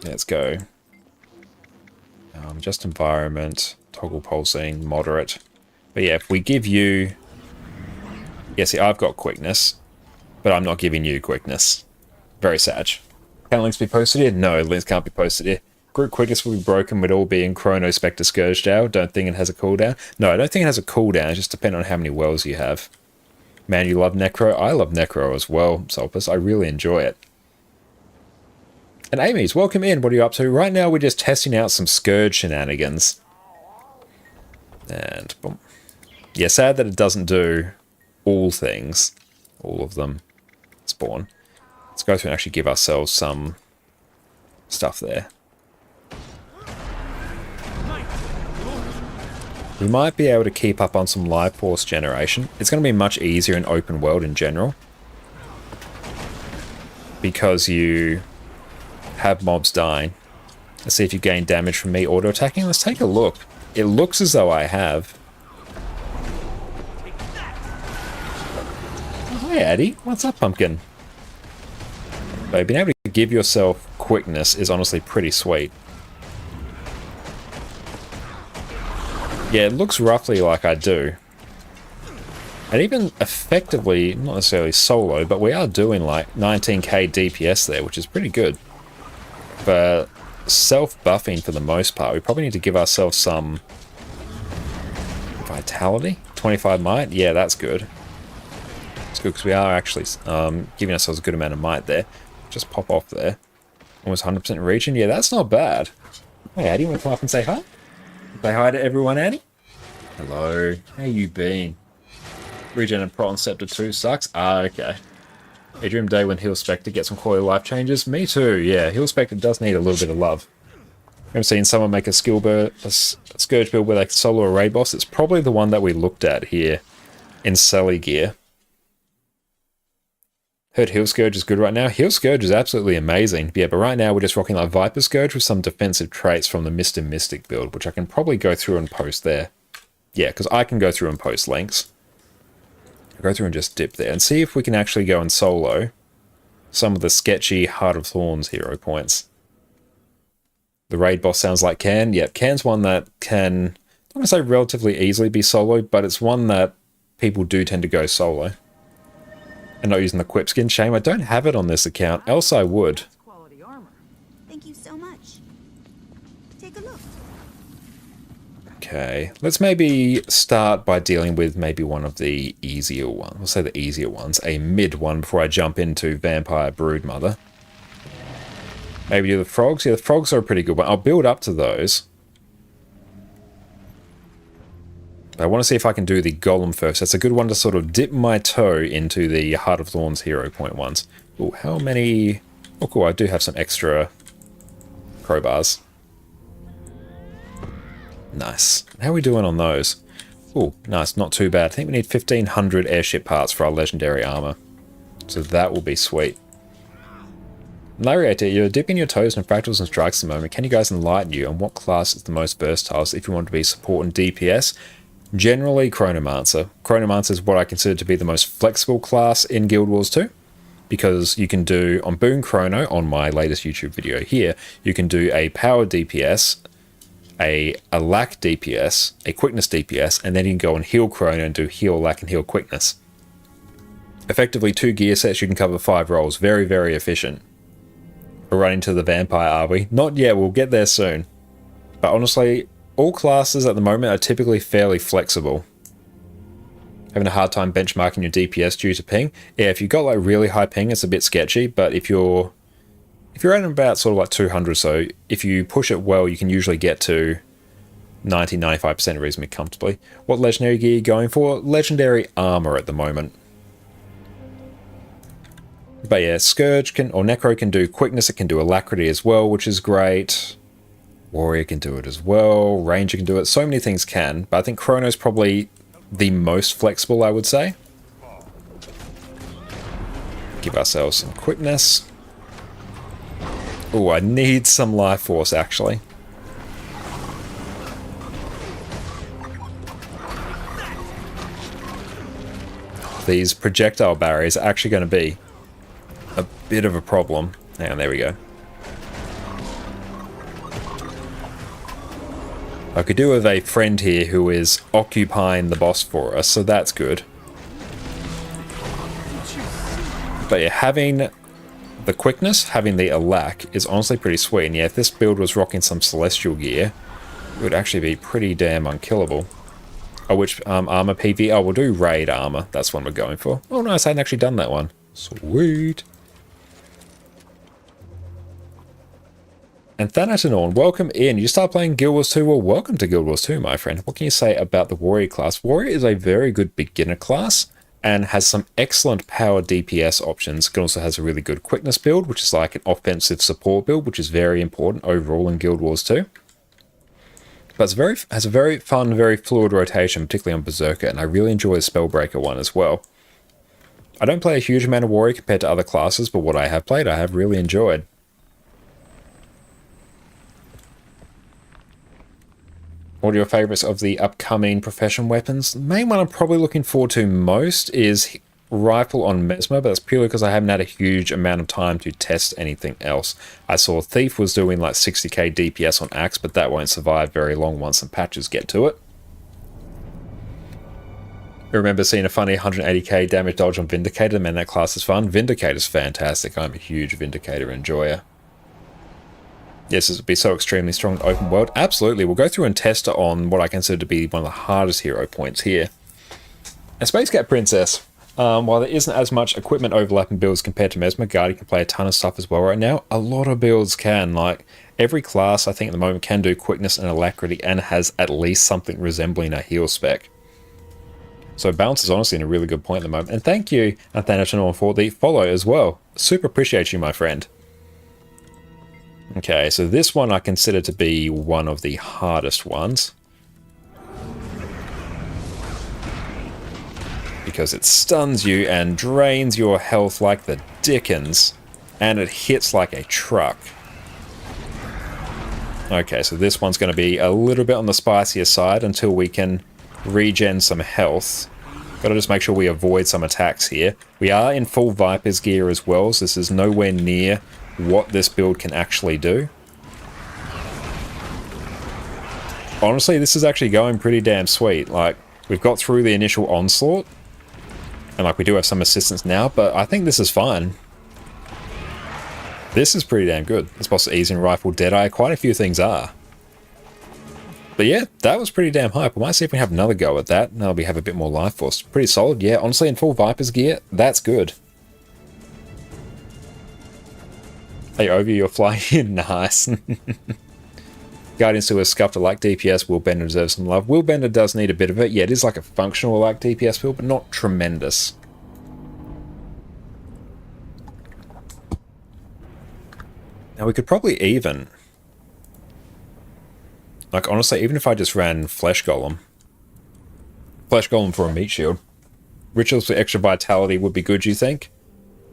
Let's go. Just environment, toggle pulsing, moderate. But yeah, if we give you... Yeah, see, I've got quickness, but I'm not giving you quickness. Very sad. Can links be posted here? No, links can't be posted here. Group quickness will be broken with all being Chrono Spectre Scourge Dow. Don't think it has a cooldown. No, I don't think it has a cooldown. It just depends on how many wells you have. Man, you love Necro? I love Necro as well, Solpus. I really enjoy it. And Amy's, welcome in. What are you up to? Right now, we're just testing out some Scourge shenanigans. And boom. Yeah, sad that it doesn't do all things. all of them spawn. Let's go through and actually give ourselves some stuff there. We might be able to keep up on some life force generation. It's going to be much easier in open world in general, because you have mobs dying. Let's see if you gain damage from me auto-attacking. Let's take a look. It looks as though I have. Oh, hey, Addy. What's up, Pumpkin? But being able to give yourself quickness is honestly pretty sweet. Yeah, it looks roughly like I do. And even effectively, not necessarily solo, but we are doing like 19k DPS there, which is pretty good. For self-buffing for the most part, we probably need to give ourselves some vitality. 25 might? Yeah, that's good. It's good because we are actually giving ourselves a good amount of might there. Just pop off there. Almost 100% region. Yeah, that's not bad. Hey, Addy, want to come up and say hi? Say hi to everyone, Addy. Hello. How you been? Regen and Proton Scepter 2 sucks? Ah, okay. A dream day when Heal Spectre gets some quality life changes? Me too, yeah. Heal Spectre does need a little bit of love. I've seen someone make a Scourge build with a solo array boss. It's probably the one that we looked at here in Sally gear. Heard Heal Scourge is good right now. Heal Scourge is absolutely amazing. Yeah, but right now we're just rocking like Viper Scourge with some defensive traits from the Mr. Mystic build, which I can probably go through and post there. Yeah, because I can go through and post links. I'll go through and just dip there and see if we can actually go and solo some of the sketchy Heart of Thorns hero points. The raid boss sounds like Can. Yeah, Can's one that can, I want to say relatively easily be soloed, but it's one that people do tend to go solo. And not using the Quip skin. Shame I don't have it on this account, else I would. Thank you so much. Take a look. Okay, let's maybe start by dealing with maybe one of the easier ones. We'll say the easier ones. A mid one before I jump into Vampire Broodmother. Maybe do the frogs. Yeah, the frogs are a pretty good one. I'll build up to those. I want to see if I can do the Golem first. That's a good one to sort of dip my toe into the Heart of Thorns hero point ones. Oh, how many... Oh, cool, I do have some extra crowbars. Nice. How are we doing on those? Oh, nice, not too bad. I think we need 1,500 airship parts for our legendary armor. So that will be sweet. Lariator, you're dipping your toes in fractals and strikes at the moment. Can you guys enlighten you on what class is the most versatile if you want to be support and DPS? Generally, Chronomancer. Chronomancer is what I consider to be the most flexible class in Guild Wars 2. Because you can do, on Boon Chrono, on my latest YouTube video here, you can do a power DPS, a lack DPS, a quickness DPS, and then you can go and heal Chrono and do heal, lack, and heal quickness. Effectively 2 gear sets, you can cover 5 roles. Very, very efficient. We're running to the vampire, are we? Not yet, we'll get there soon. But honestly, all classes at the moment are typically fairly flexible. Having a hard time benchmarking your DPS due to ping? Yeah, if you've got like really high ping, it's a bit sketchy, but if you're at about sort of like 200, so if you push it well, you can usually get to 90-95% reasonably comfortably. What legendary gear are you going for? Legendary armor at the moment. But yeah, Scourge can, or Necro can do quickness, it can do alacrity as well, which is great. Warrior can do it as well, Ranger can do it, so many things can, but I think Chrono's probably the most flexible, I would say. Give ourselves some quickness. Oh, I need some life force, actually. These projectile barriers are actually going to be a bit of a problem. Hang on, there we go. I could do with a friend here who is occupying the boss for us, so that's good. But yeah, having the quickness, having the alack is honestly pretty sweet. And yeah, if this build was rocking some celestial gear, it would actually be pretty damn unkillable. Oh, which armor PV? Oh, we'll do raid armor. That's one we're going for. Oh, nice, I hadn't actually done that one. Sweet. And Thanaton, welcome in. You start playing Guild Wars 2? Well, welcome to Guild Wars 2, my friend. What can you say about the Warrior class? Warrior is a very good beginner class. and has some excellent power DPS options. It also has a really good quickness build, which is like an offensive support build, which is very important overall in Guild Wars 2. But has a very fun, very fluid rotation, particularly on Berserker, and I really enjoy the Spellbreaker one as well. I don't play a huge amount of Warrior compared to other classes, but what I have played, I have really enjoyed. What are your favourites of the upcoming profession weapons? The main one I'm probably looking forward to most is Rifle on Mesmer, but that's purely because I haven't had a huge amount of time to test anything else. I saw Thief was doing like 60k DPS on Axe, but that won't survive very long once some patches get to it. I remember seeing a funny 180k damage dodge on Vindicator. Man, that class is fun. Vindicator's fantastic. I'm a huge Vindicator enjoyer. Yes, this would be so extremely strong in open world. Absolutely. We'll go through and test it on what I consider to be one of the hardest hero points here. A Space Cat Princess. While there isn't as much equipment overlap in builds compared to Mesmer, Guardian can play a ton of stuff as well right now. A lot of builds can. Like, every class, I think, at the moment can do quickness and alacrity and has at least something resembling a heal spec. So balance is honestly in a really good point at the moment. And thank you, Nathanael, for the follow as well. Super appreciate you, my friend. Okay, so this one I consider to be one of the hardest ones. Because it stuns you and drains your health like the dickens. And it hits like a truck. Okay, so this one's going to be a little bit on the spicier side until we can regen some health. Gotta just make sure we avoid some attacks here. We are in full Viper's gear as well, so this is nowhere near what this build can actually do. Honestly, this is actually going pretty damn sweet. Like, we've got through the initial onslaught, and like we do have some assistance now, but I think this is fine. This is pretty damn good. It's possible easing rifle Deadeye. Quite a few things are. But yeah, that was pretty damn hype. We might see if we have another go at that. Now we have a bit more life force. Pretty solid. Yeah, honestly, in full Viper's gear, that's good. Hey, over your fly. Nice. Guardian still has scuffed like DPS. Willbender deserves some love. Willbender does need a bit of it. Yeah, it is like a functional like DPS build, but not tremendous. Now we could probably even... Like, honestly, even if I just ran Flesh Golem for a meat shield, Rituals for extra vitality would be good, you think?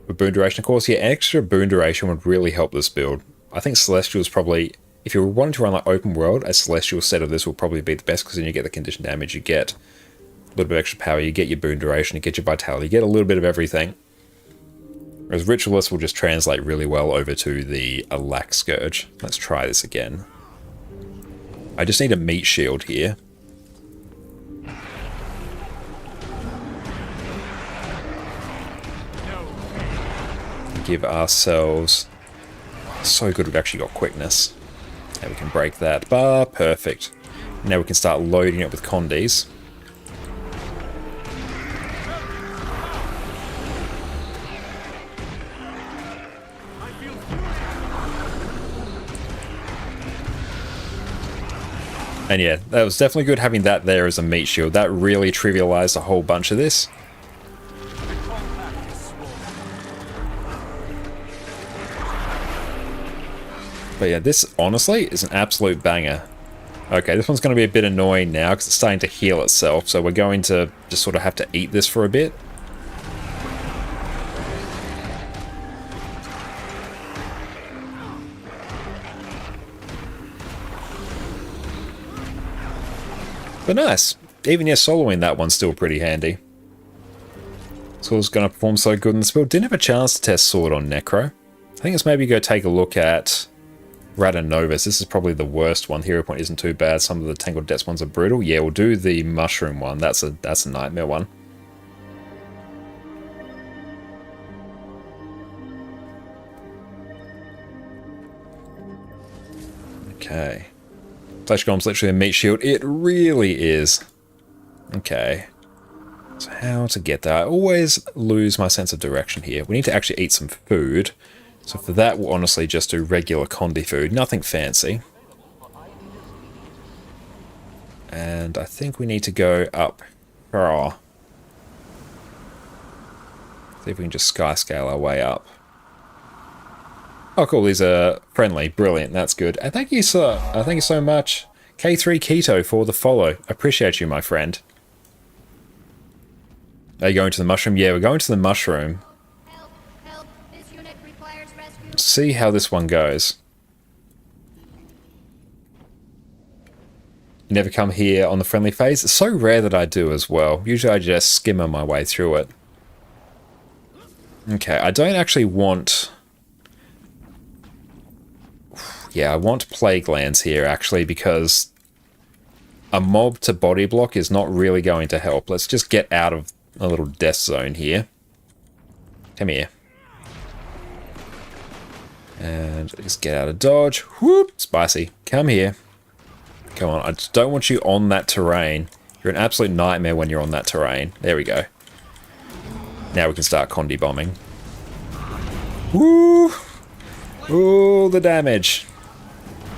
With boon duration, of course. Yeah, extra boon duration would really help this build. I think Celestial is probably, if you're wanting to run like open world, a Celestial set of this will probably be the best, because then you get the condition damage, you get a little bit of extra power, you get your boon duration, you get your vitality, you get a little bit of everything. Whereas Ritualist will just translate really well over to the Alack Scourge. Let's try this again. I just need a meat shield here. Give ourselves... So good we've actually got quickness. And we can break that bar. Perfect. Now we can start loading it with Condis. And yeah, that was definitely good having that there as a meat shield. That really trivialized a whole bunch of this. But yeah, this honestly is an absolute banger. Okay, this one's going to be a bit annoying now because it's starting to heal itself. So we're going to just sort of have to eat this for a bit. But nice. Even yeah, soloing that one's still pretty handy. Sword's going to perform so good in this build. Didn't have a chance to test Sword on Necro. I think it's maybe go take a look at Radanovis. This is probably the worst one. Hero point isn't too bad. Some of the Tangled Depths ones are brutal. Yeah, we'll do the Mushroom one. That's a nightmare one. Okay. Flesh Golem's literally a meat shield. It really is. Okay. So how to get that? I always lose my sense of direction here. We need to actually eat some food. So for that, we'll honestly just do regular Condi food. Nothing fancy. And I think we need to go up. Oh. See if we can just sky scale our way up. Oh, cool. These are friendly. Brilliant. That's good. And thank you, sir. Thank you so much, K3 Keto, for the follow. Appreciate you, my friend. Are you going to the mushroom? Yeah, we're going to the mushroom. Help, help. This unit requires rescue. See how this one goes. Never come here on the friendly phase. It's so rare that I do as well. Usually I just skimmer my way through it. Okay, I don't actually want... Yeah, I want plague lands here, actually, because a mob to body block is not really going to help. Let's just get out of a little death zone here. Come here. And just get out of dodge. Whoop! Spicy. Come here. Come on, I just don't want you on that terrain. You're an absolute nightmare when you're on that terrain. There we go. Now we can start Condi bombing. Woo! Ooh, the damage.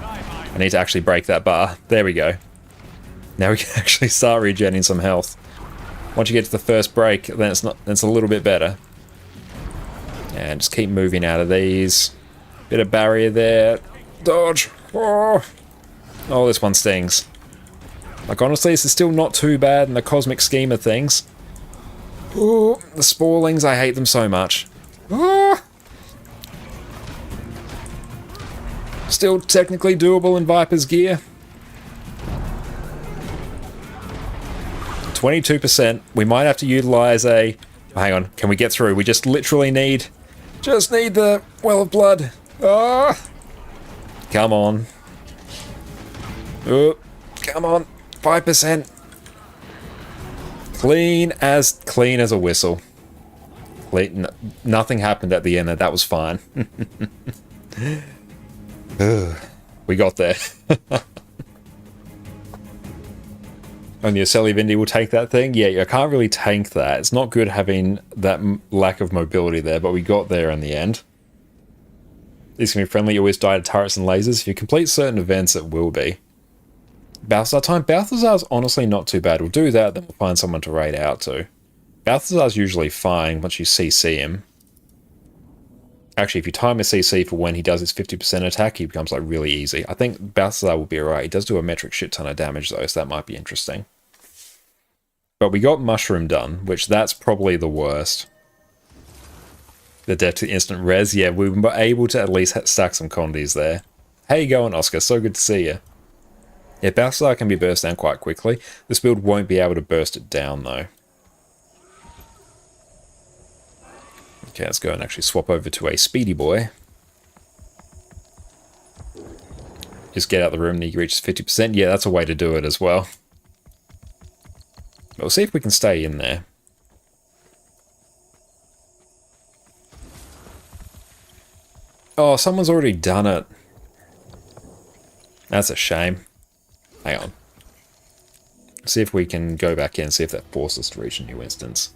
I need to actually break that bar. There we go. Now we can actually start regenerating some health. Once you get to the first break, then it's a little bit better. And just keep moving out of these. Bit of barrier there. Dodge. Oh, this one stings. Like, honestly, this is still not too bad in the cosmic scheme of things. Ooh, the Sporlings, I hate them so much. Oh. Still technically doable in Viper's gear. 22%. We might have to utilize a... Oh, hang on, can we get through? We just literally need... Just need the Well of Blood. Ah! Come on. Oh, come on. 5%. Clean as a whistle. Nothing happened at the end there. That was fine. We got there. Only a Selly Vindy will take that thing. Yeah, I can't really tank that. It's not good having that lack of mobility there, but we got there in the end. These can be friendly. You always die to turrets and lasers. If you complete certain events, it will be. Balthazar time. Balthazar's honestly not too bad. We'll do that, then we'll find someone to raid out to. Balthazar's usually fine once you CC him. Actually, if you time a CC for when he does his 50% attack, he becomes like really easy. I think Balthazar will be alright. He does do a metric shit ton of damage though, so that might be interesting. But we got Mushroom done, which that's probably the worst. The death to instant res, yeah, we were able to at least stack some Condis there. How you going, Oscar? So good to see you. Yeah, Balthazar can be burst down quite quickly. This build won't be able to burst it down though. Okay, let's go and actually swap over to a speedy boy. Just get out of the room and he reaches 50%. Yeah, that's a way to do it as well. But we'll see if we can stay in there. Oh, someone's already done it. That's a shame. Hang on. See if we can go back in, see if that forces us to reach a new instance.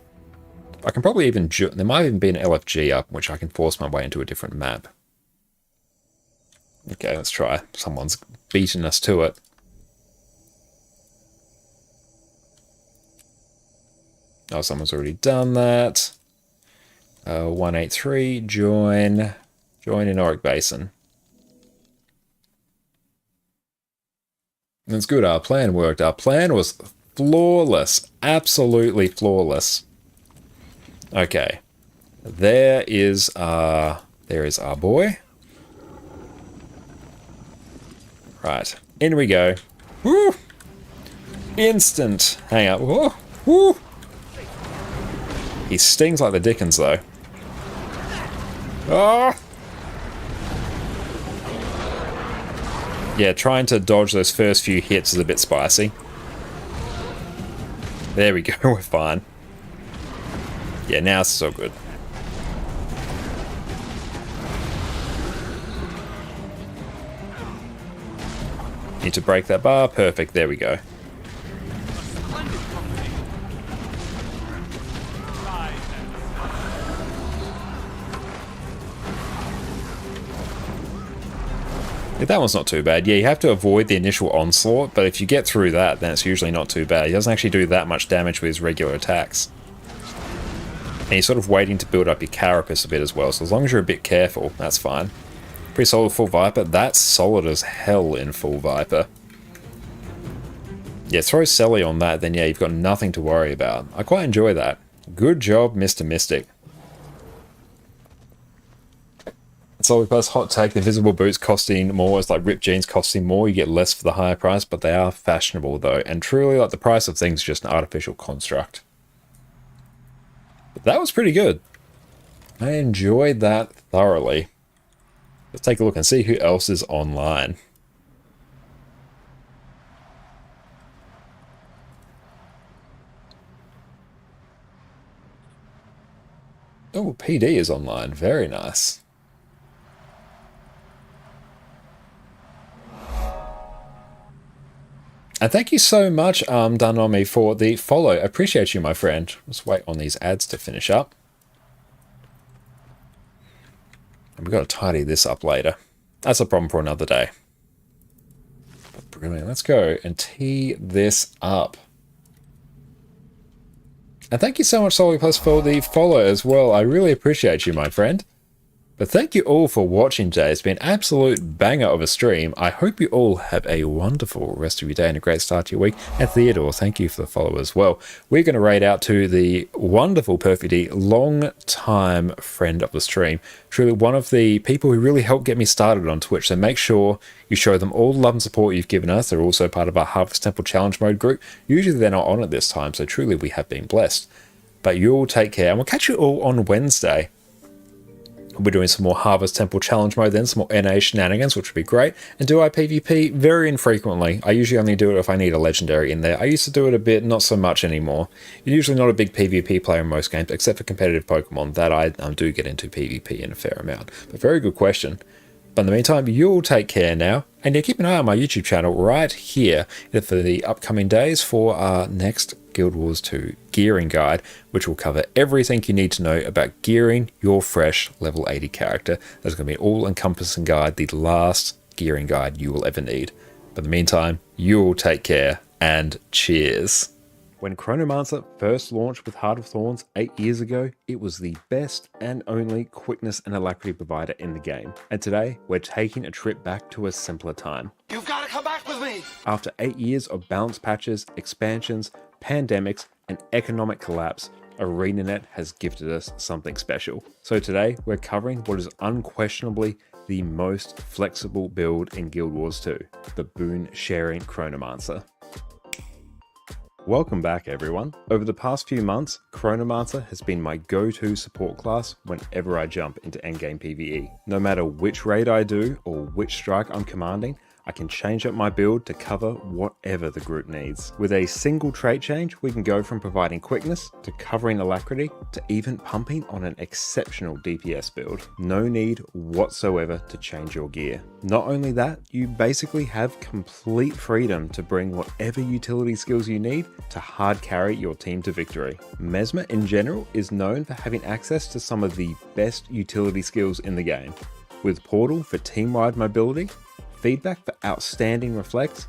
I can probably even... There might even be an LFG up, which I can force my way into a different map. Okay, let's try. Someone's beaten us to it. Oh, someone's already done that. 183, join in Auric Basin. That's good, our plan worked. Our plan was flawless. Absolutely flawless. Okay. There is our boy. Right. In we go. Woo! Instant. Hang up. Woo! Woo! He stings like the Dickens, though. Ah! Yeah, trying to dodge those first few hits is a bit spicy. There we go, we're fine. Yeah, now it's so good. Need to break that bar. Perfect, there we go. Yeah, that one's not too bad. Yeah, you have to avoid the initial onslaught, but if you get through that, then it's usually not too bad. He doesn't actually do that much damage with his regular attacks. And you're sort of waiting to build up your carapace a bit as well, so as long as you're a bit careful, that's fine. Pretty solid full Viper. That's solid as hell in full Viper. Yeah, throw Sally on that, then yeah, you've got nothing to worry about. I quite enjoy that. Good job, Mr. Mystic. Solid plus hot take, the visible boots costing more, it's like ripped jeans costing more, you get less for the higher price, but they are fashionable though, and truly like the price of things is just an artificial construct. But that was pretty good. I enjoyed that thoroughly. Let's take a look and see who else is online. Oh, PD is online. Very nice. And thank you so much, Danomi, for the follow. I appreciate you, my friend. Let's wait on these ads to finish up. And we've got to tidy this up later. That's a problem for another day. But brilliant. Let's go and tee this up. And thank you so much, Solly Plus, for the follow as well. I really appreciate you, my friend. But thank you all for watching today. It's been an absolute banger of a stream. I hope you all have a wonderful rest of your day and a great start to your week. And Theodore, thank you for the follow as well. We're going to raid out to the wonderful Perfecty, long-time friend of the stream. Truly one of the people who really helped get me started on Twitch. So make sure you show them all the love and support you've given us. They're also part of our Harvest Temple Challenge Mode group. Usually they're not on at this time, so truly we have been blessed. But you all take care, and we'll catch you all on Wednesday. We're doing some more Harvest Temple Challenge Mode then, some more NA shenanigans, which would be great. And do I PvP? Very infrequently. I usually only do it if I need a legendary in there. I used to do it a bit, not so much anymore. You're usually not a big PvP player in most games, except for competitive Pokemon. That I do get into PvP in a fair amount. But very good question. But in the meantime, you'll take care now. And yeah, keep an eye on my YouTube channel right here for the upcoming days for our next Guild Wars 2 gearing guide, which will cover everything you need to know about gearing your fresh level 80 character. There's going to be an all-encompassing guide, the last gearing guide you will ever need. But in the meantime, you'll take care and cheers. When Chronomancer first launched with Heart of Thorns 8 years ago, it was the best and only quickness and alacrity provider in the game. And today, we're taking a trip back to a simpler time. You've got to come back with me! After 8 years of balance patches, expansions, pandemics, and economic collapse, ArenaNet has gifted us something special. So today, we're covering what is unquestionably the most flexible build in Guild Wars 2, the Boon Sharing Chronomancer. Welcome back everyone. Over the past few months, Chronomancer has been my go-to support class whenever I jump into endgame PvE. No matter which raid I do or which strike I'm commanding, I can change up my build to cover whatever the group needs. With a single trait change, we can go from providing quickness to covering alacrity to even pumping on an exceptional DPS build. No need whatsoever to change your gear. Not only that, you basically have complete freedom to bring whatever utility skills you need to hard carry your team to victory. Mesmer in general is known for having access to some of the best utility skills in the game. With Portal for team-wide mobility, Feedback for outstanding reflects,